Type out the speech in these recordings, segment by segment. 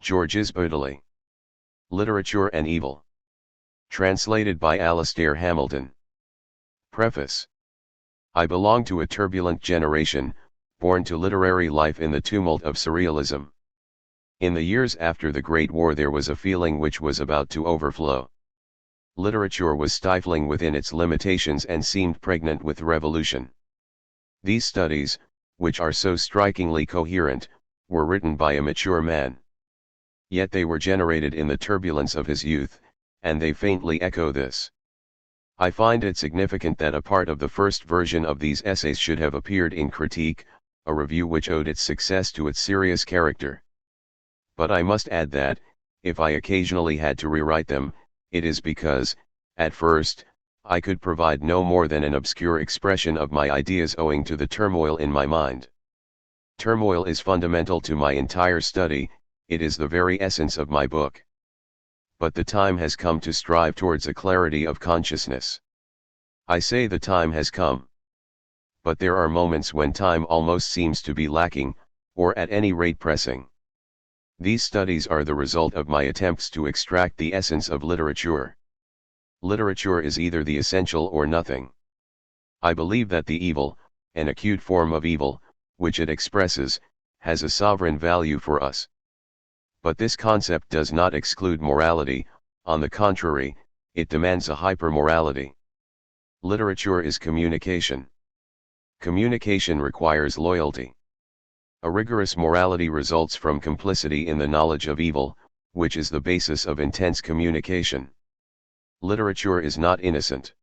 George Bataille. Literature and Evil. Translated by Alastair Hamilton. Preface. I belong to a turbulent generation, born to literary life in the tumult of surrealism. In the years after the Great War there was a feeling which was about to overflow. Literature was stifling within its limitations and seemed pregnant with revolution. These studies, which are so strikingly coherent, were written by a mature man. Yet they were generated in the turbulence of his youth, and they faintly echo this. I find it significant that a part of the first version of these essays should have appeared in Critique, a review which owed its success to its serious character. But I must add that, if I occasionally had to rewrite them, it is because, at first, I could provide no more than an obscure expression of my ideas owing to the turmoil in my mind. Turmoil is fundamental to my entire study, it is the very essence of my book. But the time has come to strive towards a clarity of consciousness. I say the time has come. But there are moments when time almost seems to be lacking, or at any rate pressing. These studies are the result of my attempts to extract the essence of literature. Literature is either the essential or nothing. I believe that the evil, an acute form of evil, which it expresses, has a sovereign value for us. But this concept does not exclude morality, on the contrary, it demands a hypermorality. Literature is communication. Communication requires loyalty. A rigorous morality results from complicity in the knowledge of evil, which is the basis of intense communication. Literature is not innocent.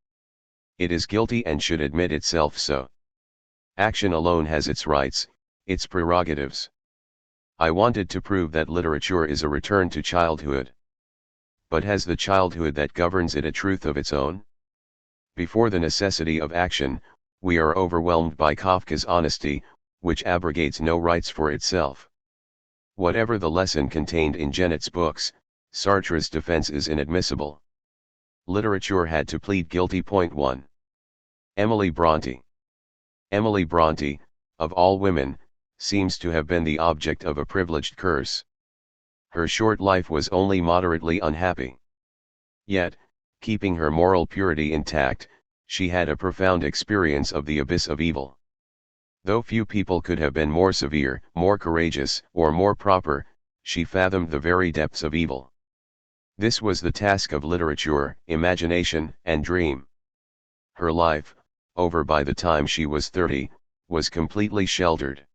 It is guilty and should admit itself so. Action alone has its rights, its prerogatives. I wanted to prove that literature is a return to childhood. But has the childhood that governs it a truth of its own? Before the necessity of action, we are overwhelmed by Kafka's honesty, which abrogates no rights for itself. Whatever the lesson contained in Genet's books, Sartre's defense is inadmissible. Literature had to plead guilty. 1. Emily Bronte. Emily Bronte, of all women, seems to have been the object of a privileged curse. Her short life was only moderately unhappy. Yet, keeping her moral purity intact, she had a profound experience of the abyss of evil. Though few people could have been more severe, more courageous, or more proper, she fathomed the very depths of evil. This was the task of literature, imagination, and dream. Her life, over by the time she was 30, was completely sheltered.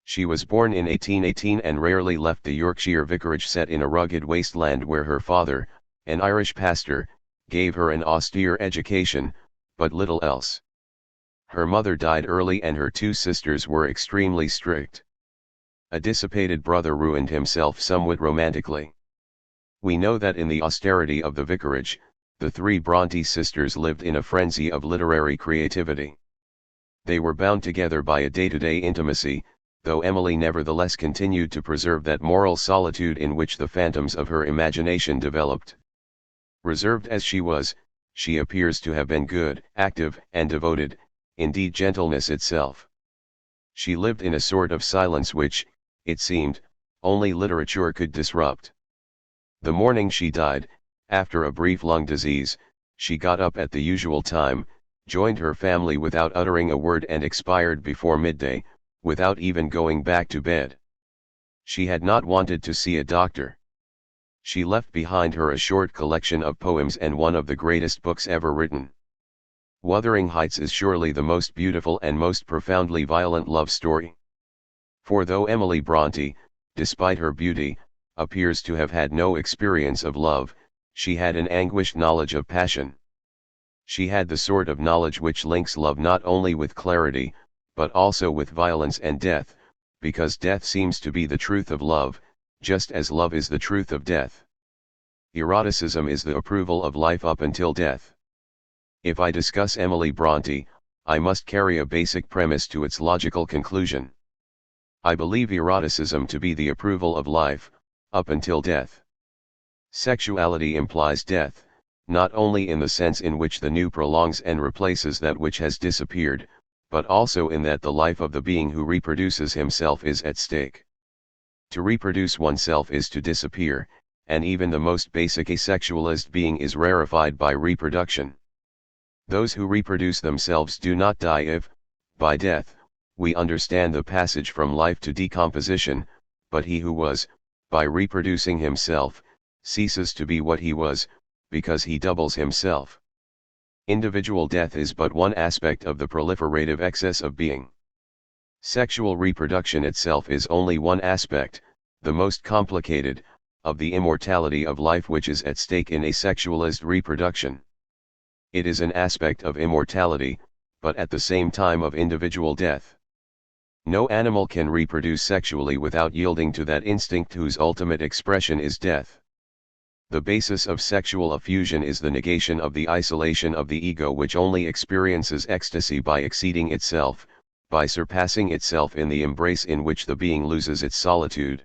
She was born in 1818 and rarely left the Yorkshire vicarage set in a rugged wasteland where her father, an Irish pastor, gave her an austere education, but little else. Her mother died early and her two sisters were extremely strict. A dissipated brother ruined himself somewhat romantically. We know that in the austerity of the vicarage, the three Bronte sisters lived in a frenzy of literary creativity. They were bound together by a day-to-day intimacy, though Emily nevertheless continued to preserve that moral solitude in which the phantoms of her imagination developed. Reserved as she was, she appears to have been good, active, and devoted, indeed gentleness itself. She lived in a sort of silence which, it seemed, only literature could disrupt. The morning she died, after a brief lung disease, she got up at the usual time, joined her family without uttering a word and expired before midday, without even going back to bed. She had not wanted to see a doctor. She left behind her a short collection of poems and one of the greatest books ever written. Wuthering Heights is surely the most beautiful and most profoundly violent love story. For though Emily Bronte, despite her beauty, appears to have had no experience of love, she had an anguished knowledge of passion. She had the sort of knowledge which links love not only with clarity, but also with violence and death, because death seems to be the truth of love, just as love is the truth of death. Eroticism is the approval of life up until death. If I discuss Emily Bronte, I must carry a basic premise to its logical conclusion. I believe eroticism to be the approval of life, up until death. Sexuality implies death, not only in the sense in which the new prolongs and replaces that which has disappeared, but also in that the life of the being who reproduces himself is at stake. To reproduce oneself is to disappear, and even the most basic asexualist being is rarefied by reproduction. Those who reproduce themselves do not die if, by death, we understand the passage from life to decomposition, but he who was, by reproducing himself, ceases to be what he was, because he doubles himself. Individual death is but one aspect of the proliferative excess of being. Sexual reproduction itself is only one aspect, the most complicated, of the immortality of life which is at stake in asexualist reproduction. It is an aspect of immortality, but at the same time of individual death. No animal can reproduce sexually without yielding to that instinct whose ultimate expression is death. The basis of sexual effusion is the negation of the isolation of the ego, which only experiences ecstasy by exceeding itself, by surpassing itself in the embrace in which the being loses its solitude.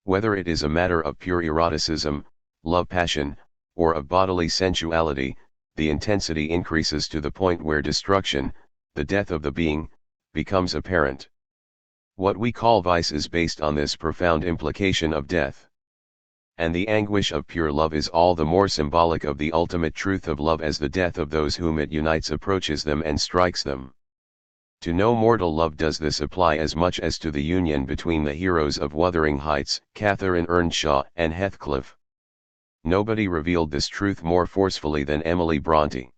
Whether it is a matter of pure eroticism, love passion, or of bodily sensuality, the intensity increases to the point where destruction, the death of the being, becomes apparent. What we call vice is based on this profound implication of death. And the anguish of pure love is all the more symbolic of the ultimate truth of love, as the death of those whom it unites approaches them and strikes them. To no mortal love does this apply as much as to the union between the heroes of Wuthering Heights, Catherine Earnshaw and Heathcliff. Nobody revealed this truth more forcefully than Emily Brontë.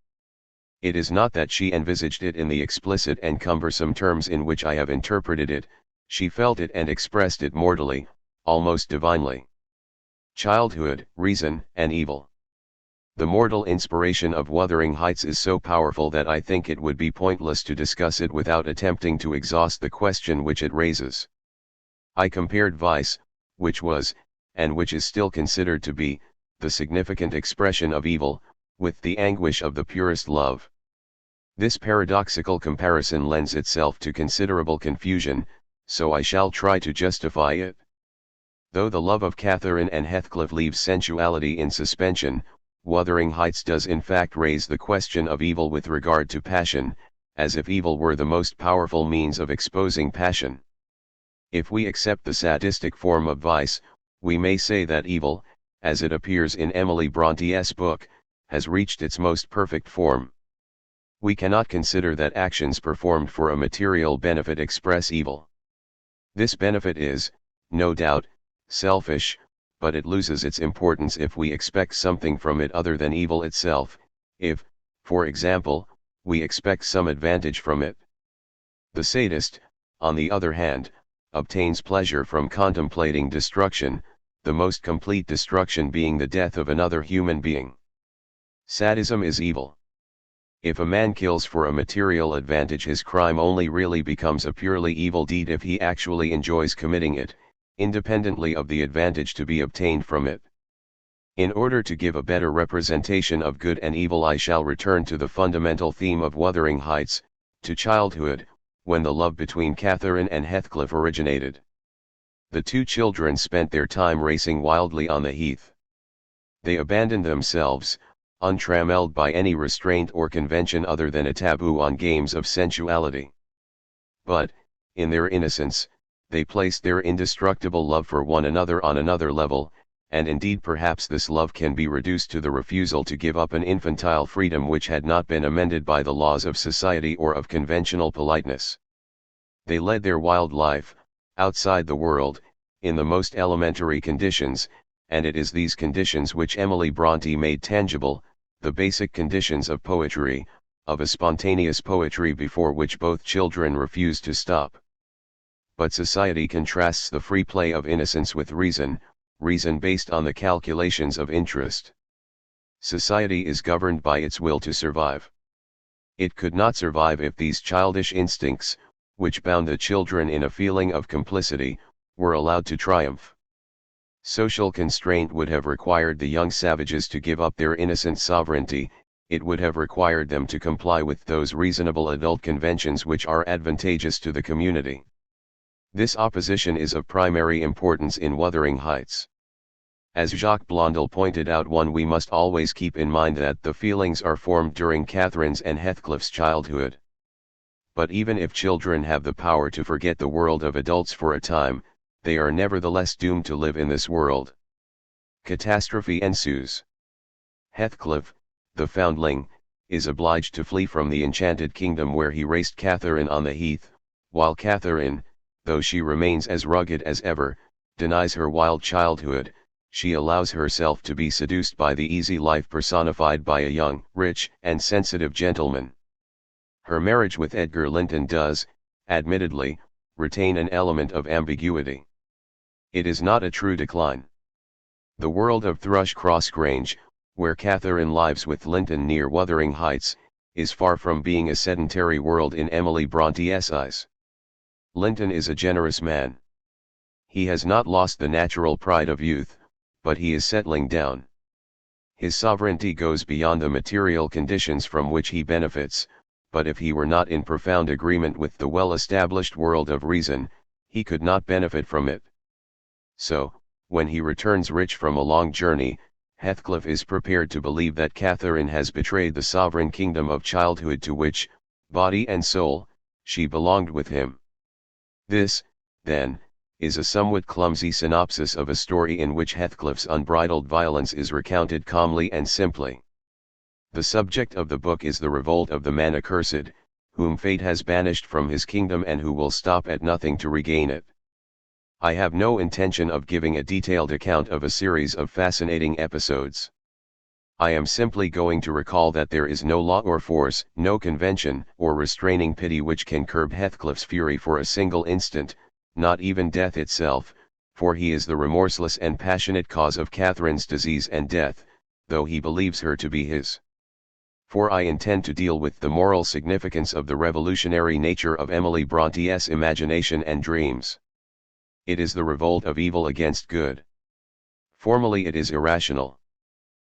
It is not that she envisaged it in the explicit and cumbersome terms in which I have interpreted it, she felt it and expressed it mortally, almost divinely. Childhood, reason, and evil. The mortal inspiration of Wuthering Heights is so powerful that I think it would be pointless to discuss it without attempting to exhaust the question which it raises. I compared vice, which was, and which is still considered to be, the significant expression of evil, with the anguish of the purest love. This paradoxical comparison lends itself to considerable confusion, so I shall try to justify it. Though the love of Catherine and Heathcliff leaves sensuality in suspension, Wuthering Heights does in fact raise the question of evil with regard to passion, as if evil were the most powerful means of exposing passion. If we accept the sadistic form of vice, we may say that evil, as it appears in Emily Brontë's book, has reached its most perfect form. We cannot consider that actions performed for a material benefit express evil. This benefit is, no doubt, selfish, but it loses its importance if we expect something from it other than evil itself, if, for example, we expect some advantage from it. The sadist, on the other hand, obtains pleasure from contemplating destruction, the most complete destruction being the death of another human being. Sadism is evil. If a man kills for a material advantage, his crime only really becomes a purely evil deed if he actually enjoys committing it, independently of the advantage to be obtained from it. In order to give a better representation of good and evil, I shall return to the fundamental theme of Wuthering Heights, to childhood, when the love between Catherine and Heathcliff originated. The two children spent their time racing wildly on the heath. They abandoned themselves, untrammelled by any restraint or convention other than a taboo on games of sensuality. But, in their innocence, they placed their indestructible love for one another on another level, and indeed perhaps this love can be reduced to the refusal to give up an infantile freedom which had not been amended by the laws of society or of conventional politeness. They led their wild life, outside the world, in the most elementary conditions, and it is these conditions which Emily Brontë made tangible, the basic conditions of poetry, of a spontaneous poetry before which both children refused to stop. But society contrasts the free play of innocence with reason, reason based on the calculations of interest. Society is governed by its will to survive. It could not survive if these childish instincts, which bound the children in a feeling of complicity, were allowed to triumph. Social constraint would have required the young savages to give up their innocent sovereignty, it would have required them to comply with those reasonable adult conventions which are advantageous to the community. This opposition is of primary importance in Wuthering Heights. As Jacques Blondel pointed out, we must always keep in mind that the feelings are formed during Catherine's and Heathcliff's childhood. But even if children have the power to forget the world of adults for a time, they are nevertheless doomed to live in this world. Catastrophe ensues. Heathcliff, the foundling, is obliged to flee from the enchanted kingdom where he raced Catherine on the heath, while Catherine, though she remains as rugged as ever, denies her wild childhood. She allows herself to be seduced by the easy life personified by a young, rich, and sensitive gentleman. Her marriage with Edgar Linton does, admittedly, retain an element of ambiguity. It is not a true decline. The world of Thrushcross Grange, where Catherine lives with Linton near Wuthering Heights, is far from being a sedentary world in Emily Bronte's eyes. Linton is a generous man. He has not lost the natural pride of youth, but he is settling down. His sovereignty goes beyond the material conditions from which he benefits, but if he were not in profound agreement with the well-established world of reason, he could not benefit from it. So, when he returns rich from a long journey, Heathcliff is prepared to believe that Catherine has betrayed the sovereign kingdom of childhood to which, body and soul, she belonged with him. This, then, is a somewhat clumsy synopsis of a story in which Heathcliff's unbridled violence is recounted calmly and simply. The subject of the book is the revolt of the man accursed, whom fate has banished from his kingdom and who will stop at nothing to regain it. I have no intention of giving a detailed account of a series of fascinating episodes. I am simply going to recall that there is no law or force, no convention or restraining pity which can curb Heathcliff's fury for a single instant, not even death itself, for he is the remorseless and passionate cause of Catherine's disease and death, though he believes her to be his. For I intend to deal with the moral significance of the revolutionary nature of Emily Bronte's imagination and dreams. It is the revolt of evil against good. Formally it is irrational.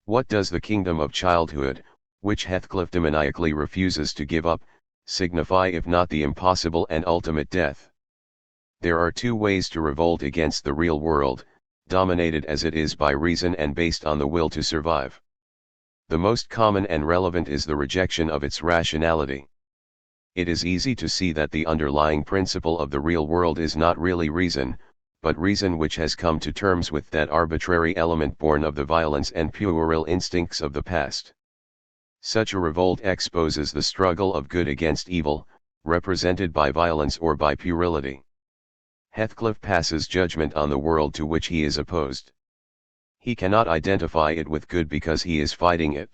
What does the kingdom of childhood, which Heathcliff demoniacally refuses to give up, signify if not the impossible and ultimate death? There are two ways to revolt against the real world, dominated as it is by reason and based on the will to survive. The most common and relevant is the rejection of its rationality. It is easy to see that the underlying principle of the real world is not really reason, but reason which has come to terms with that arbitrary element born of the violence and puerile instincts of the past. Such a revolt exposes the struggle of good against evil, represented by violence or by puerility. Heathcliff passes judgment on the world to which he is opposed. He cannot identify it with good because he is fighting it.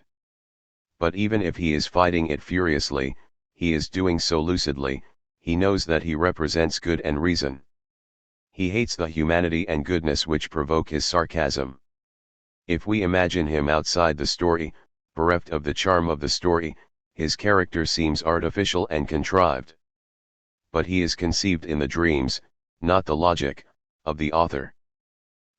But even if he is fighting it furiously, he is doing so lucidly. He knows that he represents good and reason. He hates the humanity and goodness which provoke his sarcasm. If we imagine him outside the story, bereft of the charm of the story, his character seems artificial and contrived. But he is conceived in the dreams, not the logic, of the author.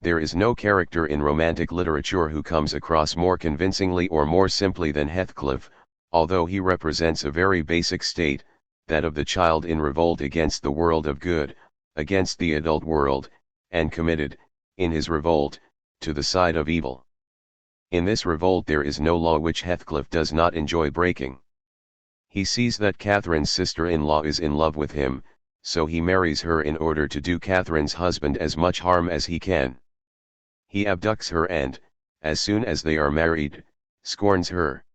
There is no character in romantic literature who comes across more convincingly or more simply than Heathcliff, although he represents a very basic state, that of the child in revolt against the world of good, against the adult world, and committed, in his revolt, to the side of evil. In this revolt there is no law which Heathcliff does not enjoy breaking. He sees that Catherine's sister-in-law is in love with him, so he marries her in order to do Catherine's husband as much harm as he can. He abducts her and, as soon as they are married, scorns her.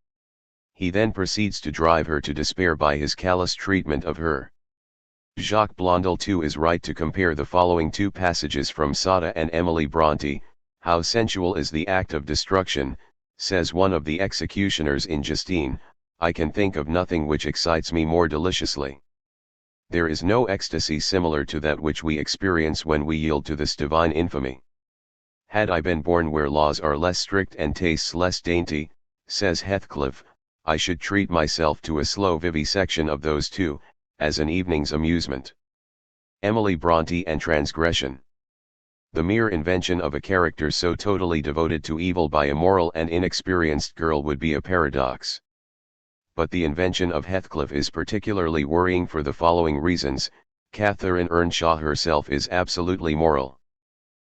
He then proceeds to drive her to despair by his callous treatment of her. Jacques Blondel too is right to compare the following two passages from Sada and Emily Bronte. How sensual is the act of destruction, says one of the executioners in Justine, I can think of nothing which excites me more deliciously. There is no ecstasy similar to that which we experience when we yield to this divine infamy. Had I been born where laws are less strict and tastes less dainty, says Heathcliff, I should treat myself to a slow vivisection of those two, as an evening's amusement. Emily Bronte and transgression. The mere invention of a character so totally devoted to evil by a moral and inexperienced girl would be a paradox. But the invention of Heathcliff is particularly worrying for the following reasons. Catherine Earnshaw herself is absolutely moral.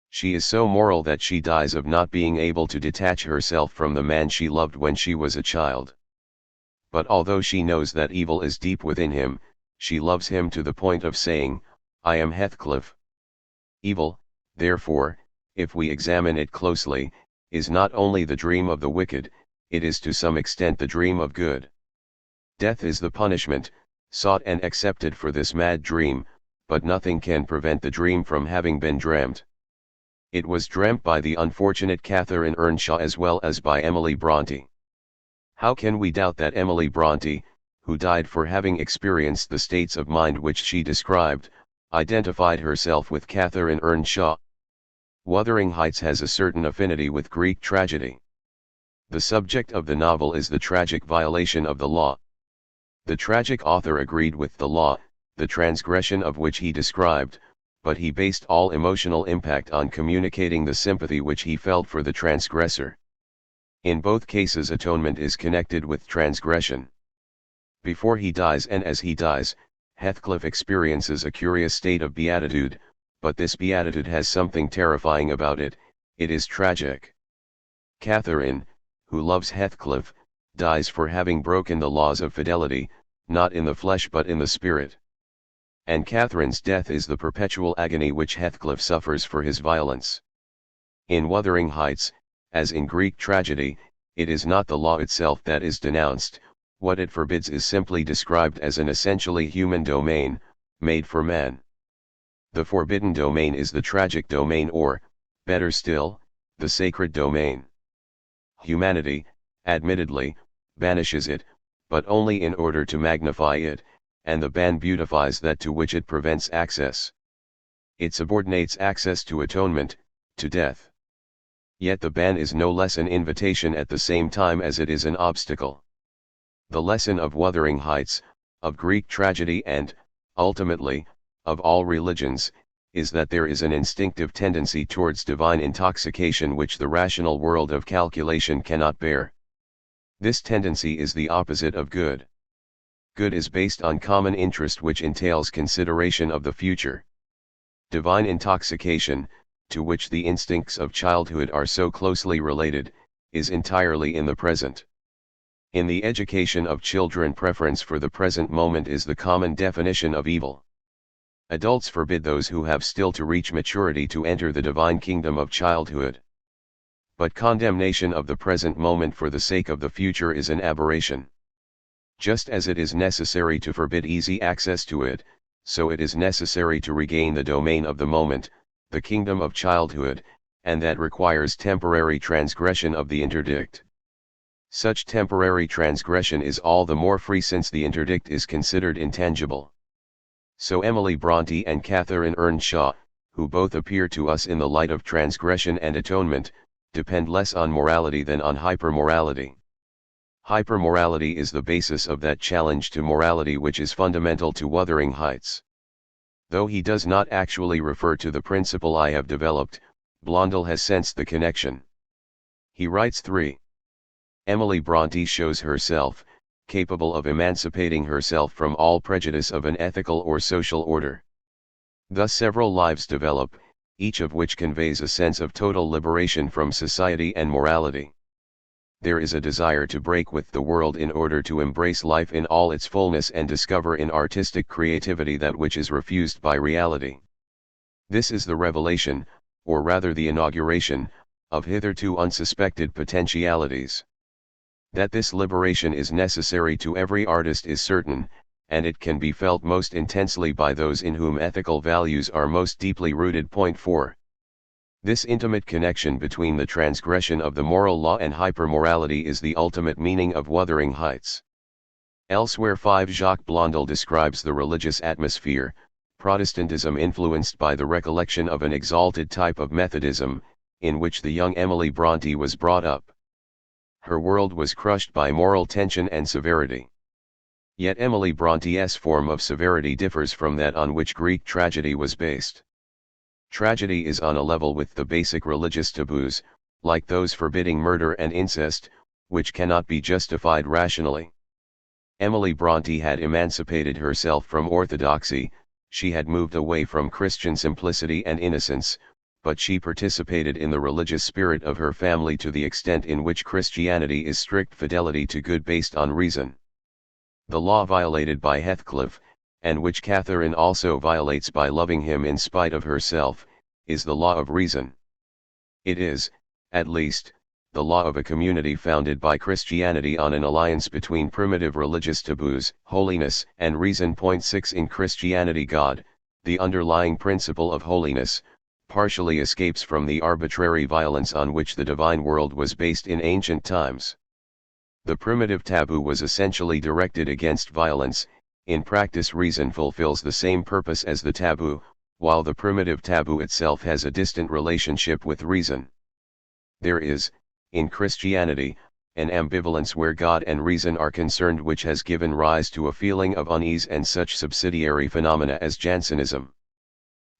She is so moral that she dies of not being able to detach herself from the man she loved when she was a child. But although she knows that evil is deep within him, she loves him to the point of saying, I am Heathcliff. Evil, therefore, if we examine it closely, is not only the dream of the wicked, it is to some extent the dream of good. Death is the punishment, sought and accepted for this mad dream, but nothing can prevent the dream from having been dreamt. It was dreamt by the unfortunate Catherine Earnshaw as well as by Emily Bronte. How can we doubt that Emily Bronte, who died for having experienced the states of mind which she described, identified herself with Catherine Earnshaw? Wuthering Heights has a certain affinity with Greek tragedy. The subject of the novel is the tragic violation of the law. The tragic author agreed with the law, the transgression of which he described, but he based all emotional impact on communicating the sympathy which he felt for the transgressor. In both cases atonement is connected with transgression. Before he dies and as he dies, Heathcliff experiences a curious state of beatitude, but this beatitude has something terrifying about it, it is tragic. Catherine, who loves Heathcliff, dies for having broken the laws of fidelity, not in the flesh but in the spirit. And Catherine's death is the perpetual agony which Heathcliff suffers for his violence. In Wuthering Heights, as in Greek tragedy, it is not the law itself that is denounced, what it forbids is simply described as an essentially human domain, made for man. The forbidden domain is the tragic domain or, better still, the sacred domain. Humanity, admittedly, banishes it, but only in order to magnify it, and the ban beautifies that to which it prevents access. It subordinates access to atonement, to death. Yet the ban is no less an invitation at the same time as it is an obstacle. The lesson of Wuthering Heights, of Greek tragedy and, ultimately, of all religions, is that there is an instinctive tendency towards divine intoxication which the rational world of calculation cannot bear. This tendency is the opposite of good. Good is based on common interest which entails consideration of the future. Divine intoxication, to which the instincts of childhood are so closely related, is entirely in the present. In the education of children, preference for the present moment is the common definition of evil. Adults forbid those who have still to reach maturity to enter the divine kingdom of childhood. But condemnation of the present moment for the sake of the future is an aberration. Just as it is necessary to forbid easy access to it, so it is necessary to regain the domain of the moment, the kingdom of childhood, and that requires temporary transgression of the interdict. Such temporary transgression is all the more free since the interdict is considered intangible. So Emily Bronte and Catherine Earnshaw, who both appear to us in the light of transgression and atonement, depend less on morality than on hypermorality. Hypermorality is the basis of that challenge to morality which is fundamental to Wuthering Heights. Though he does not actually refer to the principle I have developed, Blondel has sensed the connection. He writes 3. Emily Bronte shows herself, capable of emancipating herself from all prejudice of an ethical or social order. Thus several lives develop, each of which conveys a sense of total liberation from society and morality. There is a desire to break with the world in order to embrace life in all its fullness and discover in artistic creativity that which is refused by reality. This is the revelation, or rather the inauguration, of hitherto unsuspected potentialities. That this liberation is necessary to every artist is certain, and it can be felt most intensely by those in whom ethical values are most deeply rooted. Point 4. This intimate connection between the transgression of the moral law and hypermorality is the ultimate meaning of Wuthering Heights. Elsewhere 5. Jacques Blondel describes the religious atmosphere, Protestantism influenced by the recollection of an exalted type of Methodism, in which the young Emily Bronte was brought up. Her world was crushed by moral tension and severity. Yet Emily Bronte's form of severity differs from that on which Greek tragedy was based. Tragedy is on a level with the basic religious taboos, like those forbidding murder and incest, which cannot be justified rationally. Emily Bronte had emancipated herself from orthodoxy, she had moved away from Christian simplicity and innocence, but she participated in the religious spirit of her family to the extent in which Christianity is strict fidelity to good based on reason. The law violated by Heathcliff, and which Catherine also violates by loving him in spite of herself, is the law of reason. It is, at least, the law of a community founded by Christianity on an alliance between primitive religious taboos, holiness, and reason. 6 In Christianity, God, the underlying principle of holiness, partially escapes from the arbitrary violence on which the divine world was based in ancient times. The primitive taboo was essentially directed against violence. In practice, reason fulfills the same purpose as the taboo, while the primitive taboo itself has a distant relationship with reason. There is, in Christianity, an ambivalence where God and reason are concerned, which has given rise to a feeling of unease and such subsidiary phenomena as Jansenism.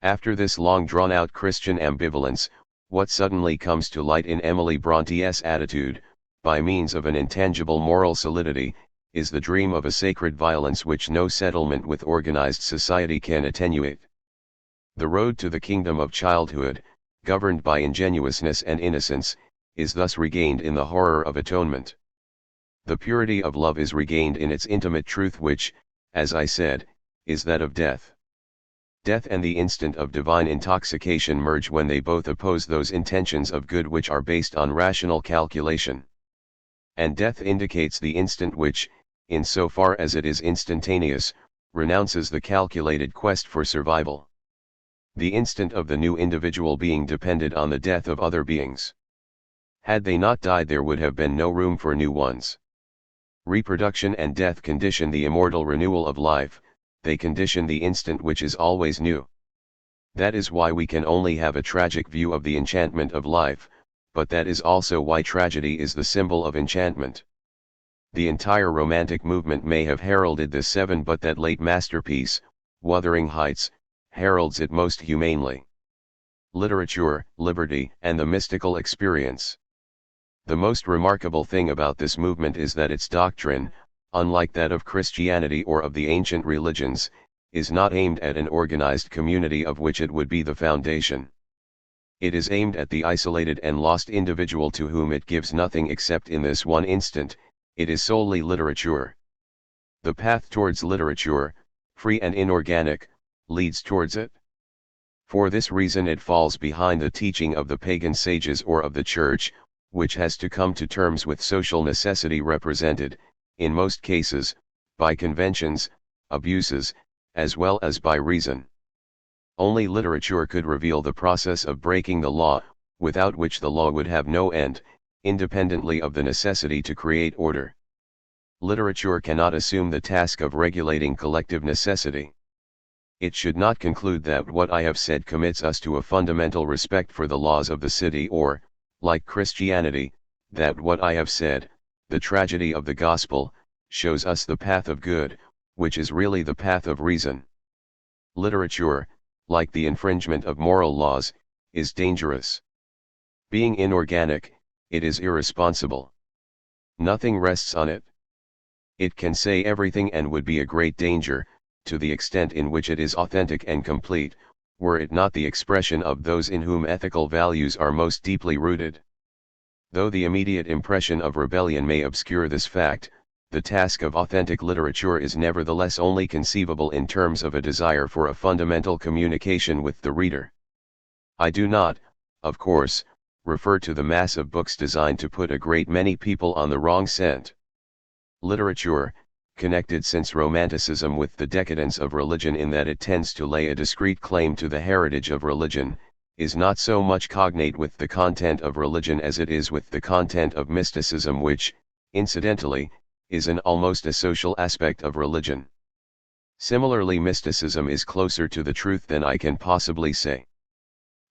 After this long drawn-out Christian ambivalence, what suddenly comes to light in Emily Bronte's attitude, by means of an intangible moral solidity, is the dream of a sacred violence which no settlement with organized society can attenuate. The road to the kingdom of childhood, governed by ingenuousness and innocence, is thus regained in the horror of atonement. The purity of love is regained in its intimate truth, which, as I said, is that of death. Death and the instant of divine intoxication merge when they both oppose those intentions of good which are based on rational calculation. And death indicates the instant which, in so far as it is instantaneous, renounces the calculated quest for survival. The instant of the new individual being depended on the death of other beings. Had they not died, there would have been no room for new ones. Reproduction and death condition the immortal renewal of life, they condition the instant which is always new. That is why we can only have a tragic view of the enchantment of life, but that is also why tragedy is the symbol of enchantment. The entire Romantic movement may have heralded this seven, but that late masterpiece, Wuthering Heights, heralds it most humanely. Literature, liberty, and the mystical experience. The most remarkable thing about this movement is that its doctrine, unlike that of Christianity or of the ancient religions, is not aimed at an organized community of which it would be the foundation. It is aimed at the isolated and lost individual, to whom it gives nothing except in this one instant. It is solely literature. The path towards literature, free and inorganic, leads towards it. For this reason it falls behind the teaching of the pagan sages or of the Church, which has to come to terms with social necessity represented, in most cases, by conventions, abuses, as well as by reason. Only literature could reveal the process of breaking the law, without which the law would have no end, independently of the necessity to create order. Literature cannot assume the task of regulating collective necessity. It should not conclude that what I have said commits us to a fundamental respect for the laws of the city, or, like Christianity, that what I have said, the tragedy of the gospel, shows us the path of good, which is really the path of reason. Literature, like the infringement of moral laws, is dangerous. Being inorganic, it is irresponsible. Nothing rests on it. It can say everything and would be a great danger, to the extent in which it is authentic and complete, were it not the expression of those in whom ethical values are most deeply rooted. Though the immediate impression of rebellion may obscure this fact, the task of authentic literature is nevertheless only conceivable in terms of a desire for a fundamental communication with the reader. I do not, of course, refer to the mass of books designed to put a great many people on the wrong scent. Literature, connected since Romanticism with the decadence of religion in that it tends to lay a discrete claim to the heritage of religion, is not so much cognate with the content of religion as it is with the content of mysticism, which, incidentally, is an almost a social aspect of religion. Similarly, mysticism is closer to the truth than I can possibly say.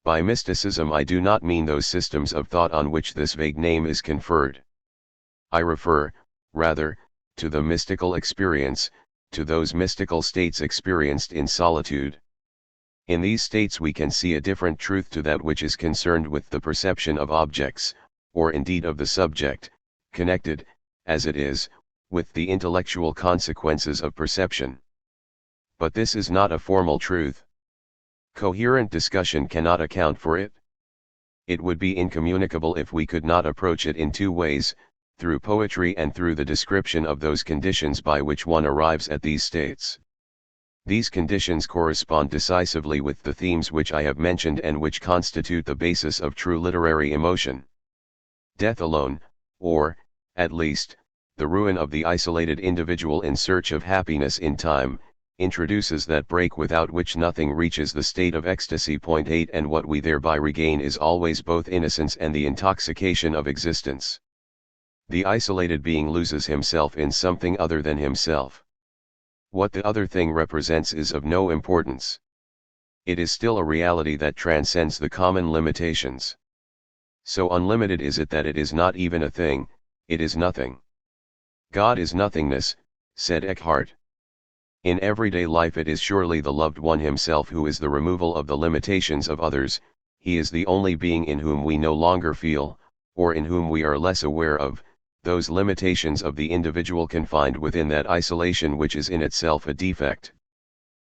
By mysticism I do not mean those systems of thought on which this vague name is conferred. I refer, rather, to the mystical experience, to those mystical states experienced in solitude. In these states we can see a different truth to that which is concerned with the perception of objects, or indeed of the subject, connected, as it is, with the intellectual consequences of perception. But this is not a formal truth. Coherent discussion cannot account for it. It would be incommunicable if we could not approach it in two ways, through poetry and through the description of those conditions by which one arrives at these states. These conditions correspond decisively with the themes which I have mentioned and which constitute the basis of true literary emotion. Death alone, or, at least, the ruin of the isolated individual in search of happiness in time, introduces that break without which nothing reaches the state of ecstasy. 8 And what we thereby regain is always both innocence and the intoxication of existence. The isolated being loses himself in something other than himself. What the other thing represents is of no importance. It is still a reality that transcends the common limitations. So unlimited is it that it is not even a thing, it is nothing. God is nothingness, said Eckhart. In everyday life it is surely the loved one himself who is the removal of the limitations of others. He is the only being in whom we no longer feel, or in whom we are less aware of, those limitations of the individual confined within that isolation which is in itself a defect.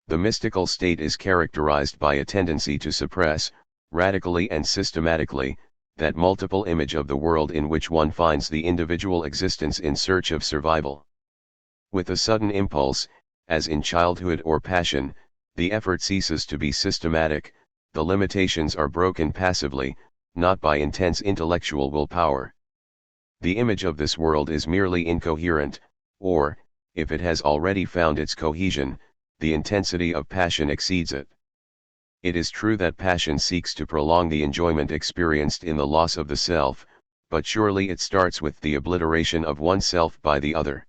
The mystical state is characterized by a tendency to suppress, radically and systematically, that multiple image of the world in which one finds the individual existence in search of survival. With a sudden impulse, as in childhood or passion, the effort ceases to be systematic, the limitations are broken passively, not by intense intellectual willpower. The image of this world is merely incoherent, or, if it has already found its cohesion, the intensity of passion exceeds it. It is true that passion seeks to prolong the enjoyment experienced in the loss of the self, but surely it starts with the obliteration of oneself by the other.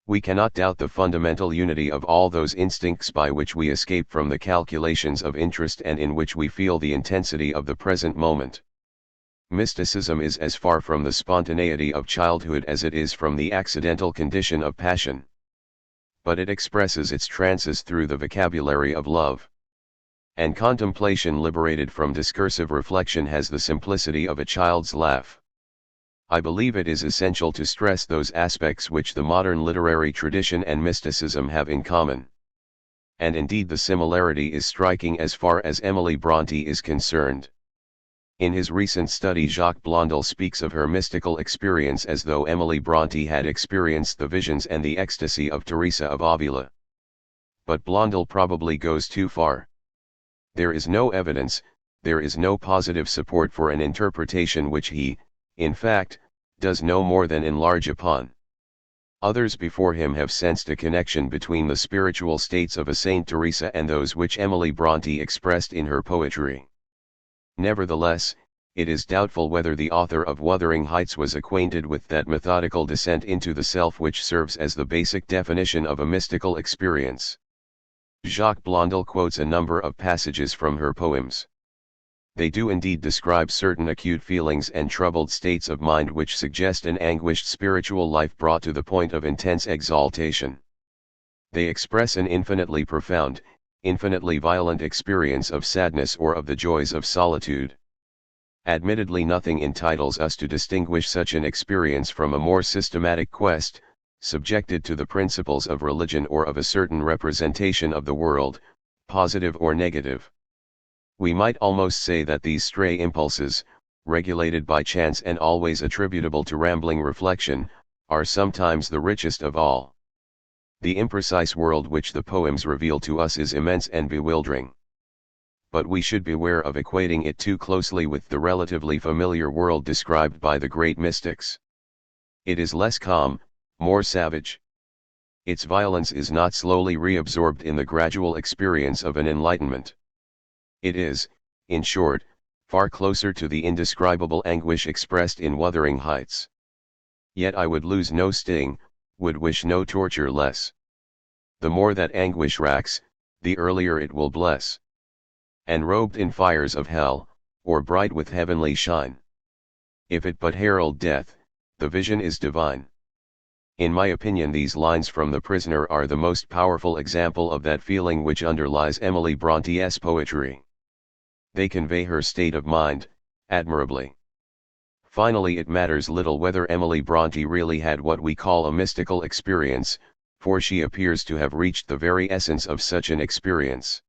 We cannot doubt the fundamental unity of all those instincts by which we escape from the calculations of interest and in which we feel the intensity of the present moment. Mysticism is as far from the spontaneity of childhood as it is from the accidental condition of passion. But it expresses its trances through the vocabulary of love. And contemplation liberated from discursive reflection has the simplicity of a child's laugh. I believe it is essential to stress those aspects which the modern literary tradition and mysticism have in common. And indeed the similarity is striking as far as Emily Brontë is concerned. In his recent study, Jacques Blondel speaks of her mystical experience as though Emily Brontë had experienced the visions and the ecstasy of Teresa of Avila. But Blondel probably goes too far. There is no evidence, there is no positive support for an interpretation which he, in fact, does no more than enlarge upon. Others before him have sensed a connection between the spiritual states of a Saint Teresa and those which Emily Brontë expressed in her poetry. Nevertheless, it is doubtful whether the author of Wuthering Heights was acquainted with that methodical descent into the self which serves as the basic definition of a mystical experience. Jacques Blondel quotes a number of passages from her poems. They do indeed describe certain acute feelings and troubled states of mind which suggest an anguished spiritual life brought to the point of intense exaltation. They express an infinitely profound, infinitely violent experience of sadness or of the joys of solitude. Admittedly, nothing entitles us to distinguish such an experience from a more systematic quest, subjected to the principles of religion or of a certain representation of the world, positive or negative. We might almost say that these stray impulses, regulated by chance and always attributable to rambling reflection, are sometimes the richest of all. The imprecise world which the poems reveal to us is immense and bewildering. But we should beware of equating it too closely with the relatively familiar world described by the great mystics. It is less calm, more savage. Its violence is not slowly reabsorbed in the gradual experience of an enlightenment. It is, in short, far closer to the indescribable anguish expressed in Wuthering Heights. Yet I would lose no sting, would wish no torture less. The more that anguish racks, the earlier it will bless. And robed in fires of hell, or bright with heavenly shine. If it but herald death, the vision is divine. In my opinion, these lines from The Prisoner are the most powerful example of that feeling which underlies Emily Brontë's poetry. They convey her state of mind, admirably. Finally, it matters little whether Emily Brontë really had what we call a mystical experience, for she appears to have reached the very essence of such an experience.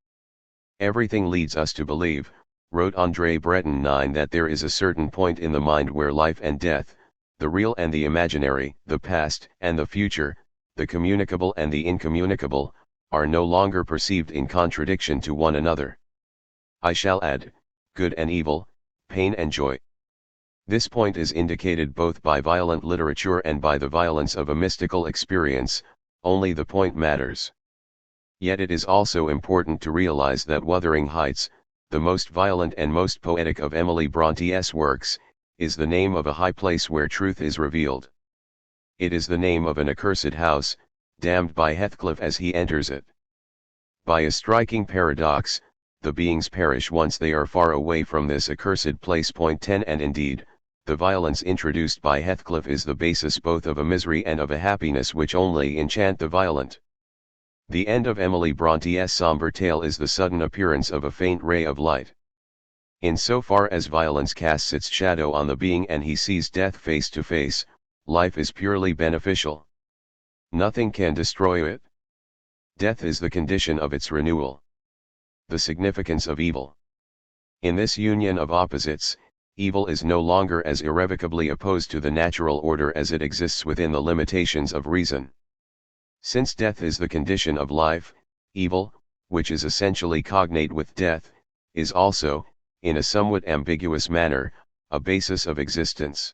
Everything leads us to believe, wrote André Breton 9, that there is a certain point in the mind where life and death, the real and the imaginary, the past and the future, the communicable and the incommunicable, are no longer perceived in contradiction to one another. I shall add, good and evil, pain and joy. This point is indicated both by violent literature and by the violence of a mystical experience, only the point matters. Yet it is also important to realize that Wuthering Heights, the most violent and most poetic of Emily Bronte's works, is the name of a high place where truth is revealed. It is the name of an accursed house, damned by Heathcliff as he enters it. By a striking paradox, the beings perish once they are far away from this accursed place. Point 10. And indeed, the violence introduced by Heathcliff is the basis both of a misery and of a happiness which only enchant the violent. The end of Emily Bronte's somber tale is the sudden appearance of a faint ray of light. In so far as violence casts its shadow on the being and he sees death face to face, life is purely beneficial. Nothing can destroy it. Death is the condition of its renewal. The significance of evil. In this union of opposites, evil is no longer as irrevocably opposed to the natural order as it exists within the limitations of reason. Since death is the condition of life, evil, which is essentially cognate with death, is also, in a somewhat ambiguous manner, a basis of existence.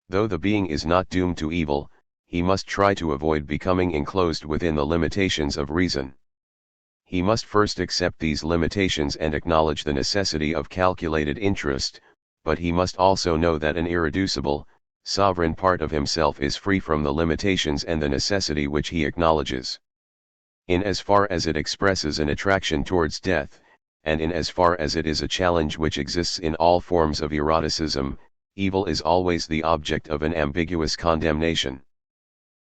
Though the being is not doomed to evil, he must try to avoid becoming enclosed within the limitations of reason. He must first accept these limitations and acknowledge the necessity of calculated interest, but he must also know that an irreducible, sovereign part of himself is free from the limitations and the necessity which he acknowledges. In as far as it expresses an attraction towards death, and in as far as it is a challenge which exists in all forms of eroticism, evil is always the object of an ambiguous condemnation.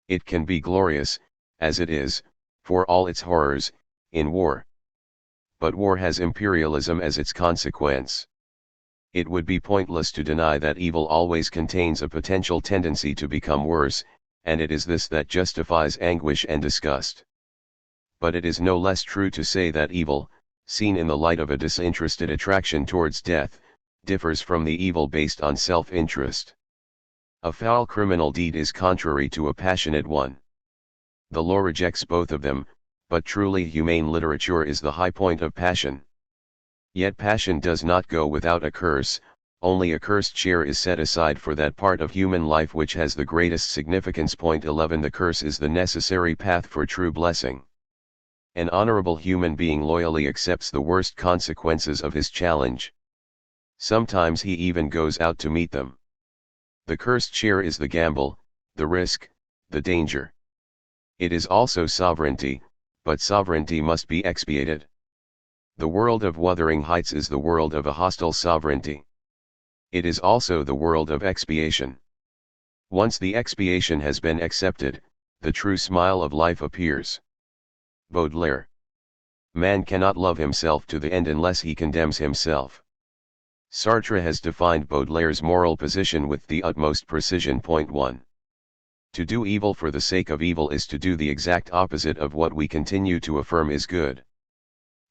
It can be glorious, as it is, for all its horrors, in war. But war has imperialism as its consequence. It would be pointless to deny that evil always contains a potential tendency to become worse, and it is this that justifies anguish and disgust. But it is no less true to say that evil, seen in the light of a disinterested attraction towards death, differs from the evil based on self-interest. A foul criminal deed is contrary to a passionate one. The law rejects both of them, but truly humane literature is the high point of passion. Yet passion does not go without a curse, only a cursed share is set aside for that part of human life which has the greatest significance. Point 11. The curse is the necessary path for true blessing. An honorable human being loyally accepts the worst consequences of his challenge. Sometimes he even goes out to meet them. The cursed share is the gamble, the risk, the danger. It is also sovereignty, but sovereignty must be expiated. The world of Wuthering Heights is the world of a hostile sovereignty. It is also the world of expiation. Once the expiation has been accepted, the true smile of life appears. Baudelaire. Man cannot love himself to the end unless he condemns himself. Sartre has defined Baudelaire's moral position with the utmost precision. Point 1. To do evil for the sake of evil is to do the exact opposite of what we continue to affirm is good.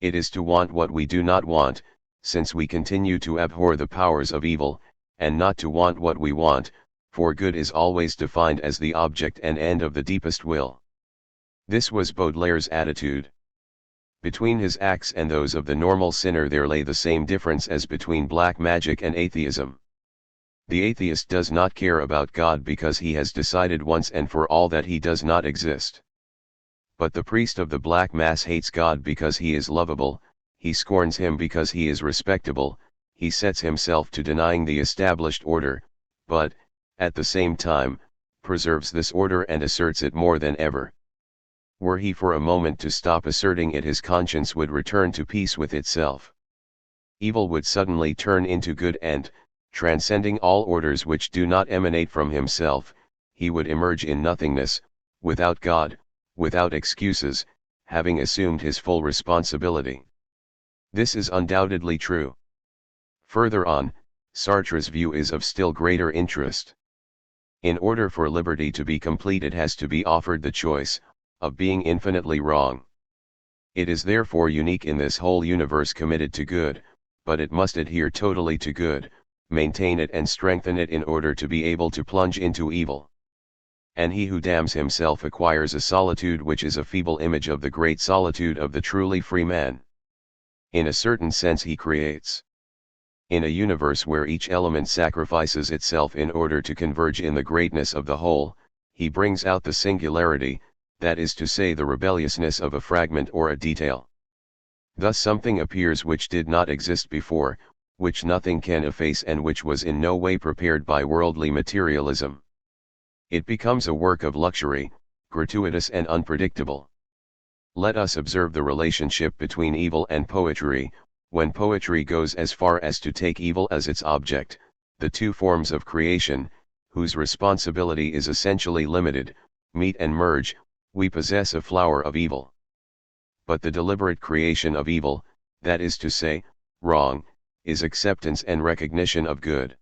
It is to want what we do not want, since we continue to abhor the powers of evil, and not to want what we want, for good is always defined as the object and end of the deepest will. This was Baudelaire's attitude. Between his acts and those of the normal sinner there lay the same difference as between black magic and atheism. The atheist does not care about God because he has decided once and for all that he does not exist. But the priest of the Black Mass hates God because he is lovable, he scorns him because he is respectable, he sets himself to denying the established order, but, at the same time, preserves this order and asserts it more than ever. Were he for a moment to stop asserting it, his conscience would return to peace with itself. Evil would suddenly turn into good and, transcending all orders which do not emanate from himself, he would emerge in nothingness, without God, without excuses, having assumed his full responsibility. This is undoubtedly true. Further on, Sartre's view is of still greater interest. In order for liberty to be complete, it has to be offered the choice of being infinitely wrong. It is therefore unique in this whole universe committed to good, but it must adhere totally to good, maintain it and strengthen it in order to be able to plunge into evil. and he who damns himself acquires a solitude which is a feeble image of the great solitude of the truly free man. In a certain sense he creates. In a universe where each element sacrifices itself in order to converge in the greatness of the whole, he brings out the singularity, that is to say the rebelliousness of a fragment or a detail. Thus something appears which did not exist before, which nothing can efface and which was in no way prepared by worldly materialism. It becomes a work of luxury, gratuitous and unpredictable. Let us observe the relationship between evil and poetry. When poetry goes as far as to take evil as its object, the two forms of creation, whose responsibility is essentially limited, meet and merge, we possess a flower of evil. But the deliberate creation of evil, that is to say, wrong, is acceptance and recognition of good.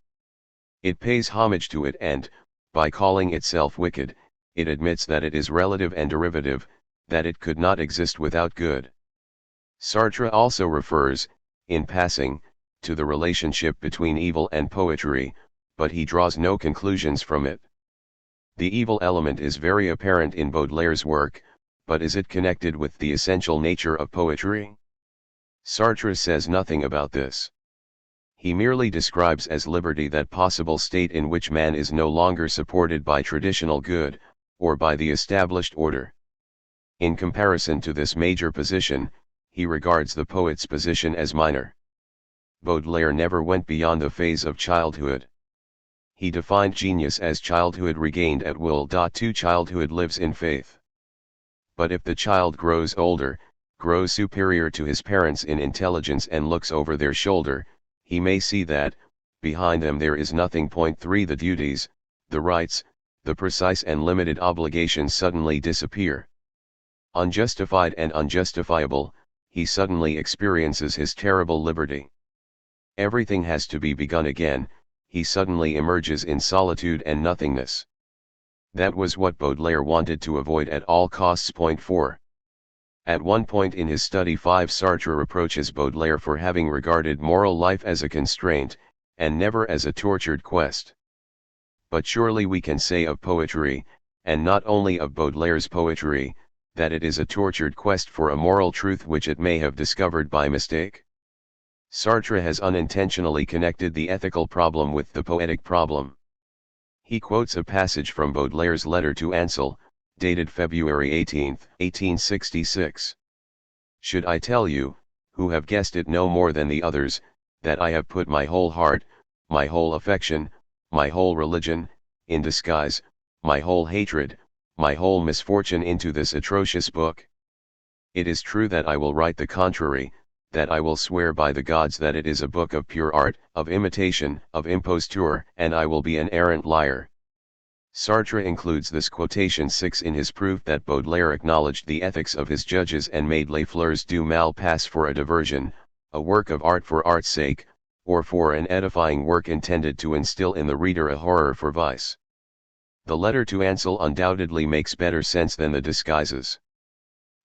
It pays homage to it and, by calling itself wicked, it admits that it is relative and derivative, that it could not exist without good. Sartre also refers, in passing, to the relationship between evil and poetry, but he draws no conclusions from it. The evil element is very apparent in Baudelaire's work, but is it connected with the essential nature of poetry? Sartre says nothing about this. He merely describes as liberty that possible state in which man is no longer supported by traditional good, or by the established order. In comparison to this major position, he regards the poet's position as minor. Baudelaire never went beyond the phase of childhood. He defined genius as childhood regained at will. Childhood lives in faith. But if the child grows older, grows superior to his parents in intelligence and looks over their shoulder, he may see that, behind them there is nothing. 3 The duties, the rights, the precise and limited obligations suddenly disappear. Unjustified and unjustifiable, he suddenly experiences his terrible liberty. Everything has to be begun again, he suddenly emerges in solitude and nothingness. That was what Baudelaire wanted to avoid at all costs. 4. At one point in his study 5 Sartre reproaches Baudelaire for having regarded moral life as a constraint, and never as a tortured quest. But surely we can say of poetry, and not only of Baudelaire's poetry, that it is a tortured quest for a moral truth which it may have discovered by mistake. Sartre has unintentionally connected the ethical problem with the poetic problem. He quotes a passage from Baudelaire's letter to Ansel, dated February 18, 1866. Should I tell you, who have guessed it no more than the others, that I have put my whole heart, my whole affection, my whole religion, in disguise, my whole hatred, my whole misfortune into this atrocious book? It is true that I will write the contrary, that I will swear by the gods that it is a book of pure art, of imitation, of imposture, and I will be an arrant liar. Sartre includes this quotation 6 in his proof that Baudelaire acknowledged the ethics of his judges and made Les Fleurs du Mal pass for a diversion, a work of art for art's sake, or for an edifying work intended to instill in the reader a horror for vice. The letter to Ansel undoubtedly makes better sense than the disguises.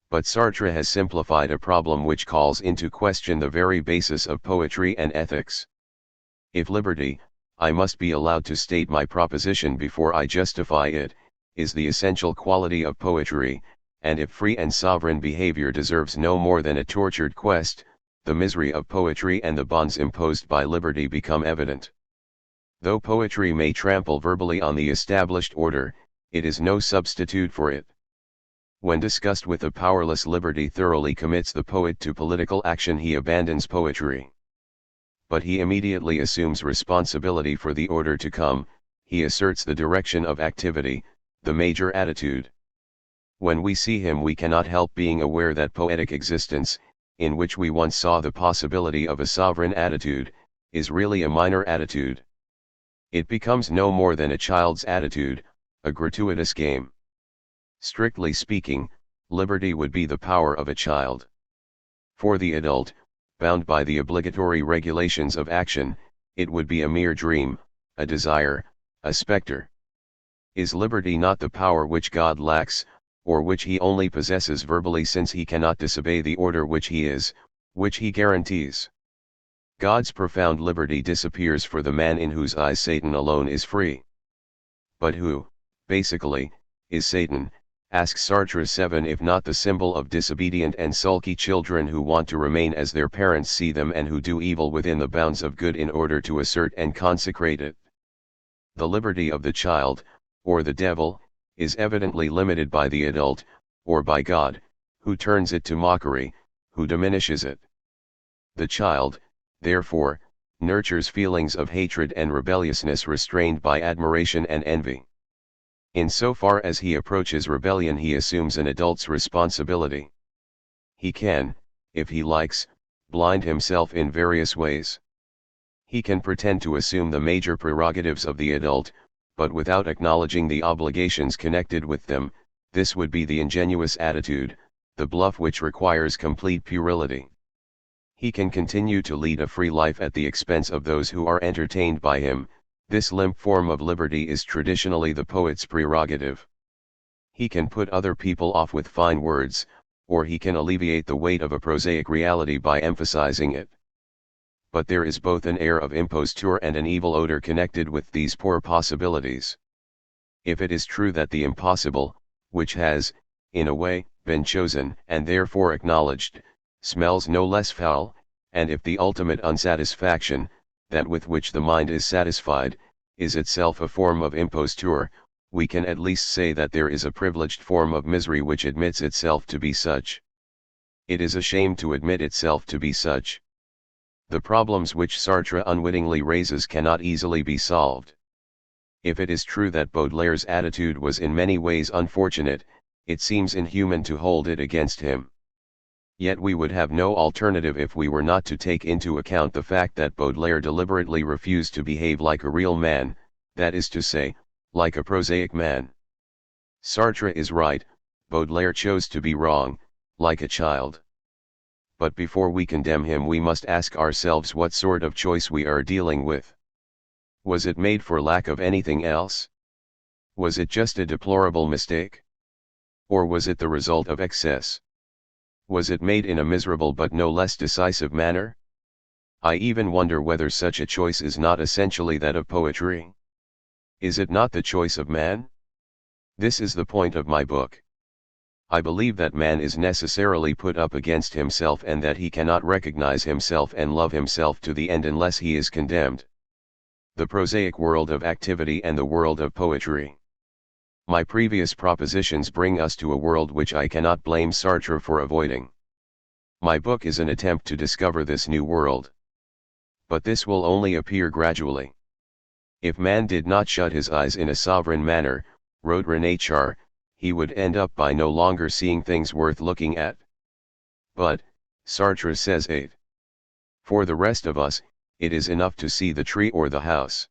But Sartre has simplified a problem which calls into question the very basis of poetry and ethics. If liberty, I must be allowed to state my proposition before I justify it, is the essential quality of poetry, and if free and sovereign behavior deserves no more than a tortured quest, the misery of poetry and the bonds imposed by liberty become evident. Though poetry may trample verbally on the established order, it is no substitute for it. When discussed with a powerless liberty thoroughly commits the poet to political action, he abandons poetry. But he immediately assumes responsibility for the order to come, he asserts the direction of activity, the major attitude. When we see him we cannot help being aware that poetic existence, in which we once saw the possibility of a sovereign attitude, is really a minor attitude. It becomes no more than a child's attitude, a gratuitous game. Strictly speaking, liberty would be the power of a child. For the adult, bound by the obligatory regulations of action, it would be a mere dream, a desire, a specter. Is liberty not the power which God lacks, or which he only possesses verbally, since he cannot disobey the order which he is, which he guarantees? God's profound liberty disappears for the man in whose eyes Satan alone is free. But who, basically, is Satan, asks Sartre. 7 If not the symbol of disobedient and sulky children who want to remain as their parents see them and who do evil within the bounds of good in order to assert and consecrate it. The liberty of the child, or the devil, is evidently limited by the adult, or by God, who turns it to mockery, who diminishes it. The child, therefore, nurtures feelings of hatred and rebelliousness restrained by admiration and envy. In so far as he approaches rebellion, he assumes an adult's responsibility. He can, if he likes, blind himself in various ways. He can pretend to assume the major prerogatives of the adult, but without acknowledging the obligations connected with them. This would be the ingenuous attitude, the bluff which requires complete puerility. He can continue to lead a free life at the expense of those who are entertained by him. This limp form of liberty is traditionally the poet's prerogative. He can put other people off with fine words, or he can alleviate the weight of a prosaic reality by emphasizing it. But there is both an air of imposture and an evil odor connected with these poor possibilities. If it is true that the impossible, which has, in a way, been chosen and therefore acknowledged, smells no less foul, and if the ultimate unsatisfaction, that with which the mind is satisfied, is itself a form of imposture, we can at least say that there is a privileged form of misery which admits itself to be such. It is a shame to admit itself to be such. The problems which Sartre unwittingly raises cannot easily be solved. If it is true that Baudelaire's attitude was in many ways unfortunate, it seems inhuman to hold it against him. Yet we would have no alternative if we were not to take into account the fact that Baudelaire deliberately refused to behave like a real man, that is to say, like a prosaic man. Sartre is right, Baudelaire chose to be wrong, like a child. But before we condemn him, we must ask ourselves what sort of choice we are dealing with. Was it made for lack of anything else? Was it just a deplorable mistake? Or was it the result of excess? Was it made in a miserable but no less decisive manner? I even wonder whether such a choice is not essentially that of poetry. Is it not the choice of man? This is the point of my book. I believe that man is necessarily put up against himself and that he cannot recognize himself and love himself to the end unless he is condemned. The prosaic world of activity and the world of poetry. My previous propositions bring us to a world which I cannot blame Sartre for avoiding. My book is an attempt to discover this new world. But this will only appear gradually. If man did not shut his eyes in a sovereign manner, wrote René Char, he would end up by no longer seeing things worth looking at. But, Sartre says 8. For the rest of us, it is enough to see the tree or the house.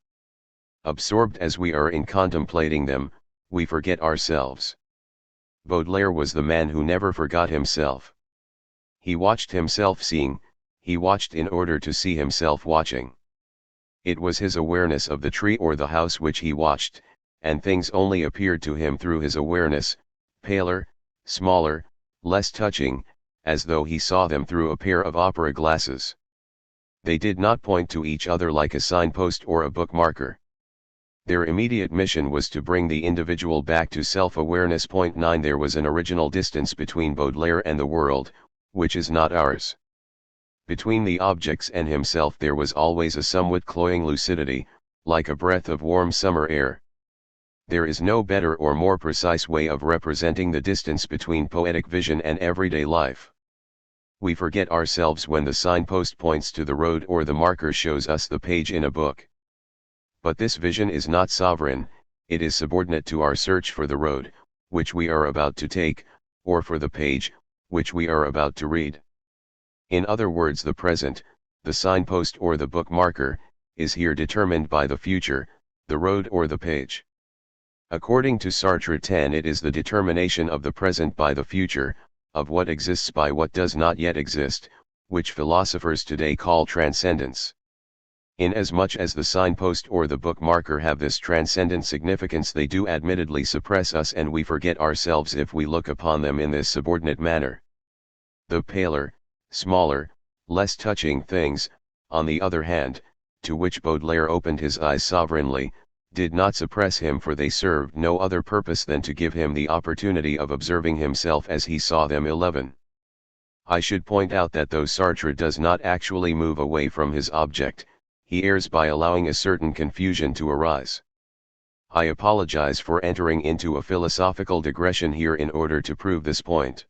Absorbed as we are in contemplating them, we forget ourselves. Baudelaire was the man who never forgot himself. He watched himself seeing, he watched in order to see himself watching. It was his awareness of the tree or the house which he watched, and things only appeared to him through his awareness, paler, smaller, less touching, as though he saw them through a pair of opera glasses. They did not point to each other like a signpost or a bookmarker. Their immediate mission was to bring the individual back to self-awareness. 9 There was an original distance between Baudelaire and the world, which is not ours. Between the objects and himself there was always a somewhat cloying lucidity, like a breath of warm summer air. There is no better or more precise way of representing the distance between poetic vision and everyday life. We forget ourselves when the signpost points to the road or the marker shows us the page in a book. But this vision is not sovereign, it is subordinate to our search for the road, which we are about to take, or for the page, which we are about to read. In other words, the present, the signpost or the bookmarker, is here determined by the future, the road or the page. According to Sartre 10, it is the determination of the present by the future, of what exists by what does not yet exist, which philosophers today call transcendence. Inasmuch as the signpost or the bookmarker have this transcendent significance, they do admittedly suppress us and we forget ourselves if we look upon them in this subordinate manner. The paler, smaller, less touching things, on the other hand, to which Baudelaire opened his eyes sovereignly, did not suppress him, for they served no other purpose than to give him the opportunity of observing himself as he saw them. 11. I should point out that though Sartre does not actually move away from his object, he errs by allowing a certain confusion to arise. I apologize for entering into a philosophical digression here in order to prove this point.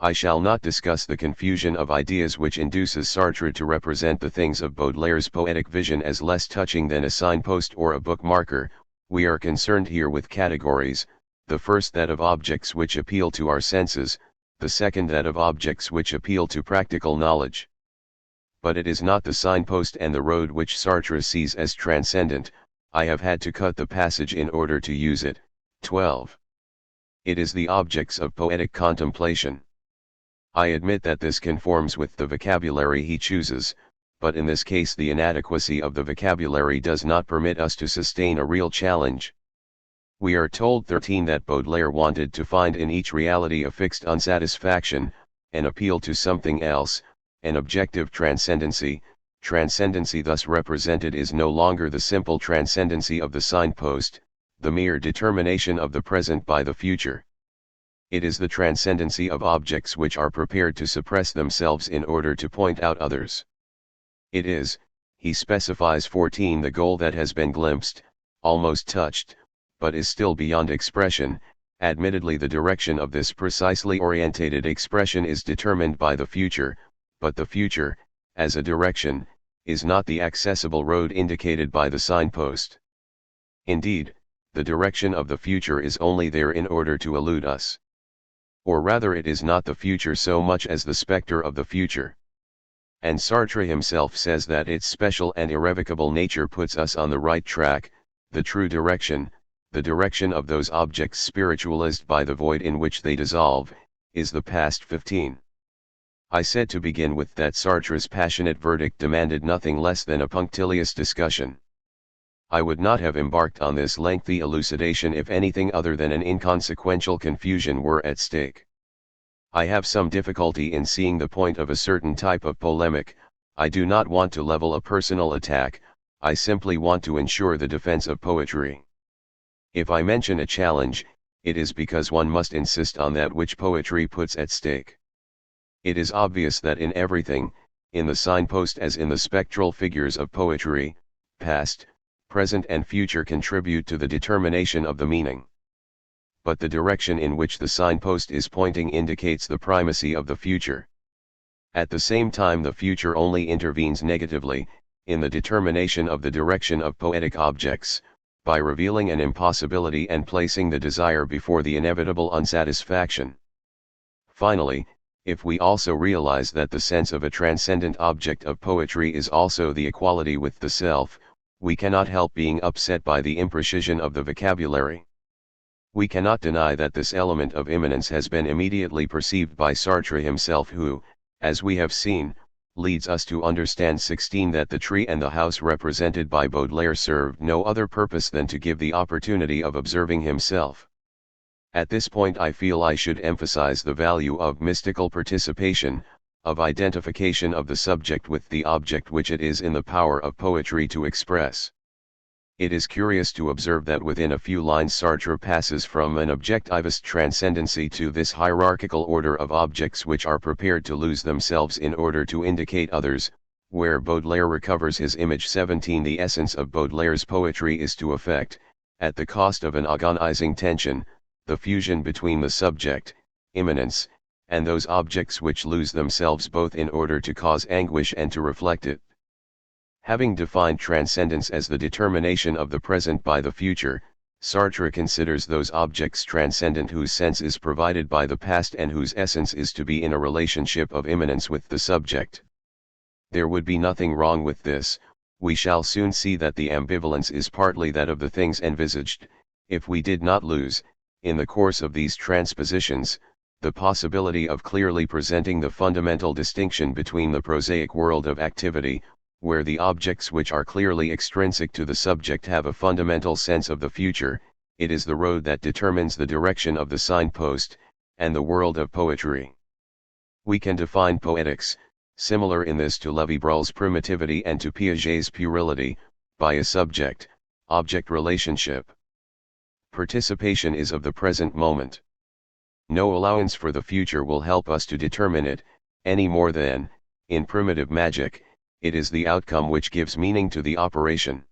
I shall not discuss the confusion of ideas which induces Sartre to represent the things of Baudelaire's poetic vision as less touching than a signpost or a bookmarker. We are concerned here with categories, the first that of objects which appeal to our senses, the second that of objects which appeal to practical knowledge. But it is not the signpost and the road which Sartre sees as transcendent. I have had to cut the passage in order to use it. 12. It is the objects of poetic contemplation. I admit that this conforms with the vocabulary he chooses, but in this case the inadequacy of the vocabulary does not permit us to sustain a real challenge. We are told 13 that Baudelaire wanted to find in each reality a fixed unsatisfaction, an appeal to something else, an objective transcendency. Transcendency thus represented is no longer the simple transcendency of the signpost, the mere determination of the present by the future. It is the transcendency of objects which are prepared to suppress themselves in order to point out others. It is, he specifies 14, the goal that has been glimpsed, almost touched, but is still beyond expression. Admittedly, the direction of this precisely orientated expression is determined by the future, but the future, as a direction, is not the accessible road indicated by the signpost. Indeed, the direction of the future is only there in order to elude us. Or rather, it is not the future so much as the specter of the future. And Sartre himself says that its special and irrevocable nature puts us on the right track, the true direction, the direction of those objects spiritualized by the void in which they dissolve, is the past. 15. I said to begin with that Sartre's passionate verdict demanded nothing less than a punctilious discussion. I would not have embarked on this lengthy elucidation if anything other than an inconsequential confusion were at stake. I have some difficulty in seeing the point of a certain type of polemic. I do not want to level a personal attack, I simply want to ensure the defense of poetry. If I mention a challenge, it is because one must insist on that which poetry puts at stake. It is obvious that in everything, in the signpost as in the spectral figures of poetry, past, present and future contribute to the determination of the meaning. But the direction in which the signpost is pointing indicates the primacy of the future. At the same time, the future only intervenes negatively, in the determination of the direction of poetic objects, by revealing an impossibility and placing the desire before the inevitable unsatisfaction. Finally, if we also realize that the sense of a transcendent object of poetry is also the equality with the self, we cannot help being upset by the imprecision of the vocabulary. We cannot deny that this element of immanence has been immediately perceived by Sartre himself, who, as we have seen, leads us to understand 16 that the tree and the house represented by Baudelaire served no other purpose than to give the opportunity of observing himself. At this point I feel I should emphasize the value of mystical participation, of identification of the subject with the object which it is in the power of poetry to express. It is curious to observe that within a few lines Sartre passes from an objectivist transcendency to this hierarchical order of objects which are prepared to lose themselves in order to indicate others, where Baudelaire recovers his image. 17 The essence of Baudelaire's poetry is to effect, at the cost of an agonizing tension, the fusion between the subject, immanence, and those objects which lose themselves both in order to cause anguish and to reflect it. Having defined transcendence as the determination of the present by the future, Sartre considers those objects transcendent whose sense is provided by the past and whose essence is to be in a relationship of immanence with the subject. There would be nothing wrong with this. We shall soon see that the ambivalence is partly that of the things envisaged, if we did not lose, in the course of these transpositions, the possibility of clearly presenting the fundamental distinction between the prosaic world of activity, where the objects which are clearly extrinsic to the subject have a fundamental sense of the future, it is the road that determines the direction of the signpost, and the world of poetry. We can define poetics, similar in this to Lévi-Brul's primitivity and to Piaget's puerility, by a subject, Object relationship. Participation is of the present moment. No allowance for the future will help us to determine it, any more than, in primitive magic, it is the outcome which gives meaning to the operation.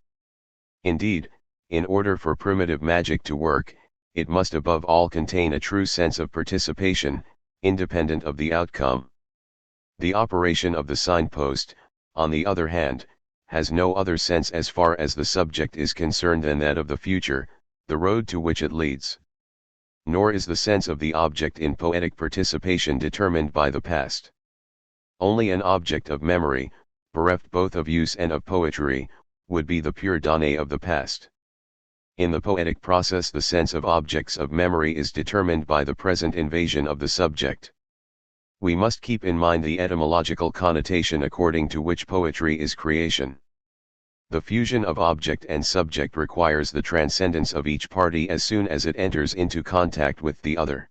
Indeed, in order for primitive magic to work, it must above all contain a true sense of participation, independent of the outcome. The operation of the signpost, on the other hand, has no other sense as far as the subject is concerned than that of the future, the road to which it leads. Nor is the sense of the object in poetic participation determined by the past. Only an object of memory, bereft both of use and of poetry, would be the pure donné of the past. In the poetic process the sense of objects of memory is determined by the present invasion of the subject. We must keep in mind the etymological connotation according to which poetry is creation. The fusion of object and subject requires the transcendence of each party as soon as it enters into contact with the other.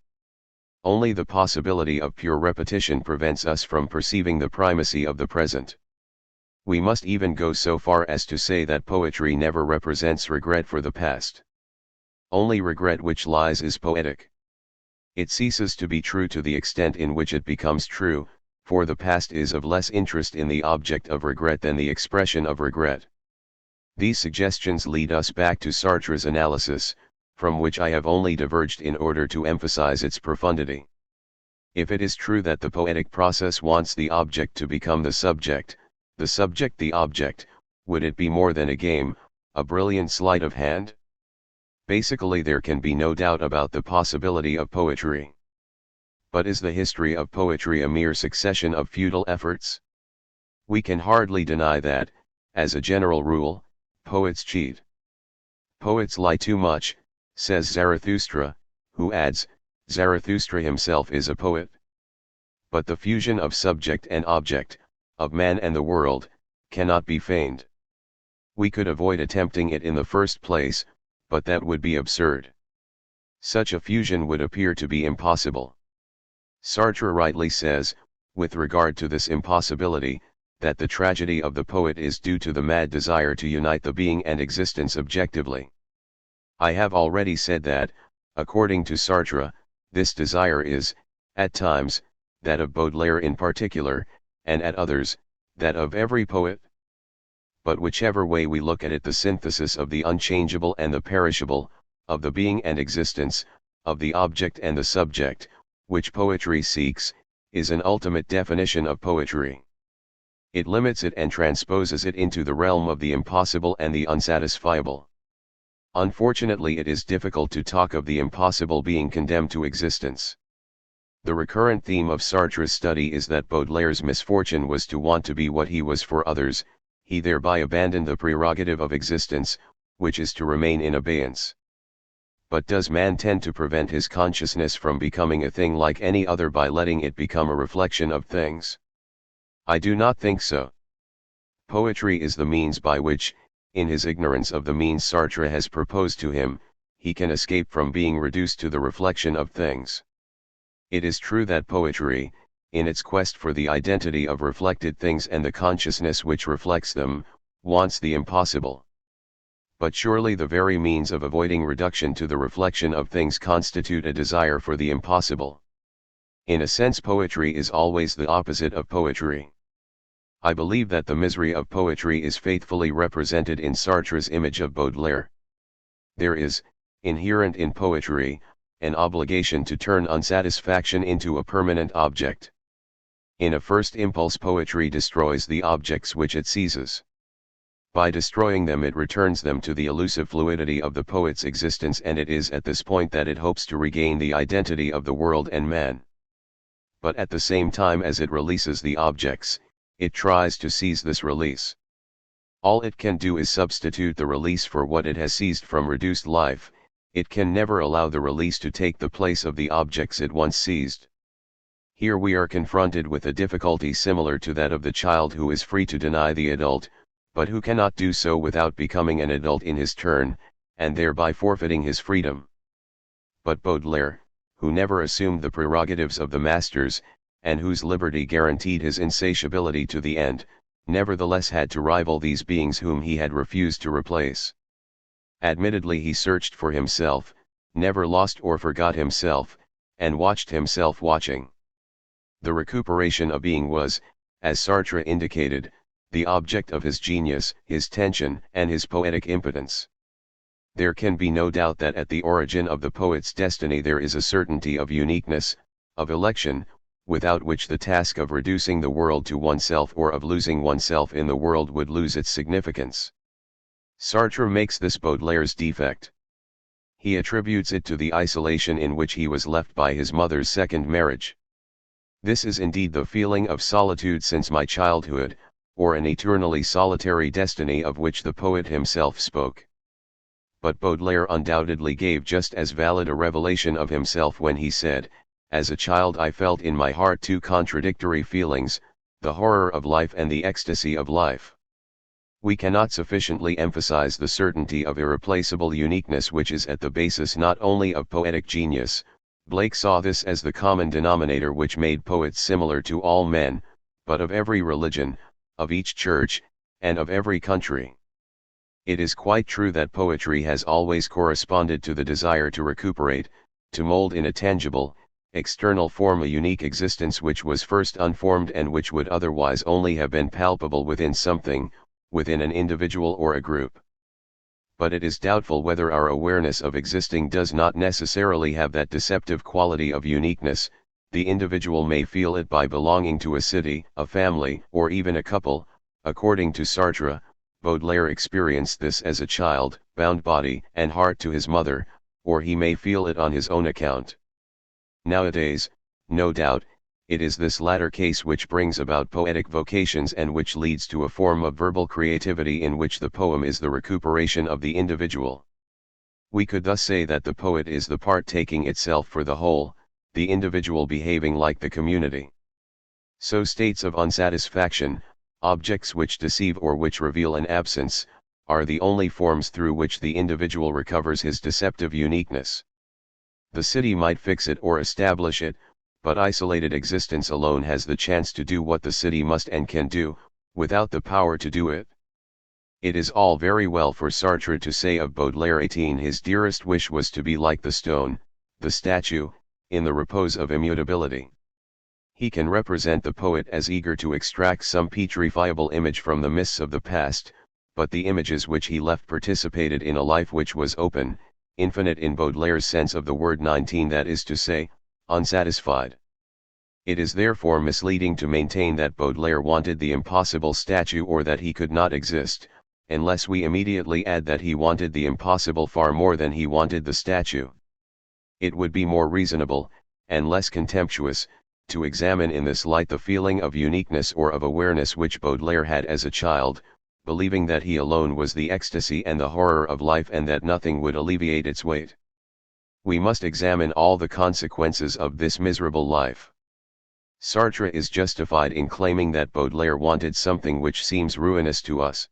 Only the possibility of pure repetition prevents us from perceiving the primacy of the present. We must even go so far as to say that poetry never represents regret for the past. Only regret which lies is poetic. It ceases to be true to the extent in which it becomes true, for the past is of less interest in the object of regret than the expression of regret. These suggestions lead us back to Sartre's analysis, from which I have only diverged in order to emphasize its profundity. If it is true that the poetic process wants the object to become the subject the object, would it be more than a game, a brilliant sleight of hand? Basically there can be no doubt about the possibility of poetry. But is the history of poetry a mere succession of futile efforts? We can hardly deny that, as a general rule, poets cheat. Poets lie too much, says Zarathustra, who adds, Zarathustra himself is a poet. But the fusion of subject and object, of man and the world, cannot be feigned. We could avoid attempting it in the first place, but that would be absurd. Such a fusion would appear to be impossible. Sartre rightly says, with regard to this impossibility, that the tragedy of the poet is due to the mad desire to unite the being and existence objectively. I have already said that, according to Sartre, this desire is, at times, that of Baudelaire in particular, and at others, that of every poet. But whichever way we look at it, the synthesis of the unchangeable and the perishable, of the being and existence, of the object and the subject, which poetry seeks, is an ultimate definition of poetry. It limits it and transposes it into the realm of the impossible and the unsatisfiable. Unfortunately, it is difficult to talk of the impossible being condemned to existence. The recurrent theme of Sartre's study is that Baudelaire's misfortune was to want to be what he was for others. He thereby abandoned the prerogative of existence, which is to remain in abeyance. But does man tend to prevent his consciousness from becoming a thing like any other by letting it become a reflection of things? I do not think so. Poetry is the means by which, in his ignorance of the means Sartre has proposed to him, he can escape from being reduced to the reflection of things. It is true that poetry, in its quest for the identity of reflected things and the consciousness which reflects them, wants the impossible. But surely the very means of avoiding reduction to the reflection of things constitute a desire for the impossible. In a sense, poetry is always the opposite of poetry. I believe that the misery of poetry is faithfully represented in Sartre's image of Baudelaire. There is, inherent in poetry, an obligation to turn unsatisfaction into a permanent object. In a first impulse, poetry destroys the objects which it seizes. By destroying them it returns them to the elusive fluidity of the poet's existence, and it is at this point that it hopes to regain the identity of the world and man. But at the same time as it releases the objects, it tries to seize this release. All it can do is substitute the release for what it has seized from reduced life. It can never allow the release to take the place of the objects it once seized. Here we are confronted with a difficulty similar to that of the child who is free to deny the adult, but who cannot do so without becoming an adult in his turn, and thereby forfeiting his freedom. But Baudelaire, who never assumed the prerogatives of the masters, and whose liberty guaranteed his insatiability to the end, nevertheless had to rival these beings whom he had refused to replace. Admittedly he searched for himself, never lost or forgot himself, and watched himself watching. The recuperation of being was, as Sartre indicated, the object of his genius, his tension, and his poetic impotence. There can be no doubt that at the origin of the poet's destiny there is a certainty of uniqueness, of election, without which the task of reducing the world to oneself or of losing oneself in the world would lose its significance. Sartre makes this Baudelaire's defect. He attributes it to the isolation in which he was left by his mother's second marriage. This is indeed the feeling of solitude since my childhood, or an eternally solitary destiny of which the poet himself spoke. But Baudelaire undoubtedly gave just as valid a revelation of himself when he said, "As a child I felt in my heart two contradictory feelings, the horror of life and the ecstasy of life." We cannot sufficiently emphasize the certainty of irreplaceable uniqueness which is at the basis not only of poetic genius. Blake saw this as the common denominator which made poets similar to all men, but of every religion, of each church, and of every country. It is quite true that poetry has always corresponded to the desire to recuperate, to mold in a tangible, external form a unique existence which was first unformed and which would otherwise only have been palpable within something, within an individual or a group. But it is doubtful whether our awareness of existing does not necessarily have that deceptive quality of uniqueness. The individual may feel it by belonging to a city, a family, or even a couple. According to Sartre, Baudelaire experienced this as a child, bound body and heart to his mother, or he may feel it on his own account. Nowadays, no doubt, it is this latter case which brings about poetic vocations and which leads to a form of verbal creativity in which the poem is the recuperation of the individual. We could thus say that the poet is the part taking itself for the whole, the individual behaving like the community. So states of unsatisfaction, objects which deceive or which reveal an absence, are the only forms through which the individual recovers his deceptive uniqueness. The city might fix it or establish it, but isolated existence alone has the chance to do what the city must and can do, without the power to do it. It is all very well for Sartre to say of Baudelaire 18 his dearest wish was to be like the stone, the statue, in the repose of immutability. He can represent the poet as eager to extract some petrifiable image from the mists of the past, but the images which he left participated in a life which was open, infinite in Baudelaire's sense of the word 19, that is to say, unsatisfied. It is therefore misleading to maintain that Baudelaire wanted the impossible statue or that he could not exist, unless we immediately add that he wanted the impossible far more than he wanted the statue. It would be more reasonable, and less contemptuous, to examine in this light the feeling of uniqueness or of awareness which Baudelaire had as a child, believing that he alone was the ecstasy and the horror of life and that nothing would alleviate its weight. We must examine all the consequences of this miserable life. Sartre is justified in claiming that Baudelaire wanted something which seems ruinous to us.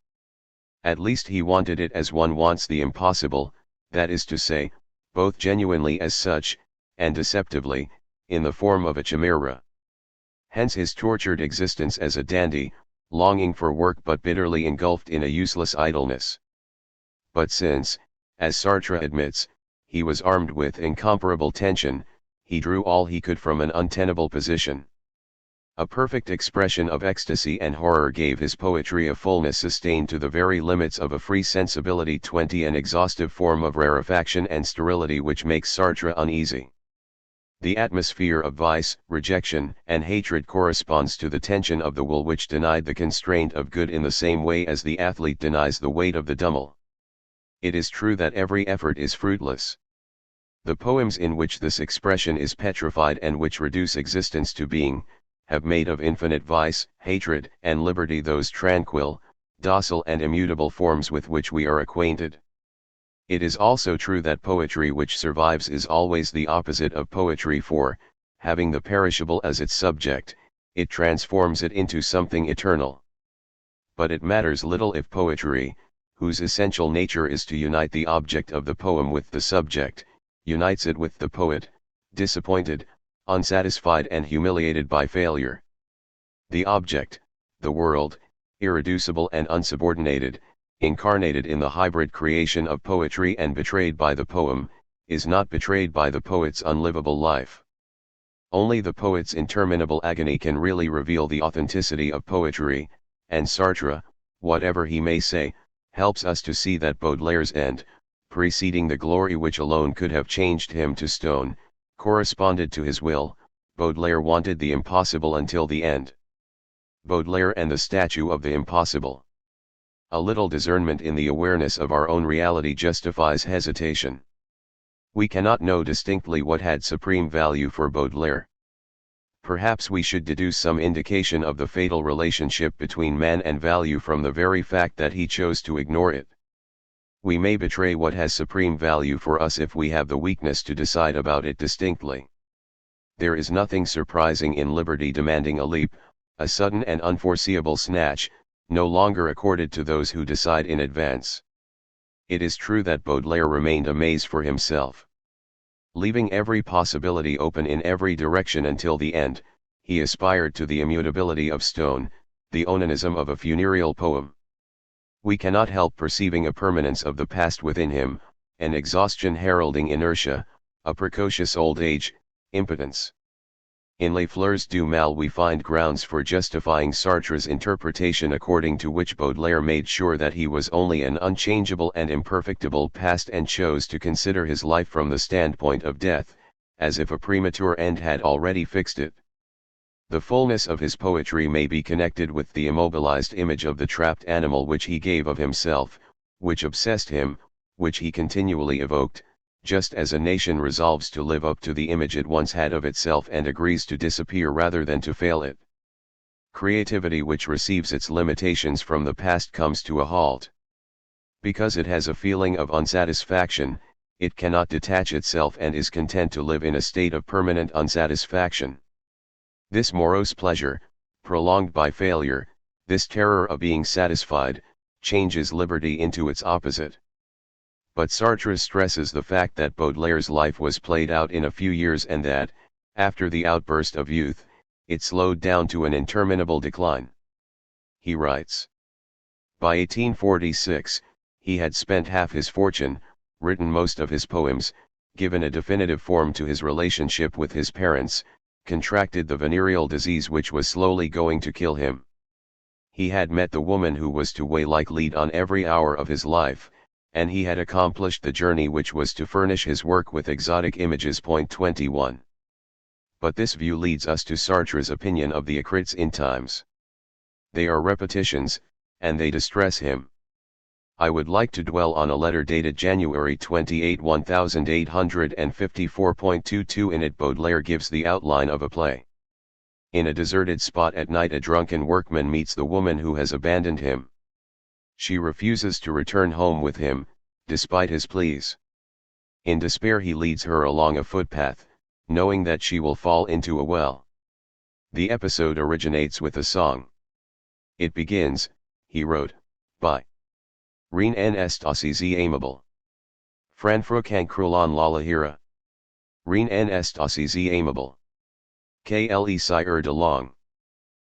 At least he wanted it as one wants the impossible, that is to say, both genuinely as such, and deceptively, in the form of a chimera. Hence his tortured existence as a dandy, longing for work but bitterly engulfed in a useless idleness. But since, as Sartre admits, he was armed with incomparable tension, he drew all he could from an untenable position. A perfect expression of ecstasy and horror gave his poetry a fullness sustained to the very limits of a free sensibility, an exhaustive form of rarefaction and sterility which makes Sartre uneasy. The atmosphere of vice, rejection, and hatred corresponds to the tension of the will which denied the constraint of good in the same way as the athlete denies the weight of the dumbbell. It is true that every effort is fruitless. The poems in which this expression is petrified and which reduce existence to being, have made of infinite vice, hatred, and liberty those tranquil, docile and immutable forms with which we are acquainted. It is also true that poetry which survives is always the opposite of poetry, for, having the perishable as its subject, it transforms it into something eternal. But it matters little if poetry, whose essential nature is to unite the object of the poem with the subject, unites it with the poet, disappointed, unsatisfied and humiliated by failure. The object, the world, irreducible and unsubordinated, incarnated in the hybrid creation of poetry and betrayed by the poem, is not betrayed by the poet's unlivable life. Only the poet's interminable agony can really reveal the authenticity of poetry, and Sartre, whatever he may say, helps us to see that Baudelaire's end, preceding the glory which alone could have changed him to stone, corresponded to his will. Baudelaire wanted the impossible until the end. Baudelaire and the statue of the impossible. A little discernment in the awareness of our own reality justifies hesitation. We cannot know distinctly what had supreme value for Baudelaire. Perhaps we should deduce some indication of the fatal relationship between man and value from the very fact that he chose to ignore it. We may betray what has supreme value for us if we have the weakness to decide about it distinctly. There is nothing surprising in liberty demanding a leap, a sudden and unforeseeable snatch, no longer accorded to those who decide in advance. It is true that Baudelaire remained a maze for himself. Leaving every possibility open in every direction until the end, he aspired to the immutability of stone, the onanism of a funereal poem. We cannot help perceiving a permanence of the past within him, an exhaustion heralding inertia, a precocious old age, impotence. In Les Fleurs du Mal we find grounds for justifying Sartre's interpretation according to which Baudelaire made sure that he was only an unchangeable and imperfectible past and chose to consider his life from the standpoint of death, as if a premature end had already fixed it. The fullness of his poetry may be connected with the immobilized image of the trapped animal which he gave of himself, which obsessed him, which he continually evoked, just as a nation resolves to live up to the image it once had of itself and agrees to disappear rather than to fail it. Creativity which receives its limitations from the past comes to a halt. Because it has a feeling of unsatisfaction, it cannot detach itself and is content to live in a state of permanent unsatisfaction. This morose pleasure, prolonged by failure, this terror of being satisfied, changes liberty into its opposite. But Sartre stresses the fact that Baudelaire's life was played out in a few years and that, after the outburst of youth, it slowed down to an interminable decline. He writes, by 1846, he had spent half his fortune, written most of his poems, given a definitive form to his relationship with his parents, contracted the venereal disease which was slowly going to kill him. He had met the woman who was to weigh like lead on every hour of his life, and he had accomplished the journey which was to furnish his work with exotic images. 21. But this view leads us to Sartre's opinion of the écrits in times. They are repetitions, and they distress him. I would like to dwell on a letter dated January 28, 1854.22. In it Baudelaire gives the outline of a play. In a deserted spot at night a drunken workman meets the woman who has abandoned him. She refuses to return home with him, despite his pleas. In despair he leads her along a footpath, knowing that she will fall into a well. The episode originates with a song. It begins, he wrote, by Rien n'est aussi aimable. Franfra cancrulon la lahira. Rien n'est aussi aimable. Kle sire de long.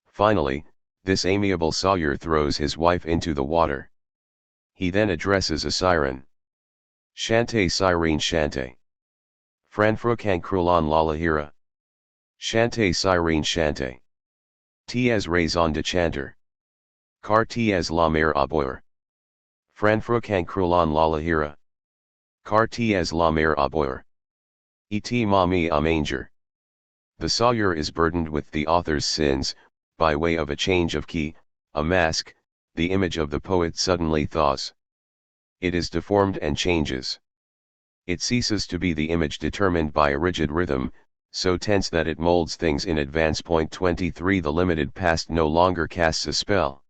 Finally, this amiable sawyer throws his wife into the water. He then addresses a siren. Chante sirene chante. Franfra cancrulon la lahira. Chante sirene chante. Ties raison de chanter. Car ties la mer à boire. Franfra cancrulon la lahira. Car ties la mer à boire. Et mami à manger. The sawyer is burdened with the author's sins. By way of a change of key, a mask, the image of the poet suddenly thaws. It is deformed and changes. It ceases to be the image determined by a rigid rhythm, so tense that it molds things in advance. 23 The limited past no longer casts a spell.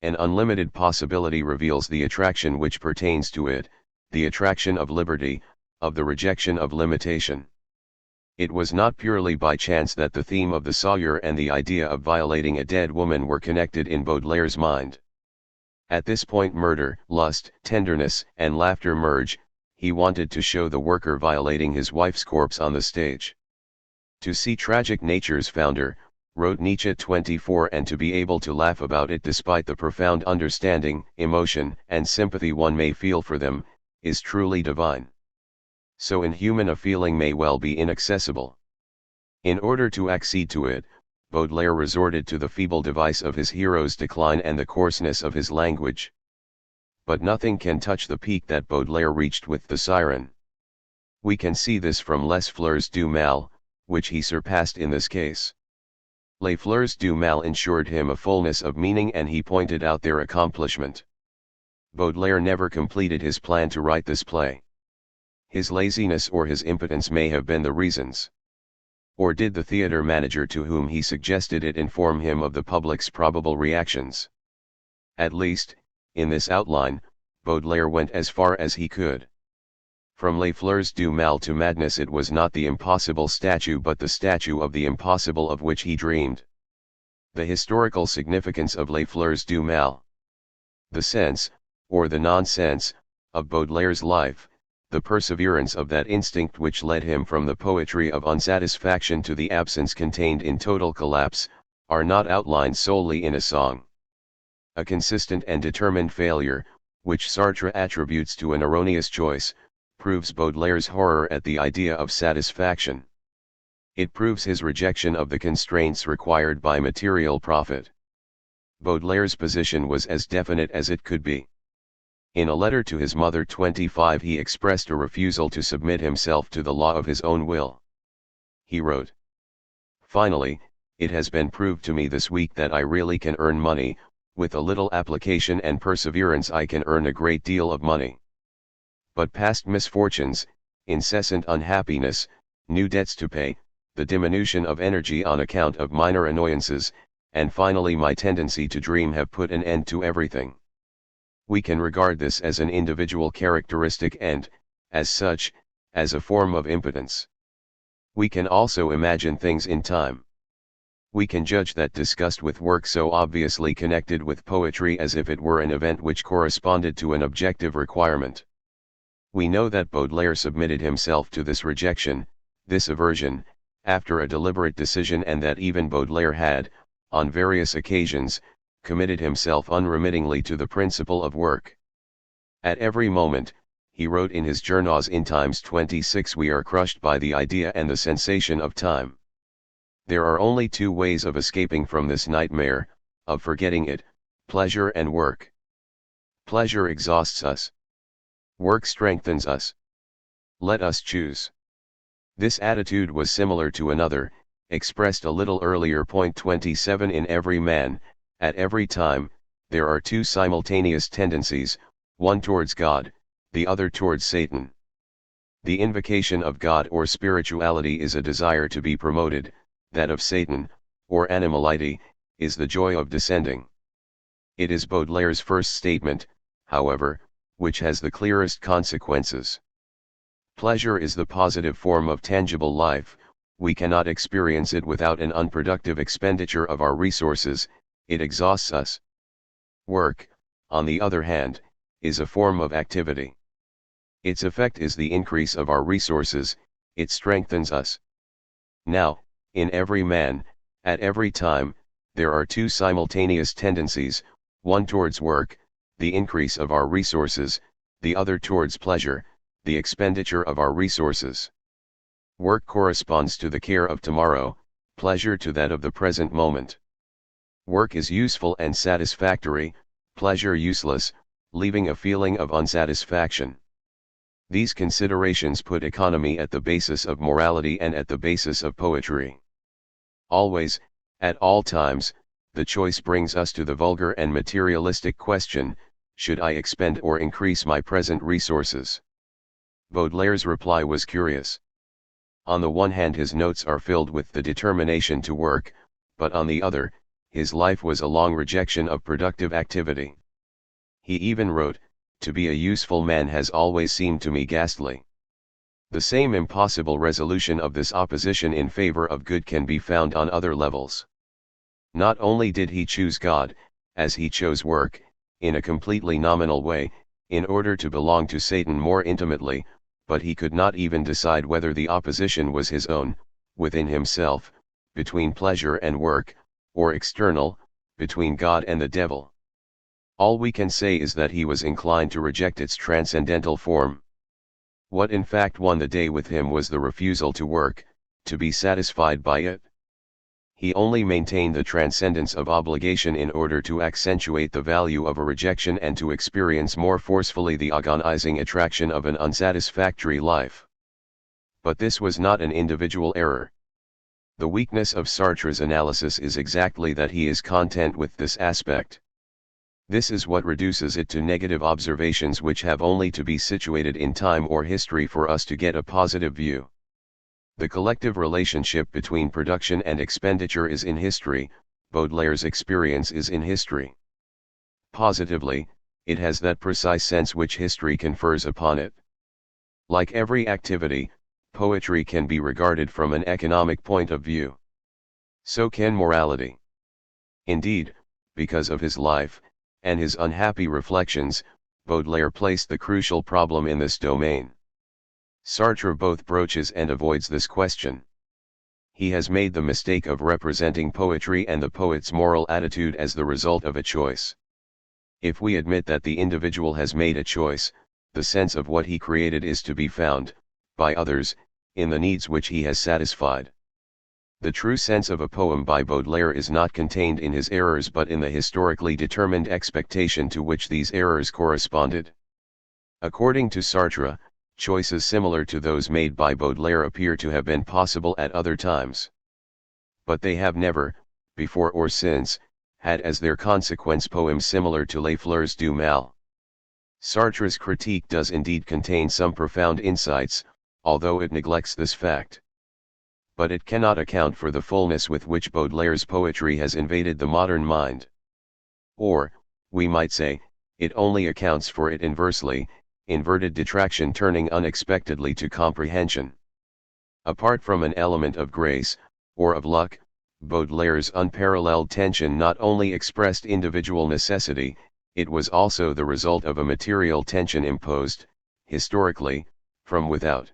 An unlimited possibility reveals the attraction which pertains to it, the attraction of liberty, of the rejection of limitation. It was not purely by chance that the theme of the sawyer and the idea of violating a dead woman were connected in Baudelaire's mind. At this point murder, lust, tenderness, and laughter merge. He wanted to show the worker violating his wife's corpse on the stage. To see tragic nature's founder, wrote Nietzsche 24, and to be able to laugh about it despite the profound understanding, emotion, and sympathy one may feel for them, is truly divine. So inhuman a feeling may well be inaccessible. In order to accede to it, Baudelaire resorted to the feeble device of his hero's decline and the coarseness of his language. But nothing can touch the peak that Baudelaire reached with the Siren. We can see this from Les Fleurs du Mal, which he surpassed in this case. Les Fleurs du Mal ensured him a fullness of meaning, and he pointed out their accomplishment. Baudelaire never completed his plan to write this play. His laziness or his impotence may have been the reasons. Or did the theatre manager to whom he suggested it inform him of the public's probable reactions? At least, in this outline, Baudelaire went as far as he could. From Les Fleurs du Mal to madness, it was not the impossible statue but the statue of the impossible of which he dreamed. The historical significance of Les Fleurs du Mal. The sense, or the nonsense, of Baudelaire's life, the perseverance of that instinct which led him from the poetry of unsatisfaction to the absence contained in total collapse, are not outlined solely in a song. A consistent and determined failure, which Sartre attributes to an erroneous choice, proves Baudelaire's horror at the idea of satisfaction. It proves his rejection of the constraints required by material profit. Baudelaire's position was as definite as it could be. In a letter to his mother 25, he expressed a refusal to submit himself to the law of his own will. He wrote, "Finally, it has been proved to me this week that I really can earn money. With a little application and perseverance I can earn a great deal of money. But past misfortunes, incessant unhappiness, new debts to pay, the diminution of energy on account of minor annoyances, and finally my tendency to dream have put an end to everything." We can regard this as an individual characteristic and, as such, as a form of impotence. We can also imagine things in time. We can judge that disgust with work so obviously connected with poetry as if it were an event which corresponded to an objective requirement. We know that Baudelaire submitted himself to this rejection, this aversion, after a deliberate decision, and that even Baudelaire had, on various occasions, committed himself unremittingly to the principle of work. At every moment, he wrote in his journals in Times 26, we are crushed by the idea and the sensation of time. There are only two ways of escaping from this nightmare, of forgetting it, pleasure and work. Pleasure exhausts us. Work strengthens us. Let us choose. This attitude was similar to another, expressed a little earlier. Point 27. In every man, at every time, there are two simultaneous tendencies, one towards God, the other towards Satan. The invocation of God or spirituality is a desire to be promoted, that of Satan, or animality, is the joy of descending. It is Baudelaire's first statement, however, which has the clearest consequences. Pleasure is the positive form of tangible life. We cannot experience it without an unproductive expenditure of our resources. It exhausts us. Work, on the other hand, is a form of activity. Its effect is the increase of our resources. It strengthens us. Now, in every man, at every time, there are two simultaneous tendencies, one towards work, the increase of our resources, the other towards pleasure, the expenditure of our resources. Work corresponds to the care of tomorrow, pleasure to that of the present moment. Work is useful and satisfactory, pleasure useless, leaving a feeling of unsatisfaction. These considerations put economy at the basis of morality and at the basis of poetry. Always, at all times, the choice brings us to the vulgar and materialistic question, should I expend or increase my present resources? Baudelaire's reply was curious. On the one hand his notes are filled with the determination to work, but on the other, his life was a long rejection of productive activity. He even wrote, "To be a useful man has always seemed to me ghastly." The same impossible resolution of this opposition in favor of good can be found on other levels. Not only did he choose God, as he chose work, in a completely nominal way, in order to belong to Satan more intimately, but he could not even decide whether the opposition was his own, within himself, between pleasure and work, or external, between God and the devil. All we can say is that he was inclined to reject its transcendental form. What in fact won the day with him was the refusal to work, to be satisfied by it. He only maintained the transcendence of obligation in order to accentuate the value of a rejection and to experience more forcefully the agonizing attraction of an unsatisfactory life. But this was not an individual error. The weakness of Sartre's analysis is exactly that he is content with this aspect. This is what reduces it to negative observations which have only to be situated in time or history for us to get a positive view. The collective relationship between production and expenditure is in history, Baudelaire's experience is in history. Positively, it has that precise sense which history confers upon it. Like every activity, poetry can be regarded from an economic point of view. So can morality. Indeed, because of his life, and his unhappy reflections, Baudelaire placed the crucial problem in this domain. Sartre both broaches and avoids this question. He has made the mistake of representing poetry and the poet's moral attitude as the result of a choice. If we admit that the individual has made a choice, the sense of what he created is to be found, by others, in the needs which he has satisfied. The true sense of a poem by Baudelaire is not contained in his errors but in the historically determined expectation to which these errors corresponded. According to Sartre, choices similar to those made by Baudelaire appear to have been possible at other times. But they have never, before or since, had as their consequence poems similar to Les Fleurs du Mal. Sartre's critique does indeed contain some profound insights, although it neglects this fact. But it cannot account for the fullness with which Baudelaire's poetry has invaded the modern mind. Or, we might say, it only accounts for it inversely, inverted detraction turning unexpectedly to comprehension. Apart from an element of grace, or of luck, Baudelaire's unparalleled tension not only expressed individual necessity, it was also the result of a material tension imposed, historically, from without.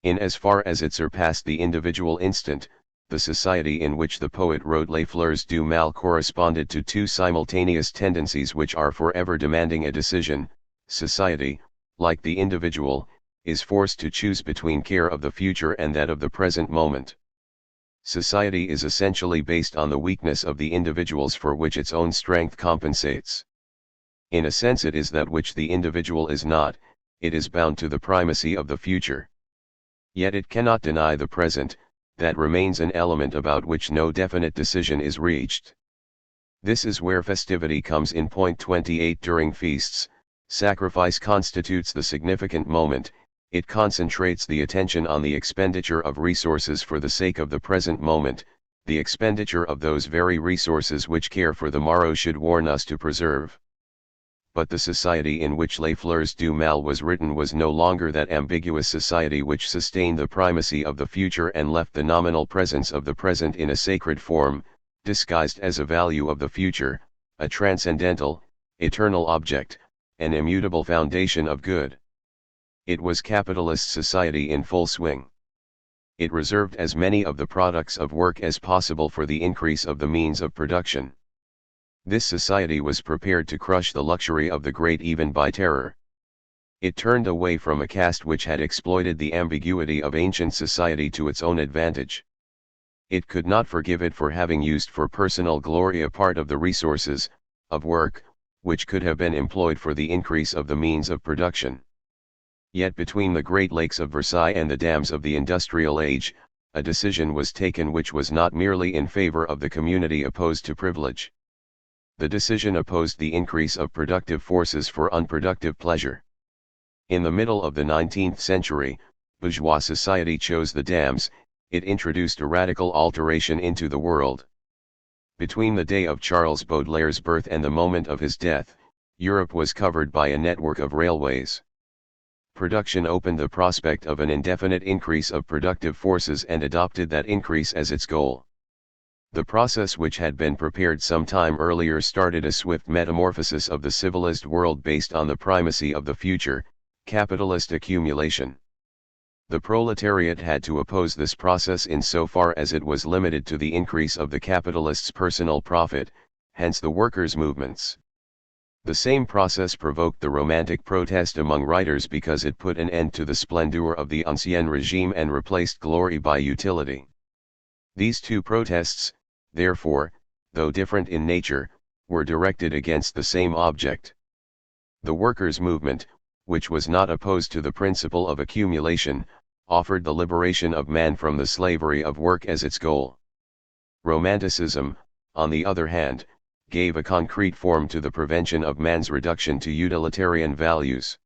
In as far as it surpassed the individual instant, the society in which the poet wrote Les Fleurs du Mal corresponded to two simultaneous tendencies which are forever demanding a decision. Society, like the individual, is forced to choose between care of the future and that of the present moment. Society is essentially based on the weakness of the individuals for which its own strength compensates. In a sense it is that which the individual is not, it is bound to the primacy of the future. Yet it cannot deny the present, that remains an element about which no definite decision is reached. This is where festivity comes in. Point 28. During feasts, sacrifice constitutes the significant moment. It concentrates the attention on the expenditure of resources for the sake of the present moment, the expenditure of those very resources which care for the morrow should warn us to preserve. But the society in which Les Fleurs du Mal was written was no longer that ambiguous society which sustained the primacy of the future and left the nominal presence of the present in a sacred form, disguised as a value of the future, a transcendental, eternal object, an immutable foundation of good. It was capitalist society in full swing. It reserved as many of the products of work as possible for the increase of the means of production. This society was prepared to crush the luxury of the great even by terror. It turned away from a caste which had exploited the ambiguity of ancient society to its own advantage. It could not forgive it for having used for personal glory a part of the resources, of work, which could have been employed for the increase of the means of production. Yet between the Great Lakes of Versailles and the dams of the industrial age, a decision was taken which was not merely in favor of the community opposed to privilege. The decision opposed the increase of productive forces for unproductive pleasure. In the middle of the 19th century, bourgeois society chose the dams. It introduced a radical alteration into the world. Between the day of Charles Baudelaire's birth and the moment of his death, Europe was covered by a network of railways. Production opened the prospect of an indefinite increase of productive forces and adopted that increase as its goal. The process which had been prepared some time earlier started a swift metamorphosis of the civilized world based on the primacy of the future, capitalist accumulation. The proletariat had to oppose this process insofar as it was limited to the increase of the capitalist's personal profit, hence the workers' movements. The same process provoked the Romantic protest among writers because it put an end to the splendor of the ancien regime and replaced glory by utility. These two protests, therefore, though different in nature, were directed against the same object. The workers' movement, which was not opposed to the principle of accumulation, offered the liberation of man from the slavery of work as its goal. Romanticism, on the other hand, gave a concrete form to the prevention of man's reduction to utilitarian values.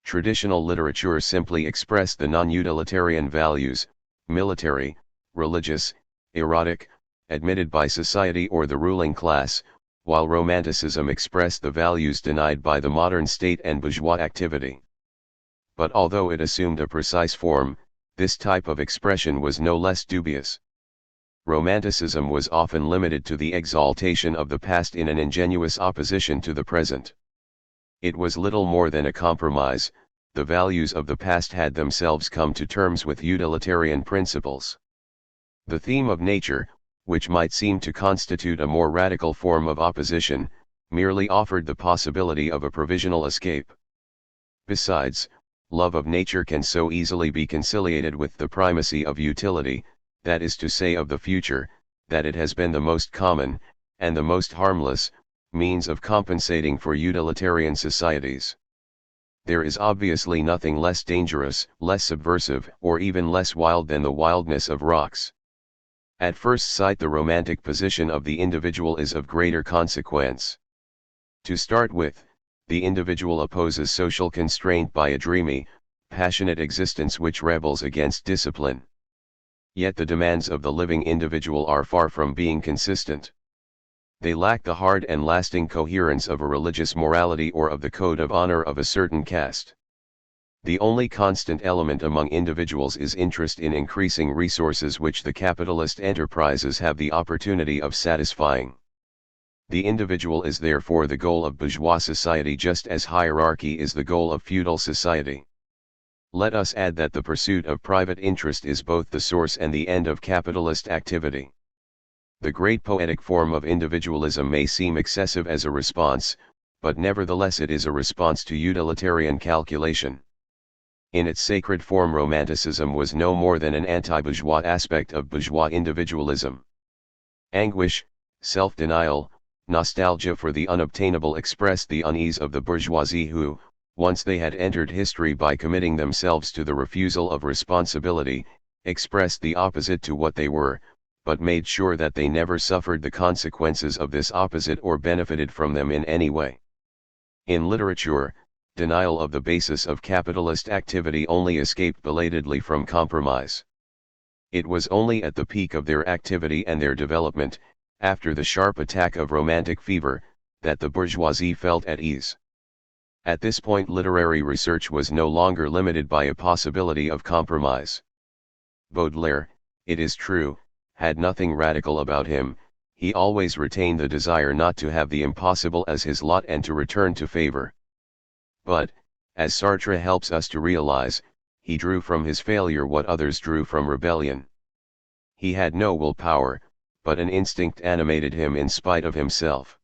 Traditional literature simply expressed the non-utilitarian values, military, religious, erotic, admitted by society or the ruling class, while Romanticism expressed the values denied by the modern state and bourgeois activity. But although it assumed a precise form, this type of expression was no less dubious. Romanticism was often limited to the exaltation of the past in an ingenuous opposition to the present. It was little more than a compromise. The values of the past had themselves come to terms with utilitarian principles. The theme of nature, which might seem to constitute a more radical form of opposition, merely offered the possibility of a provisional escape. Besides, love of nature can so easily be conciliated with the primacy of utility, that is to say of the future, that it has been the most common, and the most harmless, means of compensating for utilitarian societies. There is obviously nothing less dangerous, less subversive, or even less wild than the wildness of rocks. At first sight the romantic position of the individual is of greater consequence. To start with, the individual opposes social constraint by a dreamy, passionate existence which rebels against discipline. Yet the demands of the living individual are far from being consistent. They lack the hard and lasting coherence of a religious morality or of the code of honor of a certain caste. The only constant element among individuals is interest in increasing resources which the capitalist enterprises have the opportunity of satisfying. The individual is therefore the goal of bourgeois society just as hierarchy is the goal of feudal society. Let us add that the pursuit of private interest is both the source and the end of capitalist activity. The great poetic form of individualism may seem excessive as a response, but nevertheless it is a response to utilitarian calculation. In its sacred form Romanticism was no more than an anti-bourgeois aspect of bourgeois individualism. Anguish, self-denial, nostalgia for the unobtainable expressed the unease of the bourgeoisie who, once they had entered history by committing themselves to the refusal of responsibility, expressed the opposite to what they were, but made sure that they never suffered the consequences of this opposite or benefited from them in any way. In literature, denial of the basis of capitalist activity only escaped belatedly from compromise. It was only at the peak of their activity and their development, after the sharp attack of romantic fever, that the bourgeoisie felt at ease. At this point literary research was no longer limited by a possibility of compromise. Baudelaire, it is true, had nothing radical about him. He always retained the desire not to have the impossible as his lot and to return to favor. But, as Sartre helps us to realize, he drew from his failure what others drew from rebellion. He had no willpower, but an instinct animated him in spite of himself.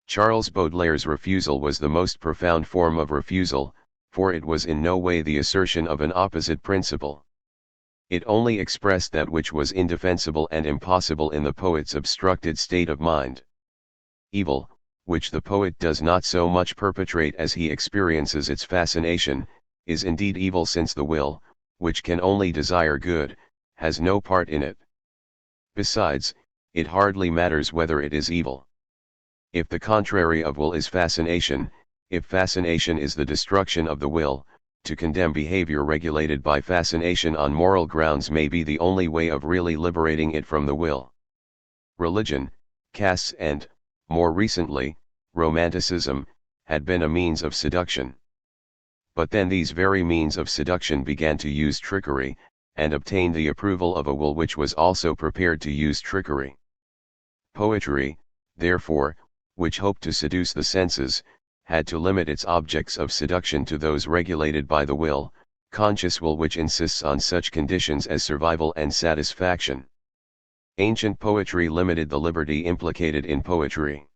Charles Baudelaire's refusal was the most profound form of refusal, for it was in no way the assertion of an opposite principle. It only expressed that which was indefensible and impossible in the poet's obstructed state of mind. Evil, which the poet does not so much perpetrate as he experiences its fascination, is indeed evil since the will, which can only desire good, has no part in it. Besides, it hardly matters whether it is evil. If the contrary of will is fascination, if fascination is the destruction of the will, to condemn behavior regulated by fascination on moral grounds may be the only way of really liberating it from the will. Religion, castes and, more recently, Romanticism, had been a means of seduction. But then these very means of seduction began to use trickery, and obtained the approval of a will which was also prepared to use trickery. Poetry, therefore, which hoped to seduce the senses, had to limit its objects of seduction to those regulated by the will, conscious will which insists on such conditions as survival and satisfaction. Ancient poetry limited the liberty implicated in poetry.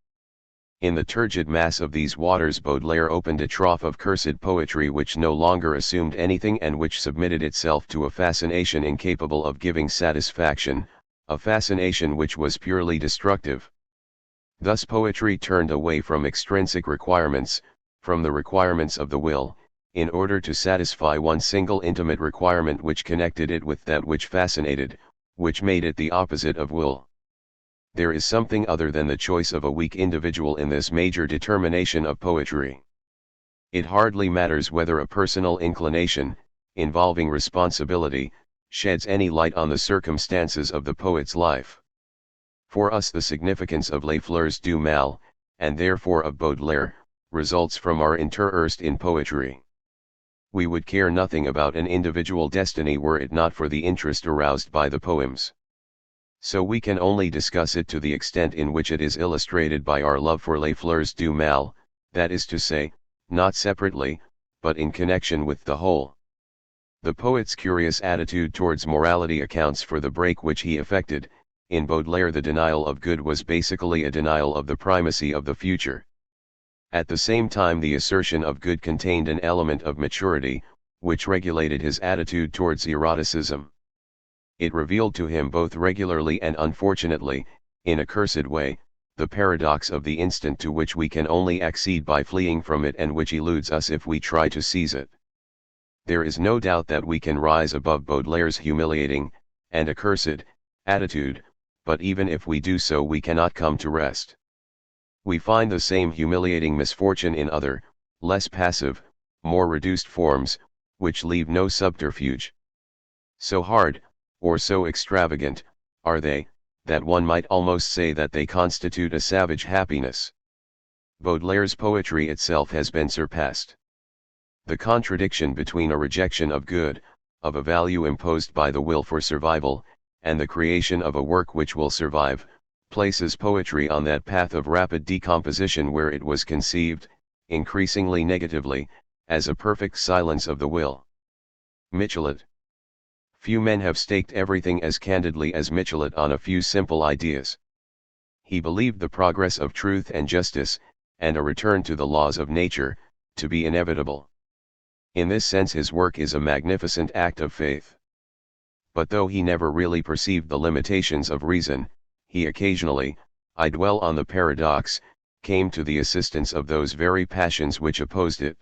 In the turgid mass of these waters Baudelaire opened a trough of cursed poetry which no longer assumed anything and which submitted itself to a fascination incapable of giving satisfaction, a fascination which was purely destructive. Thus poetry turned away from extrinsic requirements, from the requirements of the will, in order to satisfy one single intimate requirement which connected it with that which fascinated, which made it the opposite of will. There is something other than the choice of a weak individual in this major determination of poetry. It hardly matters whether a personal inclination, involving responsibility, sheds any light on the circumstances of the poet's life. For us the significance of Les Fleurs du Mal, and therefore of Baudelaire, results from our interest in poetry. We would care nothing about an individual destiny were it not for the interest aroused by the poems. So we can only discuss it to the extent in which it is illustrated by our love for Les Fleurs du Mal, that is to say, not separately, but in connection with the whole. The poet's curious attitude towards morality accounts for the break which he effected. In Baudelaire the denial of good was basically a denial of the primacy of the future. At the same time the assertion of good contained an element of maturity, which regulated his attitude towards eroticism. It revealed to him both regularly and unfortunately, in a cursed way, the paradox of the instant to which we can only accede by fleeing from it and which eludes us if we try to seize it. There is no doubt that we can rise above Baudelaire's humiliating, and accursed, attitude, but even if we do so we cannot come to rest. We find the same humiliating misfortune in other, less passive, more reduced forms, which leave no subterfuge. So hard, or so extravagant, are they, that one might almost say that they constitute a savage happiness. Baudelaire's poetry itself has been surpassed. The contradiction between a rejection of good, of a value imposed by the will for survival, and the creation of a work which will survive, places poetry on that path of rapid decomposition where it was conceived, increasingly negatively, as a perfect silence of the will. Michelet. Few men have staked everything as candidly as Michelet on a few simple ideas. He believed the progress of truth and justice, and a return to the laws of nature, to be inevitable. In this sense his work is a magnificent act of faith. But though he never really perceived the limitations of reason, he occasionally, I dwell on the paradox, came to the assistance of those very passions which opposed it.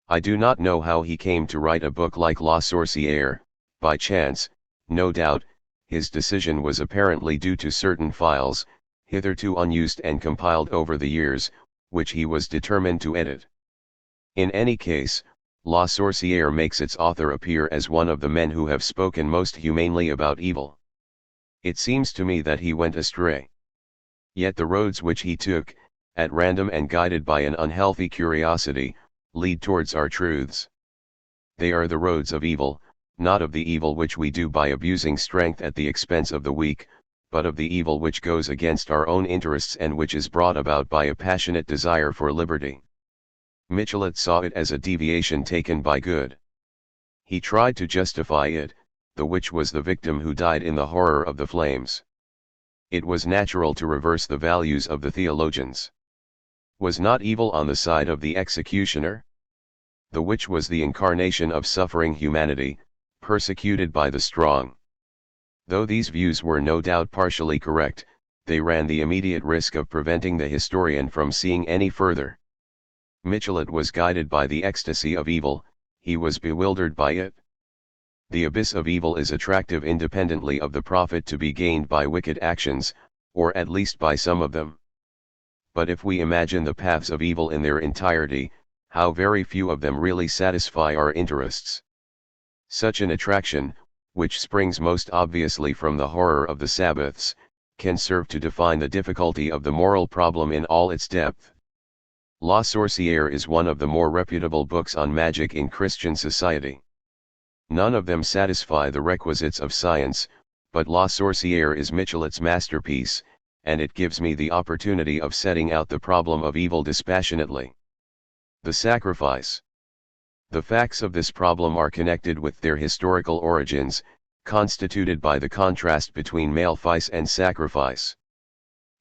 I do not know how he came to write a book like La Sorcière. By chance, no doubt, his decision was apparently due to certain files, hitherto unused and compiled over the years, which he was determined to edit. In any case, La Sorcière makes its author appear as one of the men who have spoken most humanely about evil. It seems to me that he went astray. Yet the roads which he took, at random and guided by an unhealthy curiosity, lead towards our truths. They are the roads of evil, not of the evil which we do by abusing strength at the expense of the weak, but of the evil which goes against our own interests and which is brought about by a passionate desire for liberty. Michelet saw it as a deviation taken by good. He tried to justify it, the witch was the victim who died in the horror of the flames. It was natural to reverse the values of the theologians. Was not evil on the side of the executioner? The witch was the incarnation of suffering humanity, persecuted by the strong. Though these views were no doubt partially correct, they ran the immediate risk of preventing the historian from seeing any further. Michelet was guided by the ecstasy of evil, he was bewildered by it. The abyss of evil is attractive independently of the profit to be gained by wicked actions, or at least by some of them. But if we imagine the paths of evil in their entirety, how very few of them really satisfy our interests. Such an attraction, which springs most obviously from the horror of the Sabbaths, can serve to define the difficulty of the moral problem in all its depth. La Sorcière is one of the more reputable books on magic in Christian society. None of them satisfy the requisites of science, but La Sorcière is Michelet's masterpiece, and it gives me the opportunity of setting out the problem of evil dispassionately. The sacrifice. The facts of this problem are connected with their historical origins, constituted by the contrast between malefice and sacrifice.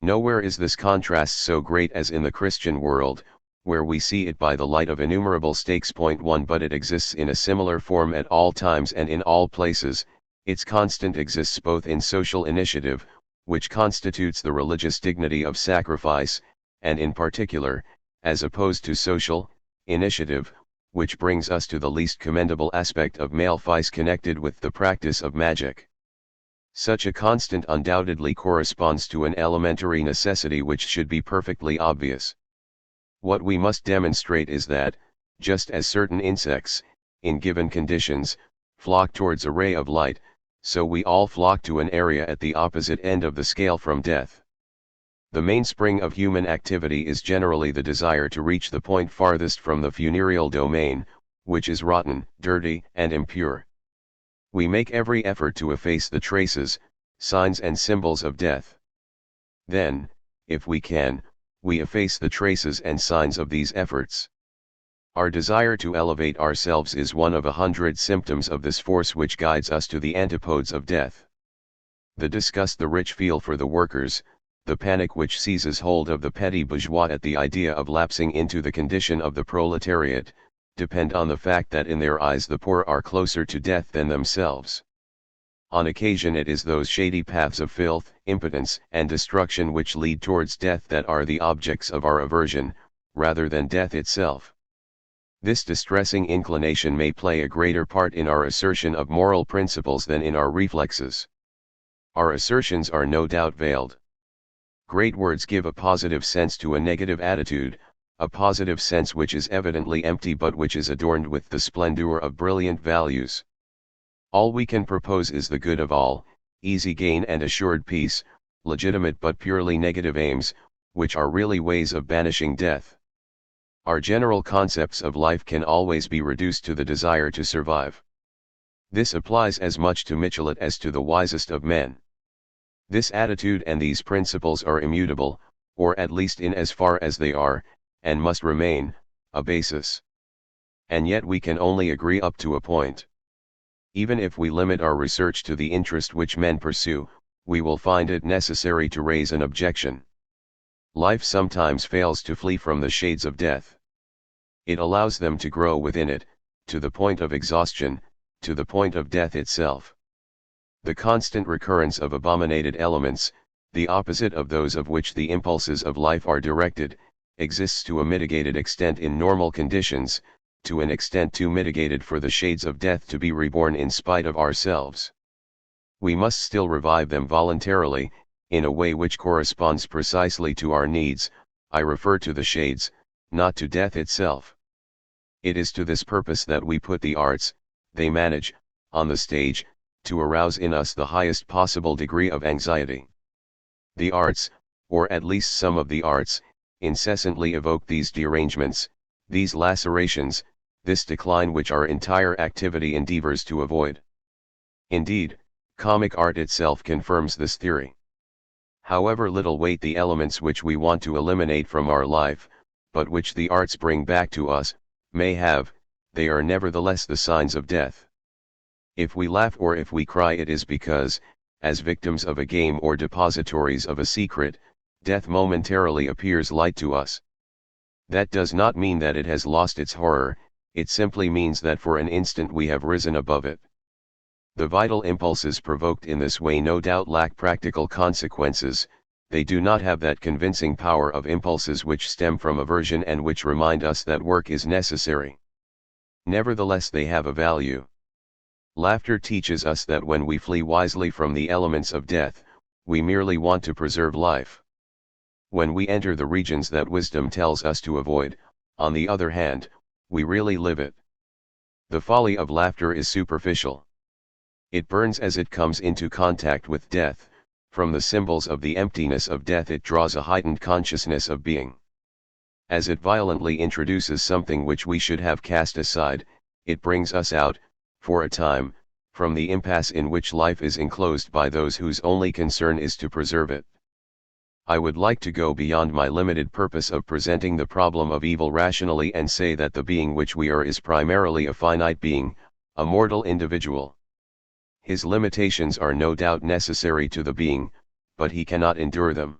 Nowhere is this contrast so great as in the Christian world, where we see it by the light of innumerable stakes. 1 But it exists in a similar form at all times and in all places. Its constant exists both in social initiative, which constitutes the religious dignity of sacrifice, and in particular, as opposed to social initiative, which brings us to the least commendable aspect of malefice connected with the practice of magic. Such a constant undoubtedly corresponds to an elementary necessity which should be perfectly obvious. What we must demonstrate is that, just as certain insects, in given conditions, flock towards a ray of light, so we all flock to an area at the opposite end of the scale from death. The mainspring of human activity is generally the desire to reach the point farthest from the funereal domain, which is rotten, dirty, and impure. We make every effort to efface the traces, signs and symbols of death. Then, if we can, we efface the traces and signs of these efforts. Our desire to elevate ourselves is one of 100 symptoms of this force which guides us to the antipodes of death. The disgust the rich feel for the workers, the panic which seizes hold of the petty bourgeois at the idea of lapsing into the condition of the proletariat, depend on the fact that in their eyes the poor are closer to death than themselves. On occasion it is those shady paths of filth, impotence, and destruction which lead towards death that are the objects of our aversion, rather than death itself. This distressing inclination may play a greater part in our assertion of moral principles than in our reflexes. Our assertions are no doubt veiled. Great words give a positive sense to a negative attitude, a positive sense which is evidently empty but which is adorned with the splendor of brilliant values. All we can propose is the good of all, easy gain and assured peace, legitimate but purely negative aims, which are really ways of banishing death. Our general concepts of life can always be reduced to the desire to survive. This applies as much to Michelet as to the wisest of men. This attitude and these principles are immutable, or at least in as far as they are, and must remain, a basis. And yet we can only agree up to a point. Even if we limit our research to the interest which men pursue, we will find it necessary to raise an objection. Life sometimes fails to flee from the shades of death. It allows them to grow within it, to the point of exhaustion, to the point of death itself. The constant recurrence of abominated elements, the opposite of those of which the impulses of life are directed, exists to a mitigated extent in normal conditions, to an extent too mitigated for the shades of death to be reborn in spite of ourselves. We must still revive them voluntarily, in a way which corresponds precisely to our needs. I refer to the shades, not to death itself. It is to this purpose that we put the arts, they manage, on the stage, to arouse in us the highest possible degree of anxiety. The arts, or at least some of the arts, incessantly evoke these derangements, these lacerations, this decline which our entire activity endeavors to avoid. Indeed, comic art itself confirms this theory. However little weight the elements which we want to eliminate from our life, but which the arts bring back to us, may have, they are nevertheless the signs of death. If we laugh or if we cry, it is because, as victims of a game or depositories of a secret, death momentarily appears light to us. That does not mean that it has lost its horror, it simply means that for an instant we have risen above it. The vital impulses provoked in this way no doubt lack practical consequences, they do not have that convincing power of impulses which stem from aversion and which remind us that work is necessary. Nevertheless they have a value. Laughter teaches us that when we flee wisely from the elements of death, we merely want to preserve life. When we enter the regions that wisdom tells us to avoid, on the other hand, we really live it. The folly of laughter is superficial. It burns as it comes into contact with death. From the symbols of the emptiness of death it draws a heightened consciousness of being. As it violently introduces something which we should have cast aside, it brings us out, for a time, from the impasse in which life is enclosed by those whose only concern is to preserve it. I would like to go beyond my limited purpose of presenting the problem of evil rationally and say that the being which we are is primarily a finite being, a mortal individual. His limitations are no doubt necessary to the being, but he cannot endure them.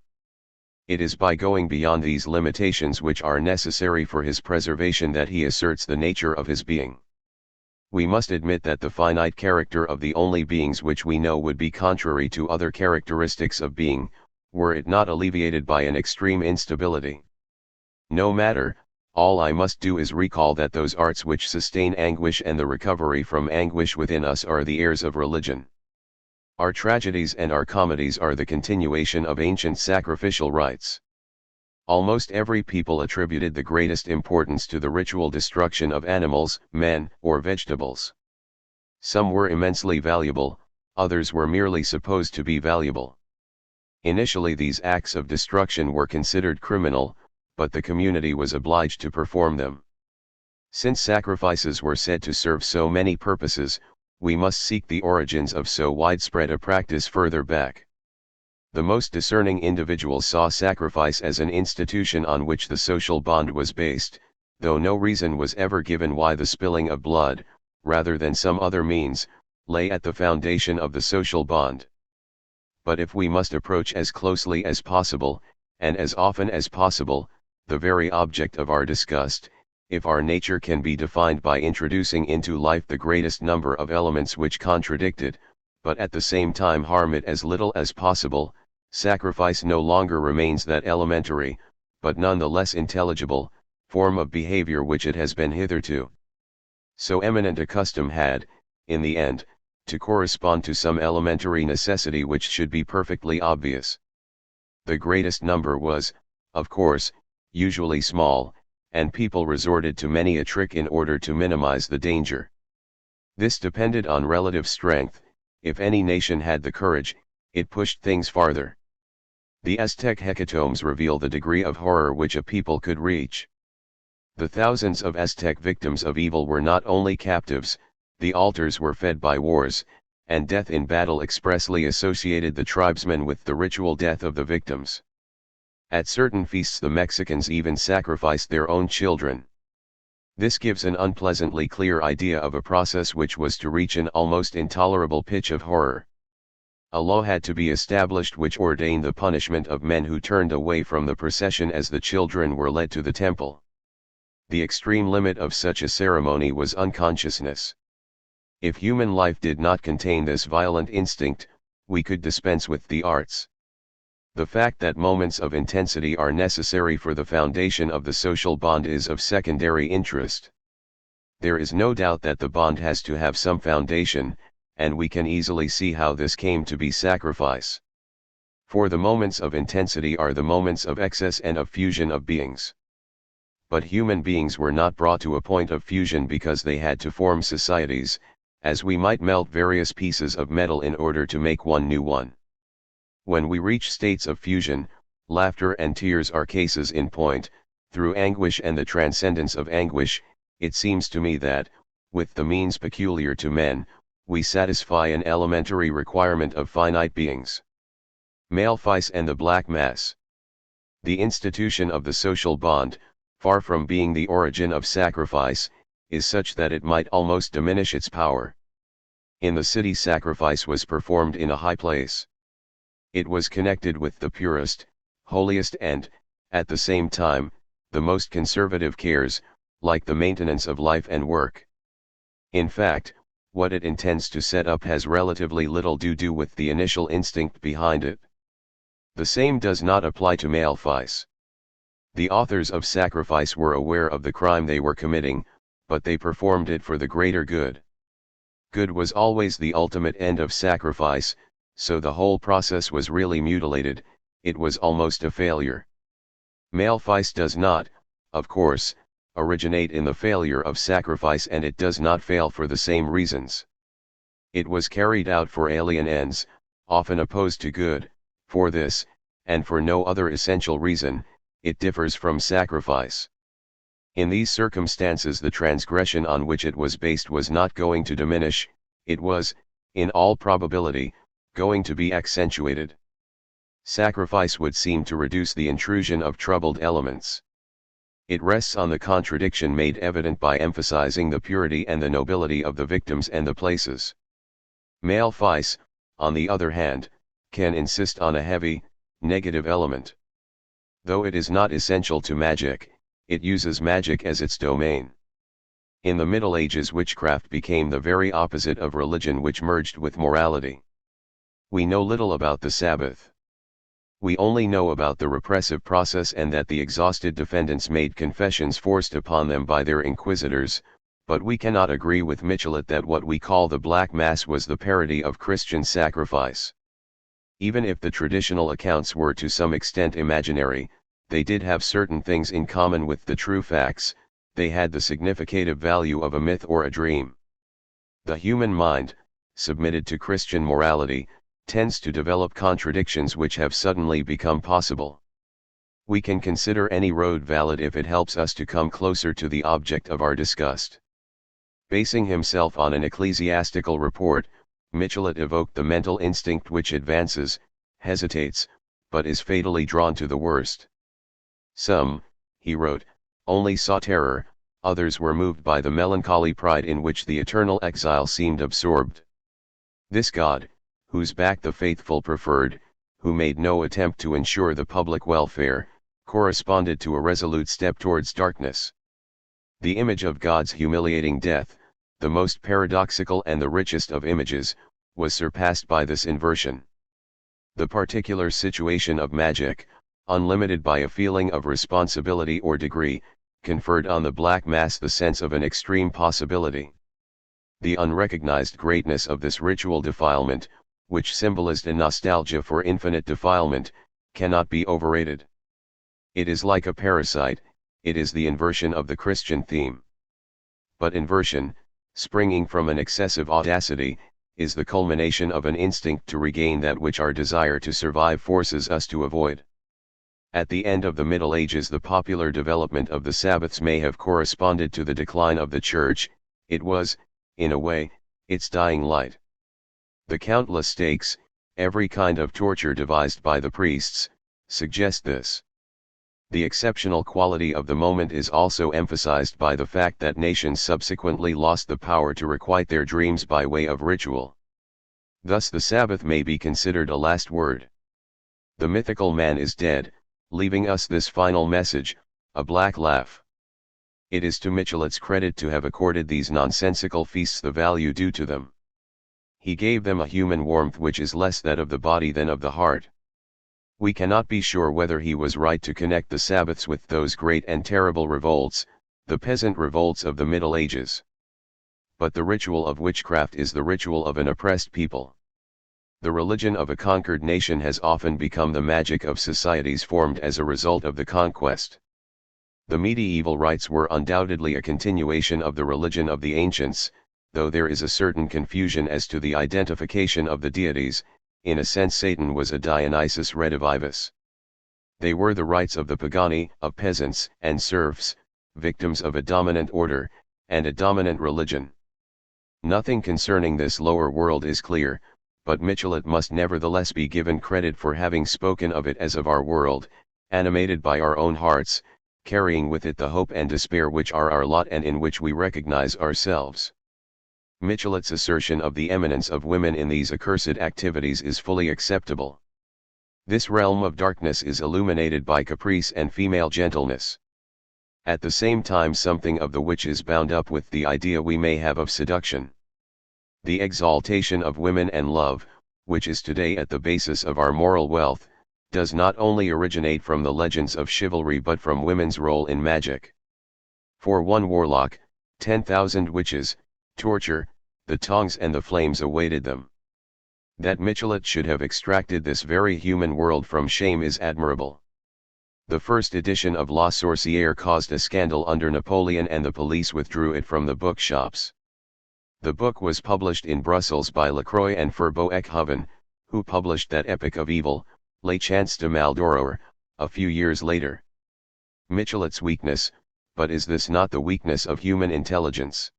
It is by going beyond these limitations which are necessary for his preservation that he asserts the nature of his being. We must admit that the finite character of the only beings which we know would be contrary to other characteristics of being, were it not alleviated by an extreme instability. No matter, all I must do is recall that those arts which sustain anguish and the recovery from anguish within us are the heirs of religion. Our tragedies and our comedies are the continuation of ancient sacrificial rites. Almost every people attributed the greatest importance to the ritual destruction of animals, men, or vegetables. Some were immensely valuable, others were merely supposed to be valuable. Initially these acts of destruction were considered criminal, but the community was obliged to perform them. Since sacrifices were said to serve so many purposes, we must seek the origins of so widespread a practice further back. The most discerning individuals saw sacrifice as an institution on which the social bond was based, though no reason was ever given why the spilling of blood, rather than some other means, lay at the foundation of the social bond. But if we must approach as closely as possible, and as often as possible, the very object of our disgust, if our nature can be defined by introducing into life the greatest number of elements which contradict it, but at the same time harm it as little as possible, sacrifice no longer remains that elementary, but none the less intelligible, form of behavior which it has been hitherto. So eminent a custom had, in the end, to correspond to some elementary necessity which should be perfectly obvious. The greatest number was, of course, usually small, and people resorted to many a trick in order to minimize the danger. This depended on relative strength. If any nation had the courage, it pushed things farther. The Aztec hecatombs reveal the degree of horror which a people could reach. The thousands of Aztec victims of evil were not only captives, the altars were fed by wars, and death in battle expressly associated the tribesmen with the ritual death of the victims. At certain feasts the Mexicans even sacrificed their own children. This gives an unpleasantly clear idea of a process which was to reach an almost intolerable pitch of horror. A law had to be established which ordained the punishment of men who turned away from the procession as the children were led to the temple. The extreme limit of such a ceremony was unconsciousness. If human life did not contain this violent instinct, we could dispense with the arts. The fact that moments of intensity are necessary for the foundation of the social bond is of secondary interest. There is no doubt that the bond has to have some foundation, and we can easily see how this came to be sacrifice. For the moments of intensity are the moments of excess and of fusion of beings. But human beings were not brought to a point of fusion because they had to form societies, as we might melt various pieces of metal in order to make one new one. When we reach states of fusion, laughter and tears are cases in point. Through anguish and the transcendence of anguish, it seems to me that, with the means peculiar to men, we satisfy an elementary requirement of finite beings. Malefice and the Black Mass. The institution of the social bond, far from being the origin of sacrifice, is such that it might almost diminish its power. In the city sacrifice was performed in a high place. It was connected with the purest, holiest and, at the same time, the most conservative cares, like the maintenance of life and work. In fact, what it intends to set up has relatively little to do with the initial instinct behind it. The same does not apply to malefice. The authors of sacrifice were aware of the crime they were committing, but they performed it for the greater good. Good was always the ultimate end of sacrifice, so the whole process was really mutilated, it was almost a failure. Malefice does not, of course, originate in the failure of sacrifice, and it does not fail for the same reasons. It was carried out for alien ends, often opposed to good. For this, and for no other essential reason, it differs from sacrifice. In these circumstances the transgression on which it was based was not going to diminish, it was, in all probability, going to be accentuated. Sacrifice would seem to reduce the intrusion of troubled elements. It rests on the contradiction made evident by emphasizing the purity and the nobility of the victims and the places. Male vice, on the other hand, can insist on a heavy, negative element. Though it is not essential to magic, it uses magic as its domain. In the Middle Ages, witchcraft became the very opposite of religion, which merged with morality. We know little about the Sabbath. We only know about the repressive process and that the exhausted defendants made confessions forced upon them by their inquisitors, but we cannot agree with Michelet that what we call the Black Mass was the parody of Christian sacrifice. Even if the traditional accounts were to some extent imaginary, they did have certain things in common with the true facts. They had the significative value of a myth or a dream. The human mind, submitted to Christian morality, tends to develop contradictions which have suddenly become possible. We can consider any road valid if it helps us to come closer to the object of our disgust. Basing himself on an ecclesiastical report, Michelet evoked the mental instinct which advances, hesitates, but is fatally drawn to the worst. Some, he wrote, only saw terror, others were moved by the melancholy pride in which the eternal exile seemed absorbed. This God, whose back the faithful preferred, who made no attempt to ensure the public welfare, corresponded to a resolute step towards darkness. The image of God's humiliating death, the most paradoxical and the richest of images, was surpassed by this inversion. The particular situation of magic, unlimited by a feeling of responsibility or degree, conferred on the Black Mass the sense of an extreme possibility. The unrecognized greatness of this ritual defilement, which symbolized a nostalgia for infinite defilement, cannot be overrated. It is like a parasite, it is the inversion of the Christian theme. But inversion, springing from an excessive audacity, is the culmination of an instinct to regain that which our desire to survive forces us to avoid. At the end of the Middle Ages, the popular development of the Sabbaths may have corresponded to the decline of the Church. It was, in a way, its dying light. The countless stakes, every kind of torture devised by the priests, suggest this. The exceptional quality of the moment is also emphasized by the fact that nations subsequently lost the power to requite their dreams by way of ritual. Thus the Sabbath may be considered a last word. The mythical man is dead, leaving us this final message, a black laugh. It is to Michelet's credit to have accorded these nonsensical feasts the value due to them. He gave them a human warmth which is less that of the body than of the heart. We cannot be sure whether he was right to connect the Sabbaths with those great and terrible revolts, the peasant revolts of the Middle Ages. But the ritual of witchcraft is the ritual of an oppressed people. The religion of a conquered nation has often become the magic of societies formed as a result of the conquest. The medieval rites were undoubtedly a continuation of the religion of the ancients, though there is a certain confusion as to the identification of the deities. In a sense, Satan was a Dionysus redivivus. They were the rites of the pagani, of peasants and serfs, victims of a dominant order, and a dominant religion. Nothing concerning this lower world is clear, but Michelet must nevertheless be given credit for having spoken of it as of our world, animated by our own hearts, carrying with it the hope and despair which are our lot and in which we recognize ourselves. Michelet's assertion of the eminence of women in these accursed activities is fully acceptable. This realm of darkness is illuminated by caprice and female gentleness. At the same time, something of the witch is bound up with the idea we may have of seduction. The exaltation of women and love, which is today at the basis of our moral wealth, does not only originate from the legends of chivalry but from women's role in magic. For one warlock, 10,000 witches, torture, the tongs and the flames awaited them. That Michelet should have extracted this very human world from shame is admirable. The first edition of La Sorcière caused a scandal under Napoleon and the police withdrew it from the bookshops. The book was published in Brussels by Lacroix and Furbeau-Eckhoven, who published that epic of evil, Les Chants de Maldoror, a few years later. Michelet's weakness, but is this not the weakness of human intelligence?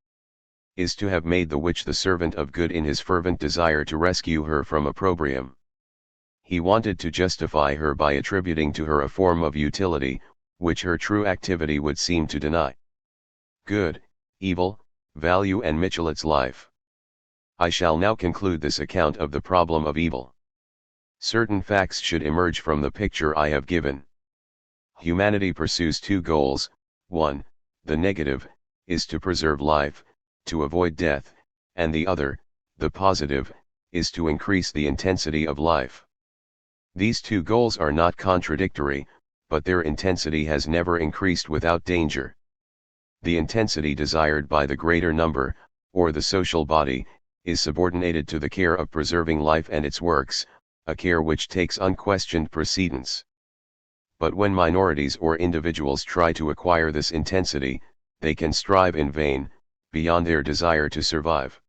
Is to have made the witch the servant of good in his fervent desire to rescue her from opprobrium. He wanted to justify her by attributing to her a form of utility, which her true activity would seem to deny. Good, evil, value and Michelet's life. I shall now conclude this account of the problem of evil. Certain facts should emerge from the picture I have given. Humanity pursues two goals: 1, the negative, is to preserve life, to avoid death, and the other, the positive, is to increase the intensity of life. These two goals are not contradictory, but their intensity has never increased without danger. The intensity desired by the greater number, or the social body, is subordinated to the care of preserving life and its works, a care which takes unquestioned precedence. But when minorities or individuals try to acquire this intensity, they can strive in vain, beyond their desire to survive.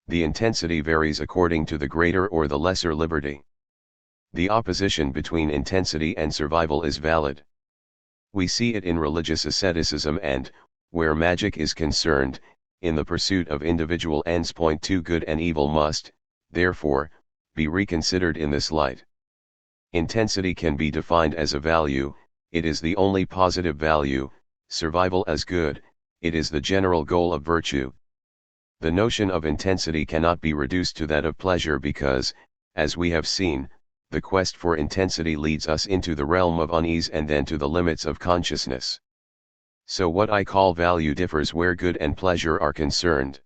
The intensity varies according to the greater or the lesser liberty. The opposition between intensity and survival is valid. We see it in religious asceticism and, where magic is concerned, in the pursuit of individual ends. Point 2 Good and evil must, therefore, be reconsidered in this light. Intensity can be defined as a value, it is the only positive value; survival as good, it is the general goal of virtue. The notion of intensity cannot be reduced to that of pleasure because, as we have seen, the quest for intensity leads us into the realm of unease and then to the limits of consciousness. So what I call value differs where good and pleasure are concerned.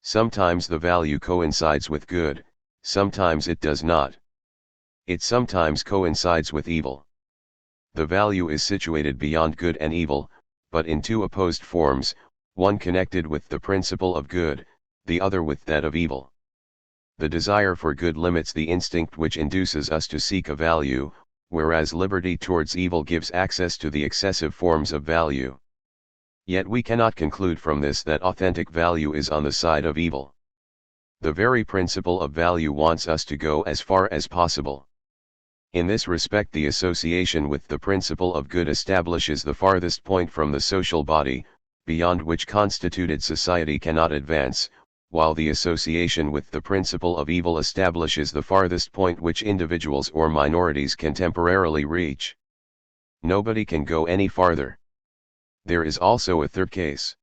Sometimes the value coincides with good, sometimes it does not. It sometimes coincides with evil. The value is situated beyond good and evil, but in two opposed forms, one connected with the principle of good, the other with that of evil. The desire for good limits the instinct which induces us to seek a value, whereas liberty towards evil gives access to the excessive forms of value. Yet we cannot conclude from this that authentic value is on the side of evil. The very principle of value wants us to go as far as possible. In this respect, the association with the principle of good establishes the farthest point from the social body, beyond which constituted society cannot advance, while the association with the principle of evil establishes the farthest point which individuals or minorities can temporarily reach. Nobody can go any farther. There is also a third case.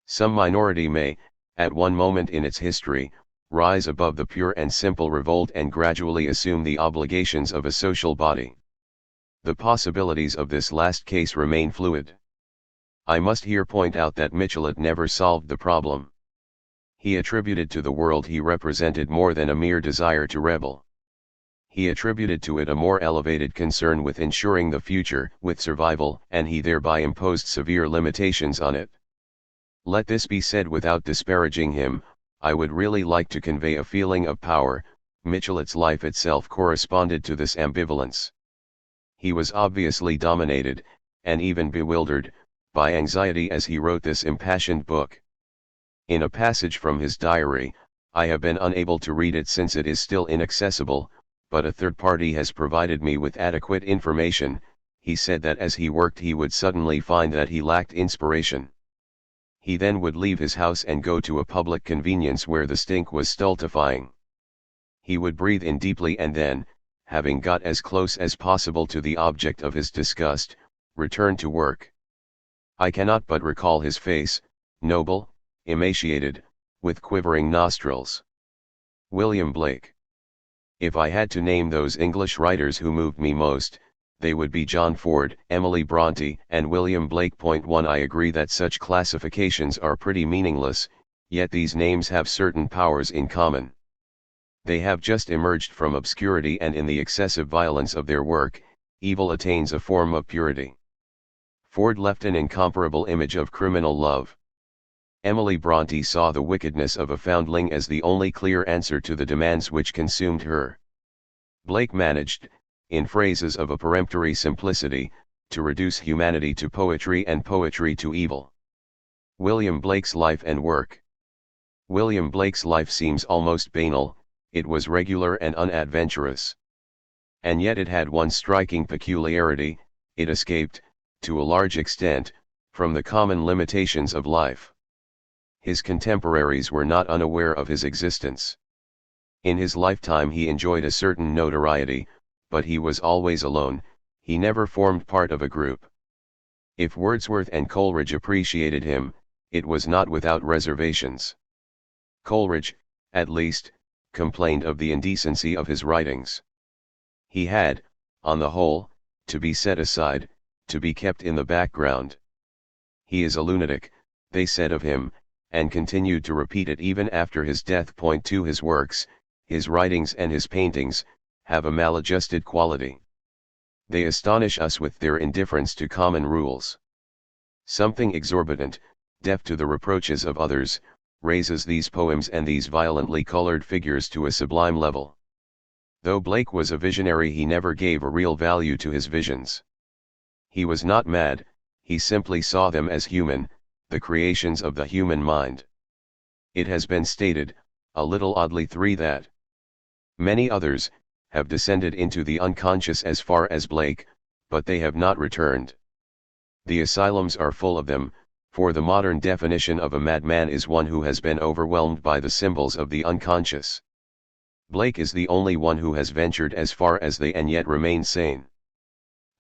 Some minority may, at one moment in its history, rise above the pure and simple revolt and gradually assume the obligations of a social body. The possibilities of this last case remain fluid. I must here point out that Michelet never solved the problem. He attributed to the world he represented more than a mere desire to rebel. He attributed to it a more elevated concern with ensuring the future, with survival, and he thereby imposed severe limitations on it. Let this be said without disparaging him. I would really like to convey a feeling of power. Michelet's life itself corresponded to this ambivalence. He was obviously dominated, and even bewildered, by anxiety as he wrote this impassioned book. In a passage from his diary, I have been unable to read it since it is still inaccessible, but a third party has provided me with adequate information. He said that as he worked he would suddenly find that he lacked inspiration. He then would leave his house and go to a public convenience where the stink was stultifying. He would breathe in deeply and then, having got as close as possible to the object of his disgust, return to work. I cannot but recall his face, noble, emaciated, with quivering nostrils. William Blake. If I had to name those English writers who moved me most, they would be John Ford, Emily Brontë, and William Blake. 1 I agree that such classifications are pretty meaningless, yet these names have certain powers in common. They have just emerged from obscurity, and in the excessive violence of their work, evil attains a form of purity. Ford left an incomparable image of criminal love. Emily Brontë saw the wickedness of a foundling as the only clear answer to the demands which consumed her. Blake managed, in phrases of a peremptory simplicity, to reduce humanity to poetry and poetry to evil. William Blake's life and work. William Blake's life seems almost banal. It was regular and unadventurous. And yet it had one striking peculiarity: it escaped, to a large extent, from the common limitations of life. His contemporaries were not unaware of his existence. In his lifetime he enjoyed a certain notoriety, but he was always alone, he never formed part of a group. If Wordsworth and Coleridge appreciated him, it was not without reservations. Coleridge, at least, complained of the indecency of his writings. He had, on the whole, to be set aside, to be kept in the background. He is a lunatic, they said of him, and continued to repeat it even after his death. Point to his works, his writings and his paintings, have a maladjusted quality. They astonish us with their indifference to common rules. Something exorbitant, deaf to the reproaches of others, raises these poems and these violently colored figures to a sublime level. Though Blake was a visionary, he never gave a real value to his visions. He was not mad, he simply saw them as human, the creations of the human mind. It has been stated, a little oddly, that many others have descended into the unconscious as far as Blake, but they have not returned. The asylums are full of them, for the modern definition of a madman is one who has been overwhelmed by the symbols of the unconscious. Blake is the only one who has ventured as far as they and yet remained sane.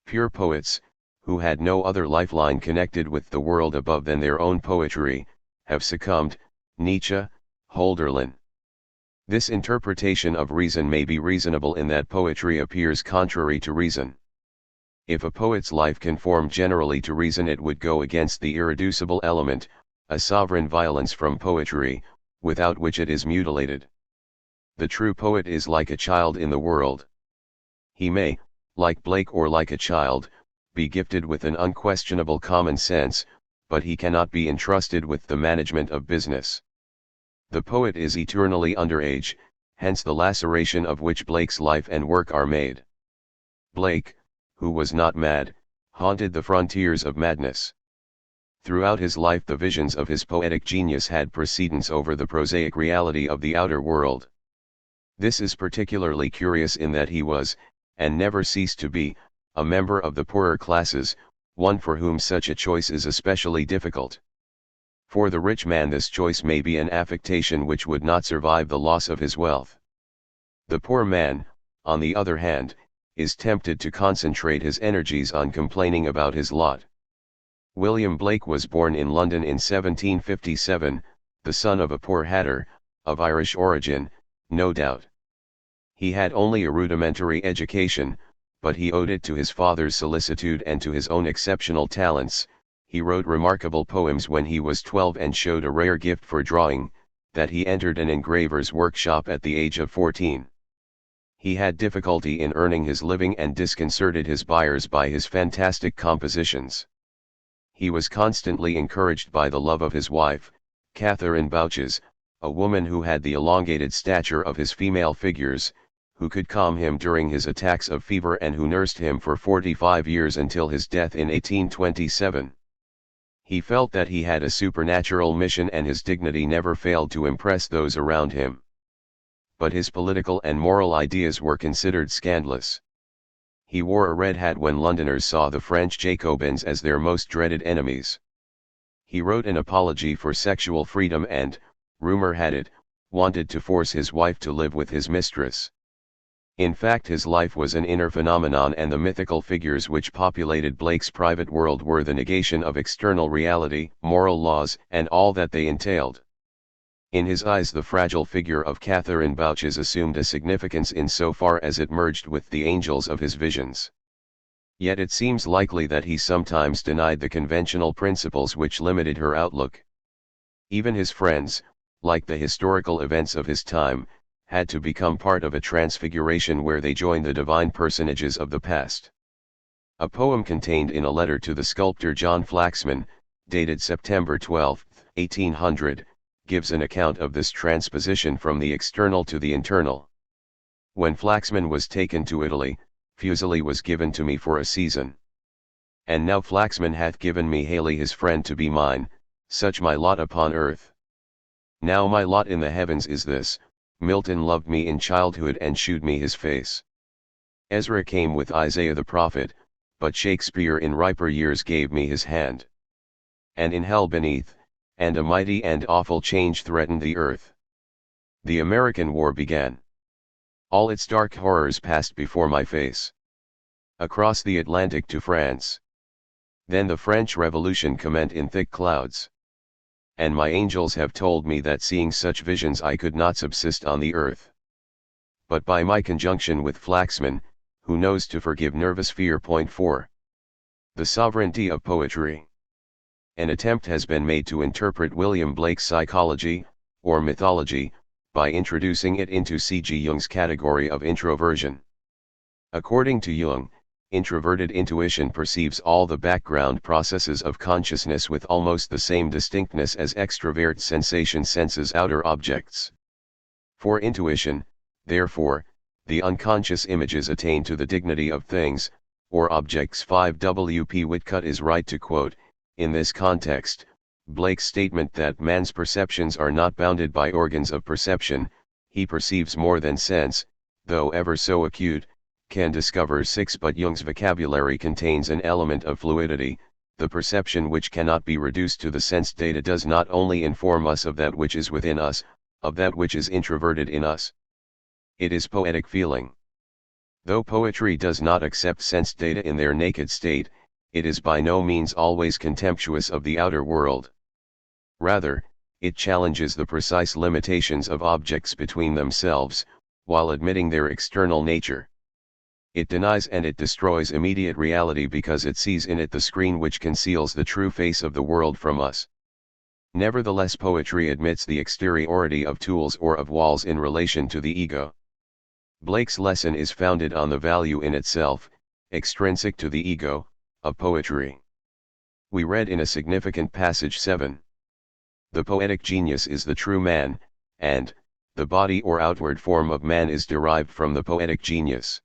Pure poets, who had no other lifeline connected with the world above than their own poetry, have succumbed, Nietzsche, Hölderlin. This interpretation of reason may be reasonable in that poetry appears contrary to reason. If a poet's life conformed generally to reason, it would go against the irreducible element, a sovereign violence from poetry, without which it is mutilated. The true poet is like a child in the world. He may, like Blake or like a child, be gifted with an unquestionable common sense, but he cannot be entrusted with the management of business. The poet is eternally underage, hence the laceration of which Blake's life and work are made. Blake, who was not mad, haunted the frontiers of madness. Throughout his life the visions of his poetic genius had precedence over the prosaic reality of the outer world. This is particularly curious in that he was, and never ceased to be, a member of the poorer classes, one for whom such a choice is especially difficult. For the rich man this choice may be an affectation which would not survive the loss of his wealth. The poor man, on the other hand, is tempted to concentrate his energies on complaining about his lot. William Blake was born in London in 1757, the son of a poor hatter, of Irish origin, no doubt. He had only a rudimentary education, but he owed it to his father's solicitude and to his own exceptional talents. He wrote remarkable poems when he was 12 and showed a rare gift for drawing, that he entered an engraver's workshop at the age of 14. He had difficulty in earning his living and disconcerted his buyers by his fantastic compositions. He was constantly encouraged by the love of his wife, Catherine Bouches, a woman who had the elongated stature of his female figures, who could calm him during his attacks of fever and who nursed him for 45 years until his death in 1827. He felt that he had a supernatural mission and his dignity never failed to impress those around him. But his political and moral ideas were considered scandalous. He wore a red hat when Londoners saw the French Jacobins as their most dreaded enemies. He wrote an apology for sexual freedom and, rumor had it, wanted to force his wife to live with his mistress. In fact, his life was an inner phenomenon, and the mythical figures which populated Blake's private world were the negation of external reality, moral laws, and all that they entailed. In his eyes the fragile figure of Catherine Bouches assumed a significance in so far as it merged with the angels of his visions. Yet it seems likely that he sometimes denied the conventional principles which limited her outlook. Even his friends, like the historical events of his time, had to become part of a transfiguration where they joined the divine personages of the past. A poem contained in a letter to the sculptor John Flaxman, dated September 12, 1800, gives an account of this transposition from the external to the internal. When Flaxman was taken to Italy, Fuseli was given to me for a season. And now Flaxman hath given me Haley his friend to be mine, such my lot upon earth. Now my lot in the heavens is this: Milton loved me in childhood and shewed me his face. Ezra came with Isaiah the prophet, but Shakespeare in riper years gave me his hand. And in hell beneath, and a mighty and awful change threatened the earth. The American War began. All its dark horrors passed before my face. Across the Atlantic to France. Then the French Revolution commenced in thick clouds. And my angels have told me that seeing such visions I could not subsist on the earth. But by my conjunction with Flaxman, who knows to forgive nervous fear. 4. The sovereignty of poetry. An attempt has been made to interpret William Blake's psychology, or mythology, by introducing it into C.G. Jung's category of introversion. According to Jung, introverted intuition perceives all the background processes of consciousness with almost the same distinctness as extrovert sensation senses outer objects. For intuition, therefore, the unconscious images attain to the dignity of things, or objects. 5. W. P. Whitcutt is right to quote, in this context, Blake's statement that man's perceptions are not bounded by organs of perception. He perceives more than sense, though ever so acute, can discover. 6. But Jung's vocabulary contains an element of fluidity. The perception which cannot be reduced to the sense data does not only inform us of that which is within us, of that which is introverted in us. It is poetic feeling. Though poetry does not accept sense data in their naked state, it is by no means always contemptuous of the outer world. Rather, it challenges the precise limitations of objects between themselves, while admitting their external nature. It denies and it destroys immediate reality because it sees in it the screen which conceals the true face of the world from us. Nevertheless, poetry admits the exteriority of tools or of walls in relation to the ego. Blake's lesson is founded on the value in itself, extrinsic to the ego, of poetry. We read in a significant passage 7. The poetic genius is the true man, and, the body or outward form of man is derived from the poetic genius.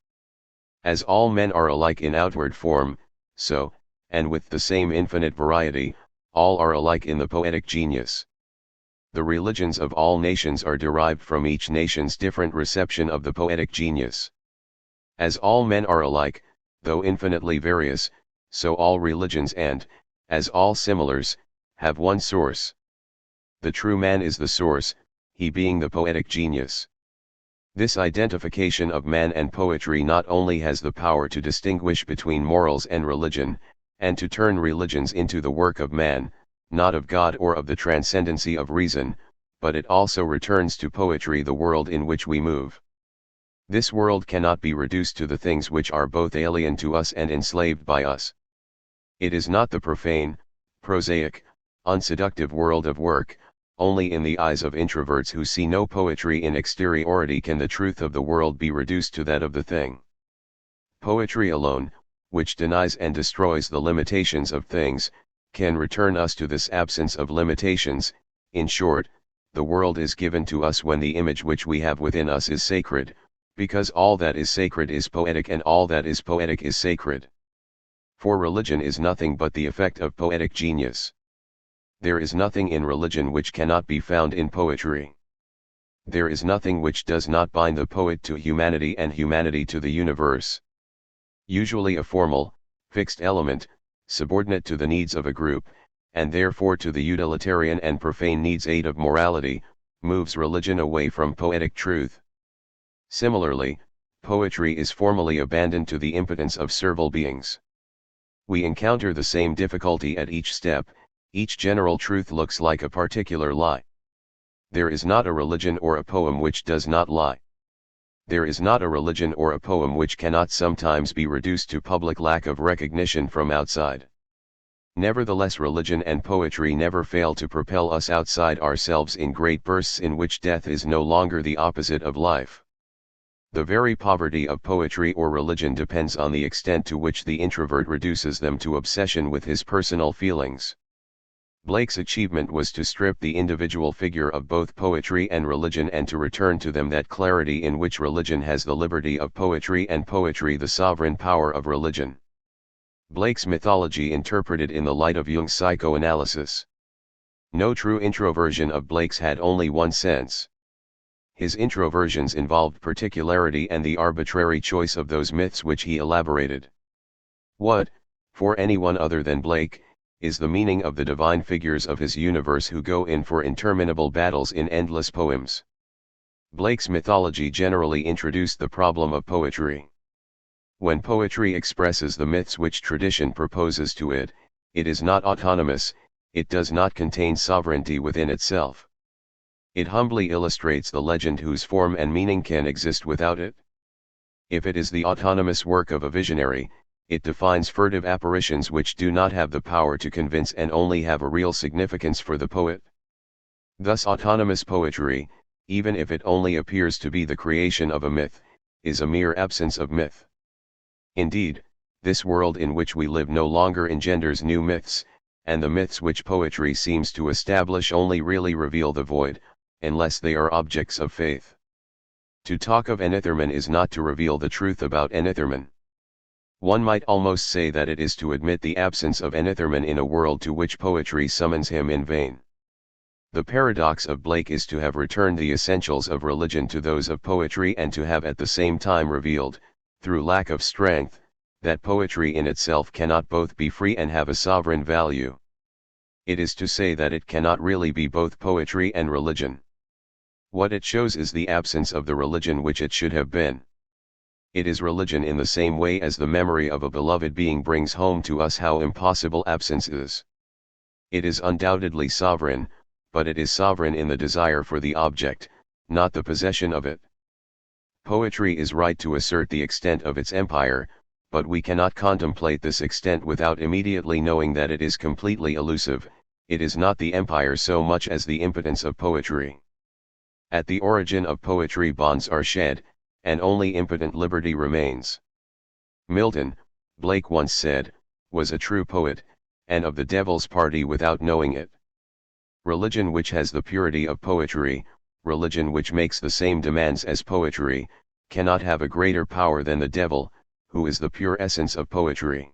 As all men are alike in outward form, so, and with the same infinite variety, all are alike in the poetic genius. The religions of all nations are derived from each nation's different reception of the poetic genius. As all men are alike, though infinitely various, so all religions and, as all similars, have one source. The true man is the source, he being the poetic genius. This identification of man and poetry not only has the power to distinguish between morals and religion, and to turn religions into the work of man, not of God or of the transcendency of reason, but it also returns to poetry the world in which we move. This world cannot be reduced to the things which are both alien to us and enslaved by us. It is not the profane, prosaic, unseductive world of work. Only in the eyes of introverts who see no poetry in exteriority can the truth of the world be reduced to that of the thing. Poetry alone, which denies and destroys the limitations of things, can return us to this absence of limitations. In short, the world is given to us when the image which we have within us is sacred, because all that is sacred is poetic and all that is poetic is sacred. For religion is nothing but the effect of poetic genius. There is nothing in religion which cannot be found in poetry. There is nothing which does not bind the poet to humanity and humanity to the universe. Usually a formal, fixed element, subordinate to the needs of a group, and therefore to the utilitarian and profane needs aid of morality, moves religion away from poetic truth. Similarly, poetry is formally abandoned to the impotence of servile beings. We encounter the same difficulty at each step. Each general truth looks like a particular lie. There is not a religion or a poem which does not lie. There is not a religion or a poem which cannot sometimes be reduced to public lack of recognition from outside. Nevertheless, religion and poetry never fail to propel us outside ourselves in great bursts in which death is no longer the opposite of life. The very poverty of poetry or religion depends on the extent to which the introvert reduces them to obsession with his personal feelings. Blake's achievement was to strip the individual figure of both poetry and religion and to return to them that clarity in which religion has the liberty of poetry and poetry the sovereign power of religion. Blake's mythology interpreted in the light of Jung's psychoanalysis. No true introversion of Blake's had only one sense. His introversions involved particularity and the arbitrary choice of those myths which he elaborated. What, for anyone other than Blake, is the meaning of the divine figures of his universe who go in for interminable battles in endless poems? Blake's mythology generally introduced the problem of poetry. When poetry expresses the myths which tradition proposes to it, it is not autonomous, it does not contain sovereignty within itself. It humbly illustrates the legend whose form and meaning can exist without it. If it is the autonomous work of a visionary, it defines furtive apparitions which do not have the power to convince and only have a real significance for the poet. Thus autonomous poetry, even if it only appears to be the creation of a myth, is a mere absence of myth. Indeed, this world in which we live no longer engenders new myths, and the myths which poetry seems to establish only really reveal the void, unless they are objects of faith. To talk of Enitherman is not to reveal the truth about Enitherman. One might almost say that it is to admit the absence of Enitherman in a world to which poetry summons him in vain. The paradox of Blake is to have returned the essentials of religion to those of poetry and to have at the same time revealed, through lack of strength, that poetry in itself cannot both be free and have a sovereign value. It is to say that it cannot really be both poetry and religion. What it shows is the absence of the religion which it should have been. It is religion in the same way as the memory of a beloved being brings home to us how impossible absence is. It is undoubtedly sovereign, but it is sovereign in the desire for the object, not the possession of it. Poetry is right to assert the extent of its empire, but we cannot contemplate this extent without immediately knowing that it is completely elusive. It is not the empire so much as the impotence of poetry. At the origin of poetry bonds are shed, and only impotent liberty remains. Milton, Blake once said, was a true poet, and of the devil's party without knowing it. Religion which has the purity of poetry, religion which makes the same demands as poetry, cannot have a greater power than the devil, who is the pure essence of poetry.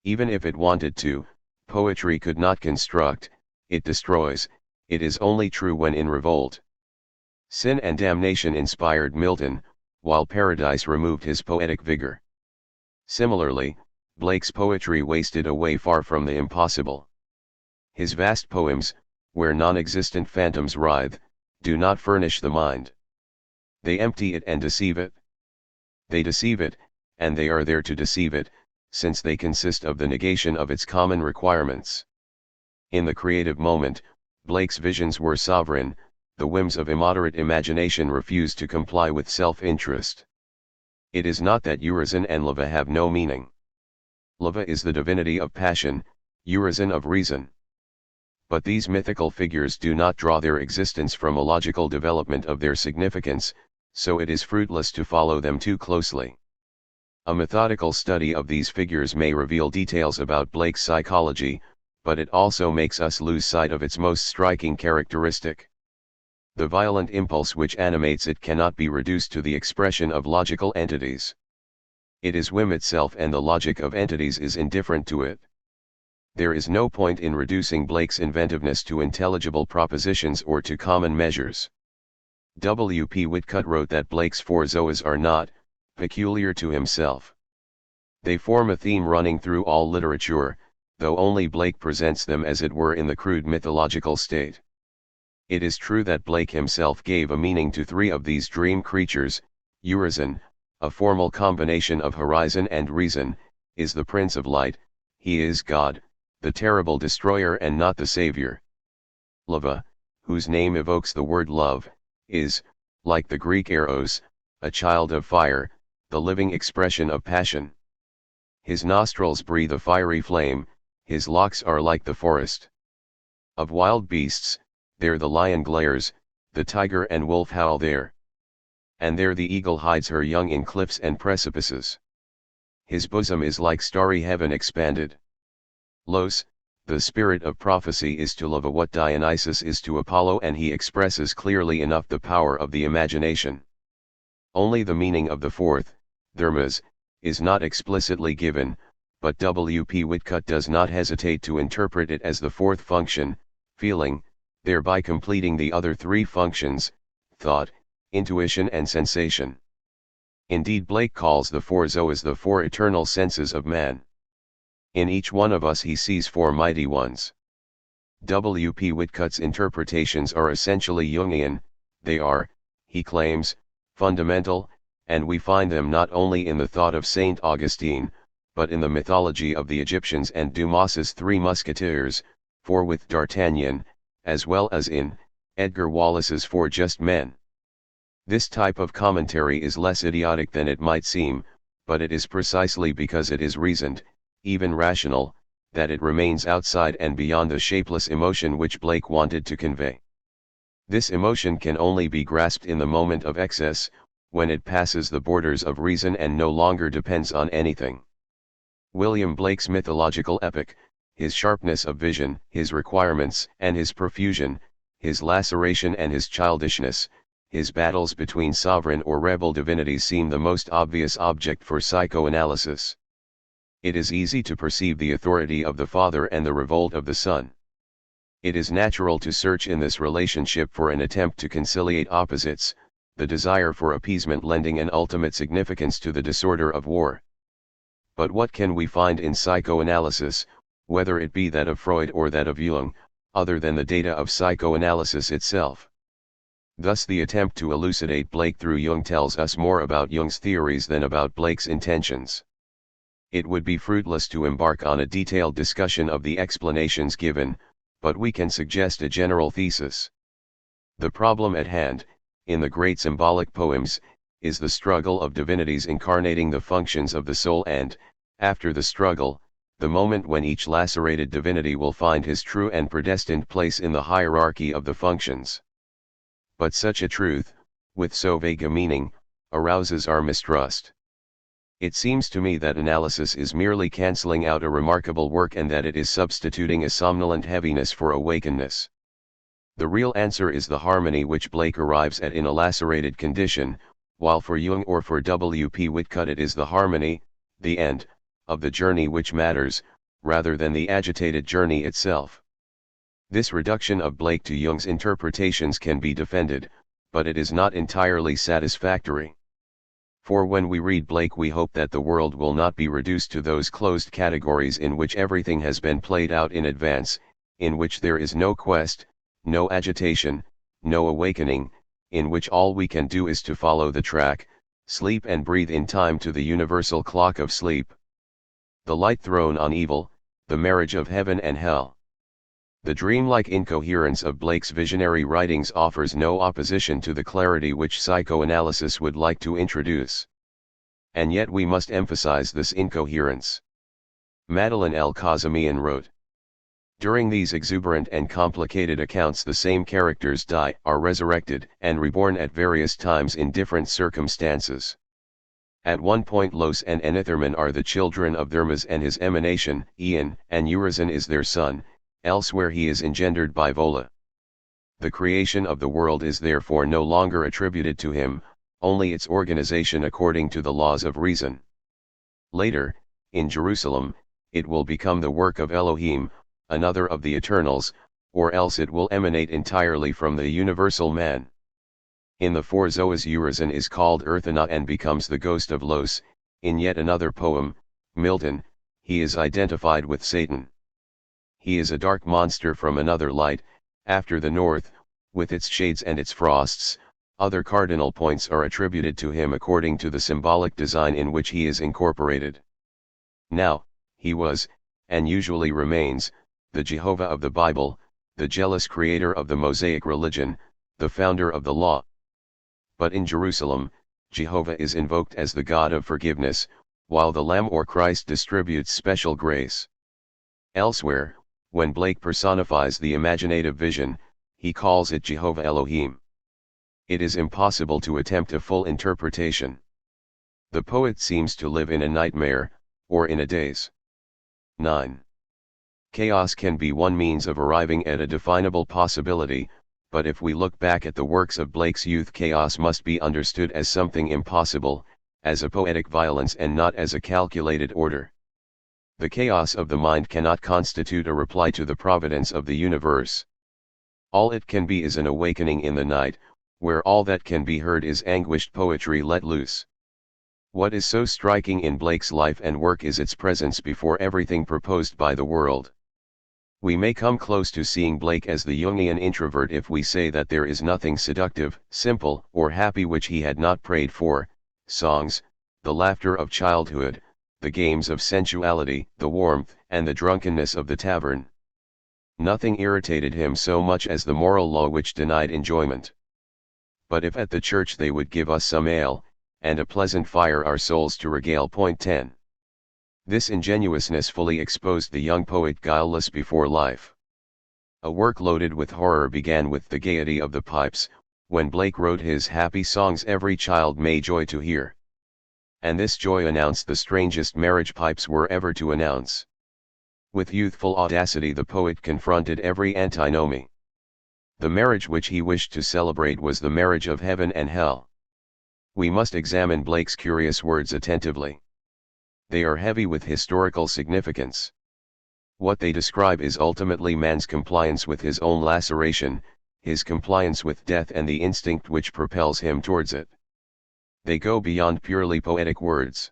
Even if it wanted to, poetry could not construct, it destroys, it is only true when in revolt. Sin and damnation inspired Milton, while paradise removed his poetic vigor. Similarly, Blake's poetry wasted away far from the impossible. His vast poems, where non-existent phantoms writhe, do not furnish the mind. They empty it and deceive it. They deceive it, and they are there to deceive it, since they consist of the negation of its common requirements. In the creative moment, Blake's visions were sovereign, the whims of immoderate imagination refused to comply with self-interest. It is not that Urizen and Lava have no meaning. Lava is the divinity of passion, Urizen of reason. But these mythical figures do not draw their existence from a logical development of their significance, so it is fruitless to follow them too closely. A methodical study of these figures may reveal details about Blake's psychology, but it also makes us lose sight of its most striking characteristic. The violent impulse which animates it cannot be reduced to the expression of logical entities. It is whim itself, and the logic of entities is indifferent to it. There is no point in reducing Blake's inventiveness to intelligible propositions or to common measures. W. P. Whitcutt wrote that Blake's four zoas are not peculiar to himself. They form a theme running through all literature, though only Blake presents them as it were in the crude mythological state. It is true that Blake himself gave a meaning to three of these dream creatures. Urizen, a formal combination of horizon and reason, is the Prince of Light, he is God, the terrible destroyer and not the savior. Lava, whose name evokes the word love, is, like the Greek Eros, a child of fire, the living expression of passion. His nostrils breathe a fiery flame, his locks are like the forest. Of wild beasts, there the lion glares, the tiger and wolf howl there. And there the eagle hides her young in cliffs and precipices. His bosom is like starry heaven expanded. Los, the spirit of prophecy, is to Lava what Dionysus is to Apollo, and he expresses clearly enough the power of the imagination. Only the meaning of the fourth, thermas, is not explicitly given, but W. P. Whitcutt does not hesitate to interpret it as the fourth function, feeling, thereby completing the other three functions, thought, intuition and sensation. Indeed, Blake calls the four zoas the four eternal senses of man. In each one of us he sees four mighty ones. W. P. Whitcutt's interpretations are essentially Jungian. They are, he claims, fundamental, and we find them not only in the thought of Saint Augustine, but in the mythology of the Egyptians and Dumas's Three Musketeers, for with D'Artagnan, as well as in Edgar Wallace's Four Just Men. This type of commentary is less idiotic than it might seem, but it is precisely because it is reasoned, even rational, that it remains outside and beyond the shapeless emotion which Blake wanted to convey. This emotion can only be grasped in the moment of excess, when it passes the borders of reason and no longer depends on anything. William Blake's mythological epic, his sharpness of vision, his requirements and his profusion, his laceration and his childishness, his battles between sovereign or rebel divinities seem the most obvious object for psychoanalysis. It is easy to perceive the authority of the Father and the revolt of the Son. It is natural to search in this relationship for an attempt to conciliate opposites, the desire for appeasement lending an ultimate significance to the disorder of war. But what can we find in psychoanalysis, whether it be that of Freud or that of Jung, other than the data of psychoanalysis itself? Thus the attempt to elucidate Blake through Jung tells us more about Jung's theories than about Blake's intentions. It would be fruitless to embark on a detailed discussion of the explanations given, but we can suggest a general thesis. The problem at hand, in the great symbolic poems, is the struggle of divinities incarnating the functions of the soul and, after the struggle, the moment when each lacerated divinity will find his true and predestined place in the hierarchy of the functions. But such a truth, with so vague a meaning, arouses our mistrust. It seems to me that analysis is merely cancelling out a remarkable work and that it is substituting a somnolent heaviness for awakeness. The real answer is the harmony which Blake arrives at in a lacerated condition, while for Jung or for W. P. Whitcutt it is the harmony, the end, of the journey which matters, rather than the agitated journey itself. This reduction of Blake to Jung's interpretations can be defended, but it is not entirely satisfactory. For when we read Blake we hope that the world will not be reduced to those closed categories in which everything has been played out in advance, in which there is no quest, no agitation, no awakening, in which all we can do is to follow the track, sleep and breathe in time to the universal clock of sleep. The light thrown on evil, the marriage of heaven and hell. The dreamlike incoherence of Blake's visionary writings offers no opposition to the clarity which psychoanalysis would like to introduce. And yet we must emphasize this incoherence. Madeleine L. Kazemian wrote, "During these exuberant and complicated accounts the same characters die, are resurrected, and reborn at various times in different circumstances. At one point Los and Enitherman are the children of Thermes and his emanation, Ian, and Urizen is their son, elsewhere he is engendered by Vola. The creation of the world is therefore no longer attributed to him, only its organization according to the laws of reason. Later, in Jerusalem, it will become the work of Elohim, another of the Eternals, or else it will emanate entirely from the universal man. In the Four Zoas Urizen is called Earthana and becomes the ghost of Los. In yet another poem, Milton, he is identified with Satan. He is a dark monster from another light, after the north, with its shades and its frosts. Other cardinal points are attributed to him according to the symbolic design in which he is incorporated. Now, he was, and usually remains, the Jehovah of the Bible, the jealous creator of the Mosaic religion, the founder of the law. But in Jerusalem, Jehovah is invoked as the God of forgiveness, while the Lamb or Christ distributes special grace. Elsewhere, when Blake personifies the imaginative vision, he calls it Jehovah Elohim. It is impossible to attempt a full interpretation. The poet seems to live in a nightmare, or in a daze. 9. Chaos can be one means of arriving at a definable possibility, but if we look back at the works of Blake's youth, chaos must be understood as something impossible, as a poetic violence and not as a calculated order. The chaos of the mind cannot constitute a reply to the providence of the universe. All it can be is an awakening in the night, where all that can be heard is anguished poetry let loose. What is so striking in Blake's life and work is its presence before everything proposed by the world. We may come close to seeing Blake as the Jungian introvert if we say that there is nothing seductive, simple, or happy which he had not prayed for: songs, the laughter of childhood, the games of sensuality, the warmth and the drunkenness of the tavern. Nothing irritated him so much as the moral law which denied enjoyment. But if at the church they would give us some ale, and a pleasant fire our souls to regale. 10. This ingenuousness fully exposed the young poet guileless before life. A work loaded with horror began with the gaiety of the pipes, when Blake wrote his happy songs every child may joy to hear. And this joy announced the strangest marriage pipes were ever to announce. With youthful audacity the poet confronted every antinomy. The marriage which he wished to celebrate was the marriage of heaven and hell. We must examine Blake's curious words attentively. They are heavy with historical significance. What they describe is ultimately man's compliance with his own laceration, his compliance with death and the instinct which propels him towards it. They go beyond purely poetic words.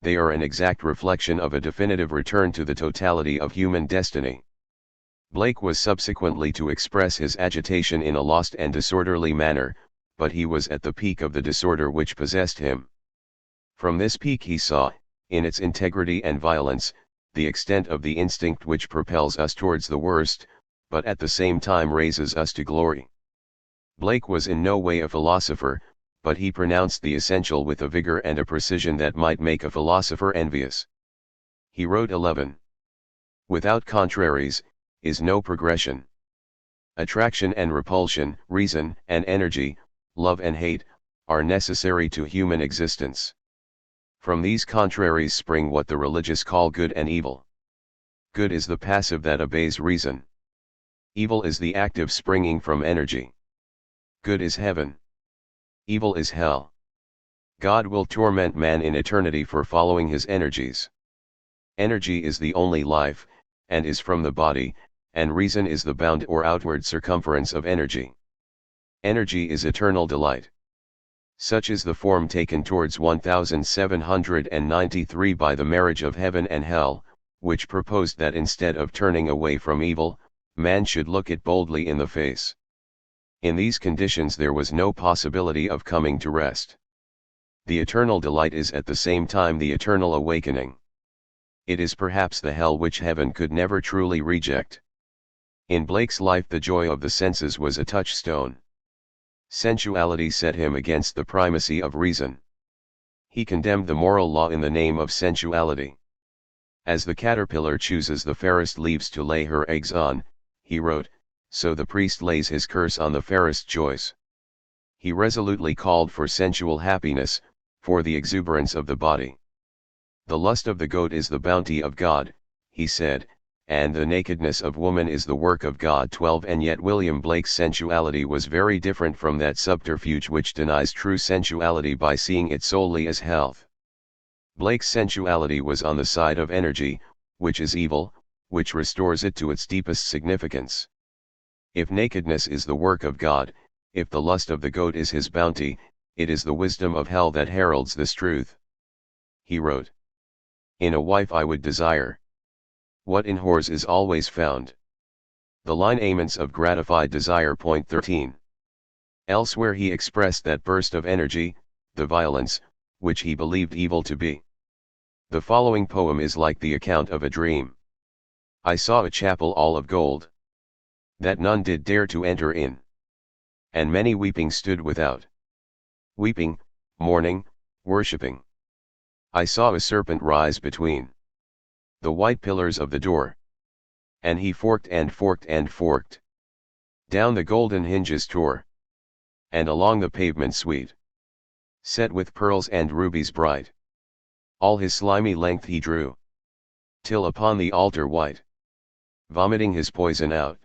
They are an exact reflection of a definitive return to the totality of human destiny. Blake was subsequently to express his agitation in a lost and disorderly manner, but he was at the peak of the disorder which possessed him. From this peak he saw, in its integrity and violence, the extent of the instinct which propels us towards the worst, but at the same time raises us to glory. Blake was in no way a philosopher, but he pronounced the essential with a vigor and a precision that might make a philosopher envious. He wrote 11. Without contraries, is no progression. Attraction and repulsion, reason and energy, love and hate, are necessary to human existence. From these contraries spring what the religious call good and evil. Good is the passive that obeys reason. Evil is the active springing from energy. Good is heaven. Evil is hell. God will torment man in eternity for following his energies. Energy is the only life, and is from the body, and reason is the bound or outward circumference of energy. Energy is eternal delight. Such is the form taken towards 1793 by the marriage of heaven and hell, which proposed that instead of turning away from evil, man should look it boldly in the face. In these conditions there was no possibility of coming to rest. The eternal delight is at the same time the eternal awakening. It is perhaps the hell which heaven could never truly reject. In Blake's life the joy of the senses was a touchstone. Sensuality set him against the primacy of reason. He condemned the moral law in the name of sensuality. As the caterpillar chooses the fairest leaves to lay her eggs on, he wrote, so the priest lays his curse on the fairest joys. He resolutely called for sensual happiness, for the exuberance of the body. The lust of the goat is the bounty of God, he said, and the nakedness of woman is the work of God. 12. And yet William Blake's sensuality was very different from that subterfuge which denies true sensuality by seeing it solely as health. Blake's sensuality was on the side of energy, which is evil, which restores it to its deepest significance. If nakedness is the work of God, if the lust of the goat is his bounty, it is the wisdom of hell that heralds this truth. He wrote, in a wife I would desire what in whores is always found. The lineaments of gratified desire. 13. Elsewhere he expressed that burst of energy, the violence, which he believed evil to be. The following poem is like the account of a dream. I saw a chapel all of gold, that none did dare to enter in. And many weeping stood without. Weeping, mourning, worshipping. I saw a serpent rise between the white pillars of the door. And he forked and forked and forked. Down the golden hinges tore. And along the pavement sweet, set with pearls and rubies bright, all his slimy length he drew, till upon the altar white, vomiting his poison out,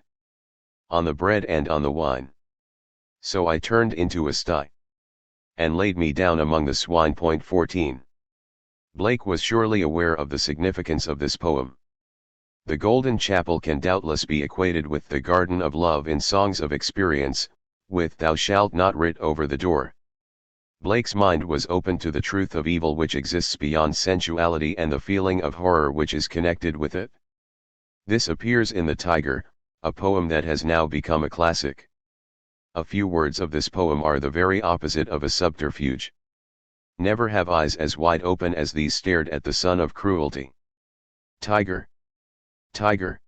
on the bread and on the wine. So I turned into a sty, and laid me down among the swine. 14. Blake was surely aware of the significance of this poem. The Golden Chapel can doubtless be equated with the Garden of Love in Songs of Experience, with "Thou shalt not" writ over the door. Blake's mind was open to the truth of evil which exists beyond sensuality and the feeling of horror which is connected with it. This appears in The Tiger, a poem that has now become a classic. A few words of this poem are the very opposite of a subterfuge. Never have eyes as wide open as these stared at the sun of cruelty. Tiger, tiger,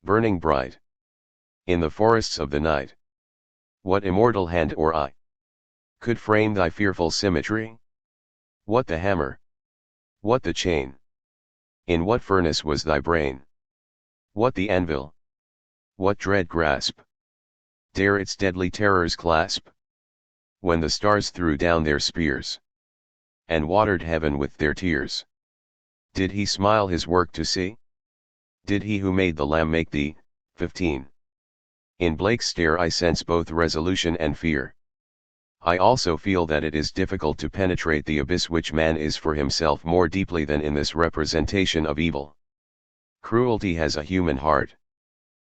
burning bright in the forests of the night, what immortal hand or eye could frame thy fearful symmetry? What the hammer? What the chain? In what furnace was thy brain? What the anvil? What dread grasp dare its deadly terrors clasp? When the stars threw down their spears and watered heaven with their tears, did he smile his work to see? Did he who made the lamb make thee? 15. In Blake's stare I sense both resolution and fear. I also feel that it is difficult to penetrate the abyss which man is for himself more deeply than in this representation of evil. Cruelty has a human heart,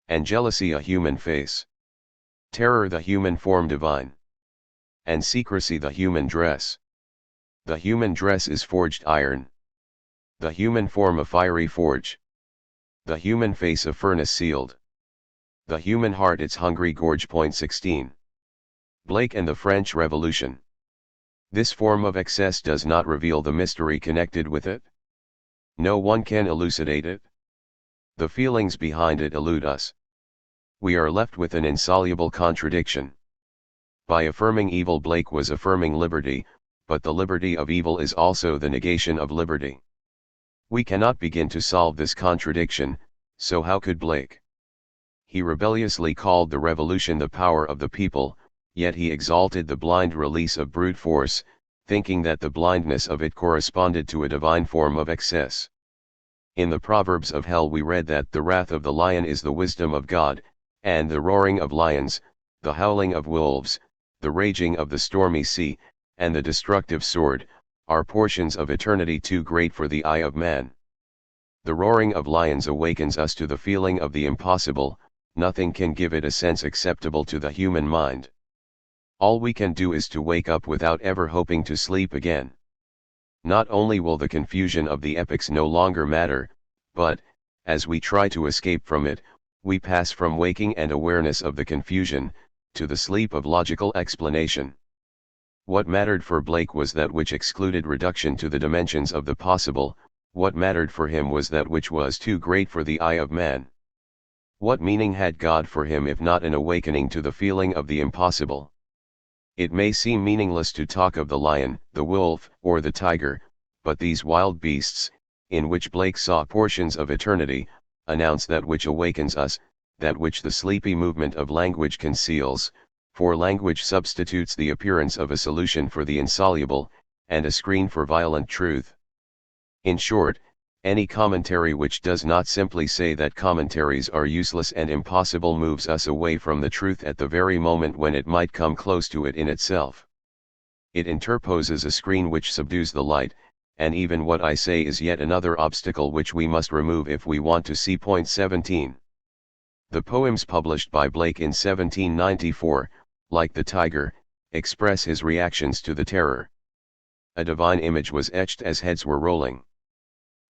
and jealousy a human face, terror the human form divine, and secrecy the human dress. The human dress is forged iron, the human form a fiery forge, the human face a furnace sealed, the human heart its hungry gorge. 16. Blake and the French Revolution. This form of excess does not reveal the mystery connected with it. No one can elucidate it. The feelings behind it elude us. We are left with an insoluble contradiction. By affirming evil, Blake was affirming liberty, but the liberty of evil is also the negation of liberty. We cannot begin to solve this contradiction, so how could Blake? He rebelliously called the revolution the power of the people, yet he exalted the blind release of brute force, thinking that the blindness of it corresponded to a divine form of excess. In the Proverbs of Hell we read that the wrath of the lion is the wisdom of God, and the roaring of lions, the howling of wolves, the raging of the stormy sea, and the destructive sword, are portions of eternity too great for the eye of man. The roaring of lions awakens us to the feeling of the impossible. Nothing can give it a sense acceptable to the human mind. All we can do is to wake up without ever hoping to sleep again. Not only will the confusion of the epochs no longer matter, but, as we try to escape from it, we pass from waking and awareness of the confusion, to the sleep of logical explanation. What mattered for Blake was that which excluded reduction to the dimensions of the possible. What mattered for him was that which was too great for the eye of man. What meaning had God for him if not an awakening to the feeling of the impossible? It may seem meaningless to talk of the lion, the wolf, or the tiger, but these wild beasts, in which Blake saw portions of eternity, announce that which awakens us, that which the sleepy movement of language conceals, for language substitutes the appearance of a solution for the insoluble, and a screen for violent truth. In short, any commentary which does not simply say that commentaries are useless and impossible moves us away from the truth at the very moment when it might come close to it in itself. It interposes a screen which subdues the light, and even what I say is yet another obstacle which we must remove if we want to see. 17. The poems published by Blake in 1794, like The Tiger, express his reactions to the terror. A divine image was etched as heads were rolling.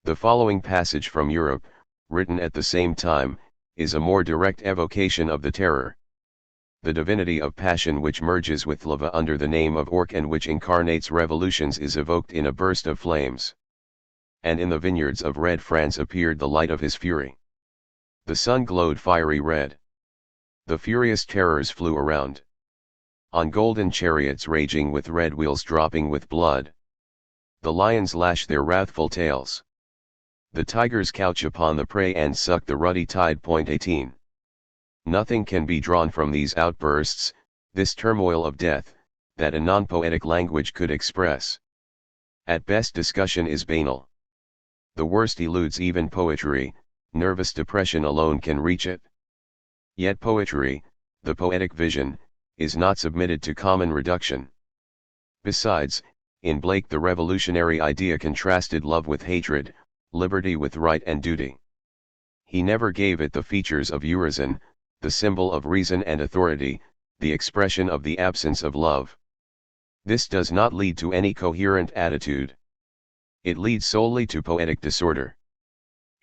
The following passage from Europe, written at the same time, is a more direct evocation of the terror. The divinity of passion which merges with lava under the name of Orc and which incarnates revolutions is evoked in a burst of flames. And in the vineyards of red France appeared the light of his fury. The sun glowed fiery red. The furious terrors flew around. On golden chariots raging with red wheels dropping with blood. The lions lash their wrathful tails. The tigers couch upon the prey and suck the ruddy tide. 18. Nothing can be drawn from these outbursts, this turmoil of death, that a non-poetic language could express. At best discussion is banal. The worst eludes even poetry, nervous depression alone can reach it. Yet poetry, the poetic vision, is not submitted to common reduction. Besides, in Blake the revolutionary idea contrasted love with hatred, liberty with right and duty. He never gave it the features of Urizen, the symbol of reason and authority, the expression of the absence of love. This does not lead to any coherent attitude. It leads solely to poetic disorder.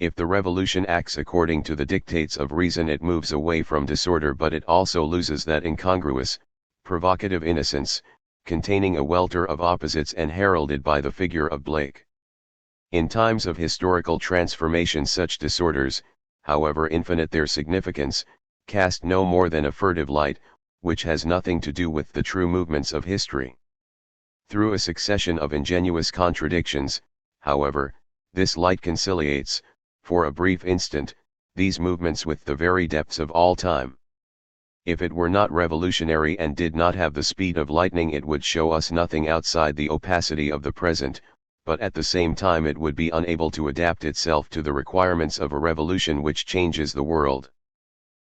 If the revolution acts according to the dictates of reason, it moves away from disorder, but it also loses that incongruous, provocative innocence, containing a welter of opposites and heralded by the figure of Blake. In times of historical transformation, such disorders, however infinite their significance, cast no more than a furtive light, which has nothing to do with the true movements of history. Through a succession of ingenuous contradictions, however, this light conciliates, for a brief instant, these movements with the very depths of all time. If it were not revolutionary and did not have the speed of lightning, it would show us nothing outside the opacity of the present, but at the same time it would be unable to adapt itself to the requirements of a revolution which changes the world.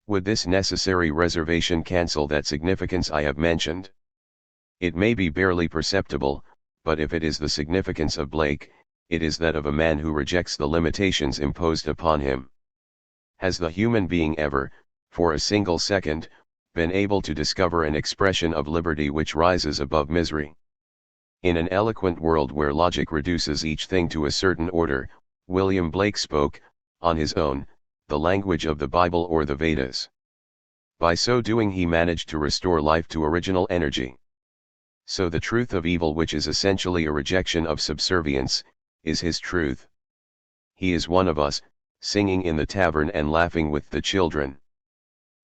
Would this necessary reservation cancel that significance I have mentioned? It may be barely perceptible, but if it is the significance of Blake, it is that of a man who rejects the limitations imposed upon him. Has the human being ever, for a single second, been able to discover an expression of liberty which rises above misery? In an eloquent world where logic reduces each thing to a certain order, William Blake spoke, on his own, the language of the Bible or the Vedas. By so doing he managed to restore life to original energy. So the truth of evil, which is essentially a rejection of subservience, is his truth. He is one of us, singing in the tavern and laughing with the children.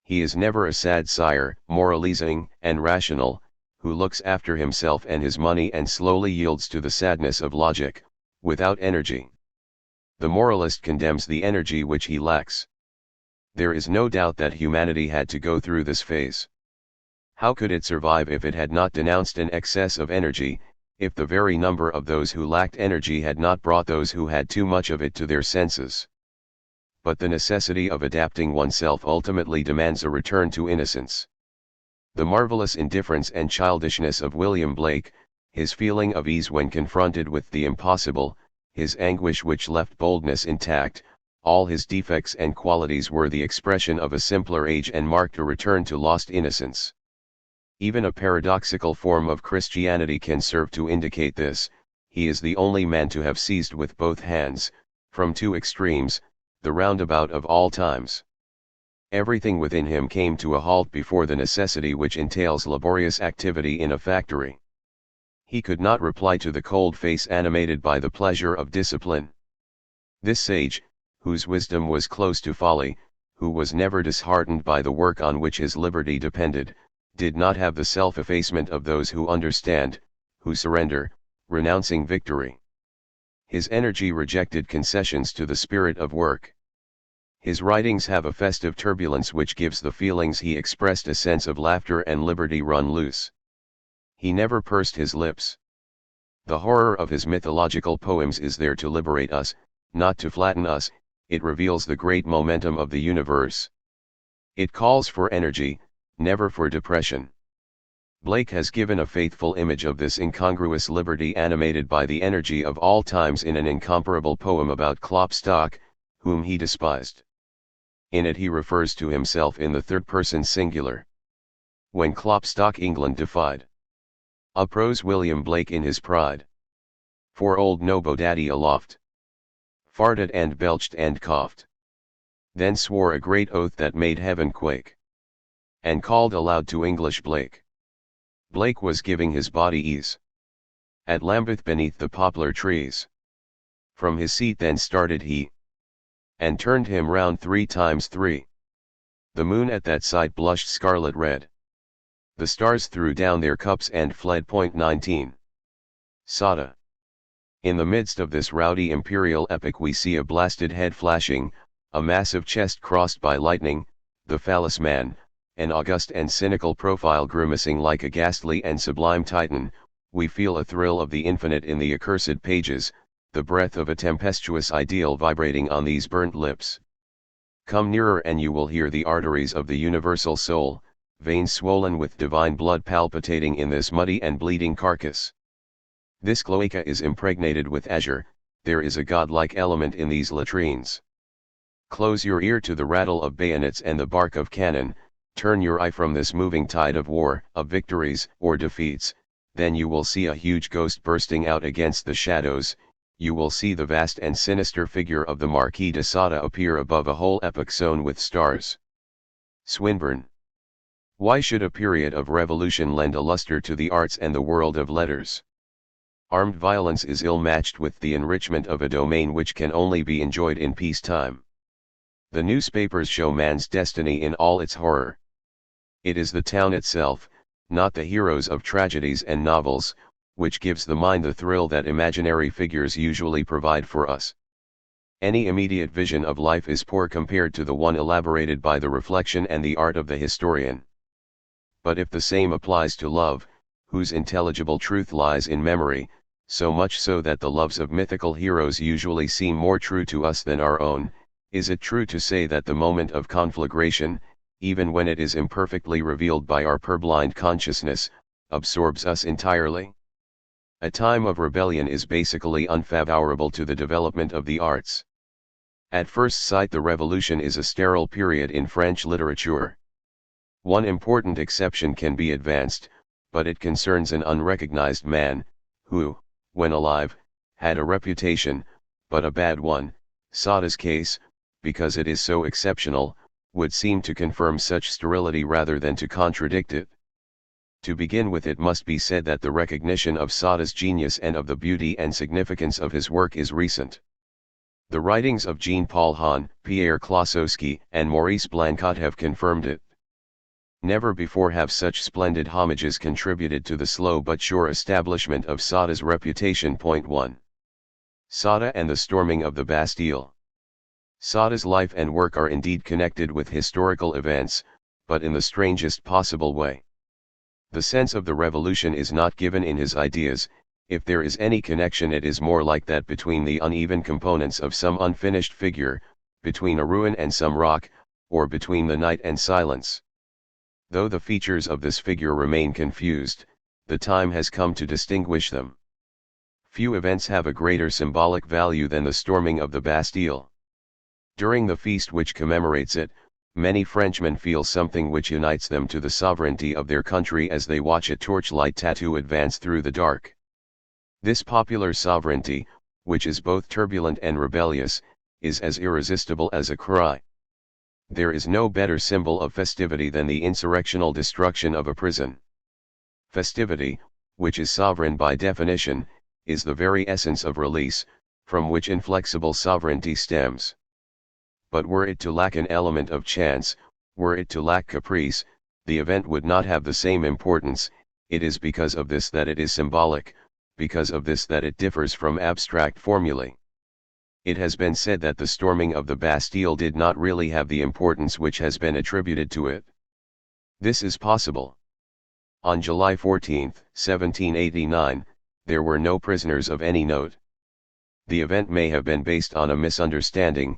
He is never a sad sire, moralizing and rational, who looks after himself and his money and slowly yields to the sadness of logic, without energy. The moralist condemns the energy which he lacks. There is no doubt that humanity had to go through this phase. How could it survive if it had not denounced an excess of energy, if the very number of those who lacked energy had not brought those who had too much of it to their senses? But the necessity of adapting oneself ultimately demands a return to innocence. The marvelous indifference and childishness of William Blake, his feeling of ease when confronted with the impossible, his anguish which left boldness intact, all his defects and qualities were the expression of a simpler age and marked a return to lost innocence. Even a paradoxical form of Christianity can serve to indicate this: he is the only man to have seized with both hands, from two extremes, the roundabout of all times. Everything within him came to a halt before the necessity which entails laborious activity in a factory. He could not reply to the cold face animated by the pleasure of discipline. This sage, whose wisdom was close to folly, who was never disheartened by the work on which his liberty depended, did not have the self-effacement of those who understand, who surrender, renouncing victory. His energy rejected concessions to the spirit of work. His writings have a festive turbulence which gives the feelings he expressed a sense of laughter and liberty run loose. He never pursed his lips. The horror of his mythological poems is there to liberate us, not to flatten us. It reveals the great momentum of the universe. It calls for energy, never for depression. Blake has given a faithful image of this incongruous liberty animated by the energy of all times in an incomparable poem about Klopstock, whom he despised. In it he refers to himself in the third person singular. When Klopstock England defied. Uprose William Blake in his pride. For old Nobodaddy aloft farted and belched and coughed. Then swore a great oath that made heaven quake. And called aloud to English Blake. Blake was giving his body ease. At Lambeth beneath the poplar trees. From his seat then started he. And turned him round 3 times 3. The moon at that sight blushed scarlet red. The stars threw down their cups and fled. 19. Sada. In the midst of this rowdy imperial epic we see a blasted head flashing, a massive chest crossed by lightning, the phallus man, an august and cynical profile grimacing like a ghastly and sublime titan. We feel a thrill of the infinite in the accursed pages, the breath of a tempestuous ideal vibrating on these burnt lips. Come nearer and you will hear the arteries of the universal soul, veins swollen with divine blood palpitating in this muddy and bleeding carcass. This cloaca is impregnated with azure, there is a godlike element in these latrines. Close your ear to the rattle of bayonets and the bark of cannon, turn your eye from this moving tide of war, of victories or defeats, then you will see a huge ghost bursting out against the shadows, you will see the vast and sinister figure of the Marquis de Sade appear above a whole epoch sown with stars. Swinburne. Why should a period of revolution lend a luster to the arts and the world of letters? Armed violence is ill-matched with the enrichment of a domain which can only be enjoyed in peacetime. The newspapers show man's destiny in all its horror. It is the town itself, not the heroes of tragedies and novels, which gives the mind the thrill that imaginary figures usually provide for us. Any immediate vision of life is poor compared to the one elaborated by the reflection and the art of the historian. But if the same applies to love, whose intelligible truth lies in memory, so much so that the loves of mythical heroes usually seem more true to us than our own, is it true to say that the moment of conflagration, even when it is imperfectly revealed by our purblind consciousness, absorbs us entirely? A time of rebellion is basically unfavorable to the development of the arts. At first sight, the Revolution is a sterile period in French literature. One important exception can be advanced, but it concerns an unrecognized man, who, when alive, had a reputation, but a bad one. Sade's case, because it is so exceptional, would seem to confirm such sterility rather than to contradict it. To begin with, it must be said that the recognition of Sade's genius and of the beauty and significance of his work is recent. The writings of Jean-Paul Hahn, Pierre Klossowski, and Maurice Blanquat have confirmed it. Never before have such splendid homages contributed to the slow but sure establishment of Sade's reputation. 1. Sade and the storming of the Bastille. Sade's life and work are indeed connected with historical events, but in the strangest possible way. The sense of the revolution is not given in his ideas. If there is any connection, it is more like that between the uneven components of some unfinished figure, between a ruin and some rock, or between the night and silence. Though the features of this figure remain confused, the time has come to distinguish them. Few events have a greater symbolic value than the storming of the Bastille. During the feast which commemorates it, many Frenchmen feel something which unites them to the sovereignty of their country as they watch a torchlight tattoo advance through the dark. This popular sovereignty, which is both turbulent and rebellious, is as irresistible as a cry. There is no better symbol of festivity than the insurrectional destruction of a prison. Festivity, which is sovereign by definition, is the very essence of release, from which inflexible sovereignty stems. But were it to lack an element of chance, were it to lack caprice, the event would not have the same importance. It is because of this that it is symbolic, because of this that it differs from abstract formulae. It has been said that the storming of the Bastille did not really have the importance which has been attributed to it. This is possible. On July 14, 1789, there were no prisoners of any note. The event may have been based on a misunderstanding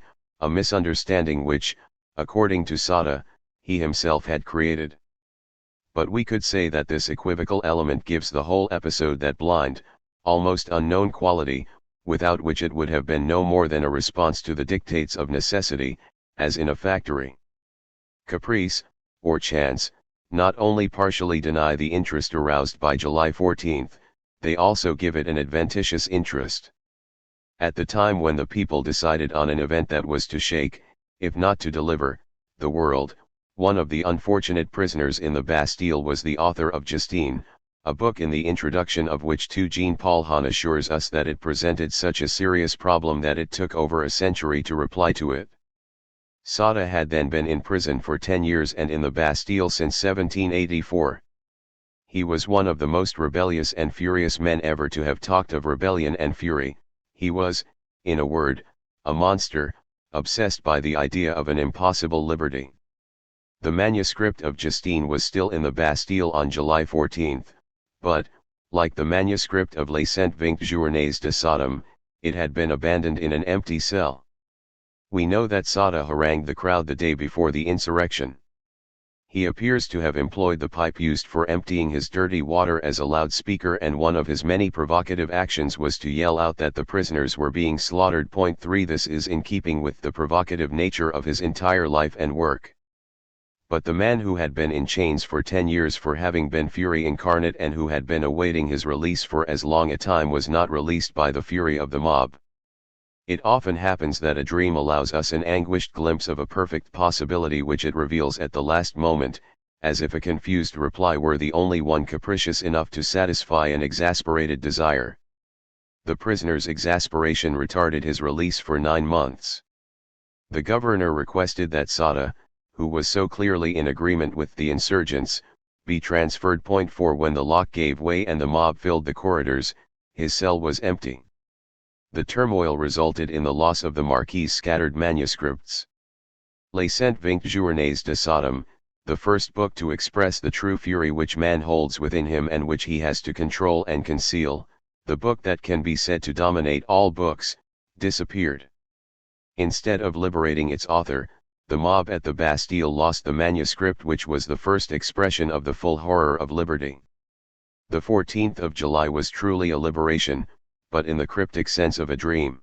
which, according to Sade, he himself had created. But we could say that this equivocal element gives the whole episode that blind, almost unknown quality, without which it would have been no more than a response to the dictates of necessity, as in a factory. Caprice, or chance, not only partially deny the interest aroused by July 14, they also give it an adventitious interest. At the time when the people decided on an event that was to shake, if not to deliver, the world, one of the unfortunate prisoners in the Bastille was the author of Justine, a book in the introduction of which Jean-Paul Hahn assures us that it presented such a serious problem that it took over a century to reply to it. Sade had then been in prison for 10 years and in the Bastille since 1784. He was one of the most rebellious and furious men ever to have talked of rebellion and fury. He was, in a word, a monster, obsessed by the idea of an impossible liberty. The manuscript of Justine was still in the Bastille on July 14, but, like the manuscript of Les 120 Journées de Sodome, it had been abandoned in an empty cell. We know that Sade harangued the crowd the day before the insurrection. He appears to have employed the pipe used for emptying his dirty water as a loudspeaker, and one of his many provocative actions was to yell out that the prisoners were being slaughtered. 3 This is in keeping with the provocative nature of his entire life and work. But the man who had been in chains for 10 years for having been Fury incarnate and who had been awaiting his release for as long a time was not released by the fury of the mob. It often happens that a dream allows us an anguished glimpse of a perfect possibility which it reveals at the last moment, as if a confused reply were the only one capricious enough to satisfy an exasperated desire. The prisoner's exasperation retarded his release for 9 months. The governor requested that Sada, who was so clearly in agreement with the insurgents, be transferred. 4 When the lock gave way and the mob filled the corridors, his cell was empty. The turmoil resulted in the loss of the Marquis's scattered manuscripts. Les Cent Vingt Journées de Sodom, the first book to express the true fury which man holds within him and which he has to control and conceal, the book that can be said to dominate all books, disappeared. Instead of liberating its author, the mob at the Bastille lost the manuscript which was the first expression of the full horror of liberty. The 14th of July was truly a liberation, but in the cryptic sense of a dream.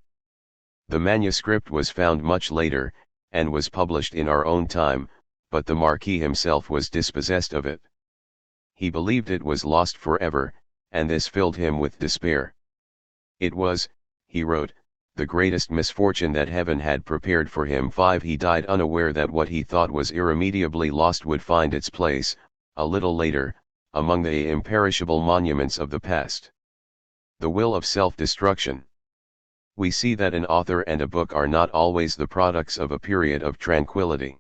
The manuscript was found much later, and was published in our own time, but the Marquis himself was dispossessed of it. He believed it was lost forever, and this filled him with despair. It was, he wrote, the greatest misfortune that heaven had prepared for him. 5 He died unaware that what he thought was irremediably lost would find its place, a little later, among the imperishable monuments of the past. The will of self-destruction. We see that an author and a book are not always the products of a period of tranquility.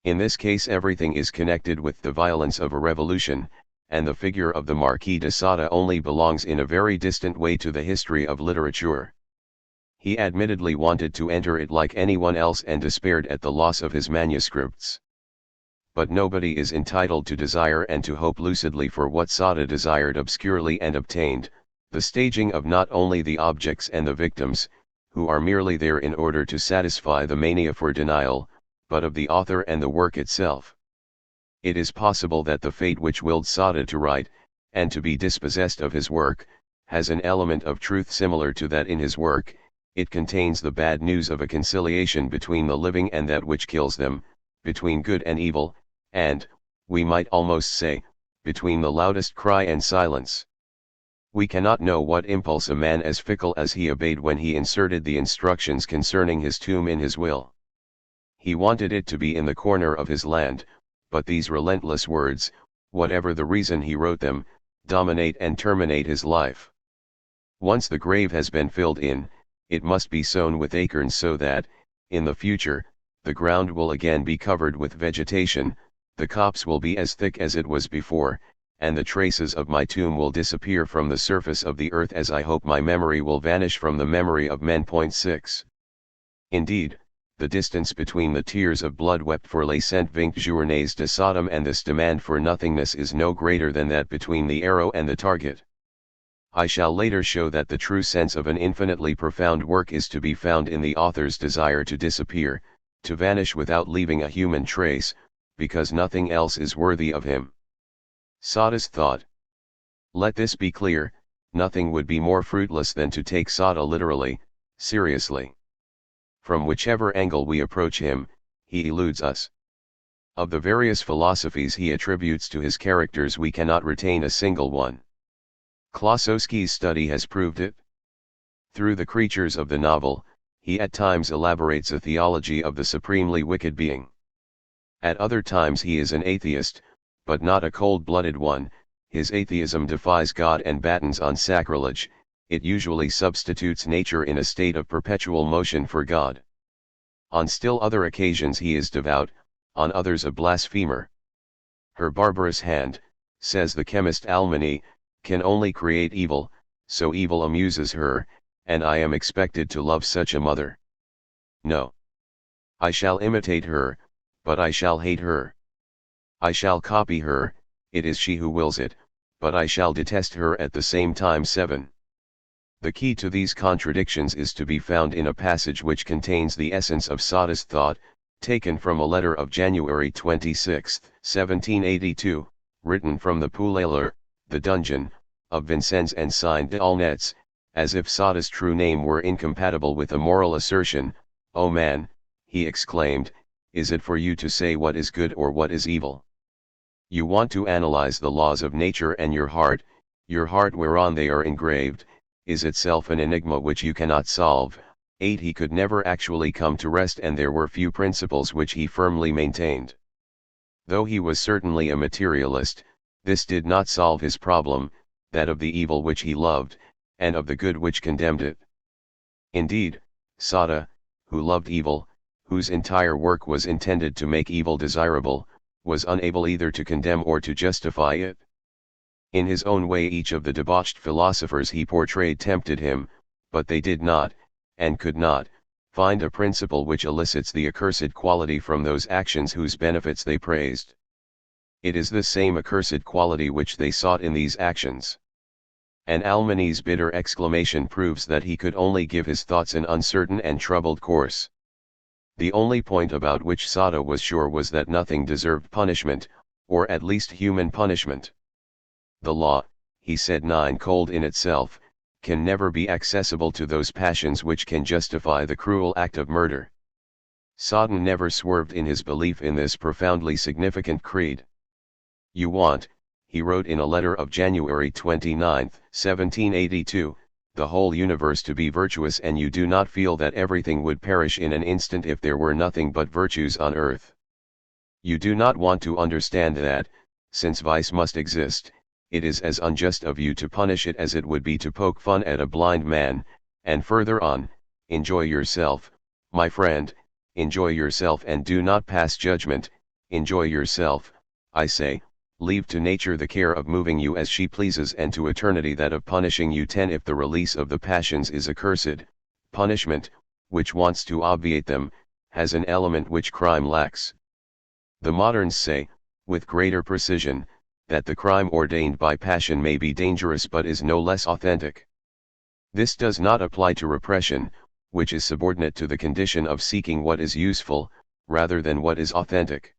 In this case everything is connected with the violence of a revolution, and the figure of the Marquis de Sade only belongs in a very distant way to the history of literature. He admittedly wanted to enter it like anyone else and despaired at the loss of his manuscripts. But nobody is entitled to desire and to hope lucidly for what Sade desired obscurely and obtained, the staging of not only the objects and the victims, who are merely there in order to satisfy the mania for denial, but of the author and the work itself. It is possible that the fate which willed Sade to write, and to be dispossessed of his work, has an element of truth similar to that in his work. It contains the bad news of a conciliation between the living and that which kills them, between good and evil, and, we might almost say, between the loudest cry and silence. We cannot know what impulse a man as fickle as he obeyed when he inserted the instructions concerning his tomb in his will. He wanted it to be in the corner of his land, but these relentless words, whatever the reason he wrote them, dominate and terminate his life. Once the grave has been filled in, it must be sown with acorns so that, in the future, the ground will again be covered with vegetation, the copse will be as thick as it was before, and the traces of my tomb will disappear from the surface of the earth as I hope my memory will vanish from the memory of men. 6. Indeed, the distance between the tears of blood wept for Les Cent Vingt Journées de Sodom and this demand for nothingness is no greater than that between the arrow and the target. I shall later show that the true sense of an infinitely profound work is to be found in the author's desire to disappear, to vanish without leaving a human trace, because nothing else is worthy of him. Sade's thought. Let this be clear, nothing would be more fruitless than to take Sade literally, seriously. From whichever angle we approach him, he eludes us. Of the various philosophies he attributes to his characters we cannot retain a single one. Klossowski's study has proved it. Through the creatures of the novel, he at times elaborates a theology of the supremely wicked being. At other times he is an atheist, but not a cold-blooded one. His atheism defies God and battens on sacrilege, it usually substitutes nature in a state of perpetual motion for God. On still other occasions he is devout, on others a blasphemer. Her barbarous hand, says the chemist Almany, can only create evil, so evil amuses her, and I am expected to love such a mother. No. I shall imitate her, but I shall hate her. I shall copy her, it is she who wills it, but I shall detest her at the same time. 7. The key to these contradictions is to be found in a passage which contains the essence of Sade's thought, taken from a letter of January 26, 1782, written from the Poulailler, the dungeon, of Vincennes and signed d'Aulnetz, as if Sade's true name were incompatible with a moral assertion. "O man," he exclaimed, is it for you to say what is good or what is evil? You want to analyze the laws of nature, and your heart whereon they are engraved, is itself an enigma which you cannot solve. 8. He could never actually come to rest, and there were few principles which he firmly maintained. Though he was certainly a materialist, this did not solve his problem, that of the evil which he loved, and of the good which condemned it. Indeed, Sada, who loved evil, whose entire work was intended to make evil desirable, was unable either to condemn or to justify it. In his own way each of the debauched philosophers he portrayed tempted him, but they did not, and could not, find a principle which elicits the accursed quality from those actions whose benefits they praised. It is this same accursed quality which they sought in these actions. And Almany's bitter exclamation proves that he could only give his thoughts an uncertain and troubled course. The only point about which Sada was sure was that nothing deserved punishment, or at least human punishment. The law, he said, cold in itself, can never be accessible to those passions which can justify the cruel act of murder. Sada never swerved in his belief in this profoundly significant creed. You want, he wrote in a letter of January 29, 1782, the whole universe to be virtuous, and you do not feel that everything would perish in an instant if there were nothing but virtues on earth. You do not want to understand that, since vice must exist, it is as unjust of you to punish it as it would be to poke fun at a blind man. And further on, enjoy yourself, my friend, enjoy yourself, and do not pass judgment. Enjoy yourself, I say. Leave to nature the care of moving you as she pleases, and to eternity that of punishing you. 10. If the release of the passions is accursed, punishment, which wants to obviate them, has an element which crime lacks. The moderns say, with greater precision, that the crime ordained by passion may be dangerous but is no less authentic. This does not apply to repression, which is subordinate to the condition of seeking what is useful, rather than what is authentic.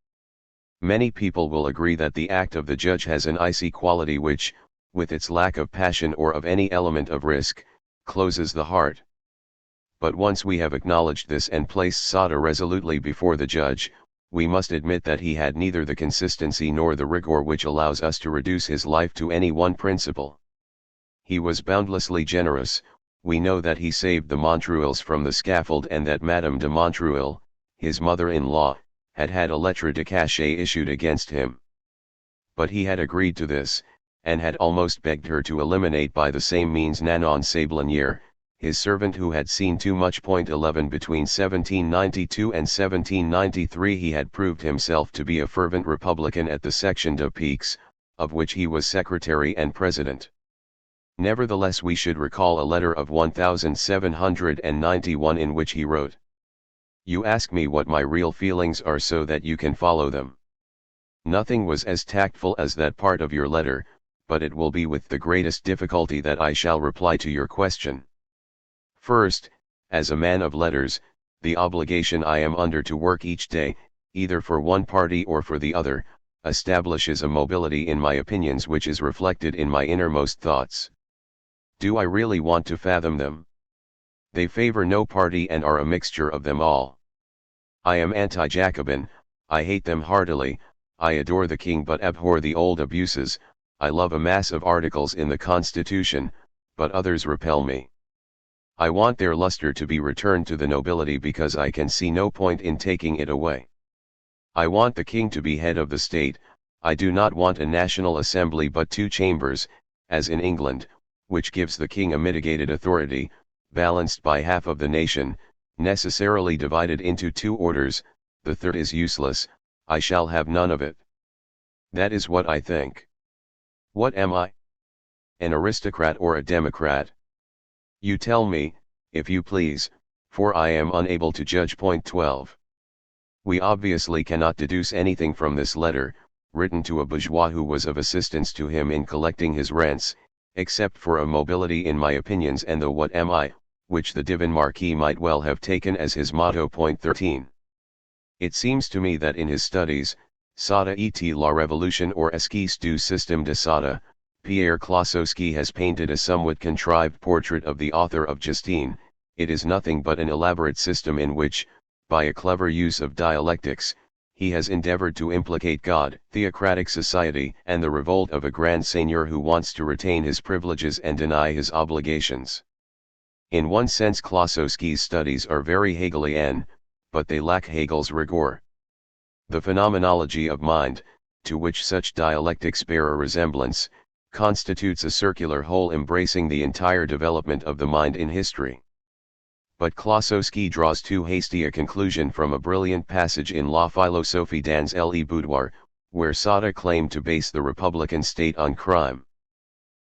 Many people will agree that the act of the judge has an icy quality which, with its lack of passion or of any element of risk, closes the heart. But once we have acknowledged this and placed Sada resolutely before the judge, we must admit that he had neither the consistency nor the rigor which allows us to reduce his life to any one principle. He was boundlessly generous. We know that he saved the Montreals from the scaffold, and that Madame de Montreal, his mother-in-law, had had a lettre de cachet issued against him. But he had agreed to this, and had almost begged her to eliminate by the same means Nanon Sablonnière, his servant, who had seen too much. 11 Between 1792 and 1793 he had proved himself to be a fervent Republican at the Section de Piques, of which he was secretary and president. Nevertheless, we should recall a letter of 1791 in which he wrote, "You ask me what my real feelings are so that you can follow them. Nothing was as tactful as that part of your letter, but it will be with the greatest difficulty that I shall reply to your question. First, as a man of letters, the obligation I am under to work each day, either for one party or for the other, establishes a mobility in my opinions which is reflected in my innermost thoughts. Do I really want to fathom them? They favor no party and are a mixture of them all. I am anti-Jacobin, I hate them heartily. I adore the king but abhor the old abuses. I love a mass of articles in the Constitution, but others repel me. I want their luster to be returned to the nobility because I can see no point in taking it away. I want the king to be head of the state. I do not want a national assembly but two chambers, as in England, which gives the king a mitigated authority, balanced by half of the nation, necessarily divided into two orders. The third is useless. I shall have none of it. That is what I think. What am I? An aristocrat or a democrat? You tell me, if you please, for I am unable to judge. 12. We obviously cannot deduce anything from this letter, written to a bourgeois who was of assistance to him in collecting his rents, except for a mobility in my opinions and the what am I, which the divine Marquis might well have taken as his motto. 13. It seems to me that in his studies, Sada et la Révolution or Esquisse du Système de Sada, Pierre Klossowski has painted a somewhat contrived portrait of the author of Justine. It is nothing but an elaborate system in which, by a clever use of dialectics, he has endeavored to implicate God, theocratic society, and the revolt of a grand seigneur who wants to retain his privileges and deny his obligations. In one sense Klossowski's studies are very Hegelian, but they lack Hegel's rigor. The phenomenology of mind, to which such dialectics bear a resemblance, constitutes a circular whole embracing the entire development of the mind in history. But Klossowski draws too hasty a conclusion from a brilliant passage in La philosophie dans le boudoir, where Sada claimed to base the republican state on crime.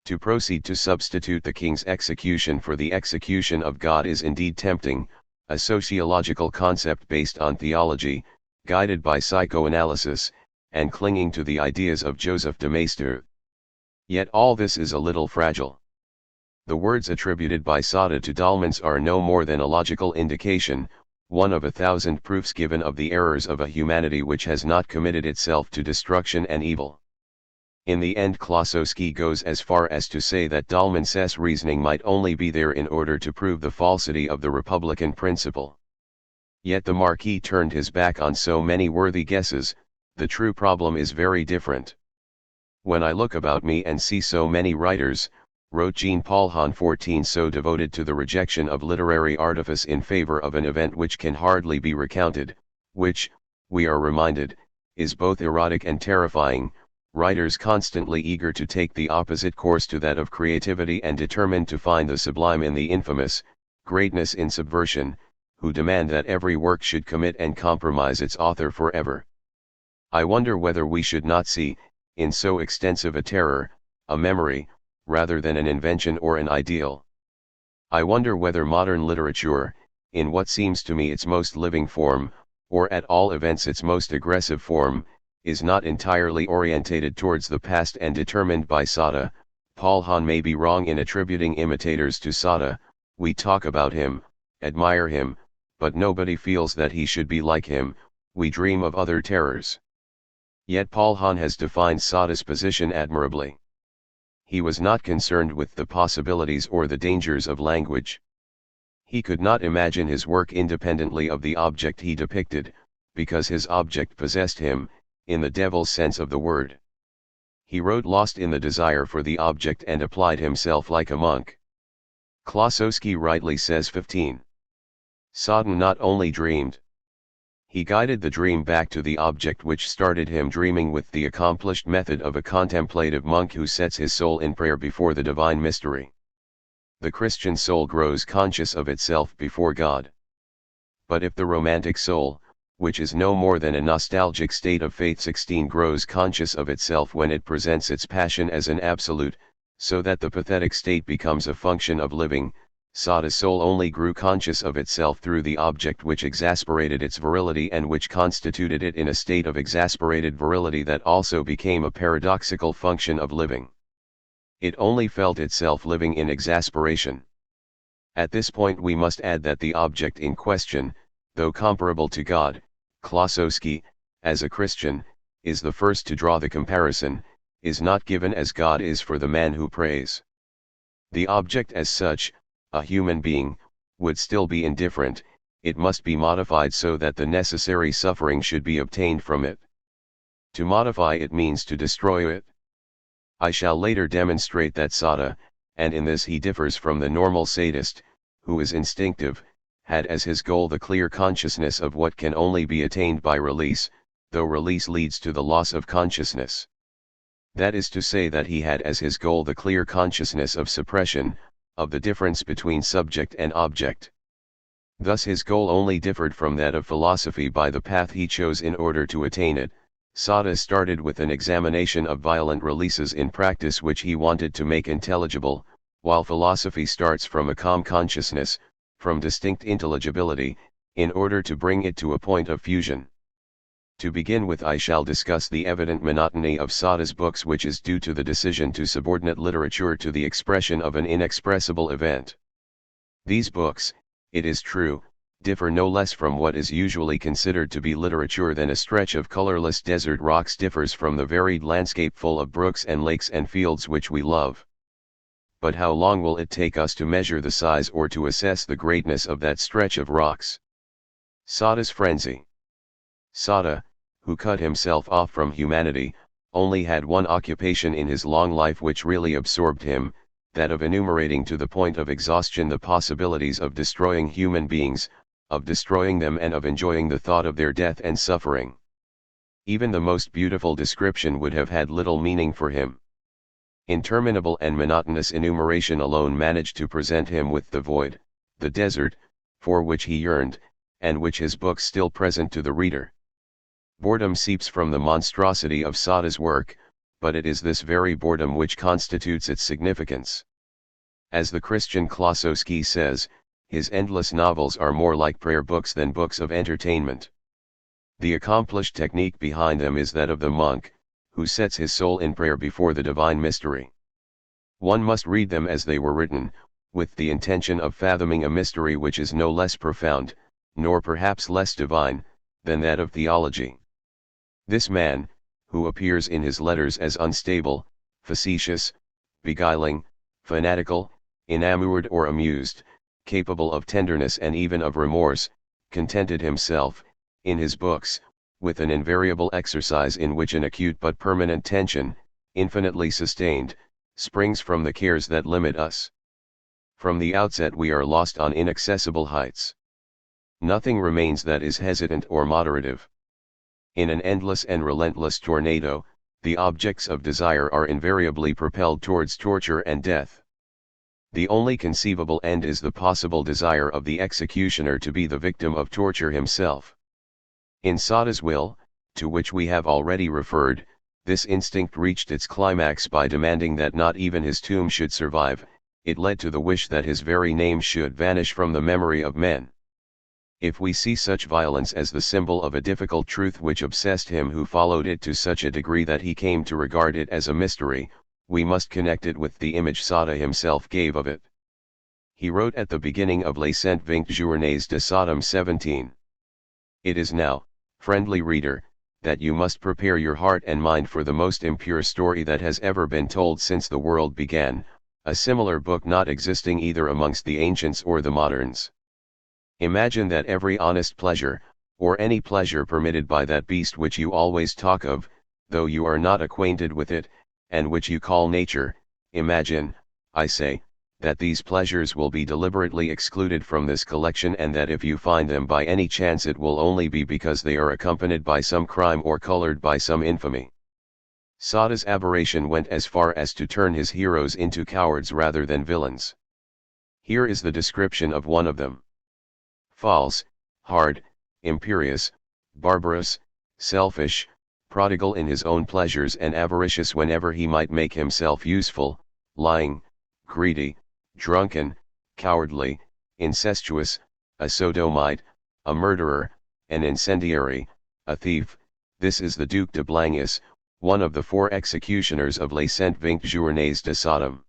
To proceed to substitute the king's execution for the execution of God is indeed tempting, a sociological concept based on theology, guided by psychoanalysis, and clinging to the ideas of Joseph de Maistre. Yet all this is a little fragile. The words attributed by Sada to Dalmans are no more than a logical indication, one of 1,000 proofs given of the errors of a humanity which has not committed itself to destruction and evil. In the end Klossowski goes as far as to say that Dalmans's reasoning might only be there in order to prove the falsity of the republican principle. Yet the Marquis turned his back on so many worthy guesses, the true problem is very different. When I look about me and see so many writers, wrote Jean-Paul Hahn 14, so devoted to the rejection of literary artifice in favor of an event which can hardly be recounted, which, we are reminded, is both erotic and terrifying, writers constantly eager to take the opposite course to that of creativity and determined to find the sublime in the infamous, greatness in subversion, who demand that every work should commit and compromise its author forever. I wonder whether we should not see, in so extensive a terror, a memory, rather than an invention or an ideal. I wonder whether modern literature, in what seems to me its most living form, or at all events its most aggressive form, is not entirely orientated towards the past and determined by Sada. Paul Hahn may be wrong in attributing imitators to Sada. We talk about him, admire him, but nobody feels that he should be like him. We dream of other terrors. Yet Paul Hahn has defined Sada's position admirably. He was not concerned with the possibilities or the dangers of language. He could not imagine his work independently of the object he depicted, because his object possessed him, in the devil's sense of the word. He wrote lost in the desire for the object and applied himself like a monk. Klossowski rightly says 15. Sada not only dreamed. He guided the dream back to the object which started him dreaming with the accomplished method of a contemplative monk who sets his soul in prayer before the divine mystery. The Christian soul grows conscious of itself before God. But if the romantic soul, which is no more than a nostalgic state of faith 16, grows conscious of itself when it presents its passion as an absolute, so that the pathetic state becomes a function of living, Sada's soul only grew conscious of itself through the object which exasperated its virility and which constituted it in a state of exasperated virility that also became a paradoxical function of living. It only felt itself living in exasperation. At this point we must add that the object in question, though comparable to God, Klossowski, as a Christian, is the first to draw the comparison, is not given as God is for the man who prays. The object as such, a human being, would still be indifferent. It must be modified so that the necessary suffering should be obtained from it. To modify it means to destroy it. I shall later demonstrate that Sada, and in this he differs from the normal sadist, who is instinctive, had as his goal the clear consciousness of what can only be attained by release, though release leads to the loss of consciousness. That is to say that he had as his goal the clear consciousness of suppression, of the difference between subject and object. Thus his goal only differed from that of philosophy by the path he chose in order to attain it. Sada started with an examination of violent releases in practice which he wanted to make intelligible, while philosophy starts from a calm consciousness, from distinct intelligibility, in order to bring it to a point of fusion. To begin with, I shall discuss the evident monotony of Sada's books, which is due to the decision to subordinate literature to the expression of an inexpressible event. These books, it is true, differ no less from what is usually considered to be literature than a stretch of colorless desert rocks differs from the varied landscape full of brooks and lakes and fields which we love. But how long will it take us to measure the size or to assess the greatness of that stretch of rocks? Sada's frenzy. Sada, who cut himself off from humanity, only had one occupation in his long life which really absorbed him, that of enumerating to the point of exhaustion the possibilities of destroying human beings, of destroying them and of enjoying the thought of their death and suffering. Even the most beautiful description would have had little meaning for him. Interminable and monotonous enumeration alone managed to present him with the void, the desert, for which he yearned, and which his books still present to the reader. Boredom seeps from the monstrosity of Sada's work, but it is this very boredom which constitutes its significance. As the Christian Klossowski says, his endless novels are more like prayer books than books of entertainment. The accomplished technique behind them is that of the monk, who sets his soul in prayer before the divine mystery. One must read them as they were written, with the intention of fathoming a mystery which is no less profound, nor perhaps less divine, than that of theology. This man, who appears in his letters as unstable, facetious, beguiling, fanatical, enamored or amused, capable of tenderness and even of remorse, contented himself, in his books, with an invariable exercise in which an acute but permanent tension, infinitely sustained, springs from the cares that limit us. From the outset we are lost on inaccessible heights. Nothing remains that is hesitant or moderative. In an endless and relentless tornado, the objects of desire are invariably propelled towards torture and death. The only conceivable end is the possible desire of the executioner to be the victim of torture himself. In Sada's will, to which we have already referred, this instinct reached its climax by demanding that not even his tomb should survive. It led to the wish that his very name should vanish from the memory of men. If we see such violence as the symbol of a difficult truth which obsessed him who followed it to such a degree that he came to regard it as a mystery, we must connect it with the image Sada himself gave of it. He wrote at the beginning of Les 120 Journées de Sodome 17. It is now, friendly reader, that you must prepare your heart and mind for the most impure story that has ever been told since the world began, a similar book not existing either amongst the ancients or the moderns. Imagine that every honest pleasure, or any pleasure permitted by that beast which you always talk of, though you are not acquainted with it, and which you call nature, imagine, I say, that these pleasures will be deliberately excluded from this collection, and that if you find them by any chance it will only be because they are accompanied by some crime or colored by some infamy. Sada's aberration went as far as to turn his heroes into cowards rather than villains. Here is the description of one of them. False, hard, imperious, barbarous, selfish, prodigal in his own pleasures and avaricious whenever he might make himself useful, lying, greedy, drunken, cowardly, incestuous, a sodomite, a murderer, an incendiary, a thief. This is the Duc de Blangus, one of the 4 executioners of Les 120 Journées de Sodome.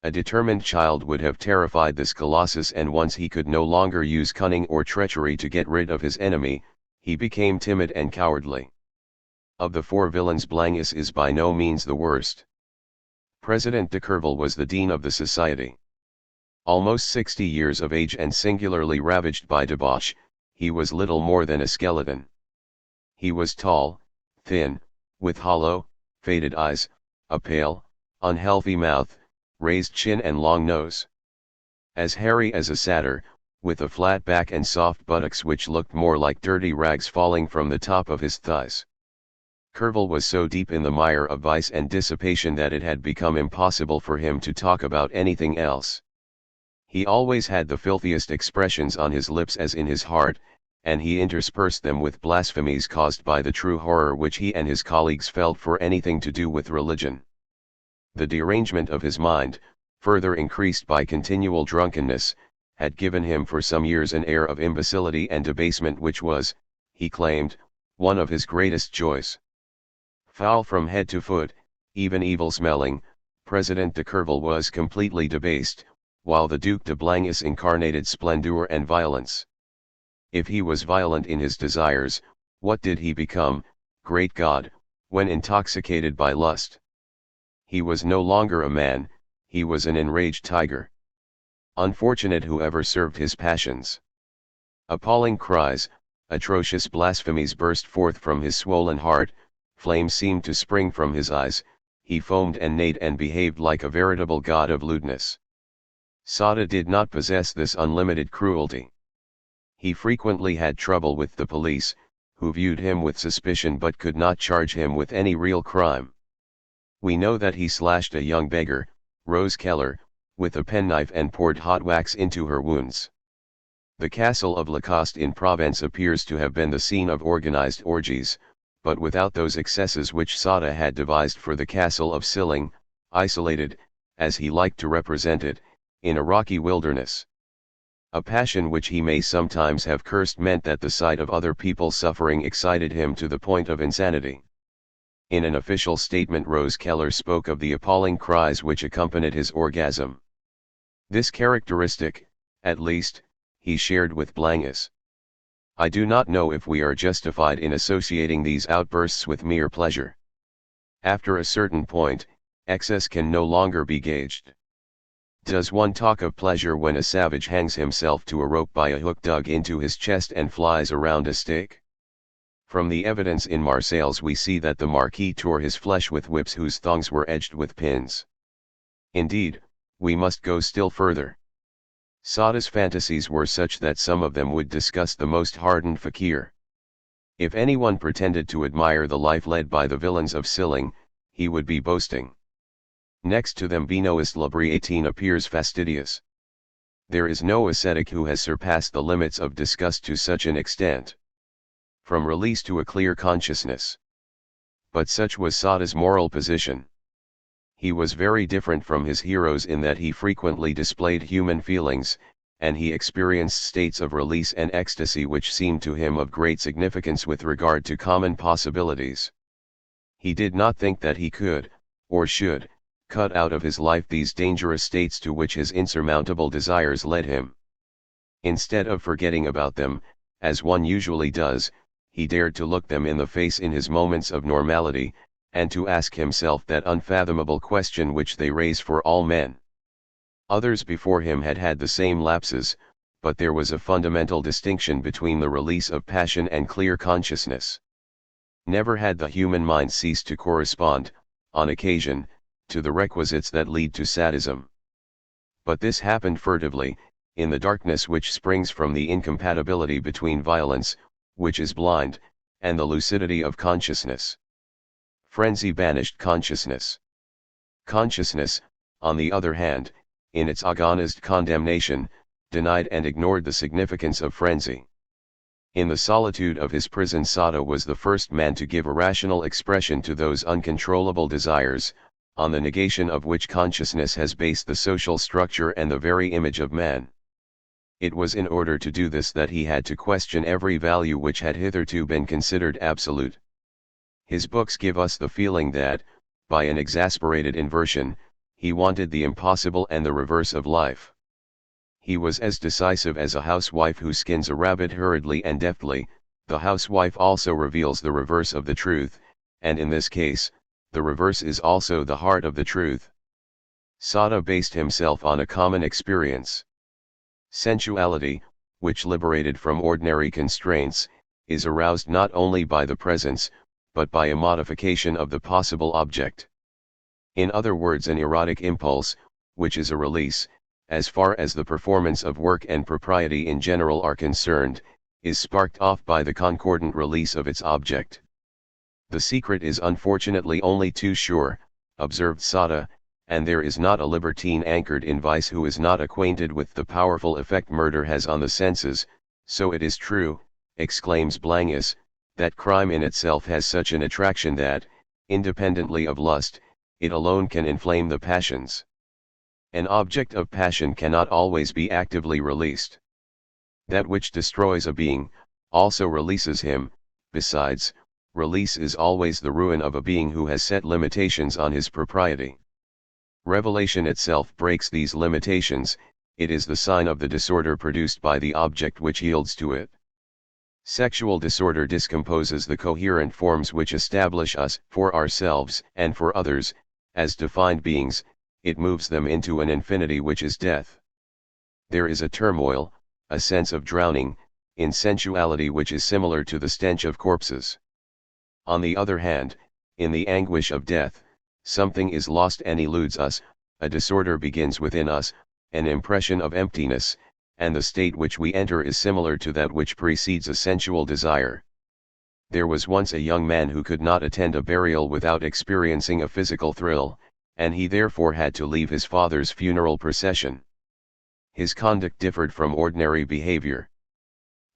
A determined child would have terrified this colossus, and once he could no longer use cunning or treachery to get rid of his enemy, he became timid and cowardly. Of the 4 villains, Blangus is by no means the worst. President de Courville was the dean of the society. Almost 60 years of age and singularly ravaged by debauch, he was little more than a skeleton. He was tall, thin, with hollow, faded eyes, a pale, unhealthy mouth, raised chin and long nose. As hairy as a satyr, with a flat back and soft buttocks which looked more like dirty rags falling from the top of his thighs. Courville was so deep in the mire of vice and dissipation that it had become impossible for him to talk about anything else. He always had the filthiest expressions on his lips as in his heart, and he interspersed them with blasphemies caused by the true horror which he and his colleagues felt for anything to do with religion. The derangement of his mind, further increased by continual drunkenness, had given him for some years an air of imbecility and debasement which was, he claimed, one of his greatest joys. Foul from head to foot, even evil-smelling, President de Courville was completely debased, while the Duc de Blangus incarnated splendor and violence. If he was violent in his desires, what did he become, great God, when intoxicated by lust? He was no longer a man, he was an enraged tiger. Unfortunate whoever served his passions. Appalling cries, atrocious blasphemies burst forth from his swollen heart, flames seemed to spring from his eyes, he foamed and neighed and behaved like a veritable god of lewdness. Sada did not possess this unlimited cruelty. He frequently had trouble with the police, who viewed him with suspicion but could not charge him with any real crime. We know that he slashed a young beggar, Rose Keller, with a penknife and poured hot wax into her wounds. The castle of Lacoste in Provence appears to have been the scene of organized orgies, but without those excesses which Sada had devised for the castle of Silling, isolated, as he liked to represent it, in a rocky wilderness. A passion which he may sometimes have cursed meant that the sight of other people suffering excited him to the point of insanity. In an official statement Rose Keller spoke of the appalling cries which accompanied his orgasm. This characteristic, at least, he shared with Blangus. I do not know if we are justified in associating these outbursts with mere pleasure. After a certain point, excess can no longer be gauged. Does one talk of pleasure when a savage hangs himself to a rope by a hook dug into his chest and flies around a stake? From the evidence in Marseilles we see that the Marquis tore his flesh with whips whose thongs were edged with pins. Indeed, we must go still further. Sada's fantasies were such that some of them would disgust the most hardened fakir. If anyone pretended to admire the life led by the villains of Silling, he would be boasting. Next to them Benoist La Briatine appears fastidious. There is no ascetic who has surpassed the limits of disgust to such an extent. From release to a clear consciousness. But such was Sada's moral position. He was very different from his heroes in that he frequently displayed human feelings, and he experienced states of release and ecstasy which seemed to him of great significance with regard to common possibilities. He did not think that he could, or should, cut out of his life these dangerous states to which his insurmountable desires led him. Instead of forgetting about them, as one usually does, he dared to look them in the face in his moments of normality, and to ask himself that unfathomable question which they raise for all men. Others before him had had the same lapses, but there was a fundamental distinction between the release of passion and clear consciousness. Never had the human mind ceased to correspond, on occasion, to the requisites that lead to sadism. But this happened furtively, in the darkness which springs from the incompatibility between violence, which is blind, and the lucidity of consciousness. Frenzy banished consciousness. Consciousness, on the other hand, in its agonized condemnation, denied and ignored the significance of frenzy. In the solitude of his prison Sada was the first man to give a rational expression to those uncontrollable desires, on the negation of which consciousness has based the social structure and the very image of man. It was in order to do this that he had to question every value which had hitherto been considered absolute. His books give us the feeling that, by an exasperated inversion, he wanted the impossible and the reverse of life. He was as decisive as a housewife who skins a rabbit hurriedly and deftly. The housewife also reveals the reverse of the truth, and in this case, the reverse is also the heart of the truth. Sada based himself on a common experience. Sensuality, which liberated from ordinary constraints, is aroused not only by the presence, but by a modification of the possible object. In other words, an erotic impulse, which is a release, as far as the performance of work and propriety in general are concerned, is sparked off by the concordant release of its object. The secret is unfortunately only too sure, observed Sada, and there is not a libertine anchored in vice who is not acquainted with the powerful effect murder has on the senses. So it is true, exclaims Blangus, that crime in itself has such an attraction that, independently of lust, it alone can inflame the passions. An object of passion cannot always be actively released. That which destroys a being, also releases him. Besides, release is always the ruin of a being who has set limitations on his propriety. Revelation itself breaks these limitations. It is the sign of the disorder produced by the object which yields to it. Sexual disorder discomposes the coherent forms which establish us, for ourselves and for others, as defined beings. It moves them into an infinity which is death. There is a turmoil, a sense of drowning, in sensuality which is similar to the stench of corpses. On the other hand, in the anguish of death, something is lost and eludes us, a disorder begins within us, an impression of emptiness, and the state which we enter is similar to that which precedes a sensual desire. There was once a young man who could not attend a burial without experiencing a physical thrill, and he therefore had to leave his father's funeral procession. His conduct differed from ordinary behavior.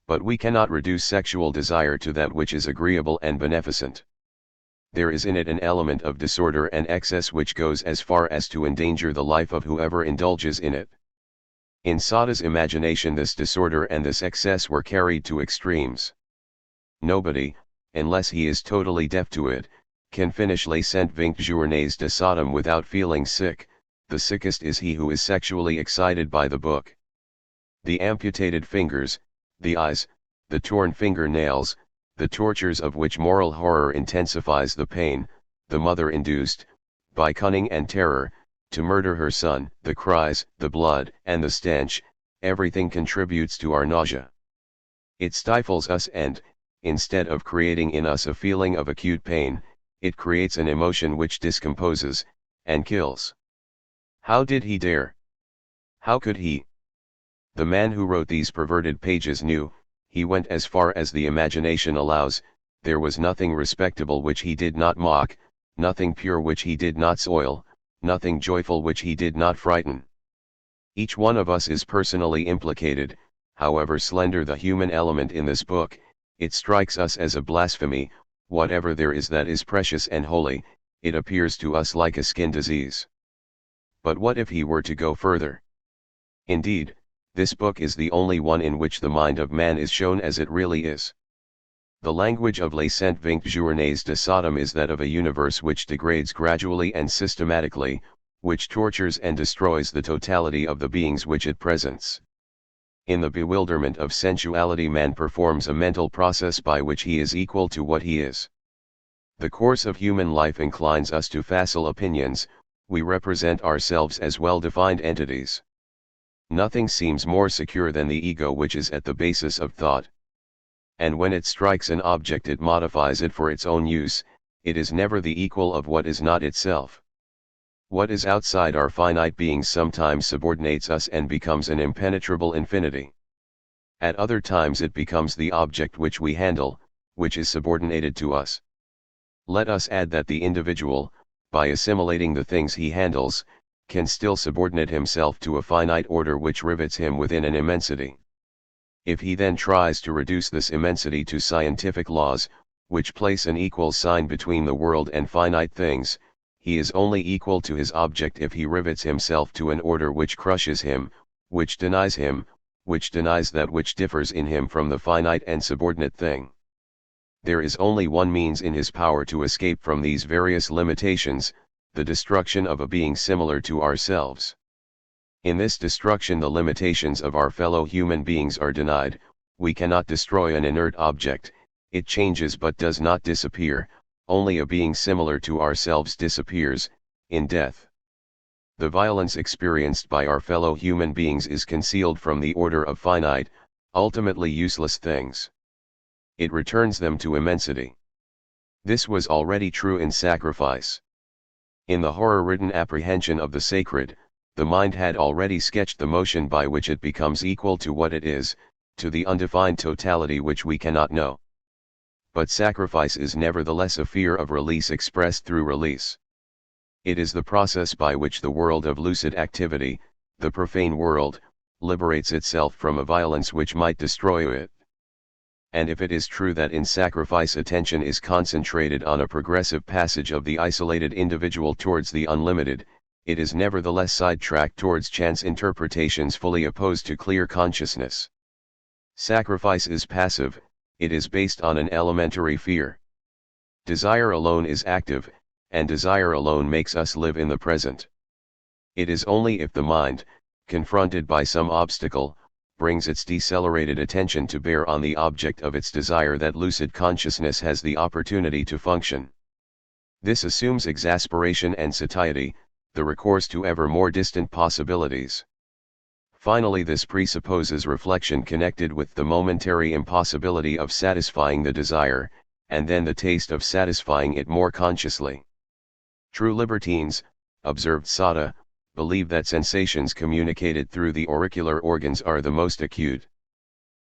But we cannot reduce sexual desire to that which is agreeable and beneficent. There is in it an element of disorder and excess which goes as far as to endanger the life of whoever indulges in it. In Sada's imagination this disorder and this excess were carried to extremes. Nobody, unless he is totally deaf to it, can finish Les 120 Journées de Sodome without feeling sick. The sickest is he who is sexually excited by the book. The amputated fingers, the eyes, the torn fingernails, the tortures of which moral horror intensifies the pain, the mother induced, by cunning and terror, to murder her son, the cries, the blood, and the stench, everything contributes to our nausea. It stifles us and, instead of creating in us a feeling of acute pain, it creates an emotion which discomposes, and kills. How did he dare? How could he? The man who wrote these perverted pages knew, he went as far as the imagination allows, there was nothing respectable which he did not mock, nothing pure which he did not soil, nothing joyful which he did not frighten. Each one of us is personally implicated, however slender the human element in this book, it strikes us as a blasphemy, whatever there is that is precious and holy, it appears to us like a skin disease. But what if he were to go further? Indeed, this book is the only one in which the mind of man is shown as it really is. The language of Les 120 Journées de Sodome is that of a universe which degrades gradually and systematically, which tortures and destroys the totality of the beings which it presents. In the bewilderment of sensuality man performs a mental process by which he is equal to what he is. The course of human life inclines us to facile opinions, we represent ourselves as well-defined entities. Nothing seems more secure than the ego which is at the basis of thought. And when it strikes an object it modifies it for its own use, it is never the equal of what is not itself. What is outside our finite beings sometimes subordinates us and becomes an impenetrable infinity. At other times it becomes the object which we handle, which is subordinated to us. Let us add that the individual, by assimilating the things he handles, can still subordinate himself to a finite order which rivets him within an immensity. If he then tries to reduce this immensity to scientific laws, which place an equal sign between the world and finite things, he is only equal to his object if he rivets himself to an order which crushes him, which denies that which differs in him from the finite and subordinate thing. There is only one means in his power to escape from these various limitations, the destruction of a being similar to ourselves. In this destruction the limitations of our fellow human beings are denied, we cannot destroy an inert object, it changes but does not disappear, only a being similar to ourselves disappears, in death. The violence experienced by our fellow human beings is concealed from the order of finite, ultimately useless things. It returns them to immensity. This was already true in sacrifice. In the horror-ridden apprehension of the sacred, the mind had already sketched the motion by which it becomes equal to what it is, to the undefined totality which we cannot know. But sacrifice is nevertheless a fear of release expressed through release. It is the process by which the world of lucid activity, the profane world, liberates itself from a violence which might destroy it. And if it is true that in sacrifice attention is concentrated on a progressive passage of the isolated individual towards the unlimited, it is nevertheless sidetracked towards chance interpretations fully opposed to clear consciousness. Sacrifice is passive, it is based on an elementary fear. Desire alone is active, and desire alone makes us live in the present. It is only if the mind, confronted by some obstacle, brings its decelerated attention to bear on the object of its desire that lucid consciousness has the opportunity to function. This assumes exasperation and satiety, the recourse to ever more distant possibilities. Finally, this presupposes reflection connected with the momentary impossibility of satisfying the desire, and then the taste of satisfying it more consciously. True libertines, observed Sada, believe that sensations communicated through the auricular organs are the most acute.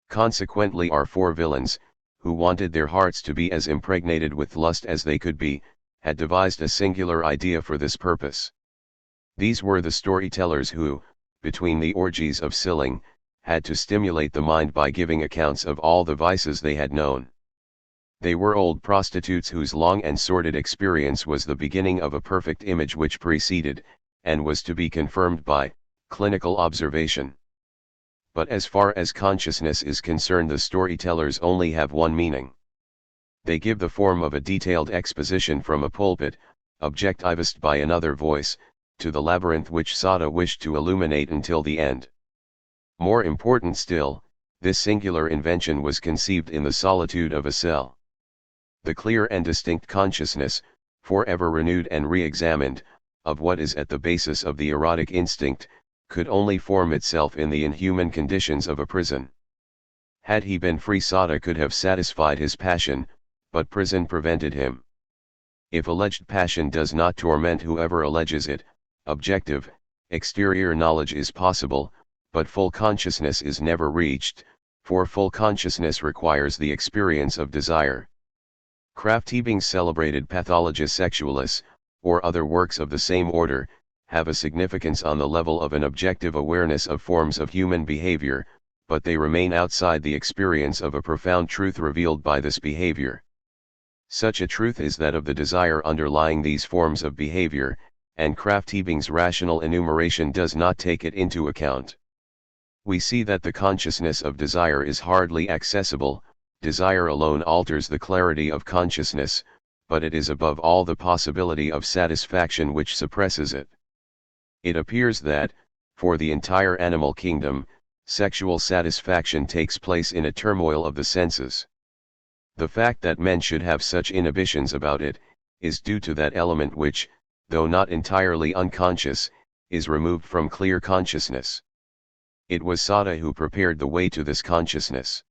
Consequently, our four villains, who wanted their hearts to be as impregnated with lust as they could be, had devised a singular idea for this purpose. These were the storytellers who, between the orgies of silling, had to stimulate the mind by giving accounts of all the vices they had known. They were old prostitutes whose long and sordid experience was the beginning of a perfect image which preceded, and was to be confirmed by, clinical observation. But as far as consciousness is concerned, the storytellers only have one meaning. They give the form of a detailed exposition from a pulpit, objectivist by another voice, to the labyrinth which Sada wished to illuminate until the end. More important still, this singular invention was conceived in the solitude of a cell. The clear and distinct consciousness, forever renewed and re-examined, of what is at the basis of the erotic instinct, could only form itself in the inhuman conditions of a prison. Had he been free, Sada could have satisfied his passion, but prison prevented him. If alleged passion does not torment whoever alleges it, objective, exterior knowledge is possible, but full consciousness is never reached, for full consciousness requires the experience of desire. Krafft-Ebing's celebrated Pathologia Sexualis, or other works of the same order, have a significance on the level of an objective awareness of forms of human behavior, but they remain outside the experience of a profound truth revealed by this behavior. Such a truth is that of the desire underlying these forms of behavior, and Krafft-Ebing's rational enumeration does not take it into account. We see that the consciousness of desire is hardly accessible. Desire alone alters the clarity of consciousness, but it is above all the possibility of satisfaction which suppresses it. It appears that, for the entire animal kingdom, sexual satisfaction takes place in a turmoil of the senses. The fact that men should have such inhibitions about it, is due to that element which, though not entirely unconscious, is removed from clear consciousness. It was Sada who prepared the way to this consciousness.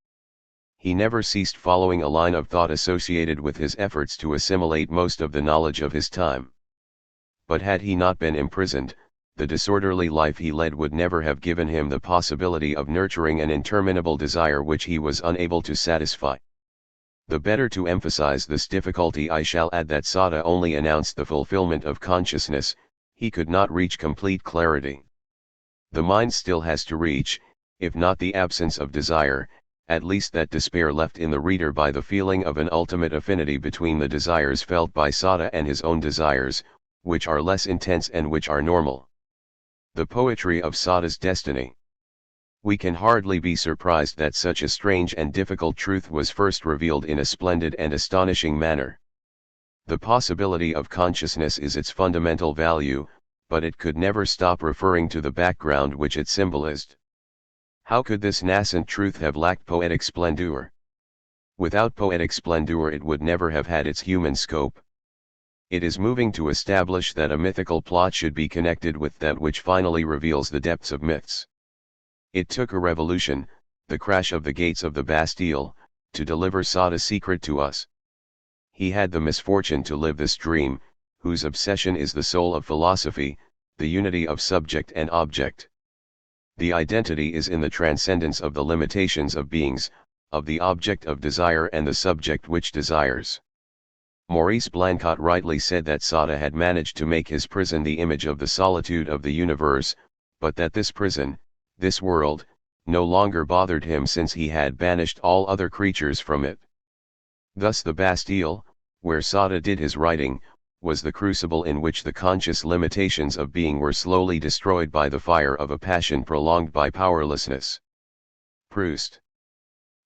He never ceased following a line of thought associated with his efforts to assimilate most of the knowledge of his time. But had he not been imprisoned, the disorderly life he led would never have given him the possibility of nurturing an interminable desire which he was unable to satisfy. The better to emphasize this difficulty, I shall add that Sada only announced the fulfillment of consciousness, he could not reach complete clarity. The mind still has to reach, if not the absence of desire, at least that despair left in the reader by the feeling of an ultimate affinity between the desires felt by Sada and his own desires, which are less intense and which are normal. The poetry of Sada's destiny. We can hardly be surprised that such a strange and difficult truth was first revealed in a splendid and astonishing manner. The possibility of consciousness is its fundamental value, but it could never stop referring to the background which it symbolized. How could this nascent truth have lacked poetic splendor? Without poetic splendor it would never have had its human scope. It is moving to establish that a mythical plot should be connected with that which finally reveals the depths of myths. It took a revolution, the crash of the gates of the Bastille, to deliver Sada's secret to us. He had the misfortune to live this dream, whose obsession is the soul of philosophy, the unity of subject and object. The identity is in the transcendence of the limitations of beings, of the object of desire and the subject which desires. Maurice Blanquot rightly said that Sada had managed to make his prison the image of the solitude of the universe, but that this prison, this world, no longer bothered him since he had banished all other creatures from it. Thus the Bastille, where Sada did his writing, was the crucible in which the conscious limitations of being were slowly destroyed by the fire of a passion prolonged by powerlessness. Proust.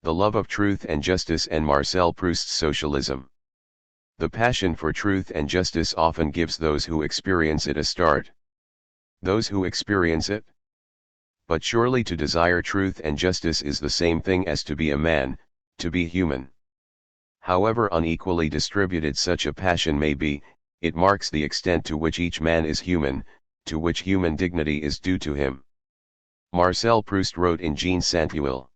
The love of truth and justice and Marcel Proust's socialism. The passion for truth and justice often gives those who experience it a start. Those who experience it. But surely to desire truth and justice is the same thing as to be a man, to be human. However unequally distributed such a passion may be, it marks the extent to which each man is human, to which human dignity is due to him. Marcel Proust wrote in Jean Saint-Gilles.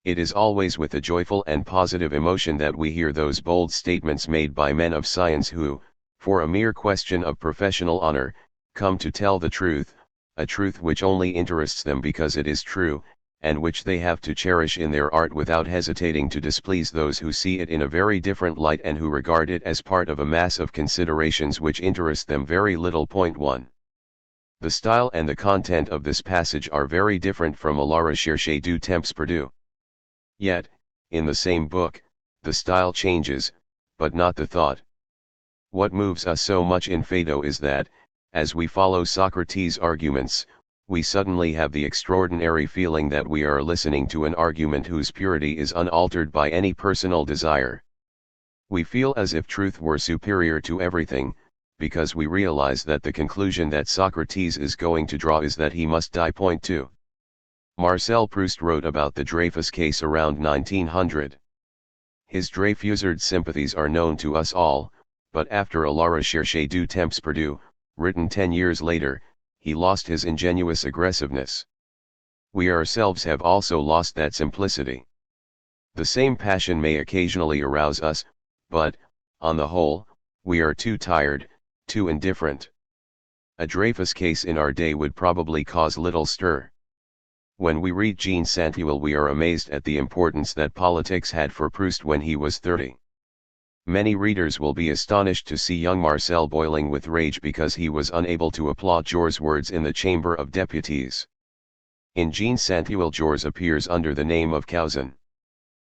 It is always with a joyful and positive emotion that we hear those bold statements made by men of science who, for a mere question of professional honor, come to tell the truth, a truth which only interests them because it is true, and which they have to cherish in their art without hesitating to displease those who see it in a very different light and who regard it as part of a mass of considerations which interest them very little. 1. The style and the content of this passage are very different from A la recherche du temps perdu. Yet, in the same book, the style changes, but not the thought. What moves us so much in Phaedo is that, as we follow Socrates' arguments, we suddenly have the extraordinary feeling that we are listening to an argument whose purity is unaltered by any personal desire. We feel as if truth were superior to everything, because we realize that the conclusion that Socrates is going to draw is that he must die. 2. Marcel Proust wrote about the Dreyfus case around 1900. His Dreyfusard sympathies are known to us all, but after A la recherche du temps perdu, written 10 years later, he lost his ingenuous aggressiveness. We ourselves have also lost that simplicity. The same passion may occasionally arouse us, but, on the whole, we are too tired, too indifferent. A Dreyfus case in our day would probably cause little stir. When we read Jean Saint-Gilles we are amazed at the importance that politics had for Proust when he was 30. Many readers will be astonished to see young Marcel boiling with rage because he was unable to applaud George's words in the Chamber of Deputies. In Jean Saint-Gilles George appears under the name of Cousin.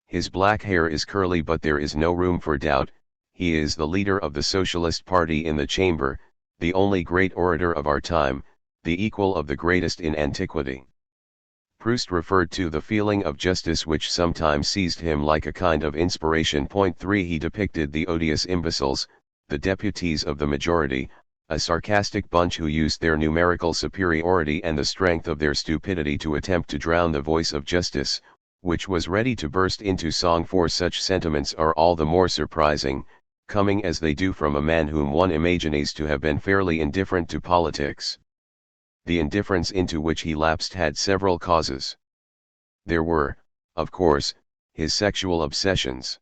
His black hair is curly, but there is no room for doubt, he is the leader of the Socialist Party in the Chamber, the only great orator of our time, the equal of the greatest in antiquity. Proust referred to the feeling of justice which sometimes seized him like a kind of inspiration. 3 He depicted the odious imbeciles, the deputies of the majority, a sarcastic bunch who used their numerical superiority and the strength of their stupidity to attempt to drown the voice of justice, which was ready to burst into song. For such sentiments are all the more surprising, coming as they do from a man whom one imagines to have been fairly indifferent to politics. The indifference into which he lapsed had several causes. There were, of course, his sexual obsessions.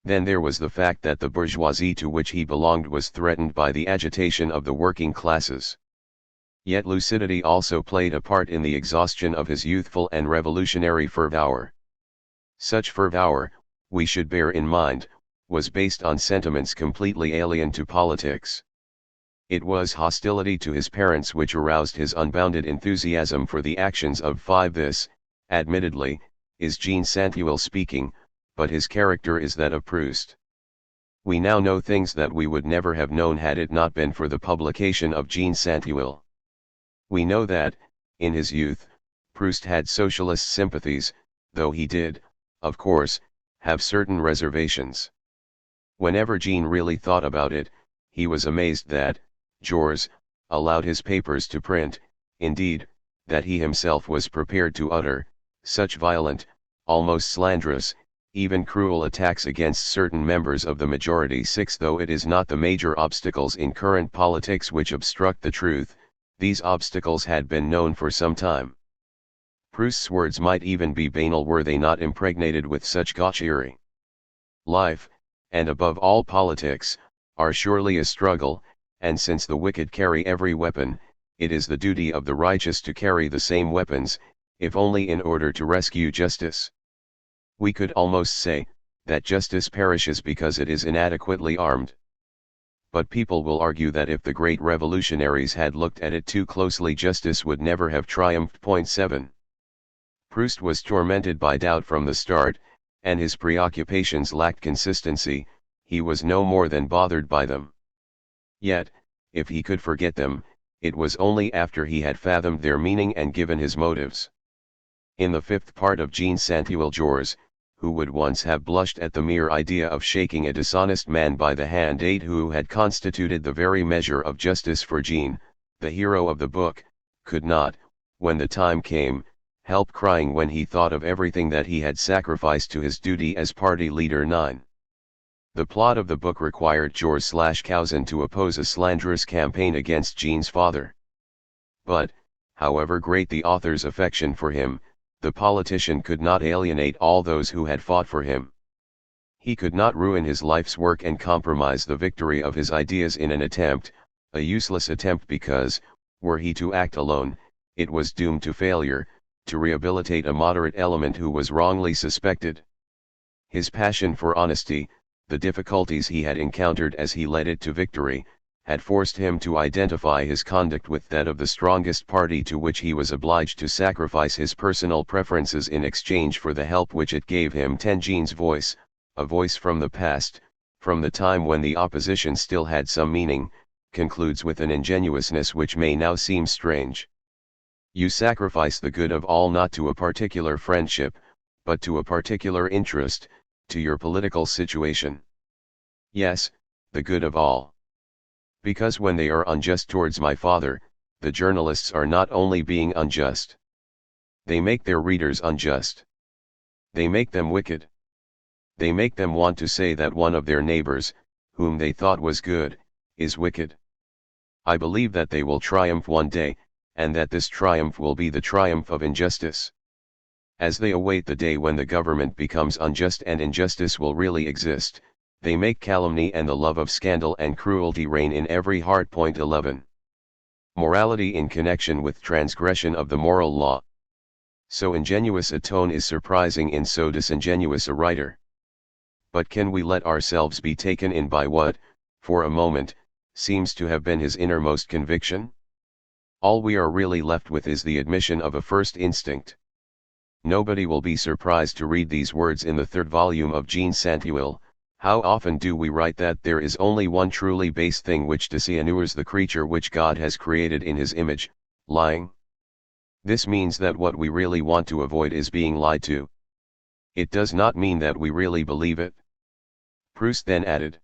Then there was the fact that the bourgeoisie to which he belonged was threatened by the agitation of the working classes. Yet lucidity also played a part in the exhaustion of his youthful and revolutionary fervour. Such fervour, we should bear in mind, was based on sentiments completely alien to politics. It was hostility to his parents which aroused his unbounded enthusiasm for the actions of 5. This, admittedly, is Jean Saint-Gilles speaking, but his character is that of Proust. We now know things that we would never have known had it not been for the publication of Jean Saint-Gilles. We know that, in his youth, Proust had socialist sympathies, though he did, of course, have certain reservations. Whenever Jean really thought about it, he was amazed that George allowed his papers to print, indeed, that he himself was prepared to utter such violent, almost slanderous, even cruel attacks against certain members of the majority. 6 Though it is not the major obstacles in current politics which obstruct the truth, these obstacles had been known for some time. Proust's words might even be banal were they not impregnated with such gaucherie. Life, and above all politics, are surely a struggle, and since the wicked carry every weapon, it is the duty of the righteous to carry the same weapons, if only in order to rescue justice. We could almost say, that justice perishes because it is inadequately armed. But people will argue that if the great revolutionaries had looked at it too closely, justice would never have triumphed. 7. Proust was tormented by doubt from the start, and his preoccupations lacked consistency, he was no more than bothered by them. Yet, if he could forget them, it was only after he had fathomed their meaning and given his motives. In the 5th part of Jean Saint-Gilles George, who would once have blushed at the mere idea of shaking a dishonest man by the hand, who had constituted the very measure of justice for Jean, the hero of the book, could not, when the time came, help crying when he thought of everything that he had sacrificed to his duty as party leader. 9. The plot of the book required George/Cousin to oppose a slanderous campaign against Jean's father. But, However great the author's affection for him, the politician could not alienate all those who had fought for him. He could not ruin his life's work and compromise the victory of his ideas in an attempt, a useless attempt because, were he to act alone, it was doomed to failure, to rehabilitate a moderate element who was wrongly suspected. His passion for honesty, the difficulties he had encountered as he led it to victory, had forced him to identify his conduct with that of the strongest party, to which he was obliged to sacrifice his personal preferences in exchange for the help which it gave him. Tenjine's voice, a voice from the past, from the time when the opposition still had some meaning, concludes with an ingenuousness which may now seem strange. You sacrifice the good of all not to a particular friendship, but to a particular interest, to your political situation. Yes, the good of all. Because when they are unjust towards my father, the journalists are not only being unjust. They make their readers unjust. They make them wicked. They make them want to say that one of their neighbors, whom they thought was good, is wicked. I believe that they will triumph one day, and that this triumph will be the triumph of injustice. As they await the day when the government becomes unjust and injustice will really exist, they make calumny and the love of scandal and cruelty reign in every heart. 11. Morality in connection with transgression of the moral law. So ingenuous a tone is surprising in so disingenuous a writer. But can we let ourselves be taken in by what, for a moment, seems to have been his innermost conviction? All we are really left with is the admission of a first instinct. Nobody will be surprised to read these words in the third volume of Jean Saint-Huil. How often do we write that there is only one truly base thing which dishonors the creature which God has created in his image, lying? This means that what we really want to avoid is being lied to. It does not mean that we really believe it. Proust then added.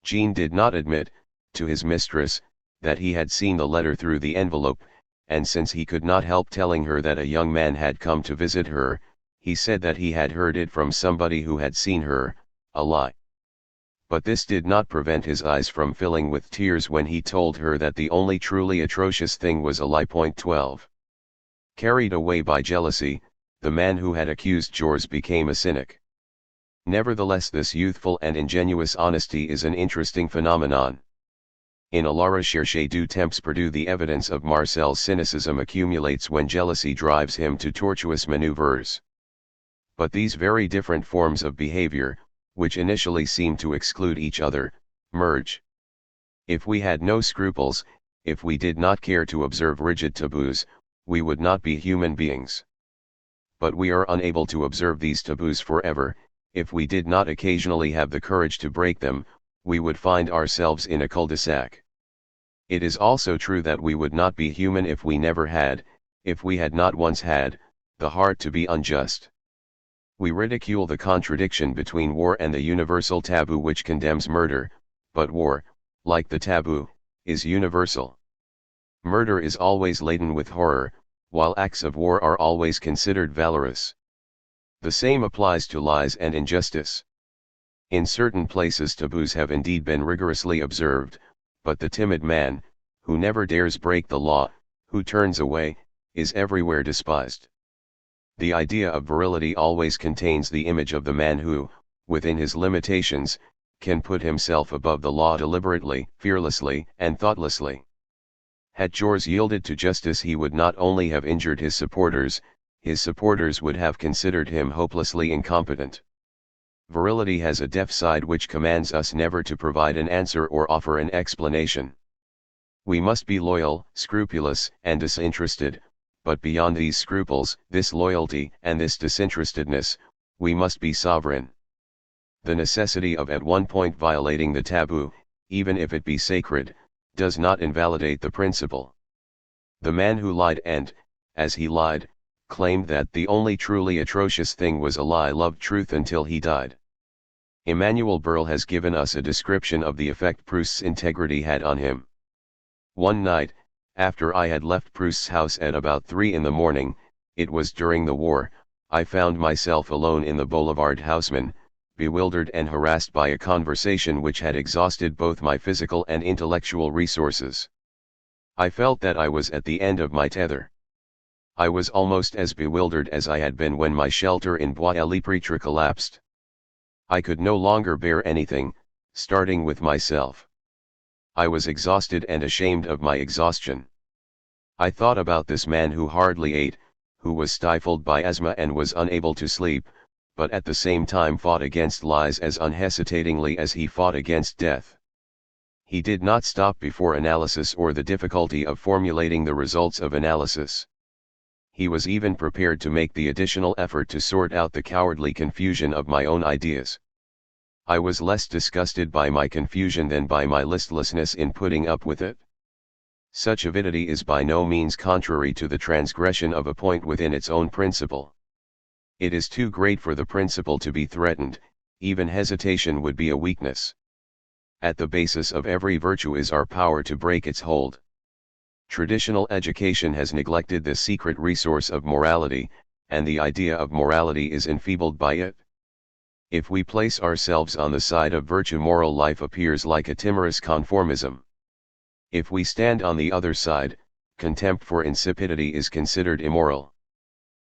Jean did not admit, to his mistress, that he had seen the letter through the envelope, and since he could not help telling her that a young man had come to visit her, he said that he had heard it from somebody who had seen her, a lie. But this did not prevent his eyes from filling with tears when he told her that the only truly atrocious thing was a lie. 12. Carried away by jealousy, the man who had accused George became a cynic. Nevertheless, this youthful and ingenuous honesty is an interesting phenomenon. In A la recherche du temps perdu, the evidence of Marcel's cynicism accumulates when jealousy drives him to tortuous maneuvers. But these very different forms of behavior, which initially seem to exclude each other, merge. If we had no scruples, if we did not care to observe rigid taboos, we would not be human beings. But we are unable to observe these taboos forever. If we did not occasionally have the courage to break them, we would find ourselves in a cul-de-sac. It is also true that we would not be human if we never had, if we had not once had, the heart to be unjust. We ridicule the contradiction between war and the universal taboo which condemns murder, but war, like the taboo, is universal. Murder is always laden with horror, while acts of war are always considered valorous. The same applies to lies and injustice. In certain places taboos have indeed been rigorously observed, but the timid man, who never dares break the law, who turns away, is everywhere despised. The idea of virility always contains the image of the man who, within his limitations, can put himself above the law deliberately, fearlessly, and thoughtlessly. Had George yielded to justice, he would not only have injured his supporters would have considered him hopelessly incompetent. Virility has a deaf side which commands us never to provide an answer or offer an explanation. We must be loyal, scrupulous, and disinterested, but beyond these scruples, this loyalty, and this disinterestedness, we must be sovereign. The necessity of at one point violating the taboo, even if it be sacred, does not invalidate the principle. The man who lied and, as he lied, claimed that the only truly atrocious thing was a lie loved truth until he died. Emmanuel Berle has given us a description of the effect Proust's integrity had on him. One night, after I had left Proust's house at about 3 in the morning, it was during the war, I found myself alone in the Boulevard Haussmann, bewildered and harassed by a conversation which had exhausted both my physical and intellectual resources. I felt that I was at the end of my tether. I was almost as bewildered as I had been when my shelter in Bois-Lipretre collapsed. I could no longer bear anything, starting with myself. I was exhausted and ashamed of my exhaustion. I thought about this man who hardly ate, who was stifled by asthma and was unable to sleep, but at the same time fought against lies as unhesitatingly as he fought against death. He did not stop before analysis or the difficulty of formulating the results of analysis. He was even prepared to make the additional effort to sort out the cowardly confusion of my own ideas. I was less disgusted by my confusion than by my listlessness in putting up with it. Such avidity is by no means contrary to the transgression of a point within its own principle. It is too great for the principle to be threatened, even hesitation would be a weakness. At the basis of every virtue is our power to break its hold. Traditional education has neglected this secret resource of morality, and the idea of morality is enfeebled by it. If we place ourselves on the side of virtue, moral life appears like a timorous conformism. If we stand on the other side, contempt for insipidity is considered immoral.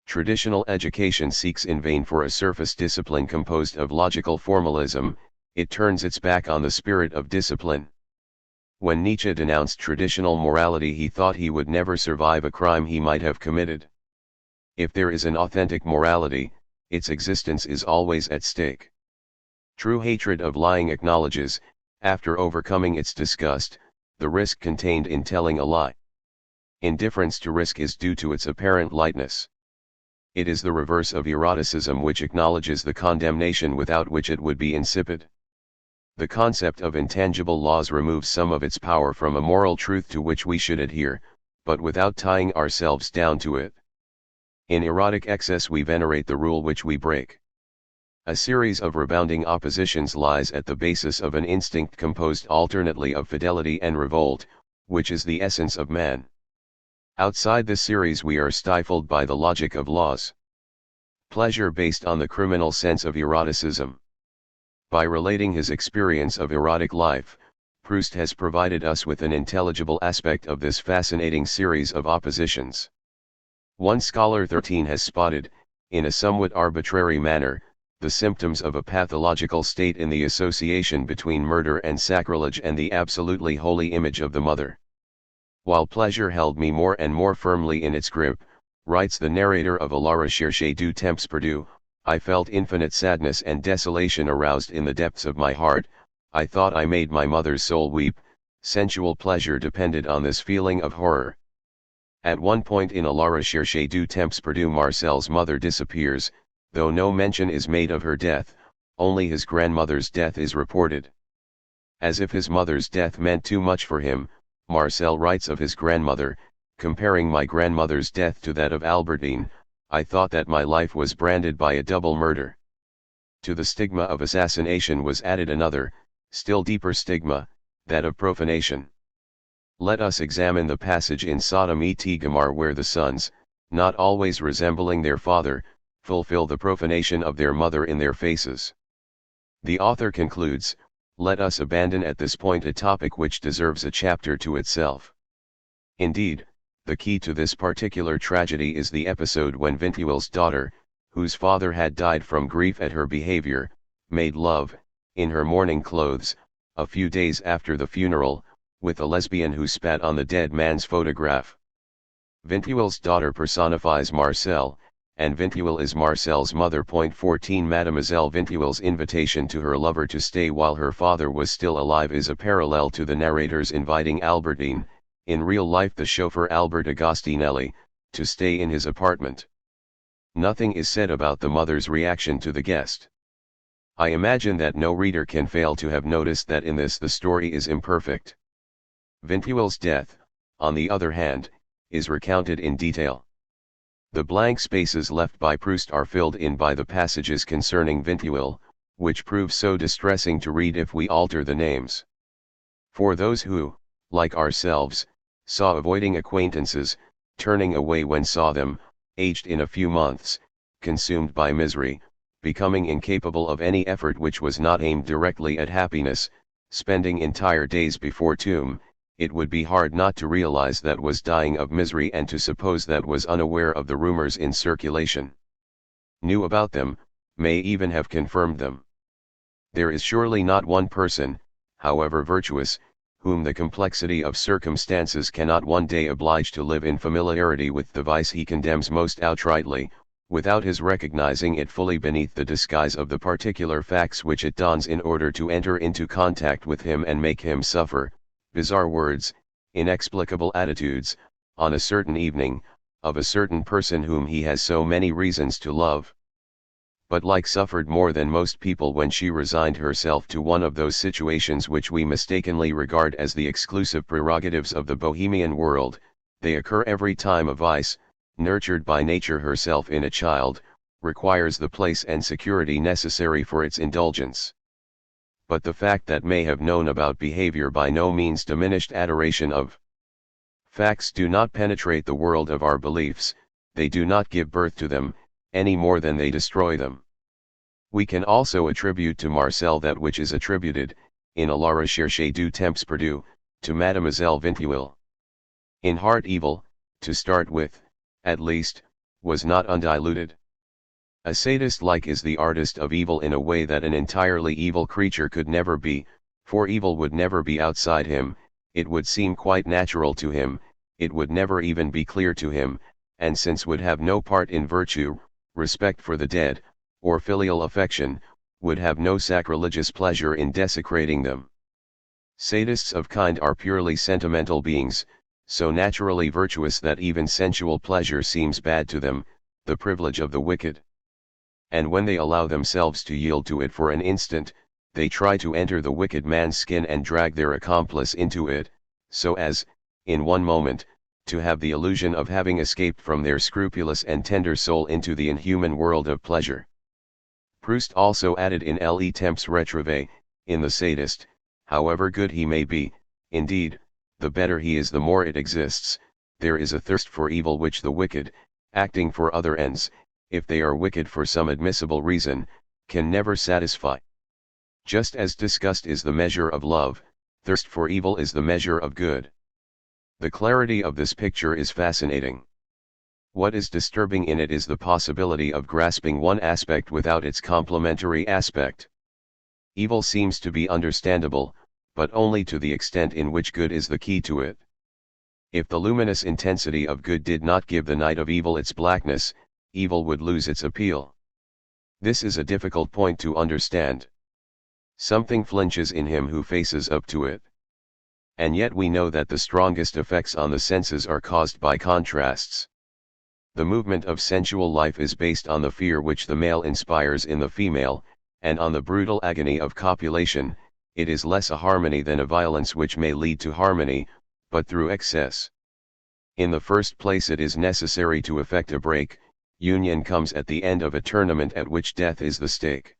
Traditional education seeks in vain for a surface discipline composed of logical formalism, it turns its back on the spirit of discipline. When Nietzsche denounced traditional morality, he thought he would never survive a crime he might have committed. If there is an authentic morality, its existence is always at stake. True hatred of lying acknowledges, after overcoming its disgust, the risk contained in telling a lie. Indifference to risk is due to its apparent lightness. It is the reverse of eroticism, which acknowledges the condemnation without which it would be insipid. The concept of intangible laws removes some of its power from a moral truth to which we should adhere, but without tying ourselves down to it. In erotic excess we venerate the rule which we break. A series of rebounding oppositions lies at the basis of an instinct composed alternately of fidelity and revolt, which is the essence of man. Outside this series we are stifled by the logic of laws. Pleasure based on the criminal sense of eroticism. By relating his experience of erotic life, Proust has provided us with an intelligible aspect of this fascinating series of oppositions. One scholar 13 has spotted, in a somewhat arbitrary manner, the symptoms of a pathological state in the association between murder and sacrilege and the absolutely holy image of the mother. While pleasure held me more and more firmly in its grip, writes the narrator of A la recherche du temps perdu, I felt infinite sadness and desolation aroused in the depths of my heart. I thought I made my mother's soul weep. Sensual pleasure depended on this feeling of horror. At one point in A la recherche du temps perdu, Marcel's mother disappears, though no mention is made of her death, only his grandmother's death is reported. As if his mother's death meant too much for him, Marcel writes of his grandmother, comparing my grandmother's death to that of Albertine, I thought that my life was branded by a double murder. To the stigma of assassination was added another, still deeper stigma, that of profanation. Let us examine the passage in Sodom et Gomorrah where the sons, not always resembling their father, fulfill the profanation of their mother in their faces. The author concludes, let us abandon at this point a topic which deserves a chapter to itself. Indeed, the key to this particular tragedy is the episode when Vintuil's daughter, whose father had died from grief at her behavior, made love, in her mourning clothes, a few days after the funeral, with a lesbian who spat on the dead man's photograph. Vintuil's daughter personifies Marcel, and Vintuil is Marcel's mother. 14 Mademoiselle Vintuil's invitation to her lover to stay while her father was still alive is a parallel to the narrator's inviting Albertine, in real life the chauffeur Albert Agostinelli, to stay in his apartment. Nothing is said about the mother's reaction to the guest. I imagine that no reader can fail to have noticed that in this the story is imperfect. Vintuil's death, on the other hand, is recounted in detail. The blank spaces left by Proust are filled in by the passages concerning Vintuil, which prove so distressing to read if we alter the names. For those who, like ourselves, saw avoiding acquaintances, turning away when saw them, aged in a few months, consumed by misery, becoming incapable of any effort which was not aimed directly at happiness, spending entire days before tomb, it would be hard not to realize that was dying of misery and to suppose that was unaware of the rumors in circulation. Knew about them, may even have confirmed them. There is surely not one person, however virtuous, whom the complexity of circumstances cannot one day oblige to live in familiarity with the vice he condemns most outrightly, without his recognizing it fully beneath the disguise of the particular facts which it dons in order to enter into contact with him and make him suffer, bizarre words, inexplicable attitudes, on a certain evening, of a certain person whom he has so many reasons to love. But like suffered more than most people when she resigned herself to one of those situations which we mistakenly regard as the exclusive prerogatives of the bohemian world, they occur every time a vice, nurtured by nature herself in a child, requires the place and security necessary for its indulgence. But the fact that may have known about behavior by no means diminished adoration of. Facts do not penetrate the world of our beliefs, they do not give birth to them, any more than they destroy them. We can also attribute to Marcel that which is attributed, in A la recherche du temps perdu, to Mademoiselle Vinteuil. In heart evil, to start with, at least, was not undiluted. A sadist-like is the artist of evil in a way that an entirely evil creature could never be, for evil would never be outside him, it would seem quite natural to him, it would never even be clear to him, and since would have no part in virtue, respect for the dead, or filial affection, would have no sacrilegious pleasure in desecrating them. Sadists of kind are purely sentimental beings, so naturally virtuous that even sensual pleasure seems bad to them, the privilege of the wicked. And when they allow themselves to yield to it for an instant, they try to enter the wicked man's skin and drag their accomplice into it, so as, in one moment, to have the illusion of having escaped from their scrupulous and tender soul into the inhuman world of pleasure. Proust also added in Le Temps Retrouvé, in the sadist, however good he may be, indeed, the better he is the more it exists, there is a thirst for evil which the wicked, acting for other ends, if they are wicked for some admissible reason, can never satisfy. Just as disgust is the measure of love, thirst for evil is the measure of good. The clarity of this picture is fascinating. What is disturbing in it is the possibility of grasping one aspect without its complementary aspect. Evil seems to be understandable, but only to the extent in which good is the key to it. If the luminous intensity of good did not give the night of evil its blackness, evil would lose its appeal. This is a difficult point to understand. Something flinches in him who faces up to it. And yet we know that the strongest effects on the senses are caused by contrasts. The movement of sensual life is based on the fear which the male inspires in the female, and on the brutal agony of copulation. It is less a harmony than a violence which may lead to harmony, but through excess. In the first place it is necessary to effect a break, union comes at the end of a tournament at which death is the stake.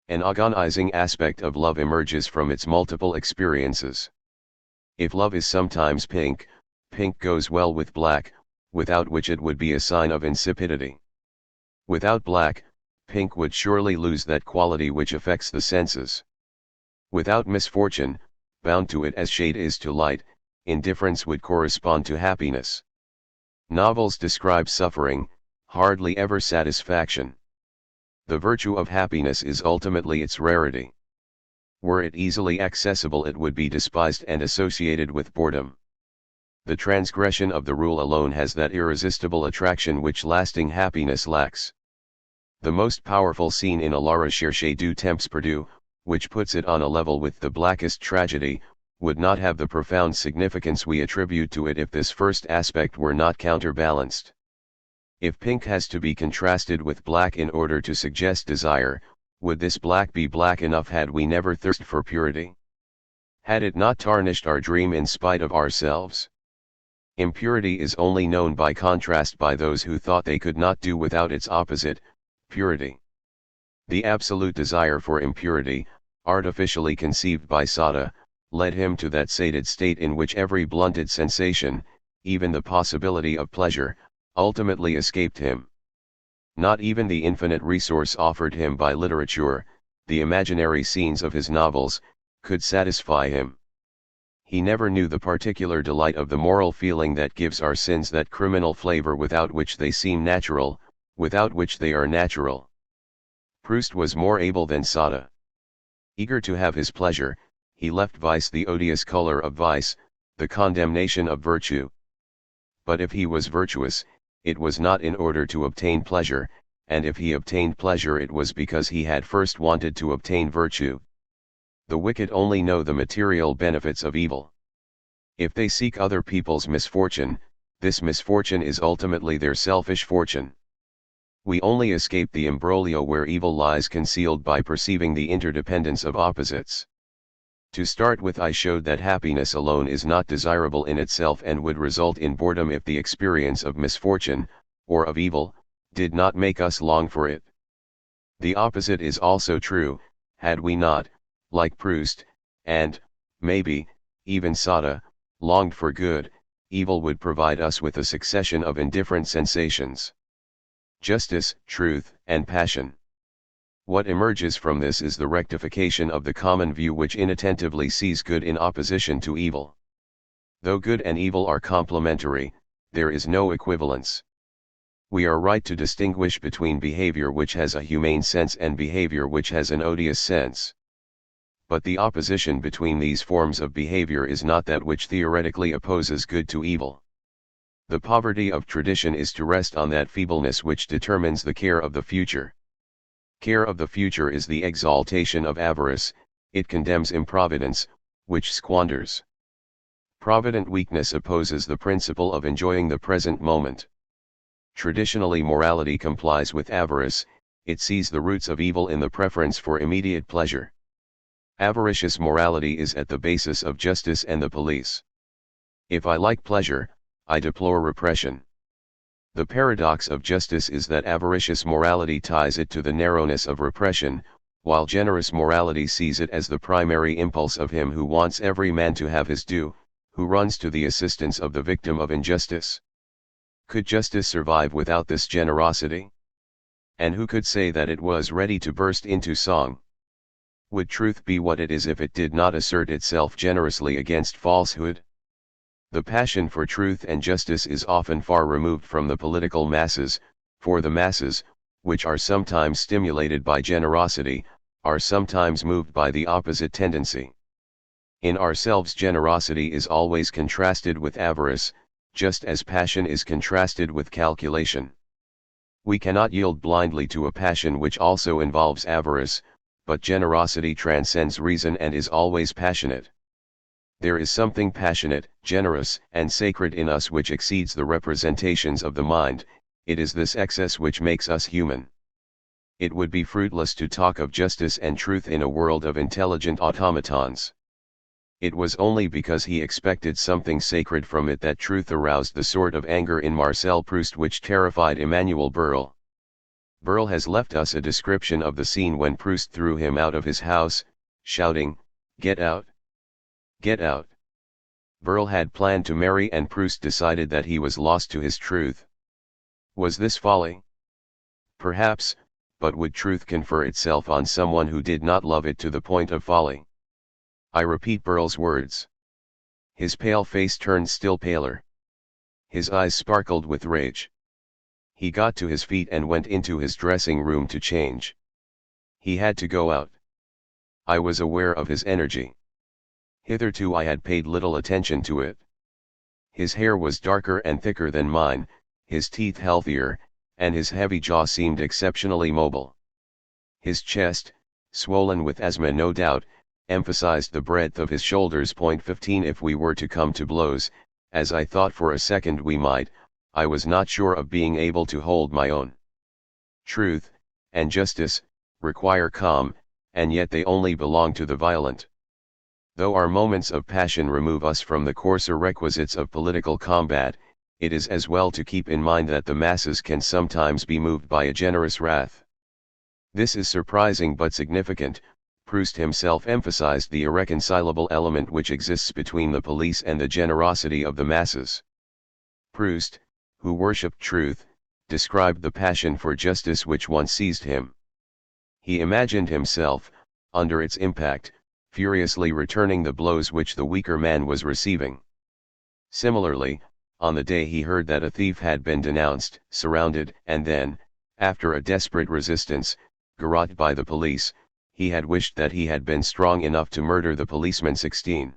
An agonizing aspect of love emerges from its multiple experiences. If love is sometimes pink, pink goes well with black, without which it would be a sign of insipidity. Without black, pink would surely lose that quality which affects the senses. Without misfortune, bound to it as shade is to light, indifference would correspond to happiness. Novels describe suffering, hardly ever satisfaction. The virtue of happiness is ultimately its rarity. Were it easily accessible it would be despised and associated with boredom. The transgression of the rule alone has that irresistible attraction which lasting happiness lacks. The most powerful scene in A la recherche du temps perdu, which puts it on a level with the blackest tragedy, would not have the profound significance we attribute to it if this first aspect were not counterbalanced. If pink has to be contrasted with black in order to suggest desire, would this black be black enough had we never thirsted for purity? Had it not tarnished our dream in spite of ourselves? Impurity is only known by contrast by those who thought they could not do without its opposite, purity. The absolute desire for impurity, artificially conceived by Sada, led him to that sated state in which every blunted sensation, even the possibility of pleasure, ultimately escaped him. Not even the infinite resource offered him by literature, the imaginary scenes of his novels, could satisfy him. He never knew the particular delight of the moral feeling that gives our sins that criminal flavor without which they seem natural, without which they are natural. Proust was more able than Sada. Eager to have his pleasure, he left vice the odious color of vice, the condemnation of virtue. But if he was virtuous, it was not in order to obtain pleasure, and if he obtained pleasure it was because he had first wanted to obtain virtue. The wicked only know the material benefits of evil. If they seek other people's misfortune, this misfortune is ultimately their selfish fortune. We only escape the imbroglio where evil lies concealed by perceiving the interdependence of opposites. To start with, I showed that happiness alone is not desirable in itself and would result in boredom if the experience of misfortune, or of evil, did not make us long for it. The opposite is also true. Had we not, like Proust, and, maybe, even Sada, longed for good, evil would provide us with a succession of indifferent sensations. Justice, truth, and passion. What emerges from this is the rectification of the common view which inattentively sees good in opposition to evil. Though good and evil are complementary, there is no equivalence. We are right to distinguish between behavior which has a humane sense and behavior which has an odious sense. But the opposition between these forms of behavior is not that which theoretically opposes good to evil. The poverty of tradition is to rest on that feebleness which determines the care of the future. Care of the future is the exaltation of avarice, it condemns improvidence, which squanders. Provident weakness opposes the principle of enjoying the present moment. Traditionally morality complies with avarice, it sees the roots of evil in the preference for immediate pleasure. Avaricious morality is at the basis of justice and the police. If I like pleasure, I deplore repression. The paradox of justice is that avaricious morality ties it to the narrowness of repression, while generous morality sees it as the primary impulse of him who wants every man to have his due, who runs to the assistance of the victim of injustice. Could justice survive without this generosity? And who could say that it was ready to burst into song? Would truth be what it is if it did not assert itself generously against falsehood? The passion for truth and justice is often far removed from the political masses, for the masses, which are sometimes stimulated by generosity, are sometimes moved by the opposite tendency. In ourselves generosity is always contrasted with avarice, just as passion is contrasted with calculation. We cannot yield blindly to a passion which also involves avarice, but generosity transcends reason and is always passionate. There is something passionate, generous, and sacred in us which exceeds the representations of the mind. It is this excess which makes us human. It would be fruitless to talk of justice and truth in a world of intelligent automatons. It was only because he expected something sacred from it that truth aroused the sort of anger in Marcel Proust which terrified Emmanuel Berle. Berle has left us a description of the scene when Proust threw him out of his house, shouting, "Get out! Get out!" Berle had planned to marry and Proust decided that he was lost to his truth. Was this folly? Perhaps, but would truth confer itself on someone who did not love it to the point of folly? I repeat Berle's words. His pale face turned still paler. His eyes sparkled with rage. He got to his feet and went into his dressing room to change. He had to go out. I was aware of his energy. Hitherto I had paid little attention to it. His hair was darker and thicker than mine, his teeth healthier, and his heavy jaw seemed exceptionally mobile. His chest, swollen with asthma no doubt, emphasized the breadth of his shoulders. 15 If we were to come to blows, as I thought for a second we might, I was not sure of being able to hold my own. Truth, and justice, require calm, and yet they only belong to the violent. Though our moments of passion remove us from the coarser requisites of political combat, it is as well to keep in mind that the masses can sometimes be moved by a generous wrath. This is surprising but significant. Proust himself emphasized the irreconcilable element which exists between the police and the generosity of the masses. Proust, who worshipped truth, described the passion for justice which once seized him. He imagined himself, under its impact, furiously returning the blows which the weaker man was receiving. Similarly, on the day he heard that a thief had been denounced, surrounded, and then, after a desperate resistance, garroted by the police, he had wished that he had been strong enough to murder the policeman. 16.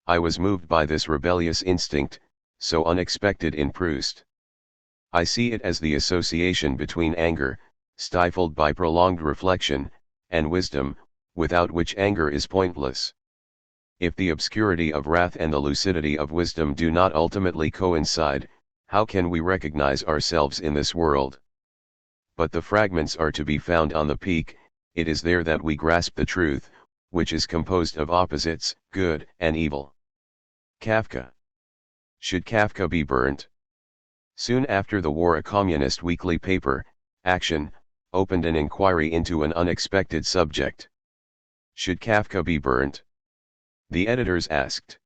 I was moved by this rebellious instinct, so unexpected in Proust. I see it as the association between anger, stifled by prolonged reflection, and wisdom, without which anger is pointless. If the obscurity of wrath and the lucidity of wisdom do not ultimately coincide, how can we recognize ourselves in this world? But the fragments are to be found on the peak. It is there that we grasp the truth, which is composed of opposites, good and evil. Kafka. Should Kafka be burnt? Soon after the war, a communist weekly paper, Action, opened an inquiry into an unexpected subject. Should Kafka be burnt? The editors asked.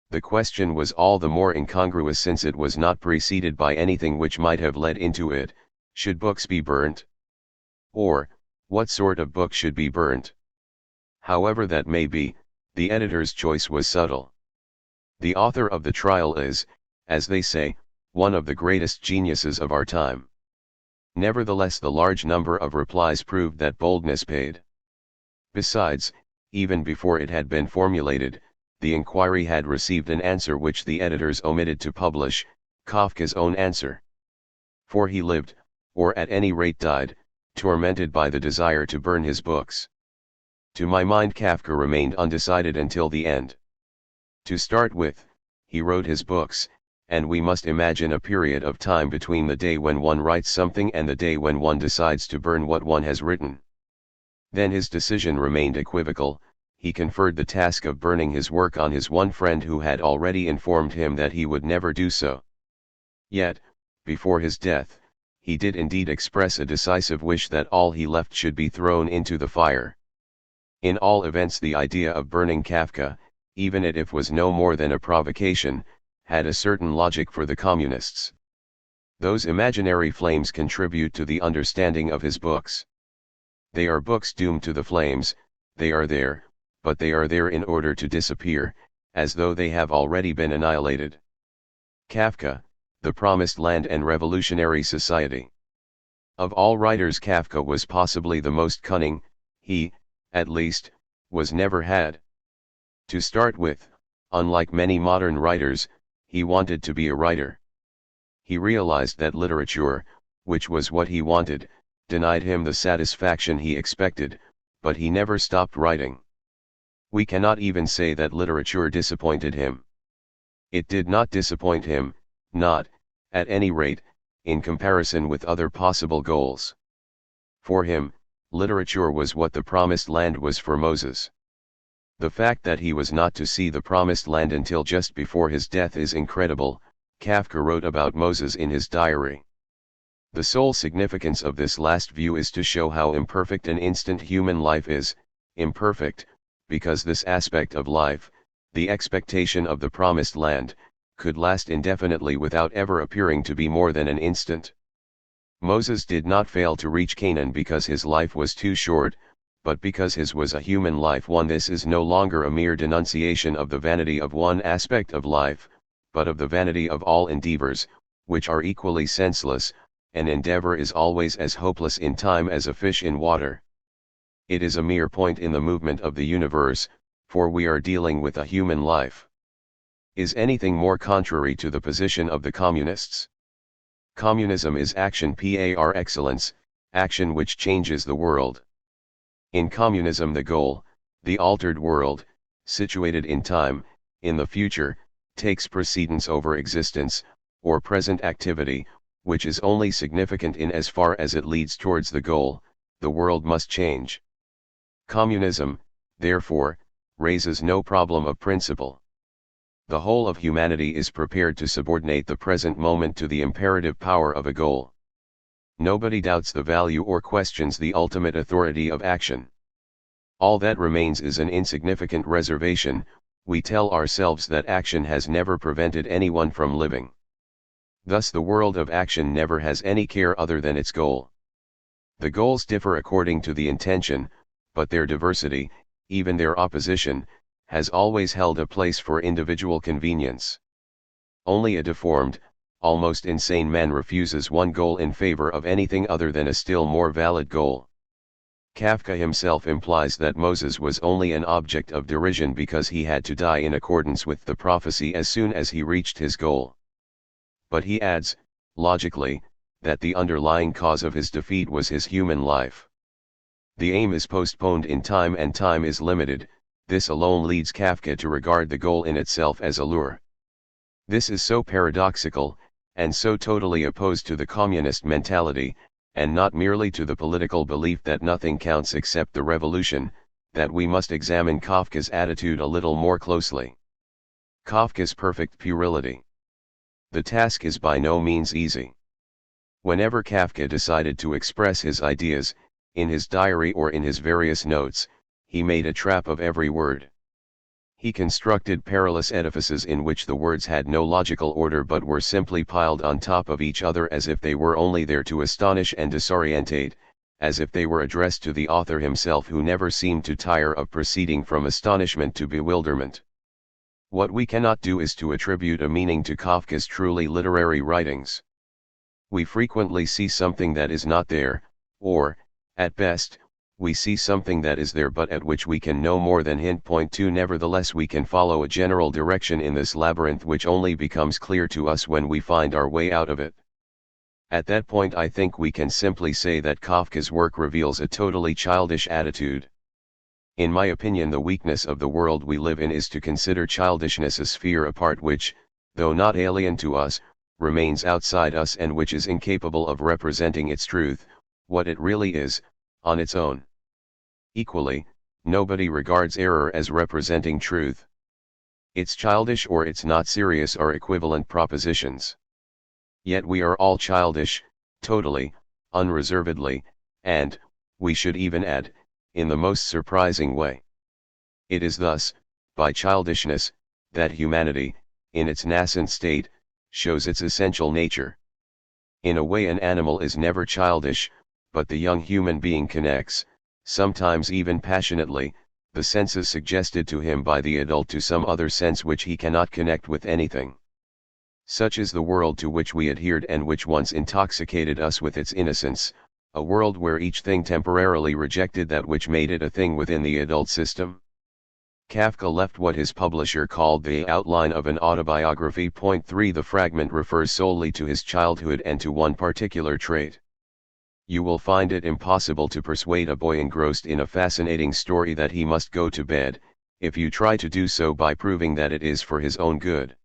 The question was all the more incongruous since it was not preceded by anything which might have led into it. Should books be burnt? Or, what sort of book should be burnt? However that may be, the editor's choice was subtle. The author of the trial is, as they say, one of the greatest geniuses of our time. Nevertheless, the large number of replies proved that boldness paid. Besides, even before it had been formulated, the inquiry had received an answer which the editors omitted to publish, Kafka's own answer. For he lived, or at any rate died, tormented by the desire to burn his books. To my mind, Kafka remained undecided until the end. To start with, he wrote his books, and we must imagine a period of time between the day when one writes something and the day when one decides to burn what one has written. Then his decision remained equivocal. He conferred the task of burning his work on his one friend who had already informed him that he would never do so. Yet, before his death, he did indeed express a decisive wish that all he left should be thrown into the fire. In all events, the idea of burning Kafka, even if it was no more than a provocation, had a certain logic for the communists. Those imaginary flames contribute to the understanding of his books. They are books doomed to the flames. They are there, but they are there in order to disappear, as though they have already been annihilated. Kafka, The Promised Land and Revolutionary Society. Of all writers, Kafka was possibly the most cunning. He, at least, was never had. To start with, unlike many modern writers, he wanted to be a writer. He realized that literature, which was what he wanted, denied him the satisfaction he expected, but he never stopped writing. We cannot even say that literature disappointed him. It did not disappoint him, not, at any rate, in comparison with other possible goals. For him, literature was what the Promised Land was for Moses. The fact that he was not to see the Promised Land until just before his death is incredible. Kafka wrote about Moses in his diary. The sole significance of this last view is to show how imperfect an instant human life is, imperfect, because this aspect of life, the expectation of the Promised Land, could last indefinitely without ever appearing to be more than an instant. Moses did not fail to reach Canaan because his life was too short, but because his was a human life one. This is no longer a mere denunciation of the vanity of one aspect of life, but of the vanity of all endeavors, which are equally senseless. An endeavor is always as hopeless in time as a fish in water. It is a mere point in the movement of the universe, for we are dealing with a human life. Is anything more contrary to the position of the communists? Communism is action par excellence, action which changes the world. In communism, the goal, the altered world, situated in time, in the future, takes precedence over existence, or present activity, which is only significant in as far as it leads towards the goal. The world must change. Communism, therefore, raises no problem of principle. The whole of humanity is prepared to subordinate the present moment to the imperative power of a goal. Nobody doubts the value or questions the ultimate authority of action. All that remains is an insignificant reservation. We tell ourselves that action has never prevented anyone from living. Thus the world of action never has any care other than its goal. The goals differ according to the intention, but their diversity, even their opposition, has always held a place for individual convenience. Only a deformed, almost insane man refuses one goal in favor of anything other than a still more valid goal. Kafka himself implies that Moses was only an object of derision because he had to die in accordance with the prophecy as soon as he reached his goal. But he adds, logically, that the underlying cause of his defeat was his human life. The aim is postponed in time and time is limited. This alone leads Kafka to regard the goal in itself as a lure. This is so paradoxical, and so totally opposed to the communist mentality, and not merely to the political belief that nothing counts except the revolution, that we must examine Kafka's attitude a little more closely. Kafka's perfect puerility. The task is by no means easy. Whenever Kafka decided to express his ideas, in his diary or in his various notes, he made a trap of every word. He constructed perilous edifices in which the words had no logical order but were simply piled on top of each other as if they were only there to astonish and disorientate, as if they were addressed to the author himself who never seemed to tire of proceeding from astonishment to bewilderment. What we cannot do is to attribute a meaning to Kafka's truly literary writings. We frequently see something that is not there, or, at best, we see something that is there but at which we can no more than point to. Nevertheless, we can follow a general direction in this labyrinth which only becomes clear to us when we find our way out of it. At that point I think we can simply say that Kafka's work reveals a totally childish attitude. In my opinion, the weakness of the world we live in is to consider childishness a sphere apart which, though not alien to us, remains outside us and which is incapable of representing its truth, what it really is, on its own. Equally, nobody regards error as representing truth. It's childish or it's not serious are equivalent propositions. Yet we are all childish, totally, unreservedly, and, we should even add, in the most surprising way. It is thus, by childishness, that humanity, in its nascent state, shows its essential nature. In a way, an animal is never childish, but the young human being connects, sometimes even passionately, the senses suggested to him by the adult to some other sense which he cannot connect with anything. Such is the world to which we adhered and which once intoxicated us with its innocence, a world where each thing temporarily rejected that which made it a thing within the adult system. Kafka left what his publisher called the outline of an autobiography. 3 The fragment refers solely to his childhood and to one particular trait. You will find it impossible to persuade a boy engrossed in a fascinating story that he must go to bed, if you try to do so by proving that it is for his own good.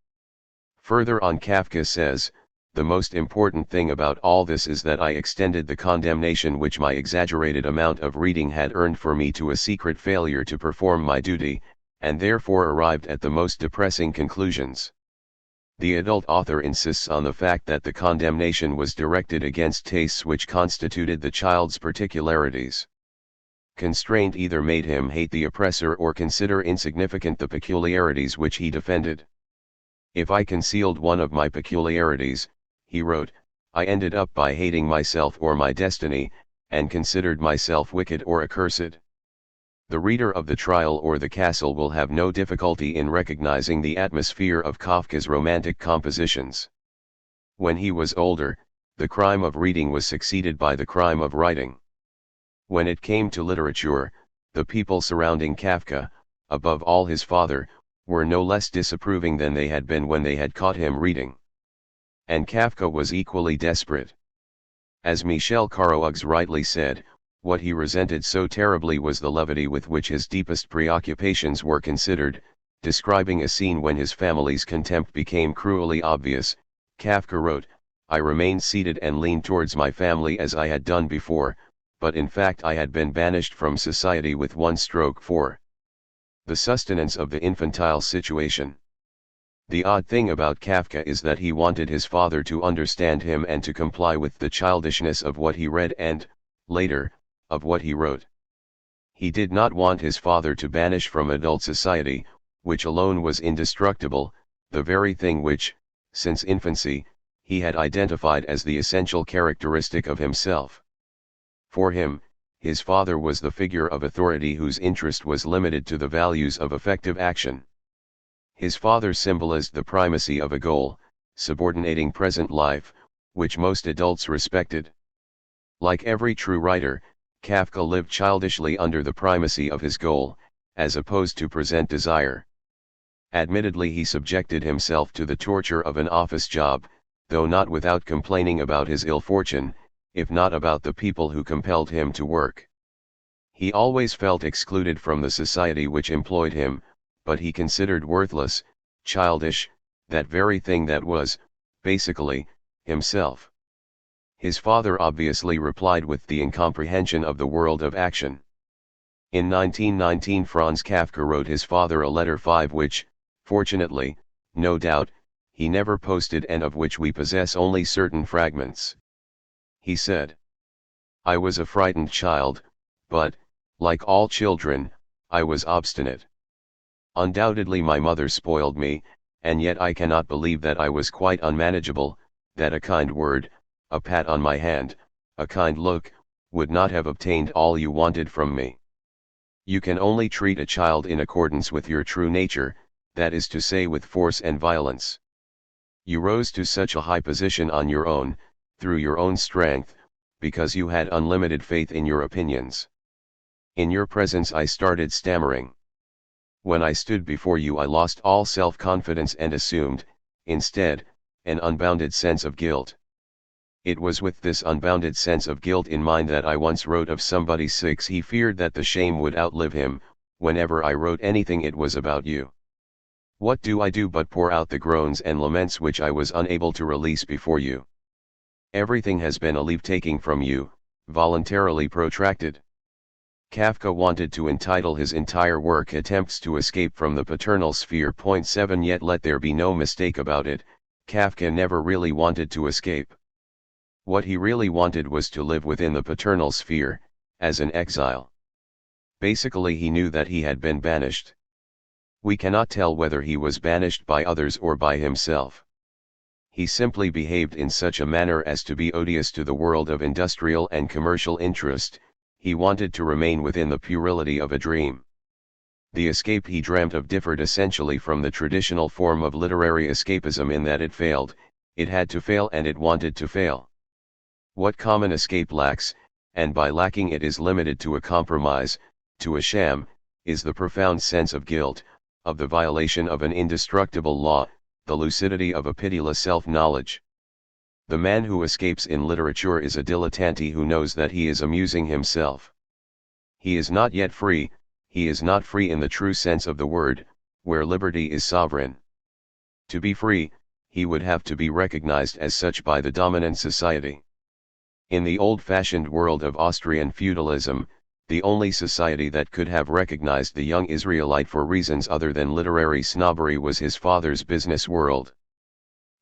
Further on, Kafka says, the most important thing about all this is that I extended the condemnation which my exaggerated amount of reading had earned for me to a secret failure to perform my duty, and therefore arrived at the most depressing conclusions. The adult author insists on the fact that the condemnation was directed against tastes which constituted the child's particularities. Constraint either made him hate the oppressor or consider insignificant the peculiarities which he defended. If I concealed one of my peculiarities, he wrote, I ended up by hating myself or my destiny, and considered myself wicked or accursed. The reader of The Trial or The Castle will have no difficulty in recognizing the atmosphere of Kafka's romantic compositions. When he was older, the crime of reading was succeeded by the crime of writing. When it came to literature, the people surrounding Kafka, above all his father, were no less disapproving than they had been when they had caught him reading. And Kafka was equally desperate. As Michel Caroux rightly said, what he resented so terribly was the levity with which his deepest preoccupations were considered. Describing a scene when his family's contempt became cruelly obvious, Kafka wrote, I remained seated and leaned towards my family as I had done before, but in fact I had been banished from society with one stroke for the sustenance of the infantile situation. The odd thing about Kafka is that he wanted his father to understand him and to comply with the childishness of what he read and, later, of what he wrote. He did not want his father to banish from adult society, which alone was indestructible, the very thing which, since infancy, he had identified as the essential characteristic of himself. For him, his father was the figure of authority whose interest was limited to the values of effective action. His father symbolized the primacy of a goal, subordinating present life, which most adults respected. Like every true writer, Kafka lived childishly under the primacy of his goal, as opposed to present desire. Admittedly, he subjected himself to the torture of an office job, though not without complaining about his ill fortune, if not about the people who compelled him to work. He always felt excluded from the society which employed him, but he considered worthless, childish, that very thing that was, basically, himself. His father obviously replied with the incomprehension of the world of action. In 1919 Franz Kafka wrote his father a letter 5 which, fortunately, no doubt, he never posted and of which we possess only certain fragments. He said, "I was a frightened child, but, like all children, I was obstinate. Undoubtedly my mother spoiled me, and yet I cannot believe that I was quite unmanageable, that a kind word, a pat on my hand, a kind look, would not have obtained all you wanted from me. You can only treat a child in accordance with your true nature, that is to say with force and violence. You rose to such a high position on your own, through your own strength, because you had unlimited faith in your opinions. In your presence I started stammering. When I stood before you I lost all self-confidence and assumed, instead, an unbounded sense of guilt. It was with this unbounded sense of guilt in mind that I once wrote of somebody 6 he feared that the shame would outlive him. Whenever I wrote anything it was about you. What do I do but pour out the groans and laments which I was unable to release before you? Everything has been a leave-taking from you, voluntarily protracted." Kafka wanted to entitle his entire work Attempts to Escape from the Paternal Sphere. 7 Yet let there be no mistake about it, Kafka never really wanted to escape. What he really wanted was to live within the paternal sphere, as an exile. Basically he knew that he had been banished. We cannot tell whether he was banished by others or by himself. He simply behaved in such a manner as to be odious to the world of industrial and commercial interest. He wanted to remain within the puerility of a dream. The escape he dreamt of differed essentially from the traditional form of literary escapism in that it failed, it had to fail and it wanted to fail. What common escape lacks, and by lacking it is limited to a compromise, to a sham, is the profound sense of guilt, of the violation of an indestructible law, the lucidity of a pitiless self-knowledge. The man who escapes in literature is a dilettante who knows that he is amusing himself. He is not yet free, he is not free in the true sense of the word, where liberty is sovereign. To be free, he would have to be recognized as such by the dominant society. In the old-fashioned world of Austrian feudalism, the only society that could have recognized the young Israelite for reasons other than literary snobbery was his father's business world.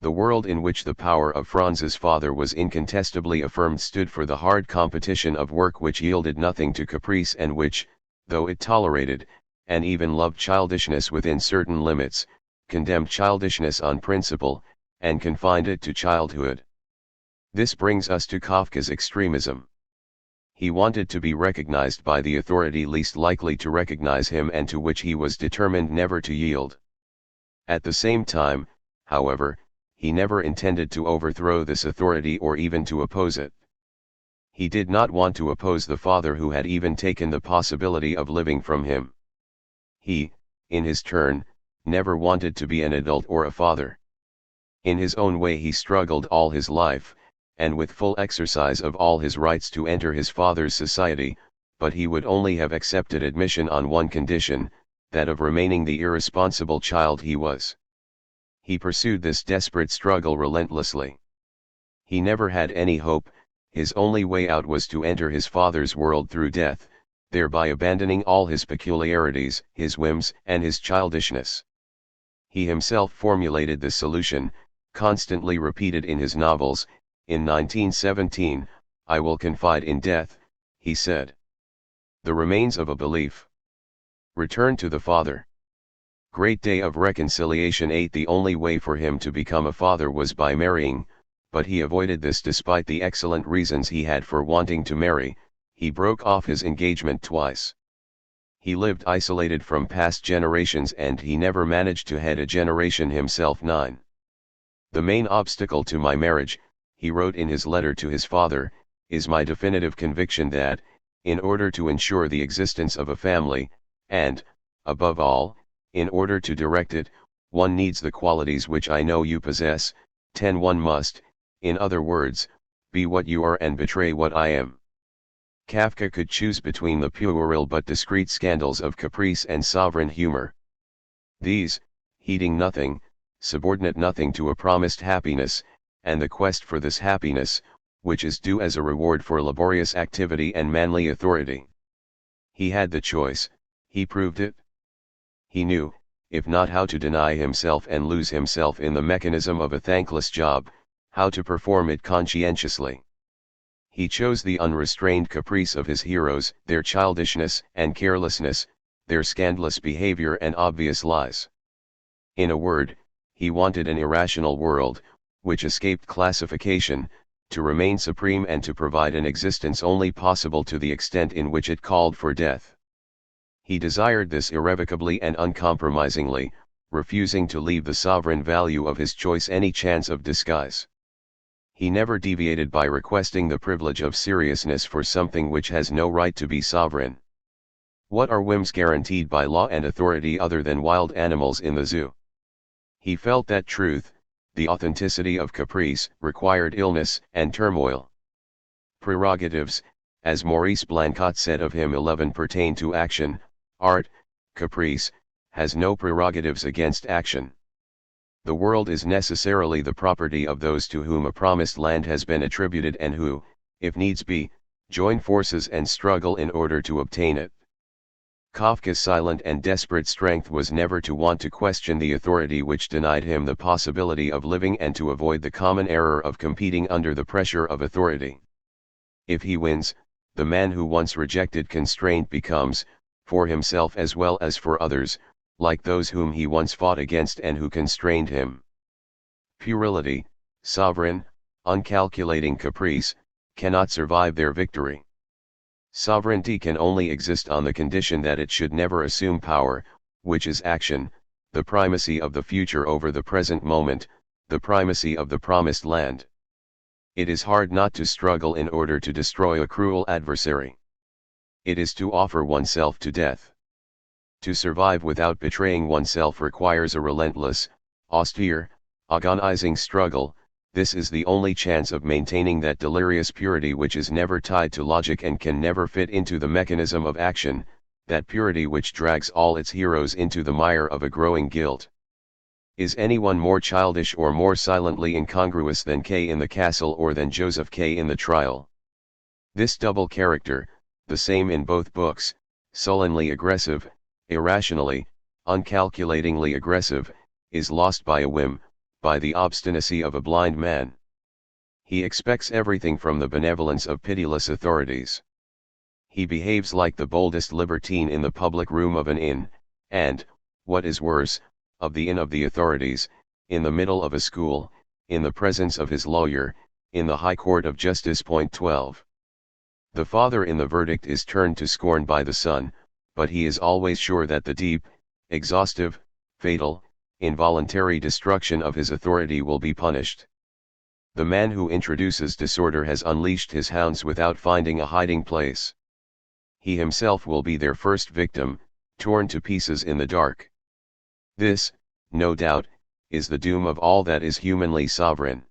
The world in which the power of Franz's father was incontestably affirmed stood for the hard competition of work which yielded nothing to caprice and which, though it tolerated, and even loved childishness within certain limits, condemned childishness on principle, and confined it to childhood. This brings us to Kafka's extremism. He wanted to be recognized by the authority least likely to recognize him and to which he was determined never to yield. At the same time, however, he never intended to overthrow this authority or even to oppose it. He did not want to oppose the father who had even taken the possibility of living from him. He, in his turn, never wanted to be an adult or a father. In his own way he struggled all his life, and with full exercise of all his rights to enter his father's society, but he would only have accepted admission on one condition, that of remaining the irresponsible child he was. He pursued this desperate struggle relentlessly. He never had any hope, his only way out was to enter his father's world through death, thereby abandoning all his peculiarities, his whims, and his childishness. He himself formulated this solution, constantly repeated in his novels. In 1917, "I will confide in death," he said. "The remains of a belief. Return to the Father." Great day of reconciliation 8 The only way for him to become a father was by marrying, but he avoided this despite the excellent reasons he had for wanting to marry, he broke off his engagement twice. He lived isolated from past generations and he never managed to head a generation himself. 9. The main obstacle to my marriage, he wrote in his letter to his father, is my definitive conviction that, in order to ensure the existence of a family, and, above all, in order to direct it, one needs the qualities which I know you possess. 10. One must, in other words, be what you are and betray what I am. Kafka could choose between the puerile but discreet scandals of caprice and sovereign humor. These, heeding nothing, subordinate nothing to a promised happiness, and the quest for this happiness, which is due as a reward for laborious activity and manly authority. He had the choice, he proved it. He knew, if not how to deny himself and lose himself in the mechanism of a thankless job, how to perform it conscientiously. He chose the unrestrained caprice of his heroes, their childishness and carelessness, their scandalous behavior and obvious lies. In a word, he wanted an irrational world, which escaped classification, to remain supreme and to provide an existence only possible to the extent in which it called for death. He desired this irrevocably and uncompromisingly, refusing to leave the sovereign value of his choice any chance of disguise. He never deviated by requesting the privilege of seriousness for something which has no right to be sovereign. What are whims guaranteed by law and authority other than wild animals in the zoo? He felt that truth, the authenticity of caprice, required illness and turmoil. Prerogatives, as Maurice Blancot said of him, 11 pertain to action. Art, caprice, has no prerogatives against action. The world is necessarily the property of those to whom a promised land has been attributed and who, if needs be, join forces and struggle in order to obtain it. Kafka's silent and desperate strength was never to want to question the authority which denied him the possibility of living and to avoid the common error of competing under the pressure of authority. If he wins, the man who once rejected constraint becomes, for himself as well as for others, like those whom he once fought against and who constrained him. Puerility, sovereign, uncalculating caprice, cannot survive their victory. Sovereignty can only exist on the condition that it should never assume power, which is action, the primacy of the future over the present moment, the primacy of the promised land. It is hard not to struggle in order to destroy a cruel adversary. It is to offer oneself to death. To survive without betraying oneself requires a relentless, austere, agonizing struggle. This is the only chance of maintaining that delirious purity which is never tied to logic and can never fit into the mechanism of action, that purity which drags all its heroes into the mire of a growing guilt. Is anyone more childish or more silently incongruous than K in the Castle or than Joseph K in the Trial? This double character, the same in both books, sullenly aggressive, irrationally, uncalculatingly aggressive, is lost by a whim, by the obstinacy of a blind man. He expects everything from the benevolence of pitiless authorities. He behaves like the boldest libertine in the public room of an inn, and, what is worse, of the inn of the authorities, in the middle of a school, in the presence of his lawyer, in the High Court of Justice. 12. The father in the verdict is turned to scorn by the son, but he is always sure that the deep, exhaustive, fatal, involuntary destruction of his authority will be punished. The man who introduces disorder has unleashed his hounds without finding a hiding place. He himself will be their first victim, torn to pieces in the dark. This, no doubt, is the doom of all that is humanly sovereign.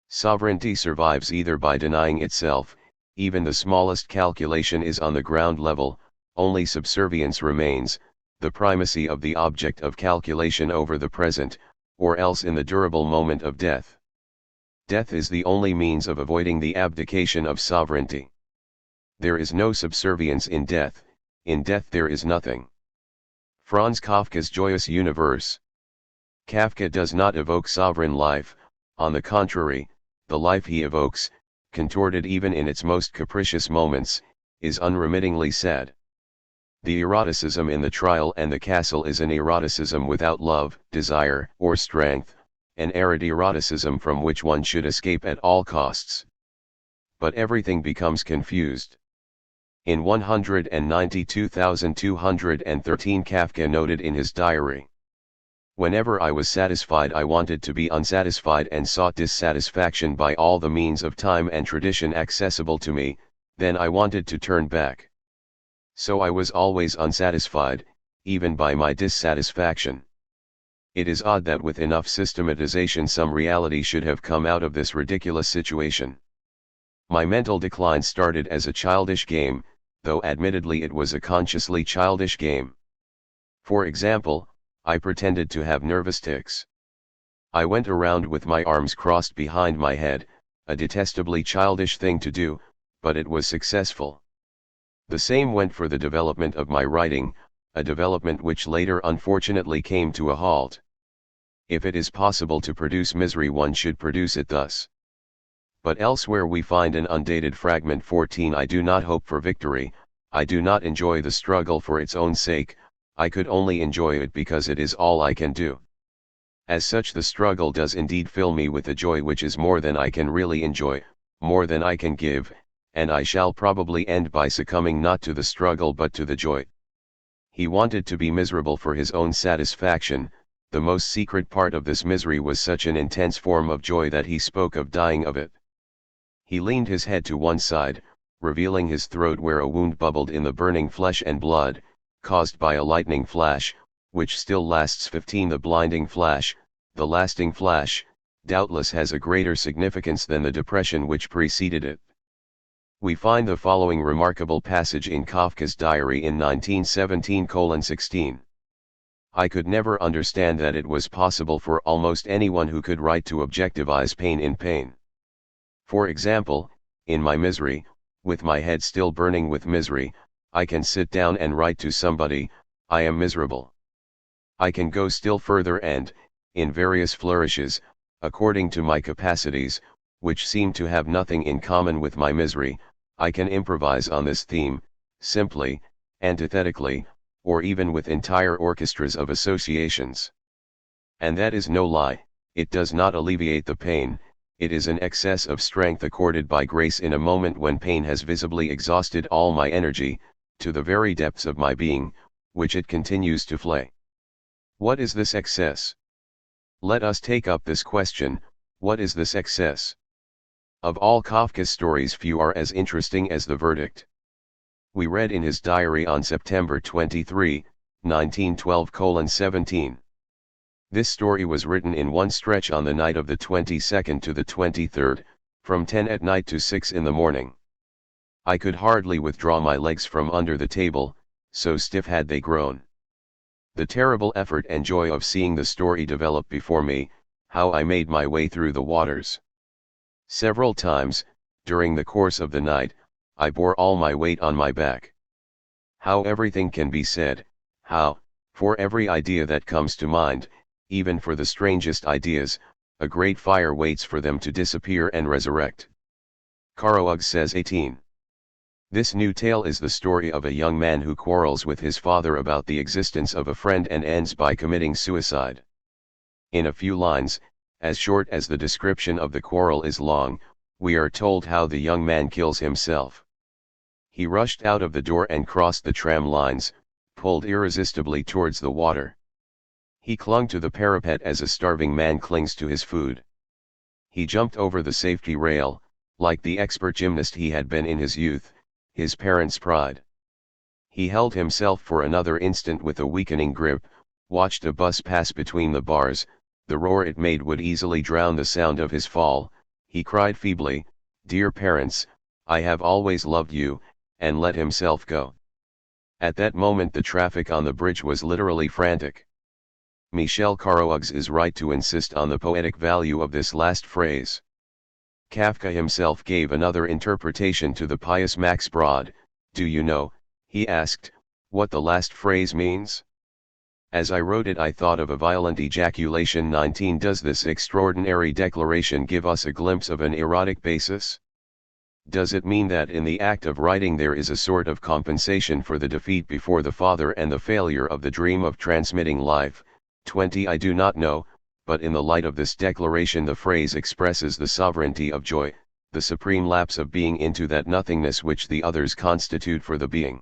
Sovereignty survives either by denying itself, even the smallest calculation is on the ground level, only subservience remains, the primacy of the object of calculation over the present, or else in the durable moment of death. Death is the only means of avoiding the abdication of sovereignty. There is no subservience in death there is nothing. Franz Kafka's Joyous Universe. Kafka does not evoke sovereign life, on the contrary, the life he evokes, contorted even in its most capricious moments, is unremittingly sad. The eroticism in the Trial and the Castle is an eroticism without love, desire, or strength, an arid eroticism from which one should escape at all costs. But everything becomes confused. In 192,213 Kafka noted in his diary, "Whenever I was satisfied I wanted to be unsatisfied and sought dissatisfaction by all the means of time and tradition accessible to me, then I wanted to turn back. So I was always unsatisfied, even by my dissatisfaction. It is odd that with enough systematization some reality should have come out of this ridiculous situation. My mental decline started as a childish game, though admittedly it was a consciously childish game. For example, I pretended to have nervous tics. I went around with my arms crossed behind my head, a detestably childish thing to do, but it was successful. The same went for the development of my writing, a development which later unfortunately came to a halt. If it is possible to produce misery, one should produce it thus. But elsewhere we find an undated fragment 14. I do not hope for victory, I do not enjoy the struggle for its own sake, I could only enjoy it because it is all I can do. As such, the struggle does indeed fill me with a joy which is more than I can really enjoy, more than I can give, and I shall probably end by succumbing not to the struggle but to the joy." He wanted to be miserable for his own satisfaction. The most secret part of this misery was such an intense form of joy that he spoke of dying of it. He leaned his head to one side, revealing his throat where a wound bubbled in the burning flesh and blood, caused by a lightning flash, which still lasts 15. The blinding flash, the lasting flash, doubtless has a greater significance than the depression which preceded it. We find the following remarkable passage in Kafka's diary in 1917:16. "I could never understand that it was possible for almost anyone who could write to objectivize pain in pain. For example, in my misery, with my head still burning with misery, I can sit down and write to somebody, 'I am miserable.' I can go still further and, in various flourishes, according to my capacities, which seem to have nothing in common with my misery, I can improvise on this theme, simply, antithetically, or even with entire orchestras of associations. And that is no lie, it does not alleviate the pain, it is an excess of strength accorded by grace in a moment when pain has visibly exhausted all my energy, to the very depths of my being, which it continues to flay. What is this excess? Let us take up this question, what is this excess? Of all Kafka's stories few are as interesting as The Verdict. We read in his diary on September 23, 1912:17. This story was written in one stretch on the night of the 22nd to the 23rd, from 10 at night to 6 in the morning. I could hardly withdraw my legs from under the table, so stiff had they grown. The terrible effort and joy of seeing the story develop before me, how I made my way through the waters. Several times, during the course of the night, I bore all my weight on my back. How everything can be said, how, for every idea that comes to mind, even for the strangest ideas, a great fire waits for them to disappear and resurrect. Carroug says 18. This new tale is the story of a young man who quarrels with his father about the existence of a friend and ends by committing suicide. In a few lines, as short as the description of the quarrel is long, we are told how the young man kills himself. He rushed out of the door and crossed the tram lines, pulled irresistibly towards the water. He clung to the parapet as a starving man clings to his food. He jumped over the safety rail, like the expert gymnast he had been in his youth, his parents' pride. He held himself for another instant with a weakening grip, watched a bus pass between the bars, the roar it made would easily drown the sound of his fall. He cried feebly, "Dear parents, I have always loved you," and let himself go. At that moment the traffic on the bridge was literally frantic. Michel Carroux is right to insist on the poetic value of this last phrase. Kafka himself gave another interpretation to the pious Max Brod. "Do you know," he asked, "what the last phrase means? As I wrote it I thought of a violent ejaculation." 19. Does this extraordinary declaration give us a glimpse of an erotic basis? Does it mean that in the act of writing there is a sort of compensation for the defeat before the father and the failure of the dream of transmitting life? 20. I do not know, but in the light of this declaration the phrase expresses the sovereignty of joy, the supreme lapse of being into that nothingness which the others constitute for the being.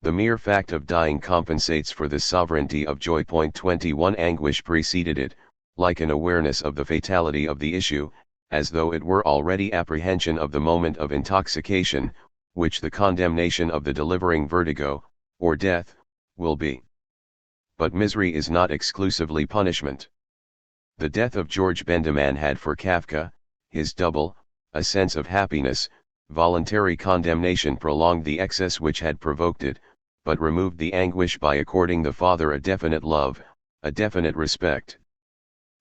The mere fact of dying compensates for this sovereignty of joy. 21 Anguish preceded it, like an awareness of the fatality of the issue, as though it were already apprehension of the moment of intoxication, which the condemnation of the delivering vertigo, or death, will be. But misery is not exclusively punishment. The death of George Bataille had for Kafka, his double, a sense of happiness. Voluntary condemnation prolonged the excess which had provoked it, but removed the anguish by according the father a definite love, a definite respect.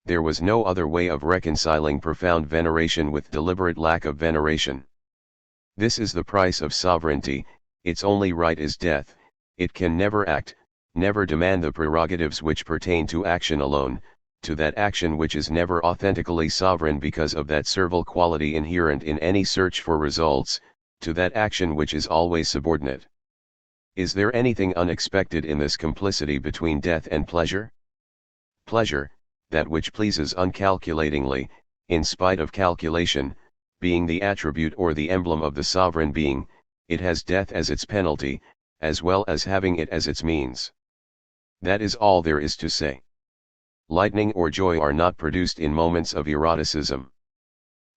There was no other way of reconciling profound veneration with deliberate lack of veneration. This is the price of sovereignty. Its only right is death. It can never act, never demand the prerogatives which pertain to action alone, to that action which is never authentically sovereign because of that servile quality inherent in any search for results, to that action which is always subordinate. Is there anything unexpected in this complicity between death and pleasure? Pleasure, that which pleases uncalculatingly, in spite of calculation, being the attribute or the emblem of the sovereign being, it has death as its penalty, as well as having it as its means. That is all there is to say. Lightning or joy are not produced in moments of eroticism.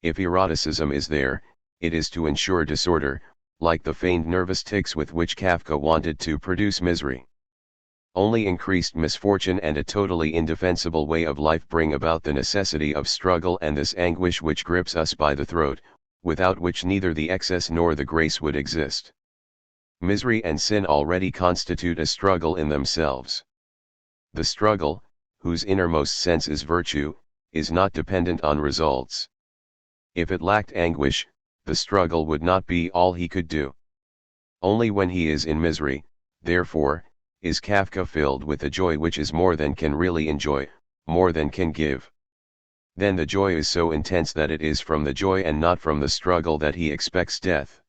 If eroticism is there, it is to ensure disorder, like the feigned nervous tics with which Kafka wanted to produce misery. Only increased misfortune and a totally indefensible way of life bring about the necessity of struggle and this anguish which grips us by the throat, without which neither the excess nor the grace would exist. Misery and sin already constitute a struggle in themselves. The struggle, whose innermost sense is virtue, is not dependent on results. If it lacked anguish, the struggle would not be all he could do. Only when he is in misery, therefore, is Kafka filled with a joy which is more than can really enjoy, more than can give. Then the joy is so intense that it is from the joy and not from the struggle that he expects death.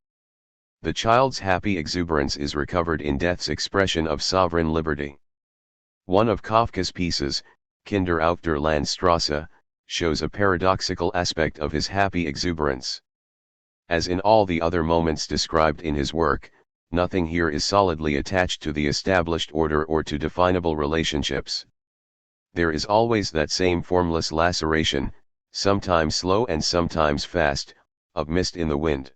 The child's happy exuberance is recovered in death's expression of sovereign liberty. One of Kafka's pieces, Kinder auf der Landstrasse, shows a paradoxical aspect of his happy exuberance. As in all the other moments described in his work, nothing here is solidly attached to the established order or to definable relationships. There is always that same formless laceration, sometimes slow and sometimes fast, of mist in the wind.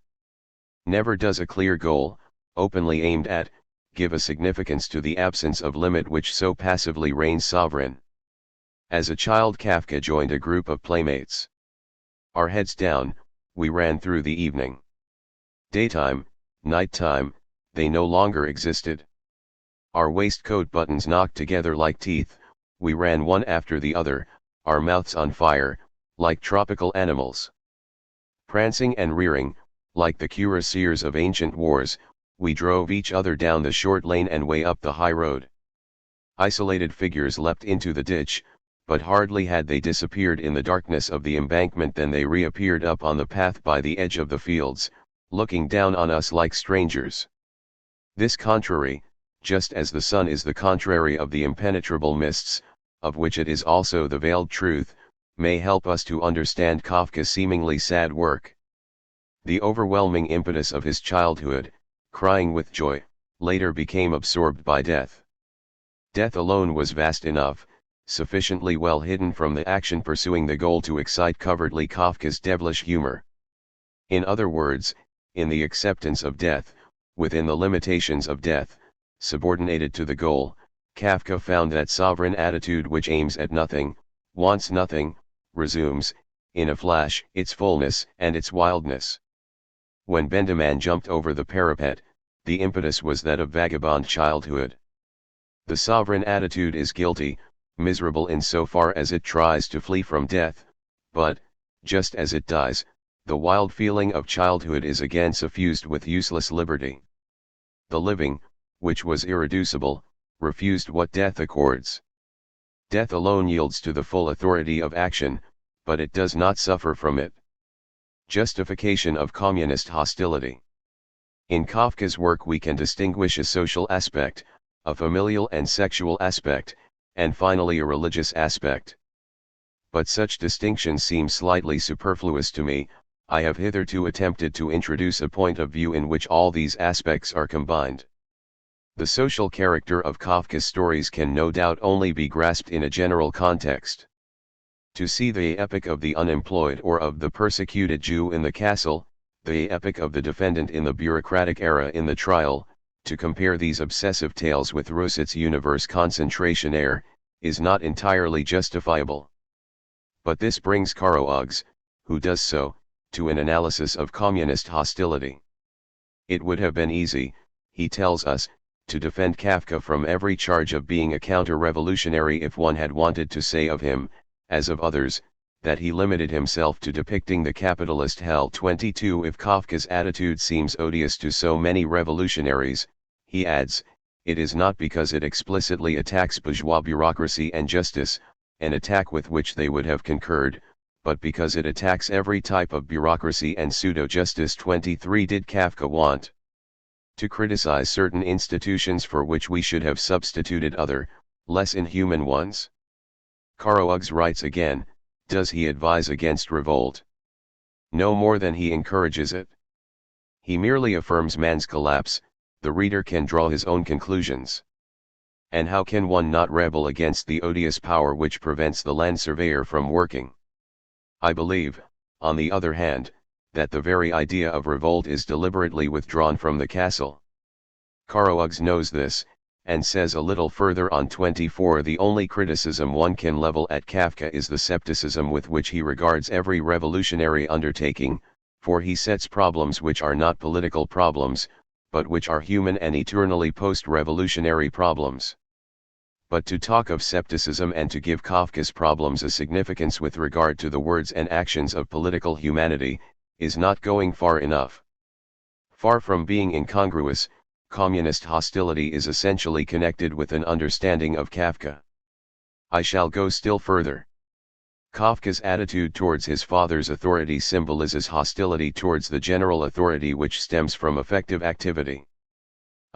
Never does a clear goal, openly aimed at, give a significance to the absence of limit which so passively reigns sovereign. As a child Kafka joined a group of playmates. Our heads down, we ran through the evening. Daytime, nighttime, they no longer existed. Our waistcoat buttons knocked together like teeth, we ran one after the other, our mouths on fire, like tropical animals. Prancing and rearing, like the cuirassiers of ancient wars, we drove each other down the short lane and way up the high road. Isolated figures leapt into the ditch, but hardly had they disappeared in the darkness of the embankment than they reappeared up on the path by the edge of the fields, looking down on us like strangers. This contrary, just as the sun is the contrary of the impenetrable mists, of which it is also the veiled truth, may help us to understand Kafka's seemingly sad work. The overwhelming impetus of his childhood, crying with joy, later became absorbed by death. Death alone was vast enough, sufficiently well hidden from the action pursuing the goal to excite covertly Kafka's devilish humor. In other words, in the acceptance of death, within the limitations of death, subordinated to the goal, Kafka found that sovereign attitude which aims at nothing, wants nothing, resumes, in a flash, its fullness and its wildness. When Bataille jumped over the parapet, the impetus was that of vagabond childhood. The sovereign attitude is guilty, miserable in so far as it tries to flee from death, but, just as it dies, the wild feeling of childhood is again suffused with useless liberty. The living, which was irreducible, refused what death accords. Death alone yields to the full authority of action, but it does not suffer from it. Justification of communist hostility. In Kafka's work we can distinguish a social aspect, a familial and sexual aspect, and finally a religious aspect. But such distinctions seem slightly superfluous to me. I have hitherto attempted to introduce a point of view in which all these aspects are combined. The social character of Kafka's stories can no doubt only be grasped in a general context. To see the epic of the unemployed or of the persecuted Jew in the castle, the epic of the defendant in the bureaucratic era in the trial, to compare these obsessive tales with Rousset's universe concentration air, is not entirely justifiable. But this brings Karo Uggs, who does so, to an analysis of communist hostility. It would have been easy, he tells us, to defend Kafka from every charge of being a counter-revolutionary if one had wanted to say of him, as of others, that he limited himself to depicting the capitalist hell. 22 If Kafka's attitude seems odious to so many revolutionaries, he adds, it is not because it explicitly attacks bourgeois bureaucracy and justice, an attack with which they would have concurred, but because it attacks every type of bureaucracy and pseudo-justice. 23 Did Kafka want to criticize certain institutions for which we should have substituted other, less inhuman ones? Karo Uggs writes again, does he advise against revolt? No more than he encourages it. He merely affirms man's collapse. The reader can draw his own conclusions. And how can one not rebel against the odious power which prevents the land surveyor from working? I believe, on the other hand, that the very idea of revolt is deliberately withdrawn from the castle. Karo Uggs knows this, and says a little further on 24 the only criticism one can level at Kafka is the skepticism with which he regards every revolutionary undertaking, for he sets problems which are not political problems, but which are human and eternally post-revolutionary problems. But to talk of skepticism and to give Kafka's problems a significance with regard to the words and actions of political humanity, is not going far enough. Far from being incongruous, communist hostility is essentially connected with an understanding of Kafka. I shall go still further. Kafka's attitude towards his father's authority symbolizes hostility towards the general authority which stems from effective activity.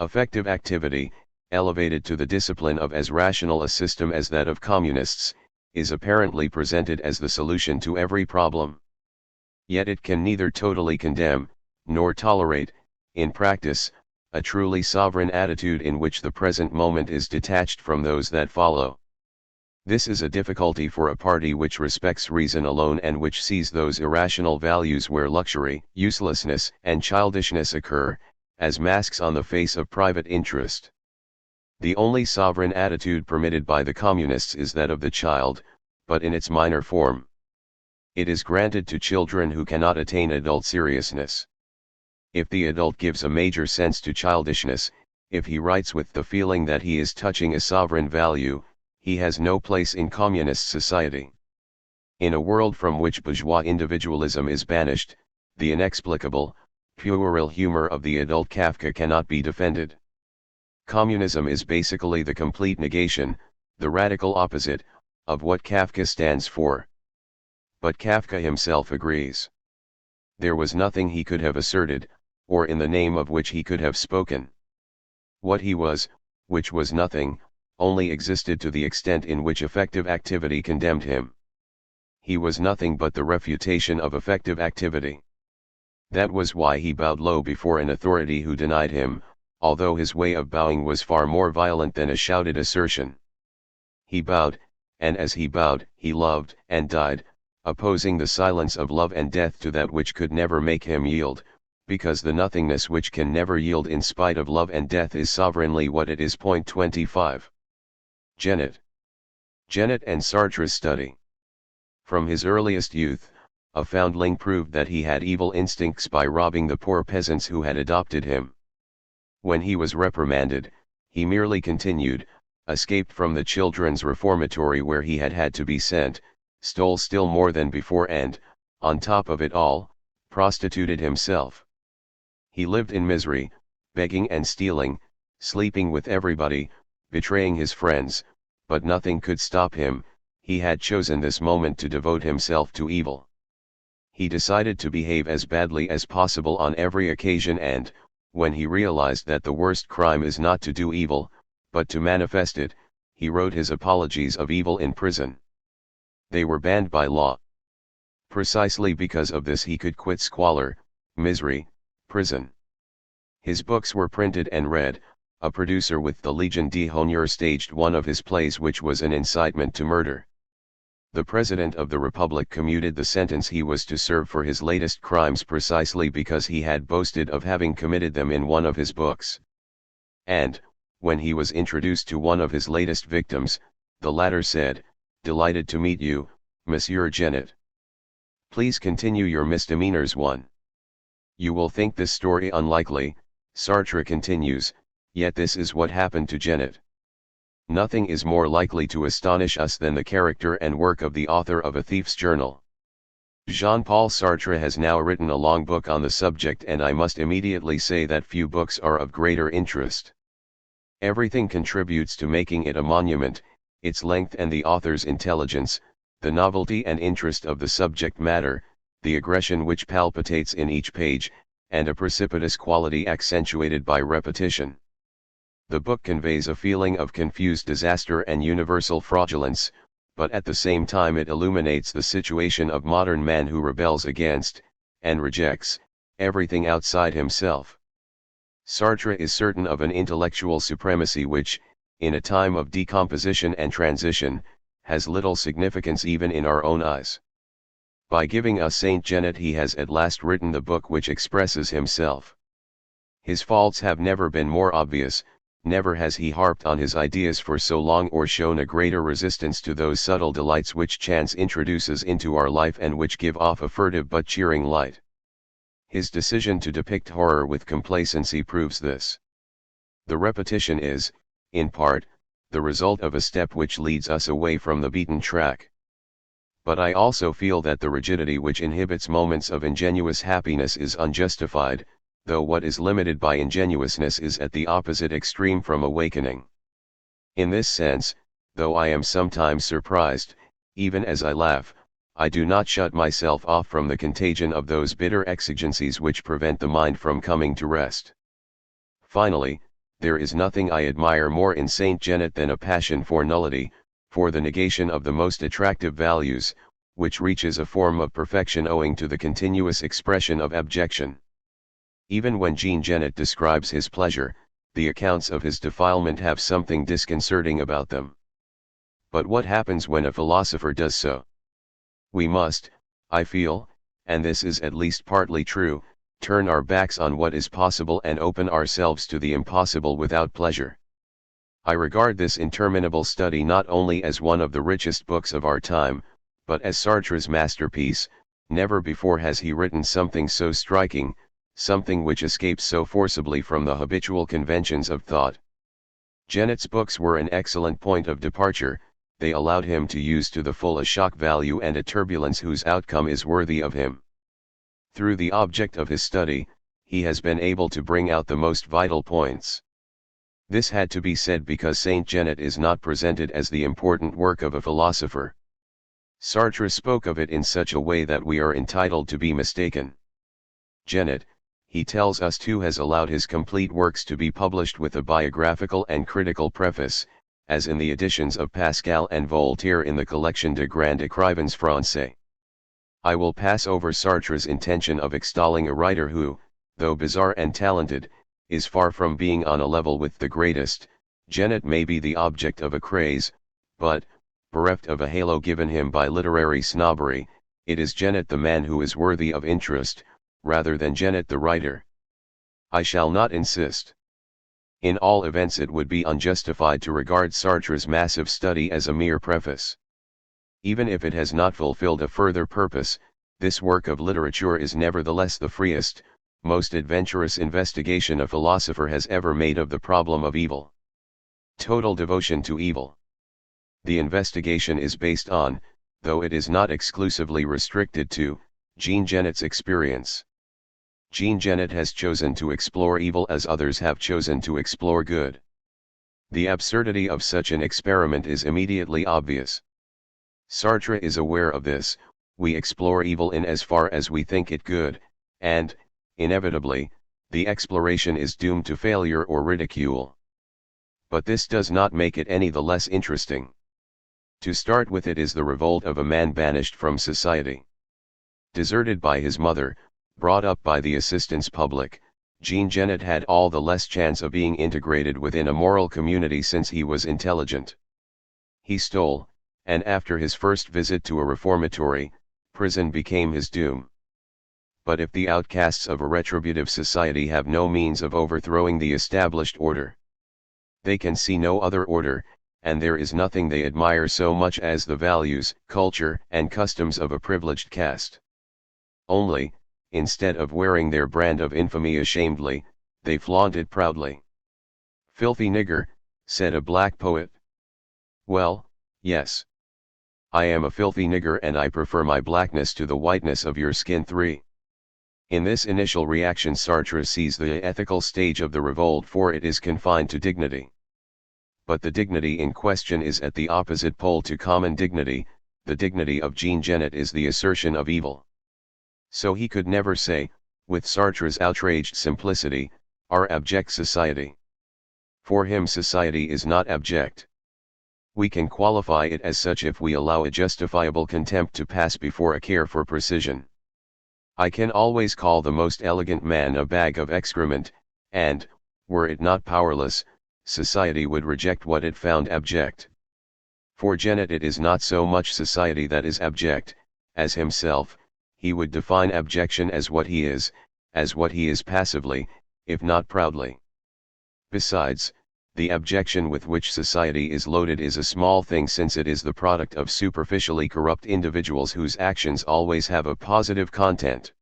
Effective activity, elevated to the discipline of as rational a system as that of communists, is apparently presented as the solution to every problem. Yet it can neither totally condemn, nor tolerate, in practice, a truly sovereign attitude in which the present moment is detached from those that follow. This is a difficulty for a party which respects reason alone and which sees those irrational values where luxury, uselessness, and childishness occur, as masks on the face of private interest. The only sovereign attitude permitted by the communists is that of the child, but in its minor form. It is granted to children who cannot attain adult seriousness. If the adult gives a major sense to childishness, if he writes with the feeling that he is touching a sovereign value, he has no place in communist society. In a world from which bourgeois individualism is banished, the inexplicable, puerile humor of the adult Kafka cannot be defended. Communism is basically the complete negation, the radical opposite, of what Kafka stands for. But Kafka himself agrees. There was nothing he could have asserted, or in the name of which he could have spoken. What he was, which was nothing, only existed to the extent in which effective activity condemned him. He was nothing but the refutation of effective activity. That was why he bowed low before an authority who denied him, although his way of bowing was far more violent than a shouted assertion. He bowed, and as he bowed, he loved and died, opposing the silence of love and death to that which could never make him yield, because the nothingness which can never yield in spite of love and death is sovereignly what it is. 25. Genet and Sartre's study. From his earliest youth, a foundling proved that he had evil instincts by robbing the poor peasants who had adopted him. When he was reprimanded, he merely continued, escaped from the children's reformatory where he had had to be sent, stole still more than before and, on top of it all, prostituted himself. He lived in misery, begging and stealing, sleeping with everybody, betraying his friends, but nothing could stop him. He had chosen this moment to devote himself to evil. He decided to behave as badly as possible on every occasion and, when he realized that the worst crime is not to do evil, but to manifest it, he wrote his apologies of evil in prison. They were banned by law. Precisely because of this he could quit squalor, misery, prison. His books were printed and read. A producer with the Légion d'honneur staged one of his plays which was an incitement to murder. The President of the Republic commuted the sentence he was to serve for his latest crimes precisely because he had boasted of having committed them in one of his books. And, when he was introduced to one of his latest victims, the latter said, "Delighted to meet you, Monsieur Genet. Please continue your misdemeanors one." You will think this story unlikely, Sartre continues, yet this is what happened to Genet. Nothing is more likely to astonish us than the character and work of the author of A Thief's Journal. Jean-Paul Sartre has now written a long book on the subject, and I must immediately say that few books are of greater interest. Everything contributes to making it a monument: its length and the author's intelligence, the novelty and interest of the subject matter, the aggression which palpitates in each page, and a precipitous quality accentuated by repetition. The book conveys a feeling of confused disaster and universal fraudulence, but at the same time it illuminates the situation of modern man who rebels against, and rejects, everything outside himself. Sartre is certain of an intellectual supremacy which, in a time of decomposition and transition, has little significance even in our own eyes. By giving us Saint Genet he has at last written the book which expresses himself. His faults have never been more obvious. Never has he harped on his ideas for so long or shown a greater resistance to those subtle delights which chance introduces into our life and which give off a furtive but cheering light. His decision to depict horror with complacency proves this. The repetition is, in part, the result of a step which leads us away from the beaten track. But I also feel that the rigidity which inhibits moments of ingenuous happiness is unjustified, though what is limited by ingenuousness is at the opposite extreme from awakening. In this sense, though I am sometimes surprised, even as I laugh, I do not shut myself off from the contagion of those bitter exigencies which prevent the mind from coming to rest. Finally, there is nothing I admire more in Saint Genet than a passion for nullity, for the negation of the most attractive values, which reaches a form of perfection owing to the continuous expression of abjection. Even when Jean Genet describes his pleasure, the accounts of his defilement have something disconcerting about them. But what happens when a philosopher does so? We must, I feel, and this is at least partly true, turn our backs on what is possible and open ourselves to the impossible without pleasure. I regard this interminable study not only as one of the richest books of our time, but as Sartre's masterpiece. Never before has he written something so striking, something which escapes so forcibly from the habitual conventions of thought. Genet's books were an excellent point of departure. They allowed him to use to the full a shock value and a turbulence whose outcome is worthy of him. Through the object of his study, he has been able to bring out the most vital points. This had to be said because Saint Genet is not presented as the important work of a philosopher. Sartre spoke of it in such a way that we are entitled to be mistaken. Genet, he tells us too, has allowed his complete works to be published with a biographical and critical preface, as in the editions of Pascal and Voltaire in the Collection de Grands Écrivains Français. I will pass over Sartre's intention of extolling a writer who, though bizarre and talented, is far from being on a level with the greatest. Genet may be the object of a craze, but, bereft of a halo given him by literary snobbery, it is Genet the man who is worthy of interest, rather than Genet the writer. I shall not insist. In all events it would be unjustified to regard Sartre's massive study as a mere preface. Even if it has not fulfilled a further purpose, this work of literature is nevertheless the freest, most adventurous investigation a philosopher has ever made of the problem of evil. Total devotion to evil. The investigation is based on, though it is not exclusively restricted to, Jean Genet's experience. Jean Genet has chosen to explore evil as others have chosen to explore good. The absurdity of such an experiment is immediately obvious. Sartre is aware of this. We explore evil in as far as we think it good, and, inevitably, the exploration is doomed to failure or ridicule. But this does not make it any the less interesting. To start with, it is the revolt of a man banished from society. Deserted by his mother, brought up by the assistance public, Jean Genet had all the less chance of being integrated within a moral community since he was intelligent. He stole, and after his first visit to a reformatory, prison became his doom. But if the outcasts of a retributive society have no means of overthrowing the established order, they can see no other order, and there is nothing they admire so much as the values, culture, and customs of a privileged caste. Only, instead of wearing their brand of infamy ashamedly, they flaunt it proudly. "Filthy nigger," said a black poet. Well, yes. I am a filthy nigger and I prefer my blackness to the whiteness of your skin. 3. In this initial reaction Sartre sees the ethical stage of the revolt, for it is confined to dignity. But the dignity in question is at the opposite pole to common dignity. The dignity of Jean Genet is the assertion of evil. So he could never say, with Sartre's outraged simplicity, our abject society. For him society is not abject. We can qualify it as such if we allow a justifiable contempt to pass before a care for precision. I can always call the most elegant man a bag of excrement, and, were it not powerless, society would reject what it found abject. For Genet it is not so much society that is abject, as himself. He would define abjection as what he is passively, if not proudly. Besides, the abjection with which society is loaded is a small thing, since it is the product of superficially corrupt individuals whose actions always have a positive content.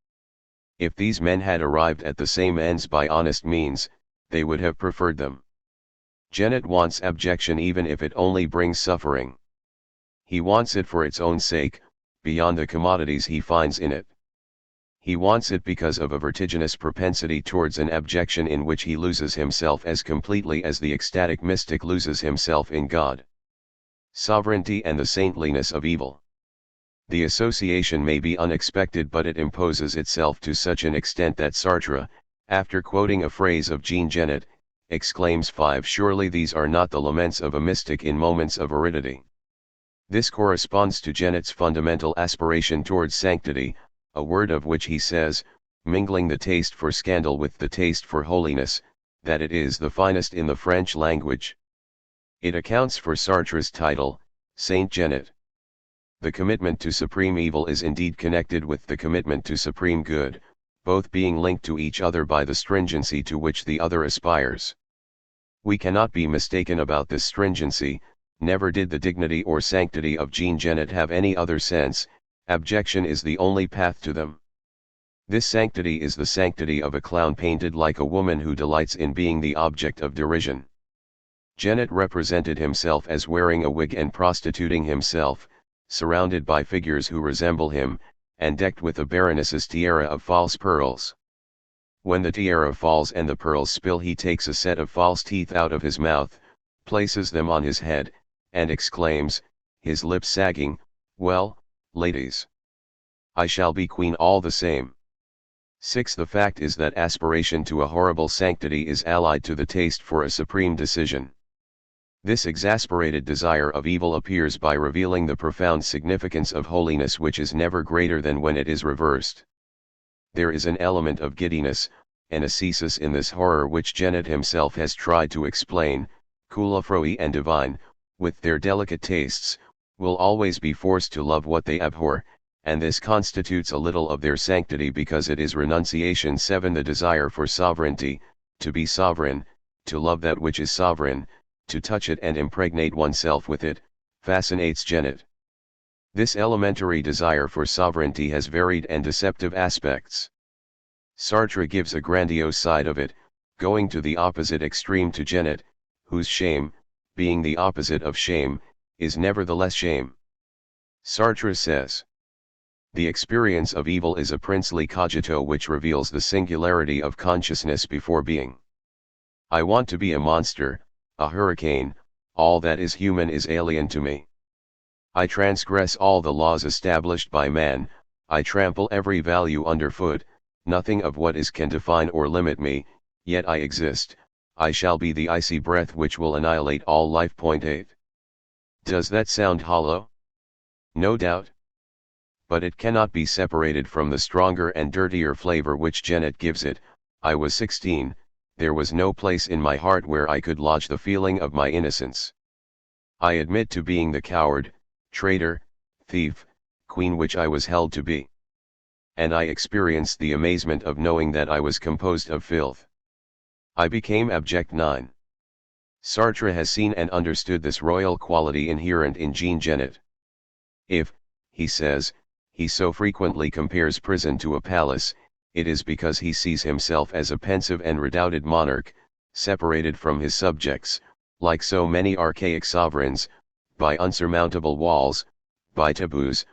If these men had arrived at the same ends by honest means, they would have preferred them. Genet wants abjection even if it only brings suffering. He wants it for its own sake, beyond the commodities he finds in it. He wants it because of a vertiginous propensity towards an abjection in which he loses himself as completely as the ecstatic mystic loses himself in God. Sovereignty and the saintliness of evil. The association may be unexpected, but it imposes itself to such an extent that Sartre, after quoting a phrase of Jean Genet, exclaims, "5 Surely these are not the laments of a mystic in moments of aridity." This corresponds to Genet's fundamental aspiration towards sanctity, a word of which he says, mingling the taste for scandal with the taste for holiness, that it is the finest in the French language. It accounts for Sartre's title, Saint Genet. The commitment to supreme evil is indeed connected with the commitment to supreme good, both being linked to each other by the stringency to which the other aspires. We cannot be mistaken about this stringency. Never did the dignity or sanctity of Jean Genet have any other sense. Abjection is the only path to them. This sanctity is the sanctity of a clown painted like a woman who delights in being the object of derision. Genet represented himself as wearing a wig and prostituting himself, surrounded by figures who resemble him, and decked with a baroness's tiara of false pearls. When the tiara falls and the pearls spill, he takes a set of false teeth out of his mouth, places them on his head, and exclaims, his lips sagging, "Well, ladies, I shall be queen all the same." 6. The fact is that aspiration to a horrible sanctity is allied to the taste for a supreme decision. This exasperated desire of evil appears by revealing the profound significance of holiness, which is never greater than when it is reversed. There is an element of giddiness, an ascesis in this horror which Genet himself has tried to explain. Coulafroi and divine, with their delicate tastes, will always be forced to love what they abhor, and this constitutes a little of their sanctity because it is renunciation. 7. The desire for sovereignty, to be sovereign, to love that which is sovereign, to touch it and impregnate oneself with it, fascinates Genet. This elementary desire for sovereignty has varied and deceptive aspects. Sartre gives a grandiose side of it, going to the opposite extreme to Genet, whose shame, being the opposite of shame, is nevertheless shame. Sartre says, "The experience of evil is a princely cogito which reveals the singularity of consciousness before being. I want to be a monster, a hurricane, all that is human is alien to me. I transgress all the laws established by man, I trample every value underfoot, nothing of what is can define or limit me, yet I exist, I shall be the icy breath which will annihilate all life. 8. Does that sound hollow? No doubt. but it cannot be separated from the stronger and dirtier flavor which Genet gives it. I was 16, there was no place in my heart where I could lodge the feeling of my innocence. I admit to being the coward, traitor, thief, queen which I was held to be. And I experienced the amazement of knowing that I was composed of filth. I became abject. 9. Sartre has seen and understood this royal quality inherent in Jean Genet. If, he says, he so frequently compares prison to a palace, it is because he sees himself as a pensive and redoubted monarch, separated from his subjects, like so many archaic sovereigns, by unsurmountable walls, by taboos,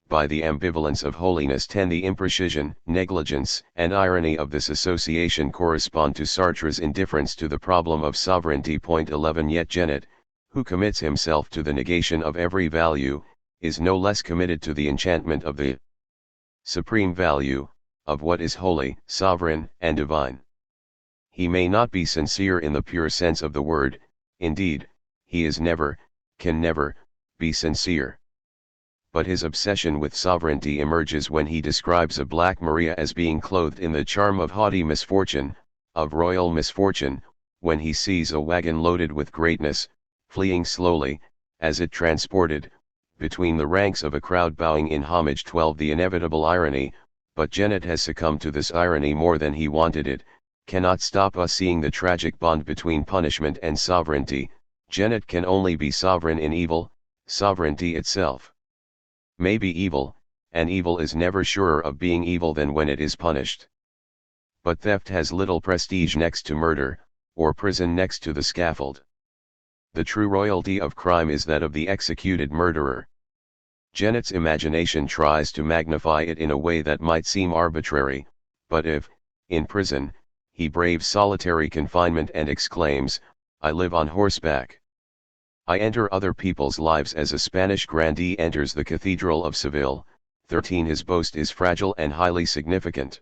by the ambivalence of holiness. 10. The imprecision, negligence, and irony of this association correspond to Sartre's indifference to the problem of sovereignty. 11. Yet Genet, who commits himself to the negation of every value, is no less committed to the enchantment of the supreme value, of what is holy, sovereign, and divine. He may not be sincere in the pure sense of the word, indeed, he is never, can never, be sincere. But his obsession with sovereignty emerges when he describes a Black Maria as being clothed in the charm of haughty misfortune, of royal misfortune, when he sees a wagon loaded with greatness, fleeing slowly, as it transported, between the ranks of a crowd bowing in homage. 12. The inevitable irony, but Genet has succumbed to this irony more than he wanted it, cannot stop us seeing the tragic bond between punishment and sovereignty. Genet can only be sovereign in evil, sovereignty itself may be evil, and evil is never surer of being evil than when it is punished. But theft has little prestige next to murder, or prison next to the scaffold. The true royalty of crime is that of the executed murderer. Genet's imagination tries to magnify it in a way that might seem arbitrary, but if, in prison, he braves solitary confinement and exclaims, "I live on horseback. I enter other people's lives as a Spanish grandee enters the Cathedral of Seville." 13. His boast is fragile and highly significant.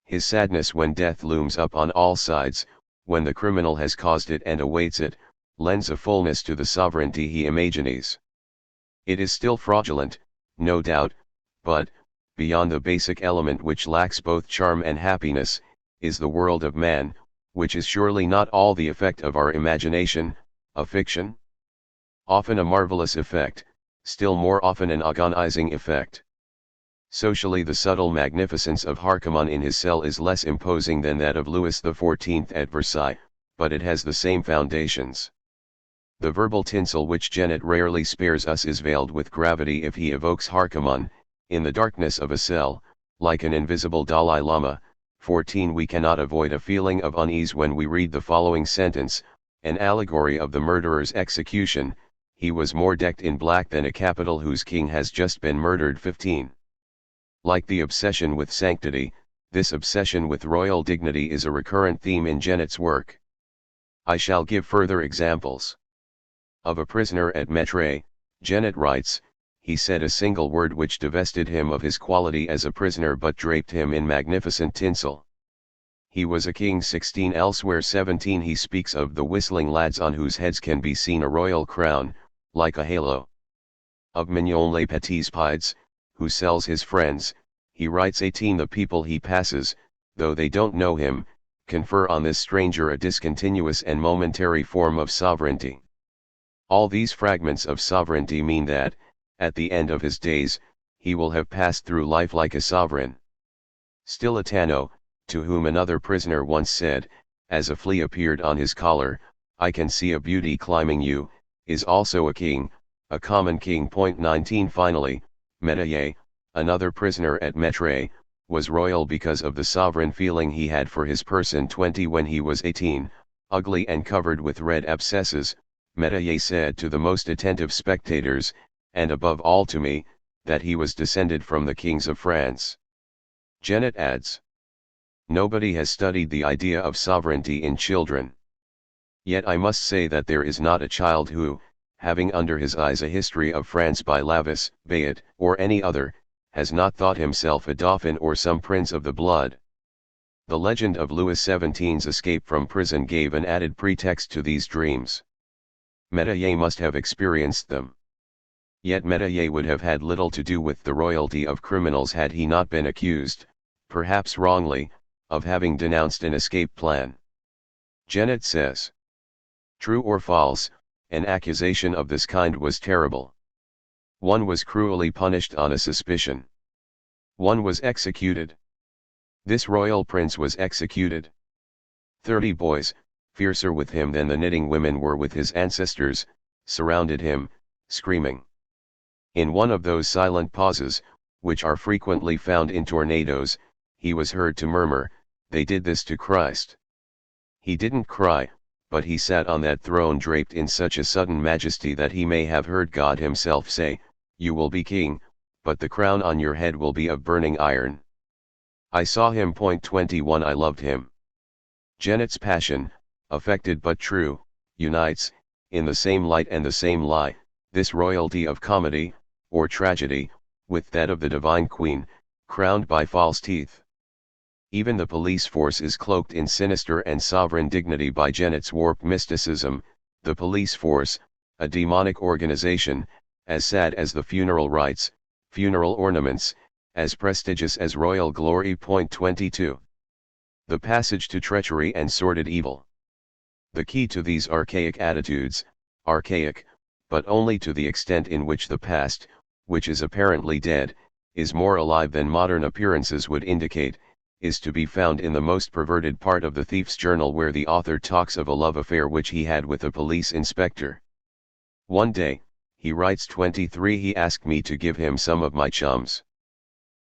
His sadness when death looms up on all sides, when the criminal has caused it and awaits it, lends a fullness to the sovereignty he imagines. It is still fraudulent, no doubt, but, beyond the basic element which lacks both charm and happiness, is the world of man, which is surely not all the effect of our imagination, a fiction? Often a marvelous effect, still more often an agonizing effect. Socially, the subtle magnificence of Harkemon in his cell is less imposing than that of Louis XIV at Versailles, but it has the same foundations. The verbal tinsel which Genet rarely spares us is veiled with gravity if he evokes Harkemon, in the darkness of a cell, like an invisible Dalai Lama. 14. We cannot avoid a feeling of unease when we read the following sentence, an allegory of the murderer's execution: "He was more decked in black than a capital whose king has just been murdered." 15. Like the obsession with sanctity, this obsession with royal dignity is a recurrent theme in Genet's work. I shall give further examples. Of a prisoner at Mettray, Genet writes, "He said a single word which divested him of his quality as a prisoner but draped him in magnificent tinsel. He was a king." 16. Elsewhere 17. He speaks of the whistling lads on whose heads can be seen a royal crown, like a halo. Of Mignon les Petits Pieds, who sells his friends, he writes 18. The people he passes, though they don't know him, confer on this stranger a discontinuous and momentary form of sovereignty. All these fragments of sovereignty mean that, at the end of his days, he will have passed through life like a sovereign. Stilitano, to whom another prisoner once said, as a flea appeared on his collar, "I can see a beauty climbing you," is also a king, a common king. 19. Finally, Metayer, another prisoner at Mettray, was royal because of the sovereign feeling he had for his person. 20. When he was 18, ugly and covered with red abscesses, Metayer said to the most attentive spectators, and above all to me, that he was descended from the kings of France. Genet adds, "Nobody has studied the idea of sovereignty in children. Yet I must say that there is not a child who, having under his eyes a history of France by Lavis, Bayet, or any other, has not thought himself a dauphin or some prince of the blood." The legend of Louis XVII's escape from prison gave an added pretext to these dreams. Metayer must have experienced them. Yet Bataille would have had little to do with the royalty of criminals had he not been accused, perhaps wrongly, of having denounced an escape plan. Genet says, "True or false, an accusation of this kind was terrible. One was cruelly punished on a suspicion. One was executed. This royal prince was executed. 30 boys, fiercer with him than the knitting women were with his ancestors, surrounded him, screaming. In one of those silent pauses, which are frequently found in tornadoes, he was heard to murmur, 'They did this to Christ.' He didn't cry, but he sat on that throne draped in such a sudden majesty that he may have heard God himself say, 'You will be king, but the crown on your head will be of burning iron.' I saw him. 21 I loved him." Genet's passion, affected but true, unites, in the same light and the same lie, this royalty of comedy, or tragedy, with that of the divine queen, crowned by false teeth. Even the police force is cloaked in sinister and sovereign dignity by Genet's warped mysticism. The police force, a demonic organization, as sad as the funeral rites, funeral ornaments, as prestigious as royal glory. 22. The passage to treachery and sordid evil. The key to these archaic attitudes, archaic, but only to the extent in which the past, which is apparently dead, is more alive than modern appearances would indicate, is to be found in the most perverted part of the thief's journal, where the author talks of a love affair which he had with a police inspector. One day, he writes 23, he asked me to give him some of my chums.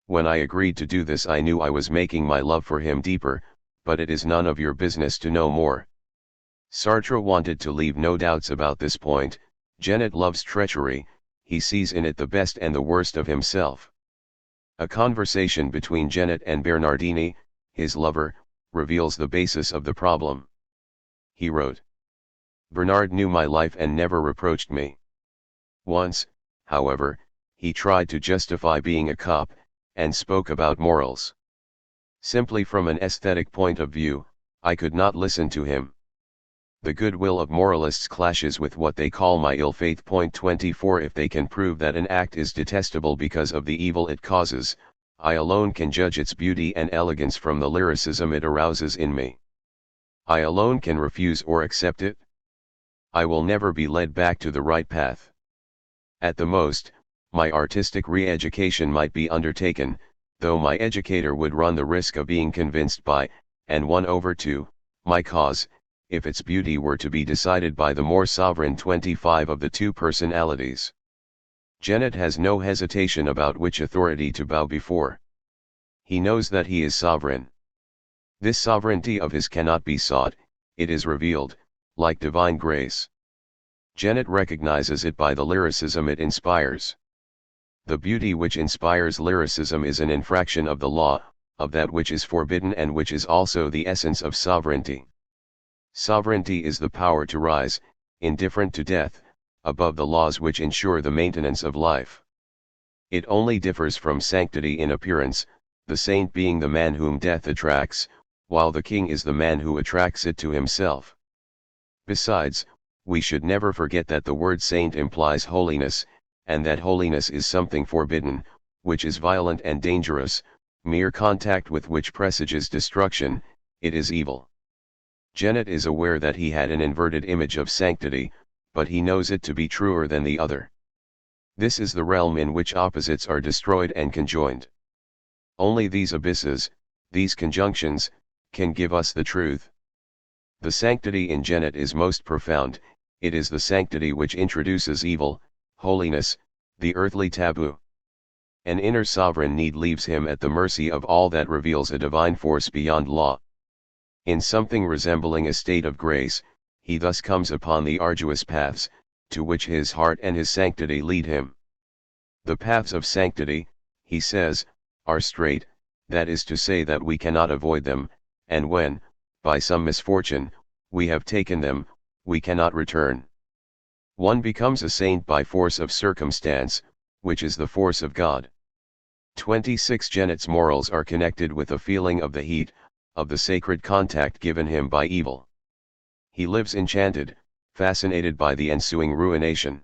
When I agreed to do this I knew I was making my love for him deeper, but it is none of your business to know more. Sartre wanted to leave no doubts about this point. Genet loves treachery, he sees in it the best and the worst of himself. A conversation between Genet and Bernardini, his lover, reveals the basis of the problem. He wrote, "Bernard knew my life and never reproached me. Once, however, he tried to justify being a cop, and spoke about morals. Simply from an aesthetic point of view, I could not listen to him. The goodwill of moralists clashes with what they call my ill faith. 24 If they can prove that an act is detestable because of the evil it causes, I alone can judge its beauty and elegance from the lyricism it arouses in me. I alone can refuse or accept it. I will never be led back to the right path. At the most, my artistic re-education might be undertaken, though my educator would run the risk of being convinced by, and won over to, my cause, if its beauty were to be decided by the more sovereign 25 of the two personalities." Genet has no hesitation about which authority to bow before. He knows that he is sovereign. This sovereignty of his cannot be sought, it is revealed, like divine grace. Genet recognizes it by the lyricism it inspires. The beauty which inspires lyricism is an infraction of the law, of that which is forbidden and which is also the essence of sovereignty. Sovereignty is the power to rise, indifferent to death, above the laws which ensure the maintenance of life. It only differs from sanctity in appearance, the saint being the man whom death attracts, while the king is the man who attracts it to himself. Besides, we should never forget that the word saint implies holiness, and that holiness is something forbidden, which is violent and dangerous, mere contact with which presages destruction, it is evil. Genet is aware that he had an inverted image of sanctity, but he knows it to be truer than the other. This is the realm in which opposites are destroyed and conjoined. Only these abysses, these conjunctions, can give us the truth. The sanctity in Genet is most profound, it is the sanctity which introduces evil, holiness, the earthly taboo. An inner sovereign need leaves him at the mercy of all that reveals a divine force beyond law. In something resembling a state of grace, he thus comes upon the arduous paths, to which his heart and his sanctity lead him. The paths of sanctity, he says, are straight, that is to say that we cannot avoid them, and when, by some misfortune, we have taken them, we cannot return. One becomes a saint by force of circumstance, which is the force of God. 26 Genet's morals are connected with a feeling of the heat, of the sacred contact given him by evil. He lives enchanted, fascinated by the ensuing ruination.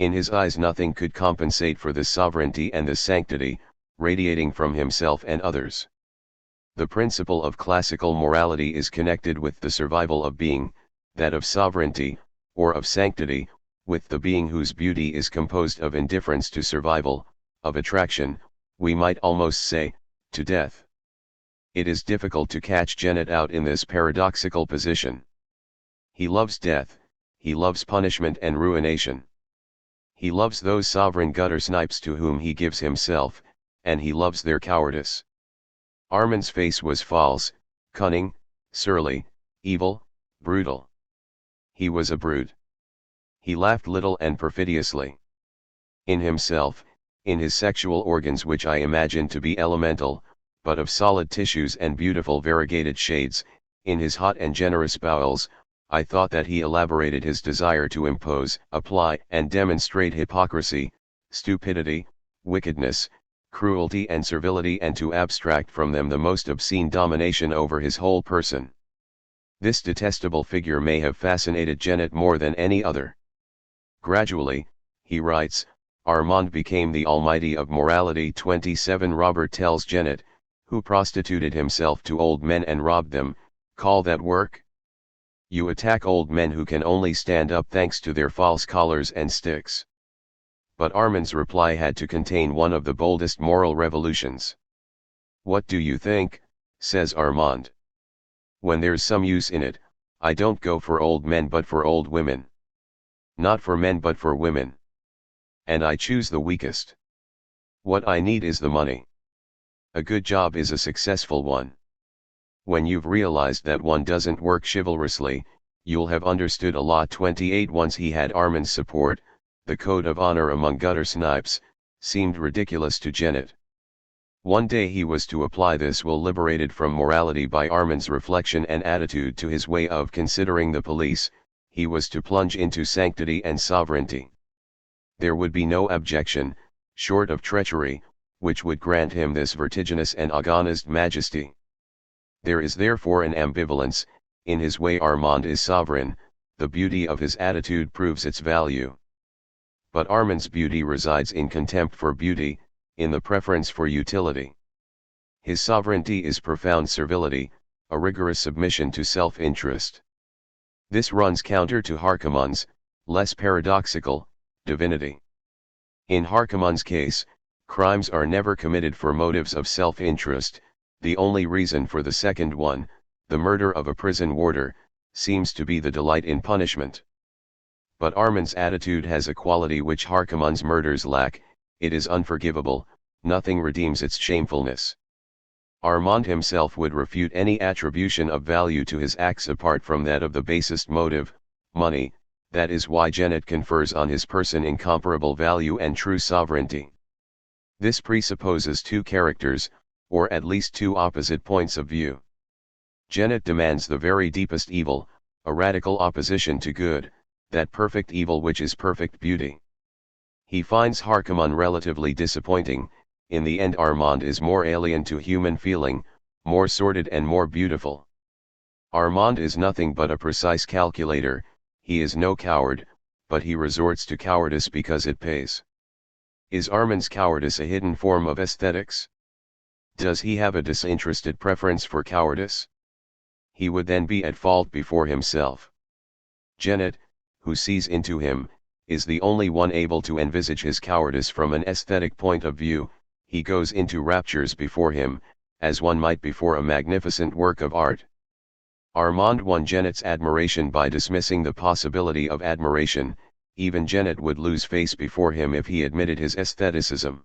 In his eyes nothing could compensate for the sovereignty and the sanctity, radiating from himself and others. The principle of classical morality is connected with the survival of being, that of sovereignty, or of sanctity, with the being whose beauty is composed of indifference to survival, of attraction, we might almost say, to death. It is difficult to catch Genet out in this paradoxical position. He loves death, he loves punishment and ruination. He loves those sovereign gutter snipes to whom he gives himself, and he loves their cowardice. Armand's face was false, cunning, surly, evil, brutal. He was a brute. He laughed little and perfidiously. In himself, in his sexual organs which I imagine to be elemental, but of solid tissues and beautiful variegated shades, in his hot and generous bowels, I thought that he elaborated his desire to impose, apply and demonstrate hypocrisy, stupidity, wickedness, cruelty and servility, and to abstract from them the most obscene domination over his whole person. This detestable figure may have fascinated Genet more than any other. Gradually, he writes, Armand became the almighty of morality. 27 Robert tells Genet, who prostituted himself to old men and robbed them, call that work? You attack old men who can only stand up thanks to their false collars and sticks. But Armand's reply had to contain one of the boldest moral revolutions. What do you think, says Armand. When there's some use in it, I don't go for old men but for old women. Not for men but for women. And I choose the weakest. What I need is the money. A good job is a successful one. When you've realized that one doesn't work chivalrously, you'll have understood a law. 28 Once he had Armand's support, the code of honor among gutter snipes seemed ridiculous to Genet. One day he was to apply this will liberated from morality by Armand's reflection and attitude to his way of considering the police, he was to plunge into sanctity and sovereignty. There would be no objection, short of treachery, which would grant him this vertiginous and agonized majesty. There is therefore an ambivalence. In his way Armand is sovereign, the beauty of his attitude proves its value. But Armand's beauty resides in contempt for beauty, in the preference for utility. His sovereignty is profound servility, a rigorous submission to self-interest. This runs counter to Harkemann's, less paradoxical, divinity. In Harkemann's case, crimes are never committed for motives of self-interest. The only reason for the second one, the murder of a prison warder, seems to be the delight in punishment. But Armand's attitude has a quality which Harkemann's murders lack: it is unforgivable, nothing redeems its shamefulness. Armand himself would refute any attribution of value to his acts apart from that of the basest motive, money. That is why Genet confers on his person incomparable value and true sovereignty. This presupposes two characters, or at least two opposite points of view. Genet demands the very deepest evil, a radical opposition to good, that perfect evil which is perfect beauty. He finds Harkemann relatively disappointing. In the end Armand is more alien to human feeling, more sordid and more beautiful. Armand is nothing but a precise calculator. He is no coward, but he resorts to cowardice because it pays. Is Armand's cowardice a hidden form of aesthetics? Does he have a disinterested preference for cowardice? He would then be at fault before himself. Genet, who sees into him, is the only one able to envisage his cowardice from an aesthetic point of view. He goes into raptures before him, as one might before a magnificent work of art. Armand won Genet's admiration by dismissing the possibility of admiration. Even Genet would lose face before him if he admitted his aestheticism.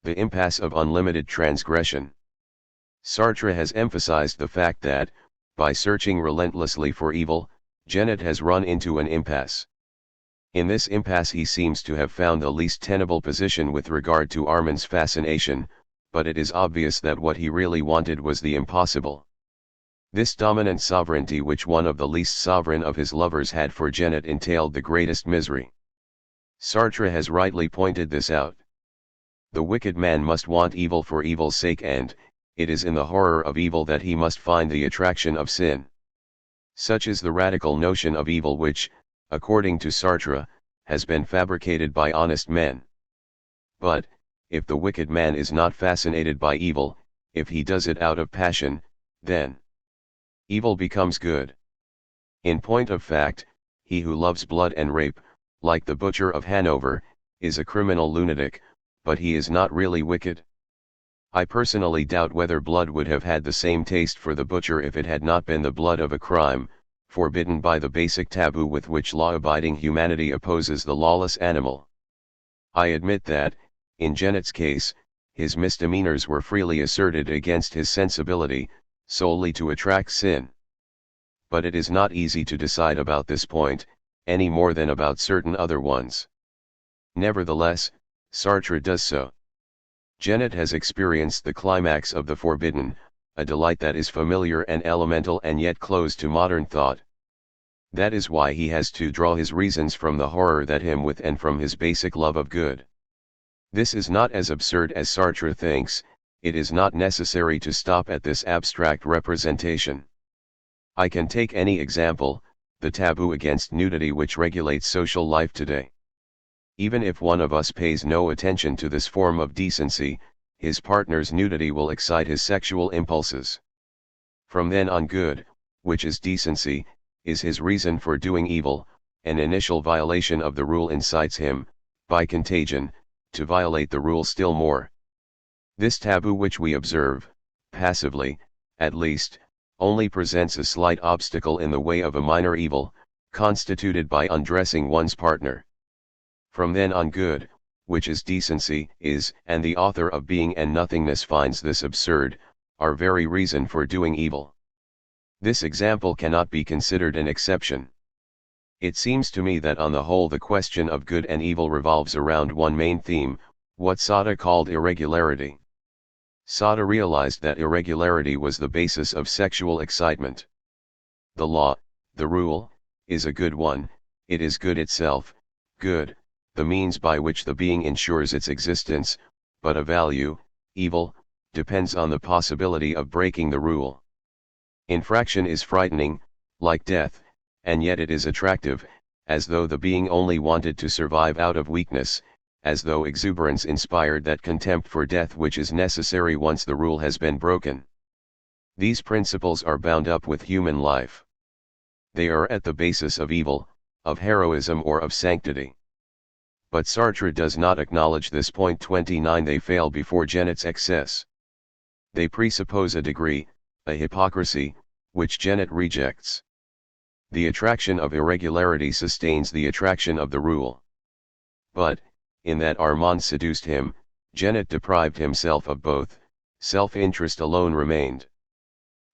The impasse of unlimited transgression. Sartre has emphasized the fact that, by searching relentlessly for evil, Genet has run into an impasse. In this impasse he seems to have found the least tenable position with regard to Armand's fascination, but it is obvious that what he really wanted was the impossible. This dominant sovereignty which one of the least sovereign of his lovers had for Genet entailed the greatest misery. Sartre has rightly pointed this out. The wicked man must want evil for evil's sake, and it is in the horror of evil that he must find the attraction of sin. Such is the radical notion of evil which, according to Sartre, has been fabricated by honest men. But, if the wicked man is not fascinated by evil, if he does it out of passion, then evil becomes good. In point of fact, he who loves blood and rape, like the butcher of Hanover, is a criminal lunatic, but he is not really wicked. I personally doubt whether blood would have had the same taste for the butcher if it had not been the blood of a crime, forbidden by the basic taboo with which law-abiding humanity opposes the lawless animal. I admit that, in Genet's case, his misdemeanors were freely asserted against his sensibility, solely to attract sin. But it is not easy to decide about this point, any more than about certain other ones. Nevertheless, Sartre does so. Genet has experienced the climax of the forbidden, a delight that is familiar and elemental and yet closed to modern thought. That is why he has to draw his reasons from the horror that him with and from his basic love of good. This is not as absurd as Sartre thinks. It is not necessary to stop at this abstract representation. I can take any example, the taboo against nudity which regulates social life today. Even if one of us pays no attention to this form of decency, his partner's nudity will excite his sexual impulses. From then on, good, which is decency, is his reason for doing evil. An initial violation of the rule incites him, by contagion, to violate the rule still more. This taboo which we observe, passively, at least, only presents a slight obstacle in the way of a minor evil, constituted by undressing one's partner. From then on, good, which is decency, is, and the author of Being and Nothingness finds this absurd, our very reason for doing evil. This example cannot be considered an exception. It seems to me that on the whole the question of good and evil revolves around one main theme, what Sade called irregularity. Sade realized that irregularity was the basis of sexual excitement. The law, the rule, is a good one. It is good itself, good, the means by which the being ensures its existence, but a value, evil, depends on the possibility of breaking the rule. Infraction is frightening, like death, and yet it is attractive, as though the being only wanted to survive out of weakness, as though exuberance inspired that contempt for death which is necessary once the rule has been broken. These principles are bound up with human life. They are at the basis of evil, of heroism or of sanctity. But Sartre does not acknowledge this. Point 29. They fail before Genet's excess. They presuppose a degree, a hypocrisy, which Genet rejects. The attraction of irregularity sustains the attraction of the rule. But, in that Armand seduced him, Genet deprived himself of both, self-interest alone remained.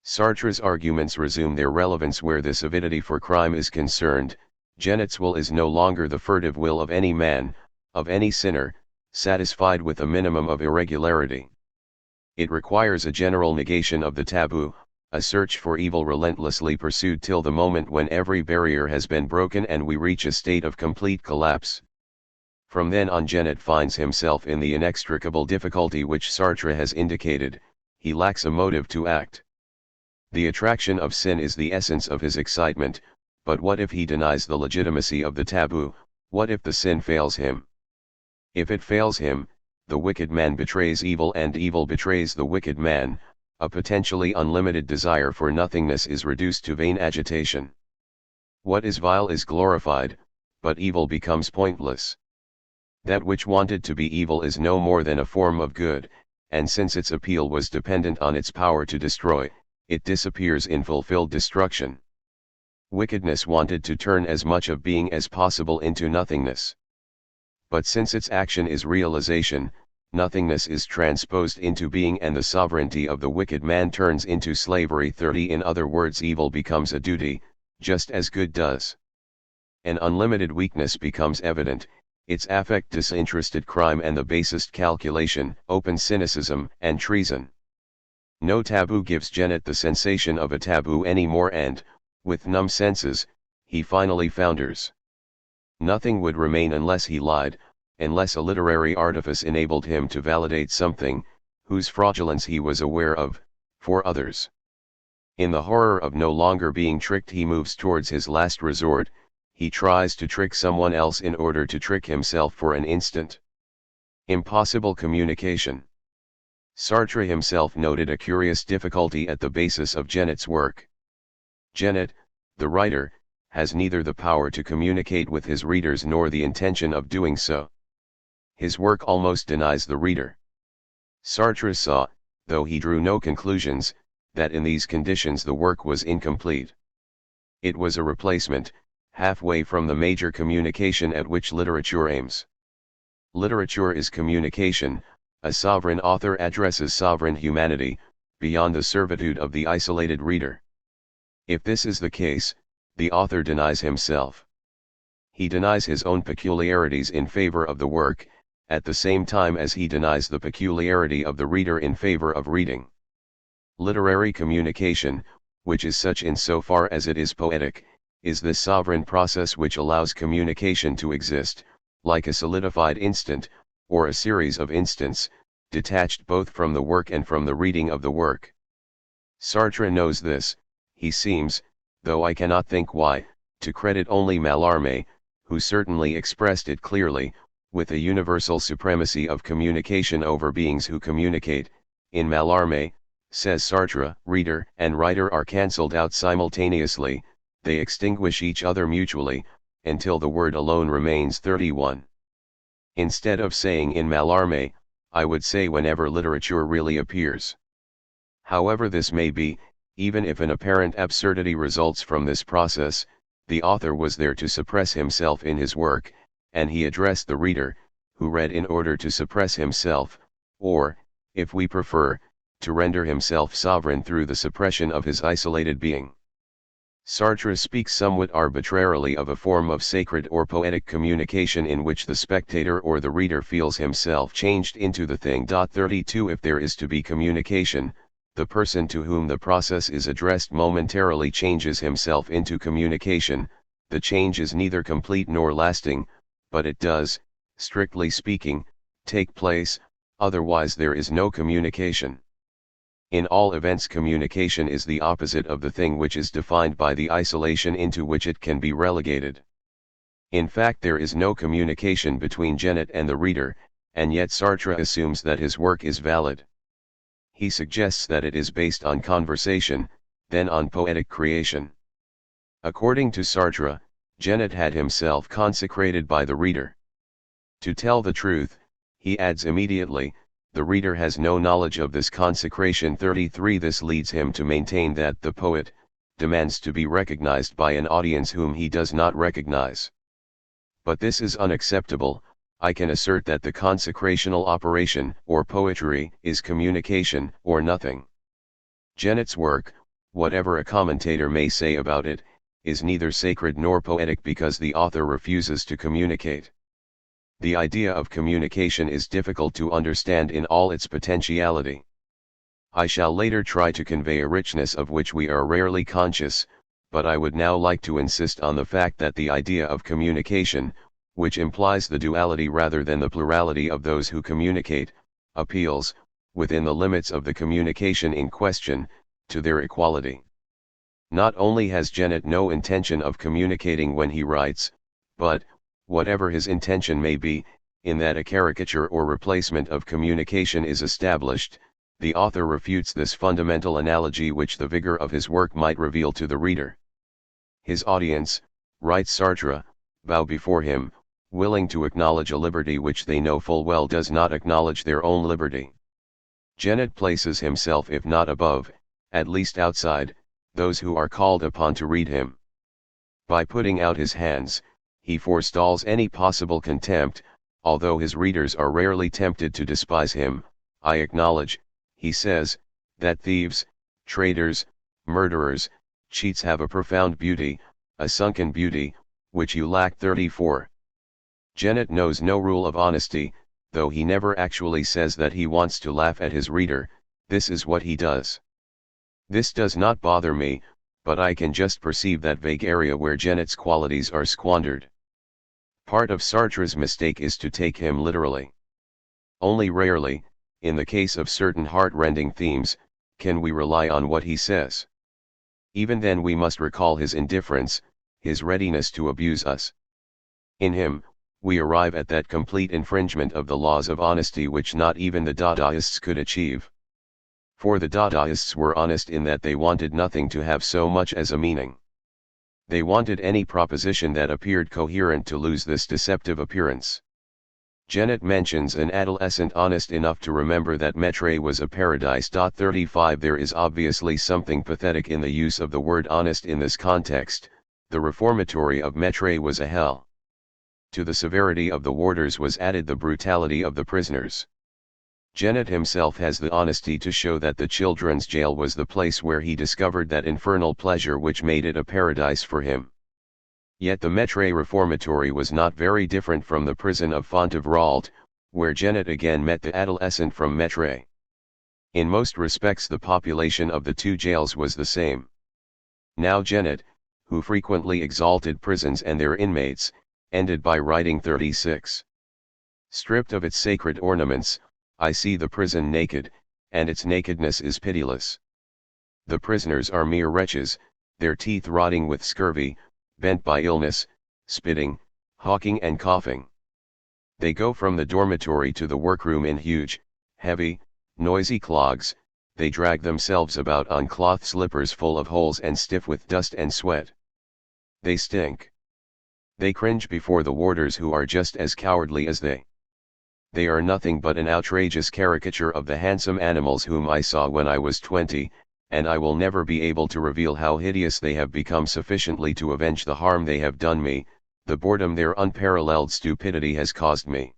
Sartre's arguments resume their relevance where this avidity for crime is concerned. Genet's will is no longer the furtive will of any man, of any sinner, satisfied with a minimum of irregularity. It requires a general negation of the taboo, a search for evil relentlessly pursued till the moment when every barrier has been broken and we reach a state of complete collapse. From then on, Genet finds himself in the inextricable difficulty which Sartre has indicated. He lacks a motive to act. The attraction of sin is the essence of his excitement, but what if he denies the legitimacy of the taboo? What if the sin fails him? If it fails him, the wicked man betrays evil and evil betrays the wicked man. A potentially unlimited desire for nothingness is reduced to vain agitation. What is vile is glorified, but evil becomes pointless. That which wanted to be evil is no more than a form of good, and since its appeal was dependent on its power to destroy, it disappears in fulfilled destruction. Wickedness wanted to turn as much of being as possible into nothingness. But since its action is realization, nothingness is transposed into being and the sovereignty of the wicked man turns into slavery. 30. In other words, evil becomes a duty, just as good does. An unlimited weakness becomes evident, its affect disinterested crime and the basest calculation, open cynicism and treason. No taboo gives Genet the sensation of a taboo anymore and, with numb senses, he finally founders. Nothing would remain unless he lied, unless a literary artifice enabled him to validate something, whose fraudulence he was aware of, for others. In the horror of no longer being tricked he moves towards his last resort. he tries to trick someone else in order to trick himself for an instant. Impossible communication. Sartre himself noted a curious difficulty at the basis of Genet's work. Genet, the writer, has neither the power to communicate with his readers nor the intention of doing so. His work almost denies the reader. Sartre saw, though he drew no conclusions, that in these conditions the work was incomplete. It was a replacement, halfway from the major communication at which literature aims. Literature is communication, a sovereign author addresses sovereign humanity, beyond the servitude of the isolated reader. If this is the case, the author denies himself. He denies his own peculiarities in favor of the work, at the same time as he denies the peculiarity of the reader in favor of reading. Literary communication, which is such insofar as it is poetic, is this sovereign process which allows communication to exist, like a solidified instant, or a series of instants, detached both from the work and from the reading of the work. Sartre knows this. He seems, though I cannot think why, to credit only Mallarmé, who certainly expressed it clearly, with a universal supremacy of communication over beings who communicate. In Mallarmé, says Sartre, reader and writer are cancelled out simultaneously, they extinguish each other mutually, until the word alone remains. 31. Instead of saying in Mallarmé, I would say whenever literature really appears. However this may be, even if an apparent absurdity results from this process, the author was there to suppress himself in his work, and he addressed the reader, who read in order to suppress himself, or, if we prefer, to render himself sovereign through the suppression of his isolated being. Sartre speaks somewhat arbitrarily of a form of sacred or poetic communication in which the spectator or the reader feels himself changed into the thing. 32 If there is to be communication, the person to whom the process is addressed momentarily changes himself into communication. The change is neither complete nor lasting, but it does, strictly speaking, take place, otherwise there is no communication. In all events, communication is the opposite of the thing which is defined by the isolation into which it can be relegated. In fact, there is no communication between Genet and the reader, and yet Sartre assumes that his work is valid. He suggests that it is based on conversation, then on poetic creation. According to Sartre, Genet had himself consecrated by the reader. To tell the truth, he adds immediately, the reader has no knowledge of this consecration. 33 This leads him to maintain that the poet demands to be recognized by an audience whom he does not recognize. But this is unacceptable. I can assert that the consecrational operation, or poetry, is communication, or nothing. Genet's work, whatever a commentator may say about it, is neither sacred nor poetic because the author refuses to communicate. The idea of communication is difficult to understand in all its potentiality. I shall later try to convey a richness of which we are rarely conscious, but I would now like to insist on the fact that the idea of communication, which implies the duality rather than the plurality of those who communicate, appeals, within the limits of the communication in question, to their equality. Not only has Genet no intention of communicating when he writes, but, whatever his intention may be, in that a caricature or replacement of communication is established, the author refutes this fundamental analogy which the vigor of his work might reveal to the reader. His audience, writes Sartre, bow before him, willing to acknowledge a liberty which they know full well does not acknowledge their own liberty. Genet places himself, if not above, at least outside, those who are called upon to read him. By putting out his hands, he forestalls any possible contempt. Although his readers are rarely tempted to despise him, I acknowledge, he says, that thieves, traitors, murderers, cheats have a profound beauty, a sunken beauty, which you lack. 34. Genet knows no rule of honesty, though he never actually says that he wants to laugh at his reader. This is what he does. This does not bother me, but I can just perceive that vague area where Genet's qualities are squandered. Part of Sartre's mistake is to take him literally. Only rarely, in the case of certain heart-rending themes, can we rely on what he says. Even then we must recall his indifference, his readiness to abuse us. In him, we arrive at that complete infringement of the laws of honesty which not even the Dadaists could achieve. For the Dadaists were honest in that they wanted nothing to have so much as a meaning. They wanted any proposition that appeared coherent to lose this deceptive appearance. Jennett mentions an adolescent honest enough to remember that Mettray was a paradise. 35 There is obviously something pathetic in the use of the word honest in this context. The reformatory of Mettray was a hell. To the severity of the warders was added the brutality of the prisoners. Jennett himself has the honesty to show that the children's jail was the place where he discovered that infernal pleasure which made it a paradise for him. Yet the Mettray reformatory was not very different from the prison of Fontevraud, where Jennett again met the adolescent from Mettray. In most respects the population of the two jails was the same. Now Jennett, who frequently exalted prisons and their inmates, ended by writing 36. Stripped of its sacred ornaments, I see the prison naked, and its nakedness is pitiless. The prisoners are mere wretches, their teeth rotting with scurvy, bent by illness, spitting, hawking and coughing. They go from the dormitory to the workroom in huge, heavy, noisy clogs, they drag themselves about on cloth slippers full of holes and stiff with dust and sweat. They stink. They cringe before the warders who are just as cowardly as they. They are nothing but an outrageous caricature of the handsome animals whom I saw when I was 20, and I will never be able to reveal how hideous they have become sufficiently to avenge the harm they have done me, the boredom their unparalleled stupidity has caused me.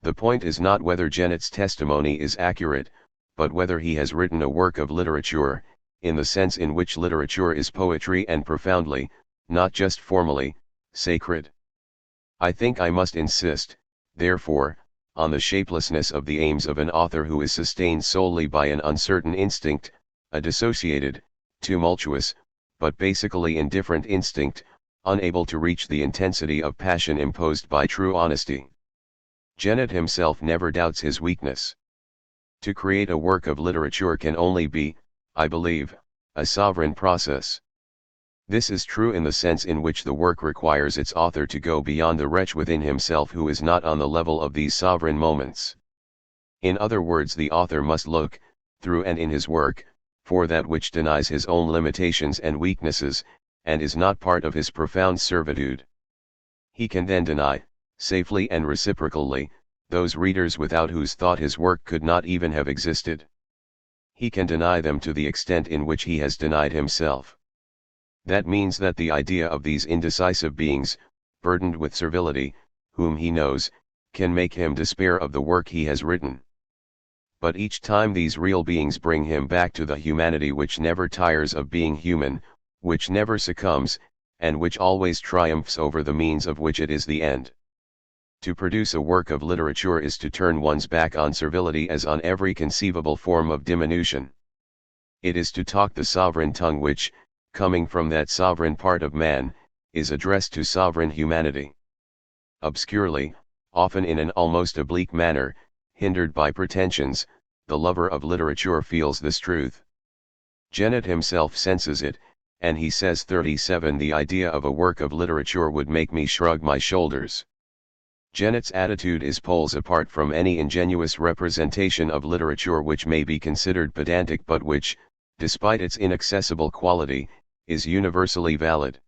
The point is not whether Jennett's testimony is accurate, but whether he has written a work of literature, in the sense in which literature is poetry and profoundly, not just formally, sacred. I think I must insist, therefore, on the shapelessness of the aims of an author who is sustained solely by an uncertain instinct, a dissociated, tumultuous, but basically indifferent instinct, unable to reach the intensity of passion imposed by true honesty. Jennett himself never doubts his weakness. To create a work of literature can only be, I believe, a sovereign process. This is true in the sense in which the work requires its author to go beyond the wretch within himself who is not on the level of these sovereign moments. In other words, the author must look, through and in his work, for that which denies his own limitations and weaknesses, and is not part of his profound servitude. He can then deny, safely and reciprocally, those readers without whose thought his work could not even have existed. He can deny them to the extent in which he has denied himself. That means that the idea of these indecisive beings, burdened with servility, whom he knows, can make him despair of the work he has written. But each time these real beings bring him back to the humanity which never tires of being human, which never succumbs, and which always triumphs over the means of which it is the end. To produce a work of literature is to turn one's back on servility as on every conceivable form of diminution. It is to talk the sovereign tongue which, coming from that sovereign part of man, is addressed to sovereign humanity. Obscurely, often in an almost oblique manner, hindered by pretensions, the lover of literature feels this truth. Jennett himself senses it, and he says 37 The idea of a work of literature would make me shrug my shoulders. Jennett's attitude is poles apart from any ingenuous representation of literature which may be considered pedantic but which, despite its inaccessible quality, is universally valid.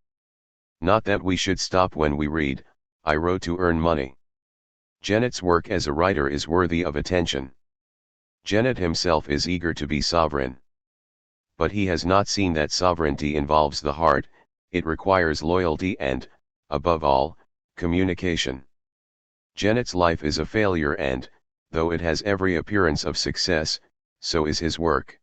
Not that we should stop when we read, I wrote to earn money. Jennett's work as a writer is worthy of attention. Jennett himself is eager to be sovereign. But he has not seen that sovereignty involves the heart, it requires loyalty and, above all, communication. Jennett's life is a failure and, though it has every appearance of success, so is his work.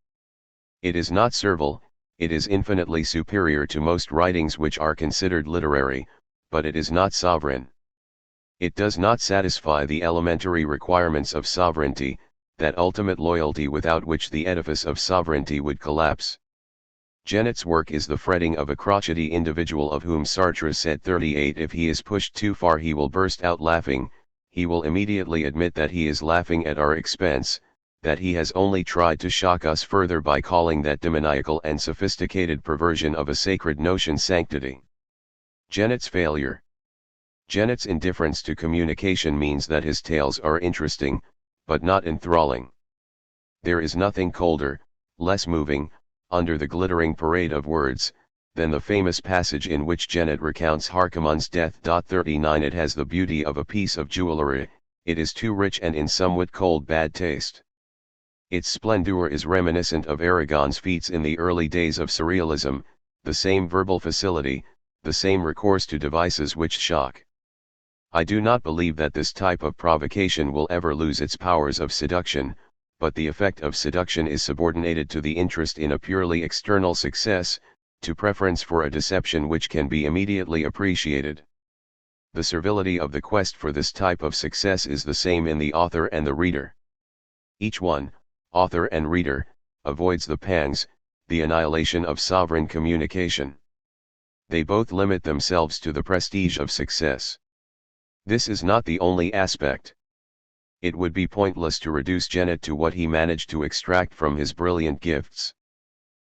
It is not servile, it is infinitely superior to most writings which are considered literary, but it is not sovereign. It does not satisfy the elementary requirements of sovereignty, that ultimate loyalty without which the edifice of sovereignty would collapse. Jennett's work is the fretting of a crotchety individual of whom Sartre said 38 If he is pushed too far he will burst out laughing, he will immediately admit that he is laughing at our expense, that he has only tried to shock us further by calling that demoniacal and sophisticated perversion of a sacred notion sanctity. Genet's failure. Genet's indifference to communication means that his tales are interesting, but not enthralling. There is nothing colder, less moving, under the glittering parade of words, than the famous passage in which Genet recounts Harkomon's death. 39 It has the beauty of a piece of jewellery, it is too rich and in somewhat cold bad taste. Its splendor is reminiscent of Aragon's feats in the early days of surrealism, the same verbal facility, the same recourse to devices which shock. I do not believe that this type of provocation will ever lose its powers of seduction, but the effect of seduction is subordinated to the interest in a purely external success, to preference for a deception which can be immediately appreciated. The servility of the quest for this type of success is the same in the author and the reader. Each one, author and reader, avoids the pangs, the annihilation of sovereign communication. They both limit themselves to the prestige of success. This is not the only aspect. It would be pointless to reduce Genet to what he managed to extract from his brilliant gifts.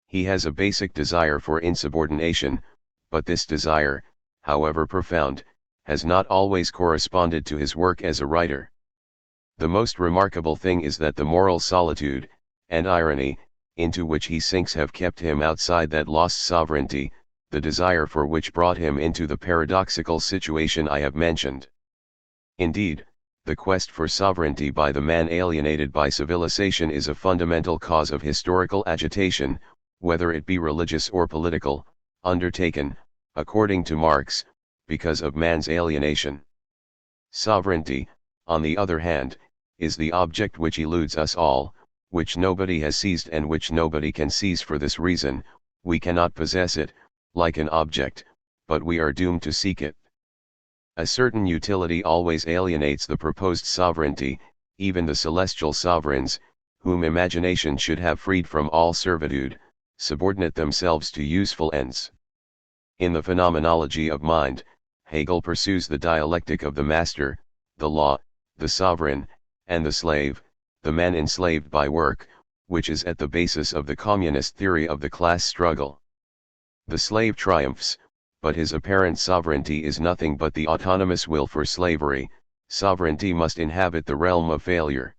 He has a basic desire for insubordination, but this desire, however profound, has not always corresponded to his work as a writer. The most remarkable thing is that the moral solitude, and irony, into which he sinks have kept him outside that lost sovereignty, the desire for which brought him into the paradoxical situation I have mentioned. Indeed, the quest for sovereignty by the man alienated by civilization is a fundamental cause of historical agitation, whether it be religious or political, undertaken, according to Marx, because of man's alienation. Sovereignty, on the other hand, is the object which eludes us all, which nobody has seized and which nobody can seize. For this reason, we cannot possess it, like an object, but we are doomed to seek it. A certain utility always alienates the proposed sovereignty, even the celestial sovereigns, whom imagination should have freed from all servitude, subordinate themselves to useful ends. In the Phenomenology of Mind, Hegel pursues the dialectic of the master, the law, the sovereign, and the slave, the man enslaved by work, which is at the basis of the communist theory of the class struggle. The slave triumphs, but his apparent sovereignty is nothing but the autonomous will for slavery. Sovereignty must inhabit the realm of failure.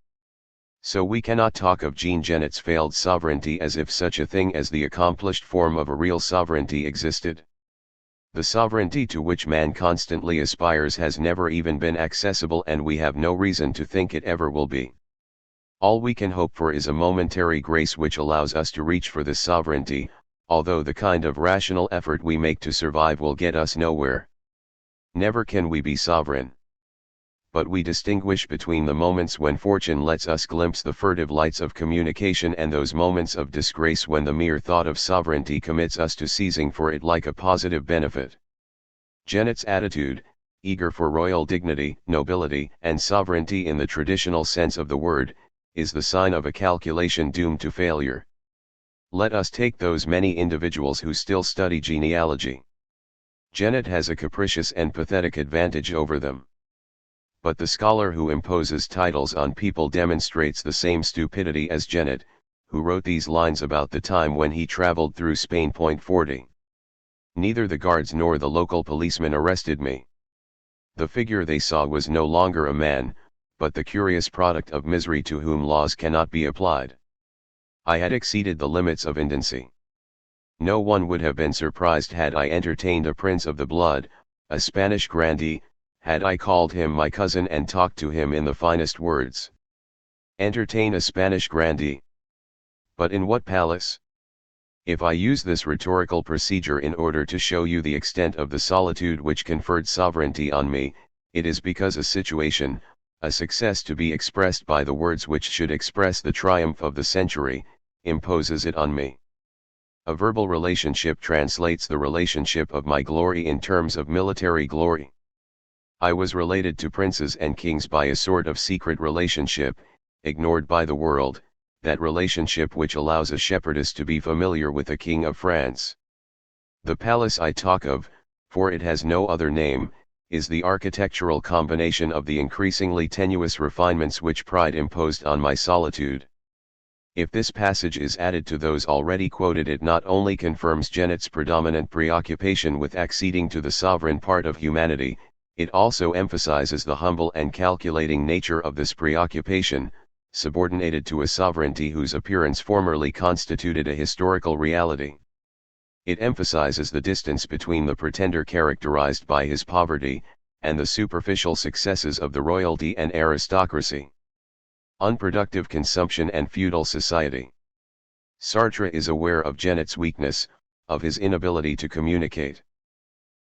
So we cannot talk of Jean Genet's failed sovereignty as if such a thing as the accomplished form of a real sovereignty existed. The sovereignty to which man constantly aspires has never even been accessible, and we have no reason to think it ever will be. All we can hope for is a momentary grace which allows us to reach for this sovereignty, although the kind of rational effort we make to survive will get us nowhere. Never can we be sovereign. But we distinguish between the moments when fortune lets us glimpse the furtive lights of communication and those moments of disgrace when the mere thought of sovereignty commits us to seizing for it like a positive benefit. Genet's attitude, eager for royal dignity, nobility, and sovereignty in the traditional sense of the word, is the sign of a calculation doomed to failure. Let us take those many individuals who still study genealogy. Genet has a capricious and pathetic advantage over them. But the scholar who imposes titles on people demonstrates the same stupidity as Genet, who wrote these lines about the time when he traveled through Spain. 40. Neither the guards nor the local policemen arrested me. The figure they saw was no longer a man, but the curious product of misery to whom laws cannot be applied. I had exceeded the limits of indecency. No one would have been surprised had I entertained a prince of the blood, a Spanish grandee, had I called him my cousin and talked to him in the finest words. Entertain a Spanish grandee. But in what palace? If I use this rhetorical procedure in order to show you the extent of the solitude which conferred sovereignty on me, it is because a situation, a success to be expressed by the words which should express the triumph of the century, imposes it on me. A verbal relationship translates the relationship of my glory in terms of military glory. I was related to princes and kings by a sort of secret relationship, ignored by the world, that relationship which allows a shepherdess to be familiar with a king of France. The palace I talk of, for it has no other name, is the architectural combination of the increasingly tenuous refinements which pride imposed on my solitude. If this passage is added to those already quoted, it not only confirms Genet's predominant preoccupation with acceding to the sovereign part of humanity, it also emphasizes the humble and calculating nature of this preoccupation, subordinated to a sovereignty whose appearance formerly constituted a historical reality. It emphasizes the distance between the pretender characterized by his poverty, and the superficial successes of the royalty and aristocracy. Unproductive consumption and feudal society. Sartre is aware of Genet's weakness, of his inability to communicate.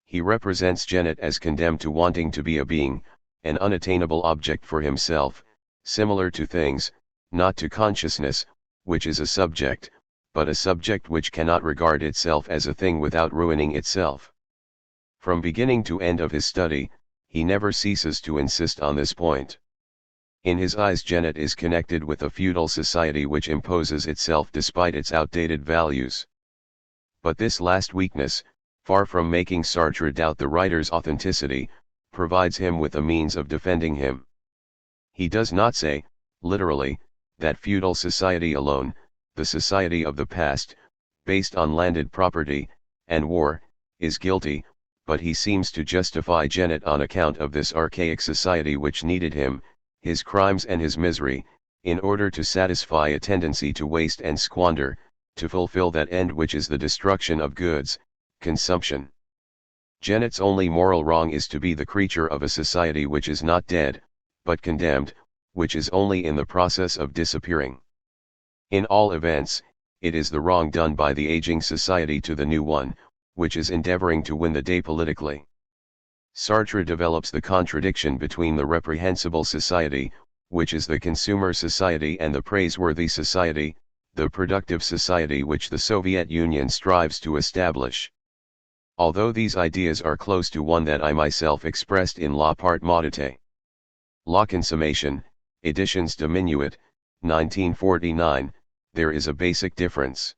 He represents Genet as condemned to wanting to be a being, an unattainable object for himself, similar to things, not to consciousness, which is a subject, but a subject which cannot regard itself as a thing without ruining itself. From beginning to end of his study, he never ceases to insist on this point. In his eyes, Genet is connected with a feudal society which imposes itself despite its outdated values. But this last weakness, far from making Sartre doubt the writer's authenticity, provides him with a means of defending him. He does not say, literally, that feudal society alone, the society of the past, based on landed property, and war, is guilty, but he seems to justify Genet on account of this archaic society which needed him, his crimes and his misery, in order to satisfy a tendency to waste and squander, to fulfill that end which is the destruction of goods, consumption. Genet's only moral wrong is to be the creature of a society which is not dead, but condemned, which is only in the process of disappearing. In all events, it is the wrong done by the aging society to the new one, which is endeavoring to win the day politically. Sartre develops the contradiction between the reprehensible society, which is the consumer society, and the praiseworthy society, the productive society which the Soviet Union strives to establish. Although these ideas are close to one that I myself expressed in La Part Modite. La Consommation, Editions Diminuit, 1949, there is a basic difference.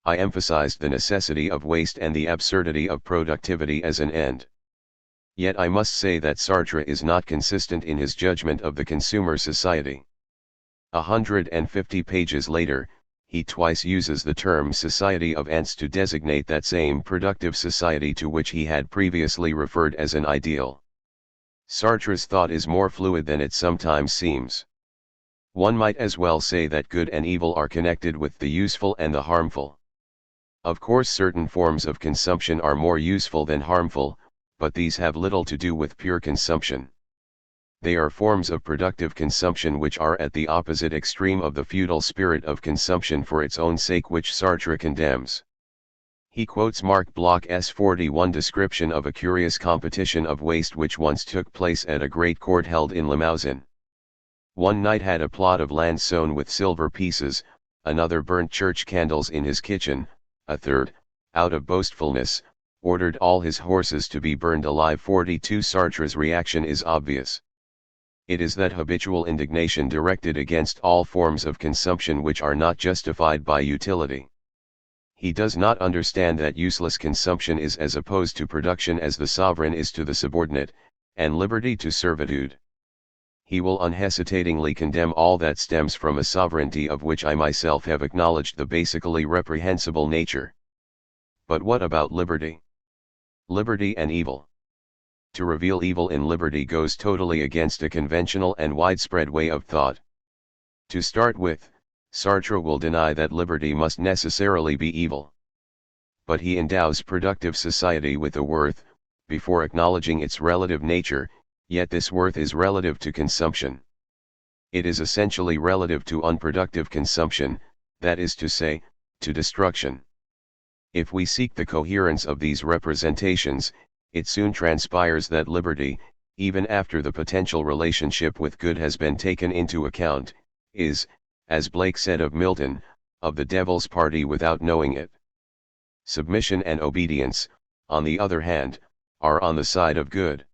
I emphasized the necessity of waste and the absurdity of productivity as an end. Yet I must say that Sartre is not consistent in his judgment of the consumer society. 150 pages later, he twice uses the term society of ants to designate that same productive society to which he had previously referred as an ideal. Sartre's thought is more fluid than it sometimes seems. One might as well say that good and evil are connected with the useful and the harmful. Of course, certain forms of consumption are more useful than harmful, but these have little to do with pure consumption. They are forms of productive consumption which are at the opposite extreme of the feudal spirit of consumption for its own sake, which Sartre condemns. He quotes Marc Bloch's 41 description of a curious competition of waste which once took place at a great court held in Limousin. One knight had a plot of land sown with silver pieces, another burnt church candles in his kitchen, a third, out of boastfulness, ordered all his horses to be burned alive. 42 Sartre's reaction is obvious. It is that habitual indignation directed against all forms of consumption which are not justified by utility. He does not understand that useless consumption is as opposed to production as the sovereign is to the subordinate, and liberty to servitude. He will unhesitatingly condemn all that stems from a sovereignty of which I myself have acknowledged the basically reprehensible nature. But what about liberty? Liberty and evil. To reveal evil in liberty goes totally against a conventional and widespread way of thought. To start with, Sartre will deny that liberty must necessarily be evil. But he endows productive society with a worth, before acknowledging its relative nature, yet this worth is relative to consumption. It is essentially relative to unproductive consumption, that is to say, to destruction. If we seek the coherence of these representations, it soon transpires that liberty, even after the potential relationship with good has been taken into account, is, as Blake said of Milton, of the devil's party without knowing it. Submission and obedience, on the other hand, are on the side of good.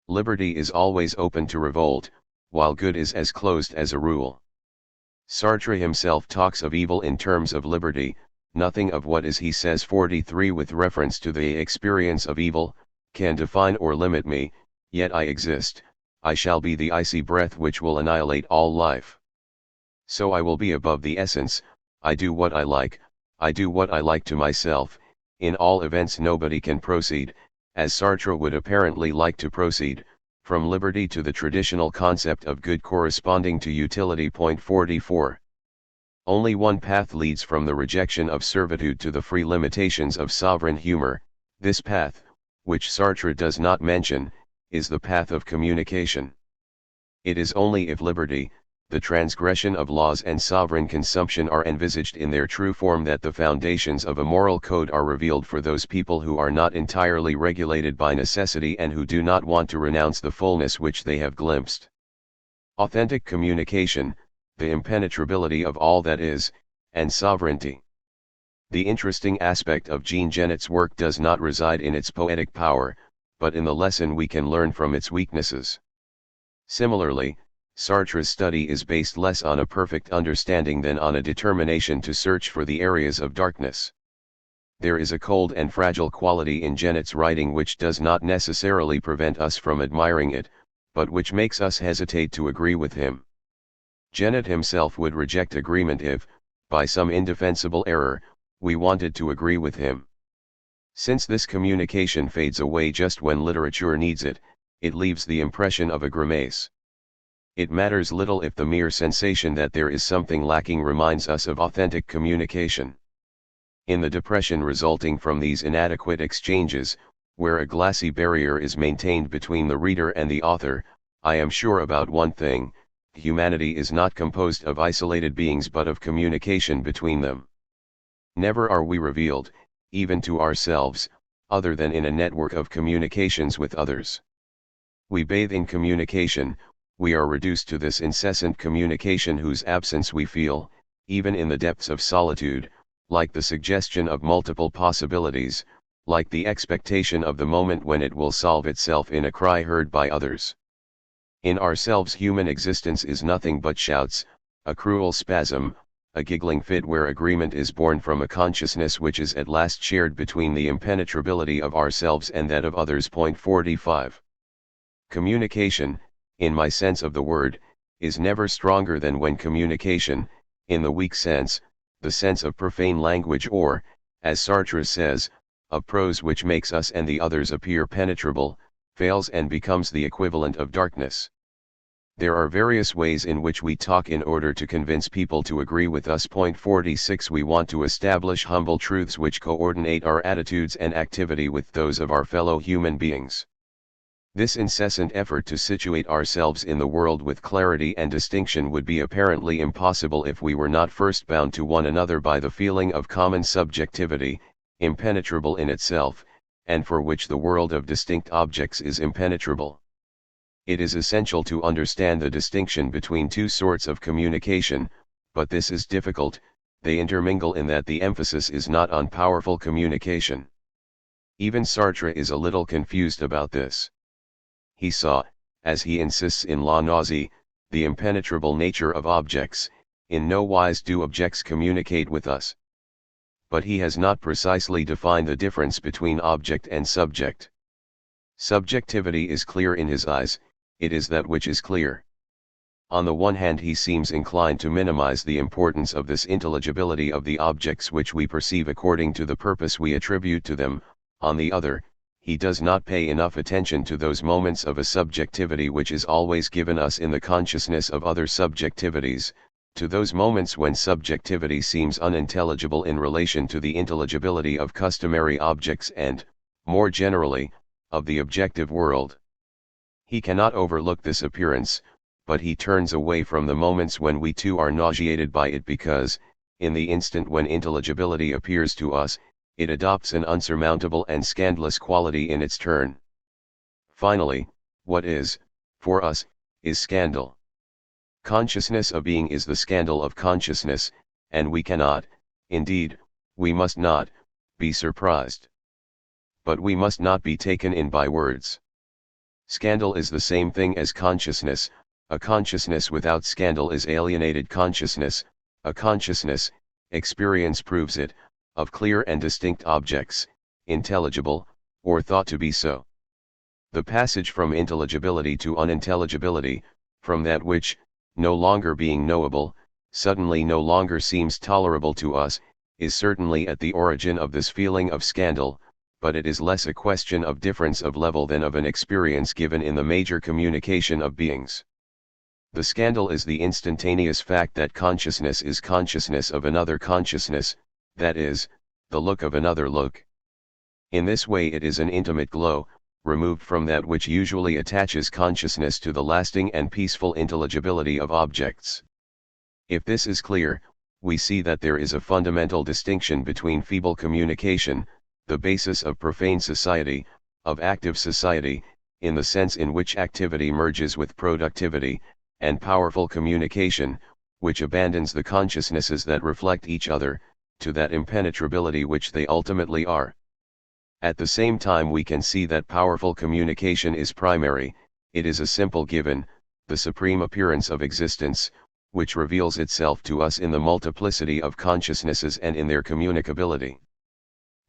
Liberty is always open to revolt, while good is as closed as a rule. Sartre himself talks of evil in terms of liberty. Nothing of what is, he says 43, with reference to the experience of evil, can define or limit me, yet I exist, I shall be the icy breath which will annihilate all life. So I will be above the essence, I do what I like to myself. In all events nobody can proceed, as Sartre would apparently like to proceed, from liberty to the traditional concept of good corresponding to utility. 44. Only one path leads from the rejection of servitude to the free limitations of sovereign humor. This path, which Sartre does not mention, is the path of communication. It is only if liberty, the transgression of laws and sovereign consumption are envisaged in their true form that the foundations of a moral code are revealed for those people who are not entirely regulated by necessity and who do not want to renounce the fullness which they have glimpsed. Authentic communication, the impenetrability of all that is, and sovereignty. The interesting aspect of Jean Genet's work does not reside in its poetic power, but in the lesson we can learn from its weaknesses. Similarly, Sartre's study is based less on a perfect understanding than on a determination to search for the areas of darkness. There is a cold and fragile quality in Genet's writing which does not necessarily prevent us from admiring it, but which makes us hesitate to agree with him. Genet himself would reject agreement if, by some indefensible error, we wanted to agree with him. Since this communication fades away just when literature needs it, it leaves the impression of a grimace. It matters little if the mere sensation that there is something lacking reminds us of authentic communication. In the depression resulting from these inadequate exchanges, where a glassy barrier is maintained between the reader and the author, I am sure about one thing: humanity is not composed of isolated beings but of communication between them. Never are we revealed, even to ourselves, other than in a network of communications with others. We bathe in communication, we are reduced to this incessant communication whose absence we feel, even in the depths of solitude, like the suggestion of multiple possibilities, like the expectation of the moment when it will solve itself in a cry heard by others. In ourselves human existence is nothing but shouts, a cruel spasm, a giggling fit where agreement is born from a consciousness which is at last shared between the impenetrability of ourselves and that of others. 45. Communication, in my sense of the word, is never stronger than when communication, in the weak sense, the sense of profane language or, as Sartre says, of prose which makes us and the others appear penetrable, fails and becomes the equivalent of darkness. There are various ways in which we talk in order to convince people to agree with us. 46. We want to establish humble truths which coordinate our attitudes and activity with those of our fellow human beings. This incessant effort to situate ourselves in the world with clarity and distinction would be apparently impossible if we were not first bound to one another by the feeling of common subjectivity, impenetrable in itself, and for which the world of distinct objects is impenetrable. It is essential to understand the distinction between two sorts of communication, but this is difficult. They intermingle in that the emphasis is not on powerful communication. Even Sartre is a little confused about this. He saw, as he insists in La Nausée, the impenetrable nature of objects. In no wise do objects communicate with us. But he has not precisely defined the difference between object and subject. Subjectivity is clear in his eyes, it is that which is clear. On the one hand he seems inclined to minimize the importance of this intelligibility of the objects which we perceive according to the purpose we attribute to them. On the other, he does not pay enough attention to those moments of a subjectivity which is always given us in the consciousness of other subjectivities, to those moments when subjectivity seems unintelligible in relation to the intelligibility of customary objects and, more generally, of the objective world. He cannot overlook this appearance, but he turns away from the moments when we too are nauseated by it because, in the instant when intelligibility appears to us, it adopts an unsurmountable and scandalous quality in its turn. Finally, what is, for us, is scandal. Consciousness of being is the scandal of consciousness, and we cannot, indeed, we must not, be surprised. But we must not be taken in by words. Scandal is the same thing as consciousness. A consciousness without scandal is alienated consciousness, a consciousness, experience proves it, of clear and distinct objects, intelligible, or thought to be so. The passage from intelligibility to unintelligibility, from that which, no longer being knowable, suddenly no longer seems tolerable to us, is certainly at the origin of this feeling of scandal, but it is less a question of difference of level than of an experience given in the major communication of beings. The scandal is the instantaneous fact that consciousness is consciousness of another consciousness, that is, the look of another look. In this way it is an intimate glow, removed from that which usually attaches consciousness to the lasting and peaceful intelligibility of objects. If this is clear, we see that there is a fundamental distinction between feeble communication, the basis of profane society, of active society, in the sense in which activity merges with productivity, and powerful communication, which abandons the consciousnesses that reflect each other, to that impenetrability which they ultimately are. At the same time we can see that powerful communication is primary, it is a simple given, the supreme appearance of existence, which reveals itself to us in the multiplicity of consciousnesses and in their communicability.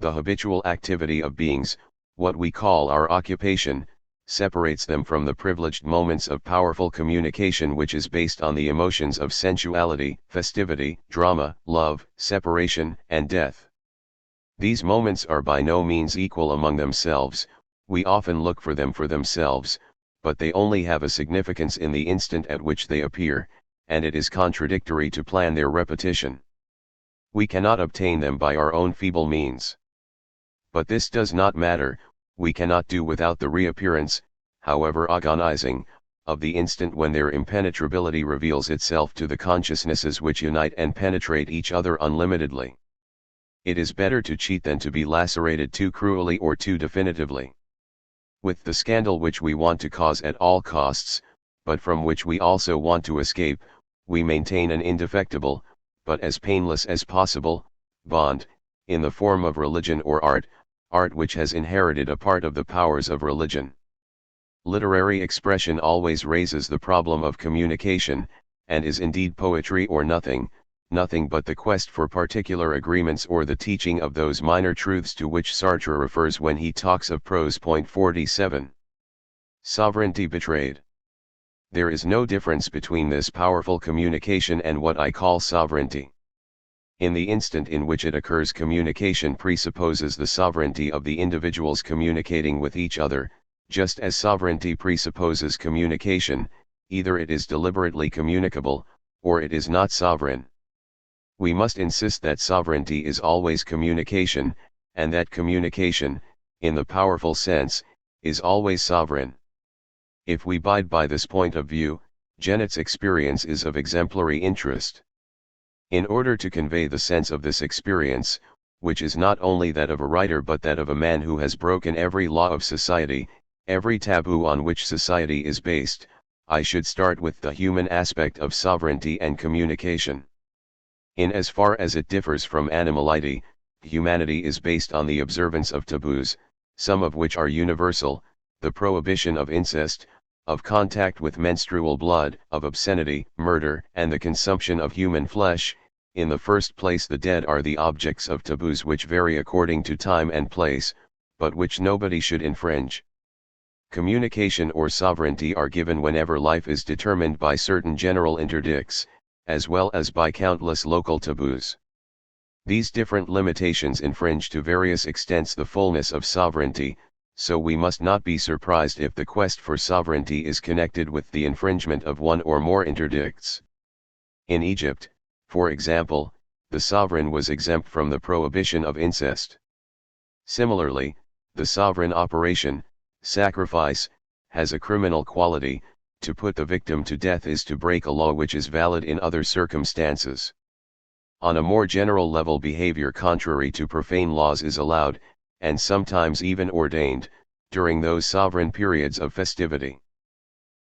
The habitual activity of beings, what we call our occupation, separates them from the privileged moments of powerful communication which is based on the emotions of sensuality, festivity, drama, love, separation, and death. These moments are by no means equal among themselves, we often look for them for themselves, but they only have a significance in the instant at which they appear, and it is contradictory to plan their repetition. We cannot obtain them by our own feeble means. But this does not matter, we cannot do without the reappearance, however agonizing, of the instant when their impenetrability reveals itself to the consciousnesses which unite and penetrate each other unlimitedly. It is better to cheat than to be lacerated too cruelly or too definitively. With the scandal which we want to cause at all costs, but from which we also want to escape, we maintain an indefectible, but as painless as possible, bond, in the form of religion or art, art which has inherited a part of the powers of religion. Literary expression always raises the problem of communication, and is indeed poetry or nothing, nothing but the quest for particular agreements or the teaching of those minor truths to which Sartre refers when he talks of prose. 47. Sovereignty betrayed. There is no difference between this powerful communication and what I call sovereignty. In the instant in which it occurs, communication presupposes the sovereignty of the individuals communicating with each other, just as sovereignty presupposes communication, either it is deliberately communicable, or it is not sovereign. We must insist that sovereignty is always communication, and that communication, in the powerful sense, is always sovereign. If we abide by this point of view, Genet's experience is of exemplary interest. In order to convey the sense of this experience, which is not only that of a writer but that of a man who has broken every law of society, every taboo on which society is based, I should start with the human aspect of sovereignty and communication. In as far as it differs from animality, humanity is based on the observance of taboos, some of which are universal, the prohibition of incest, of contact with menstrual blood, of obscenity, murder, and the consumption of human flesh. In the first place, the dead are the objects of taboos which vary according to time and place, but which nobody should infringe. Communication or sovereignty are given whenever life is determined by certain general interdicts, as well as by countless local taboos. These different limitations infringe to various extents the fullness of sovereignty, so we must not be surprised if the quest for sovereignty is connected with the infringement of one or more interdicts. In Egypt, for example, the sovereign was exempt from the prohibition of incest. Similarly, the sovereign operation, sacrifice, has a criminal quality. To put the victim to death is to break a law which is valid in other circumstances. On a more general level, behavior contrary to profane laws is allowed, and sometimes even ordained, during those sovereign periods of festivity.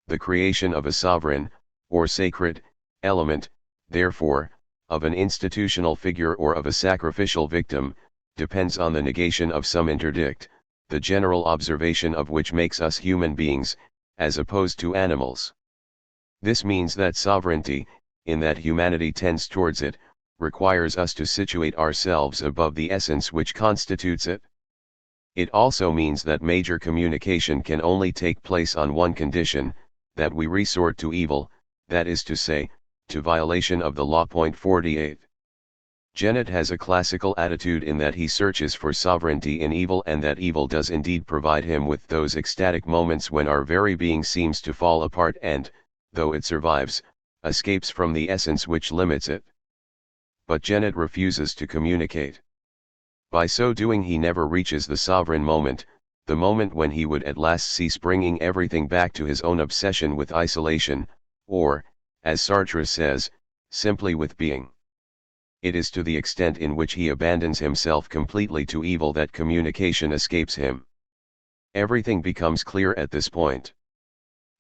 The creation of a sovereign, or sacred, element, therefore, of an institutional figure or of a sacrificial victim, depends on the negation of some interdict, the general observation of which makes us human beings, as opposed to animals. This means that sovereignty, in that humanity tends towards it, requires us to situate ourselves above the essence which constitutes it. It also means that major communication can only take place on one condition, that we resort to evil, that is to say, to violation of the law. 48. Genet has a classical attitude in that he searches for sovereignty in evil, and that evil does indeed provide him with those ecstatic moments when our very being seems to fall apart and, though it survives, escapes from the essence which limits it. But Genet refuses to communicate. By so doing he never reaches the sovereign moment, the moment when he would at last cease bringing everything back to his own obsession with isolation, or, as Sartre says, simply with being. It is to the extent in which he abandons himself completely to evil that communication escapes him. Everything becomes clear at this point.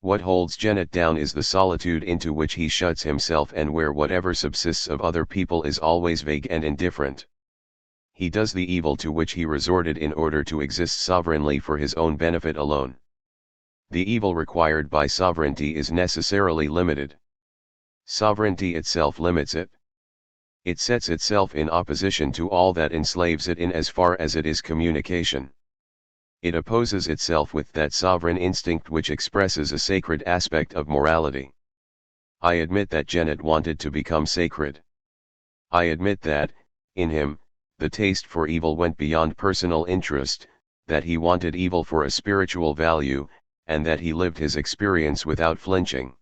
What holds Genet down is the solitude into which he shuts himself, and where whatever subsists of other people is always vague and indifferent. He does the evil to which he resorted in order to exist sovereignly for his own benefit alone. The evil required by sovereignty is necessarily limited. Sovereignty itself limits it. It sets itself in opposition to all that enslaves it in as far as it is communication. It opposes itself with that sovereign instinct which expresses a sacred aspect of morality. I admit that Genet wanted to become sacred. I admit that, in him, the taste for evil went beyond personal interest, that he wanted evil for a spiritual value, and that he lived his experience without flinching.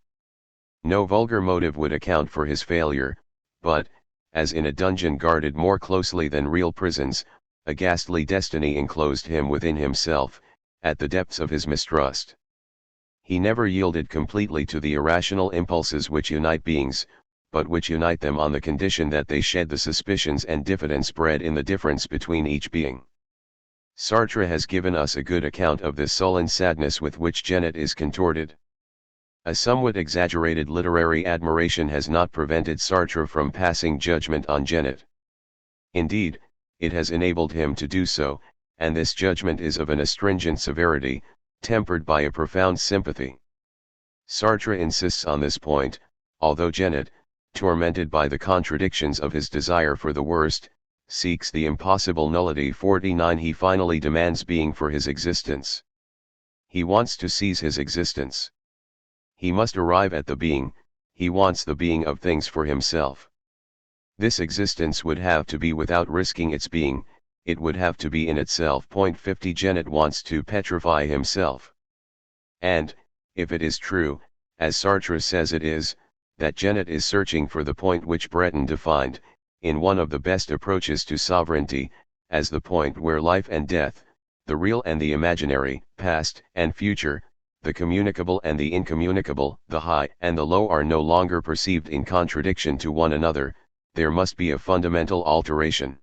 No vulgar motive would account for his failure, but, as in a dungeon guarded more closely than real prisons, a ghastly destiny enclosed him within himself, at the depths of his mistrust. He never yielded completely to the irrational impulses which unite beings, but which unite them on the condition that they shed the suspicions and diffidence bred in the difference between each being. Sartre has given us a good account of this sullen sadness with which Genet is contorted. A somewhat exaggerated literary admiration has not prevented Sartre from passing judgment on Genet. Indeed, it has enabled him to do so, and this judgment is of an astringent severity, tempered by a profound sympathy. Sartre insists on this point, although Genet, tormented by the contradictions of his desire for the worst, seeks the impossible nullity. 49. He finally demands being for his existence. He wants to seize his existence. He must arrive at the being, he wants the being of things for himself. This existence would have to be without risking its being, it would have to be in itself. 50. Genet wants to petrify himself. And, if it is true, as Sartre says it is, that Genet is searching for the point which Breton defined, in one of the best approaches to sovereignty, as the point where life and death, the real and the imaginary, past and future, the communicable and the incommunicable, the high and the low are no longer perceived in contradiction to one another, there must be a fundamental alteration.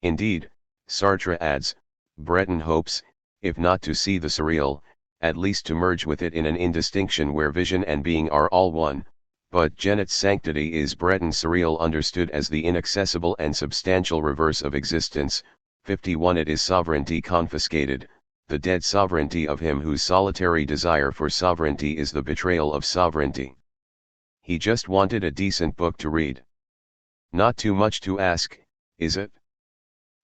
Indeed, Sartre adds, Breton hopes, if not to see the surreal, at least to merge with it in an indistinction where vision and being are all one, but Genet's sanctity is Breton surreal understood as the inaccessible and substantial reverse of existence. 51. It is sovereignty confiscated, the dead sovereignty of him whose solitary desire for sovereignty is the betrayal of sovereignty. He just wanted a decent book to read. Not too much to ask, is it?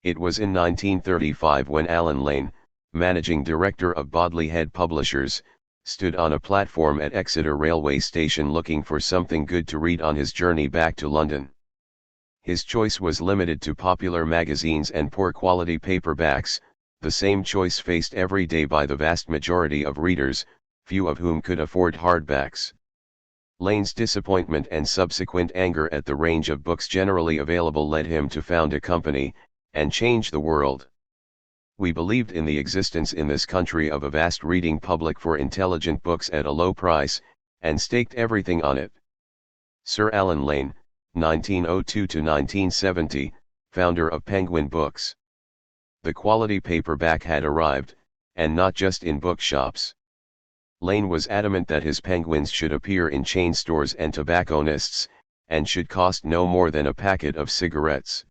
It was in 1935 when Alan Lane, managing director of Bodley Head Publishers, stood on a platform at Exeter railway station looking for something good to read on his journey back to London. His choice was limited to popular magazines and poor quality paperbacks, the same choice faced every day by the vast majority of readers, few of whom could afford hardbacks. Lane's disappointment and subsequent anger at the range of books generally available led him to found a company, and change the world. We believed in the existence in this country of a vast reading public for intelligent books at a low price, and staked everything on it. Sir Alan Lane, 1902 to 1970, founder of Penguin Books. The quality paperback had arrived, and not just in bookshops. Lane was adamant that his Penguins should appear in chain stores and tobacconists, and should cost no more than a packet of cigarettes.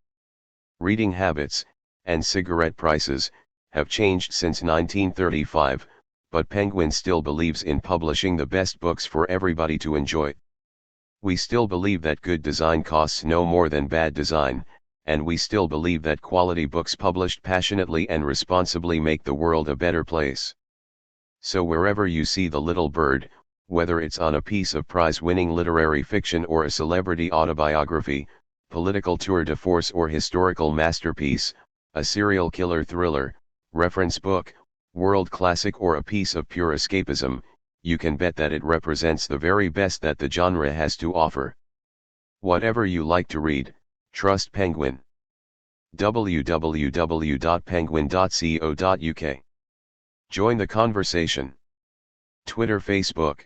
Reading habits, and cigarette prices, have changed since 1935, but Penguin still believes in publishing the best books for everybody to enjoy. We still believe that good design costs no more than bad design, and we still believe that quality books published passionately and responsibly make the world a better place. So wherever you see the little bird, whether it's on a piece of prize-winning literary fiction or a celebrity autobiography, political tour de force or historical masterpiece, a serial killer thriller, reference book, world classic or a piece of pure escapism, you can bet that it represents the very best that the genre has to offer. Whatever you like to read, trust Penguin. www.penguin.co.uk. Join the conversation. Twitter, Facebook.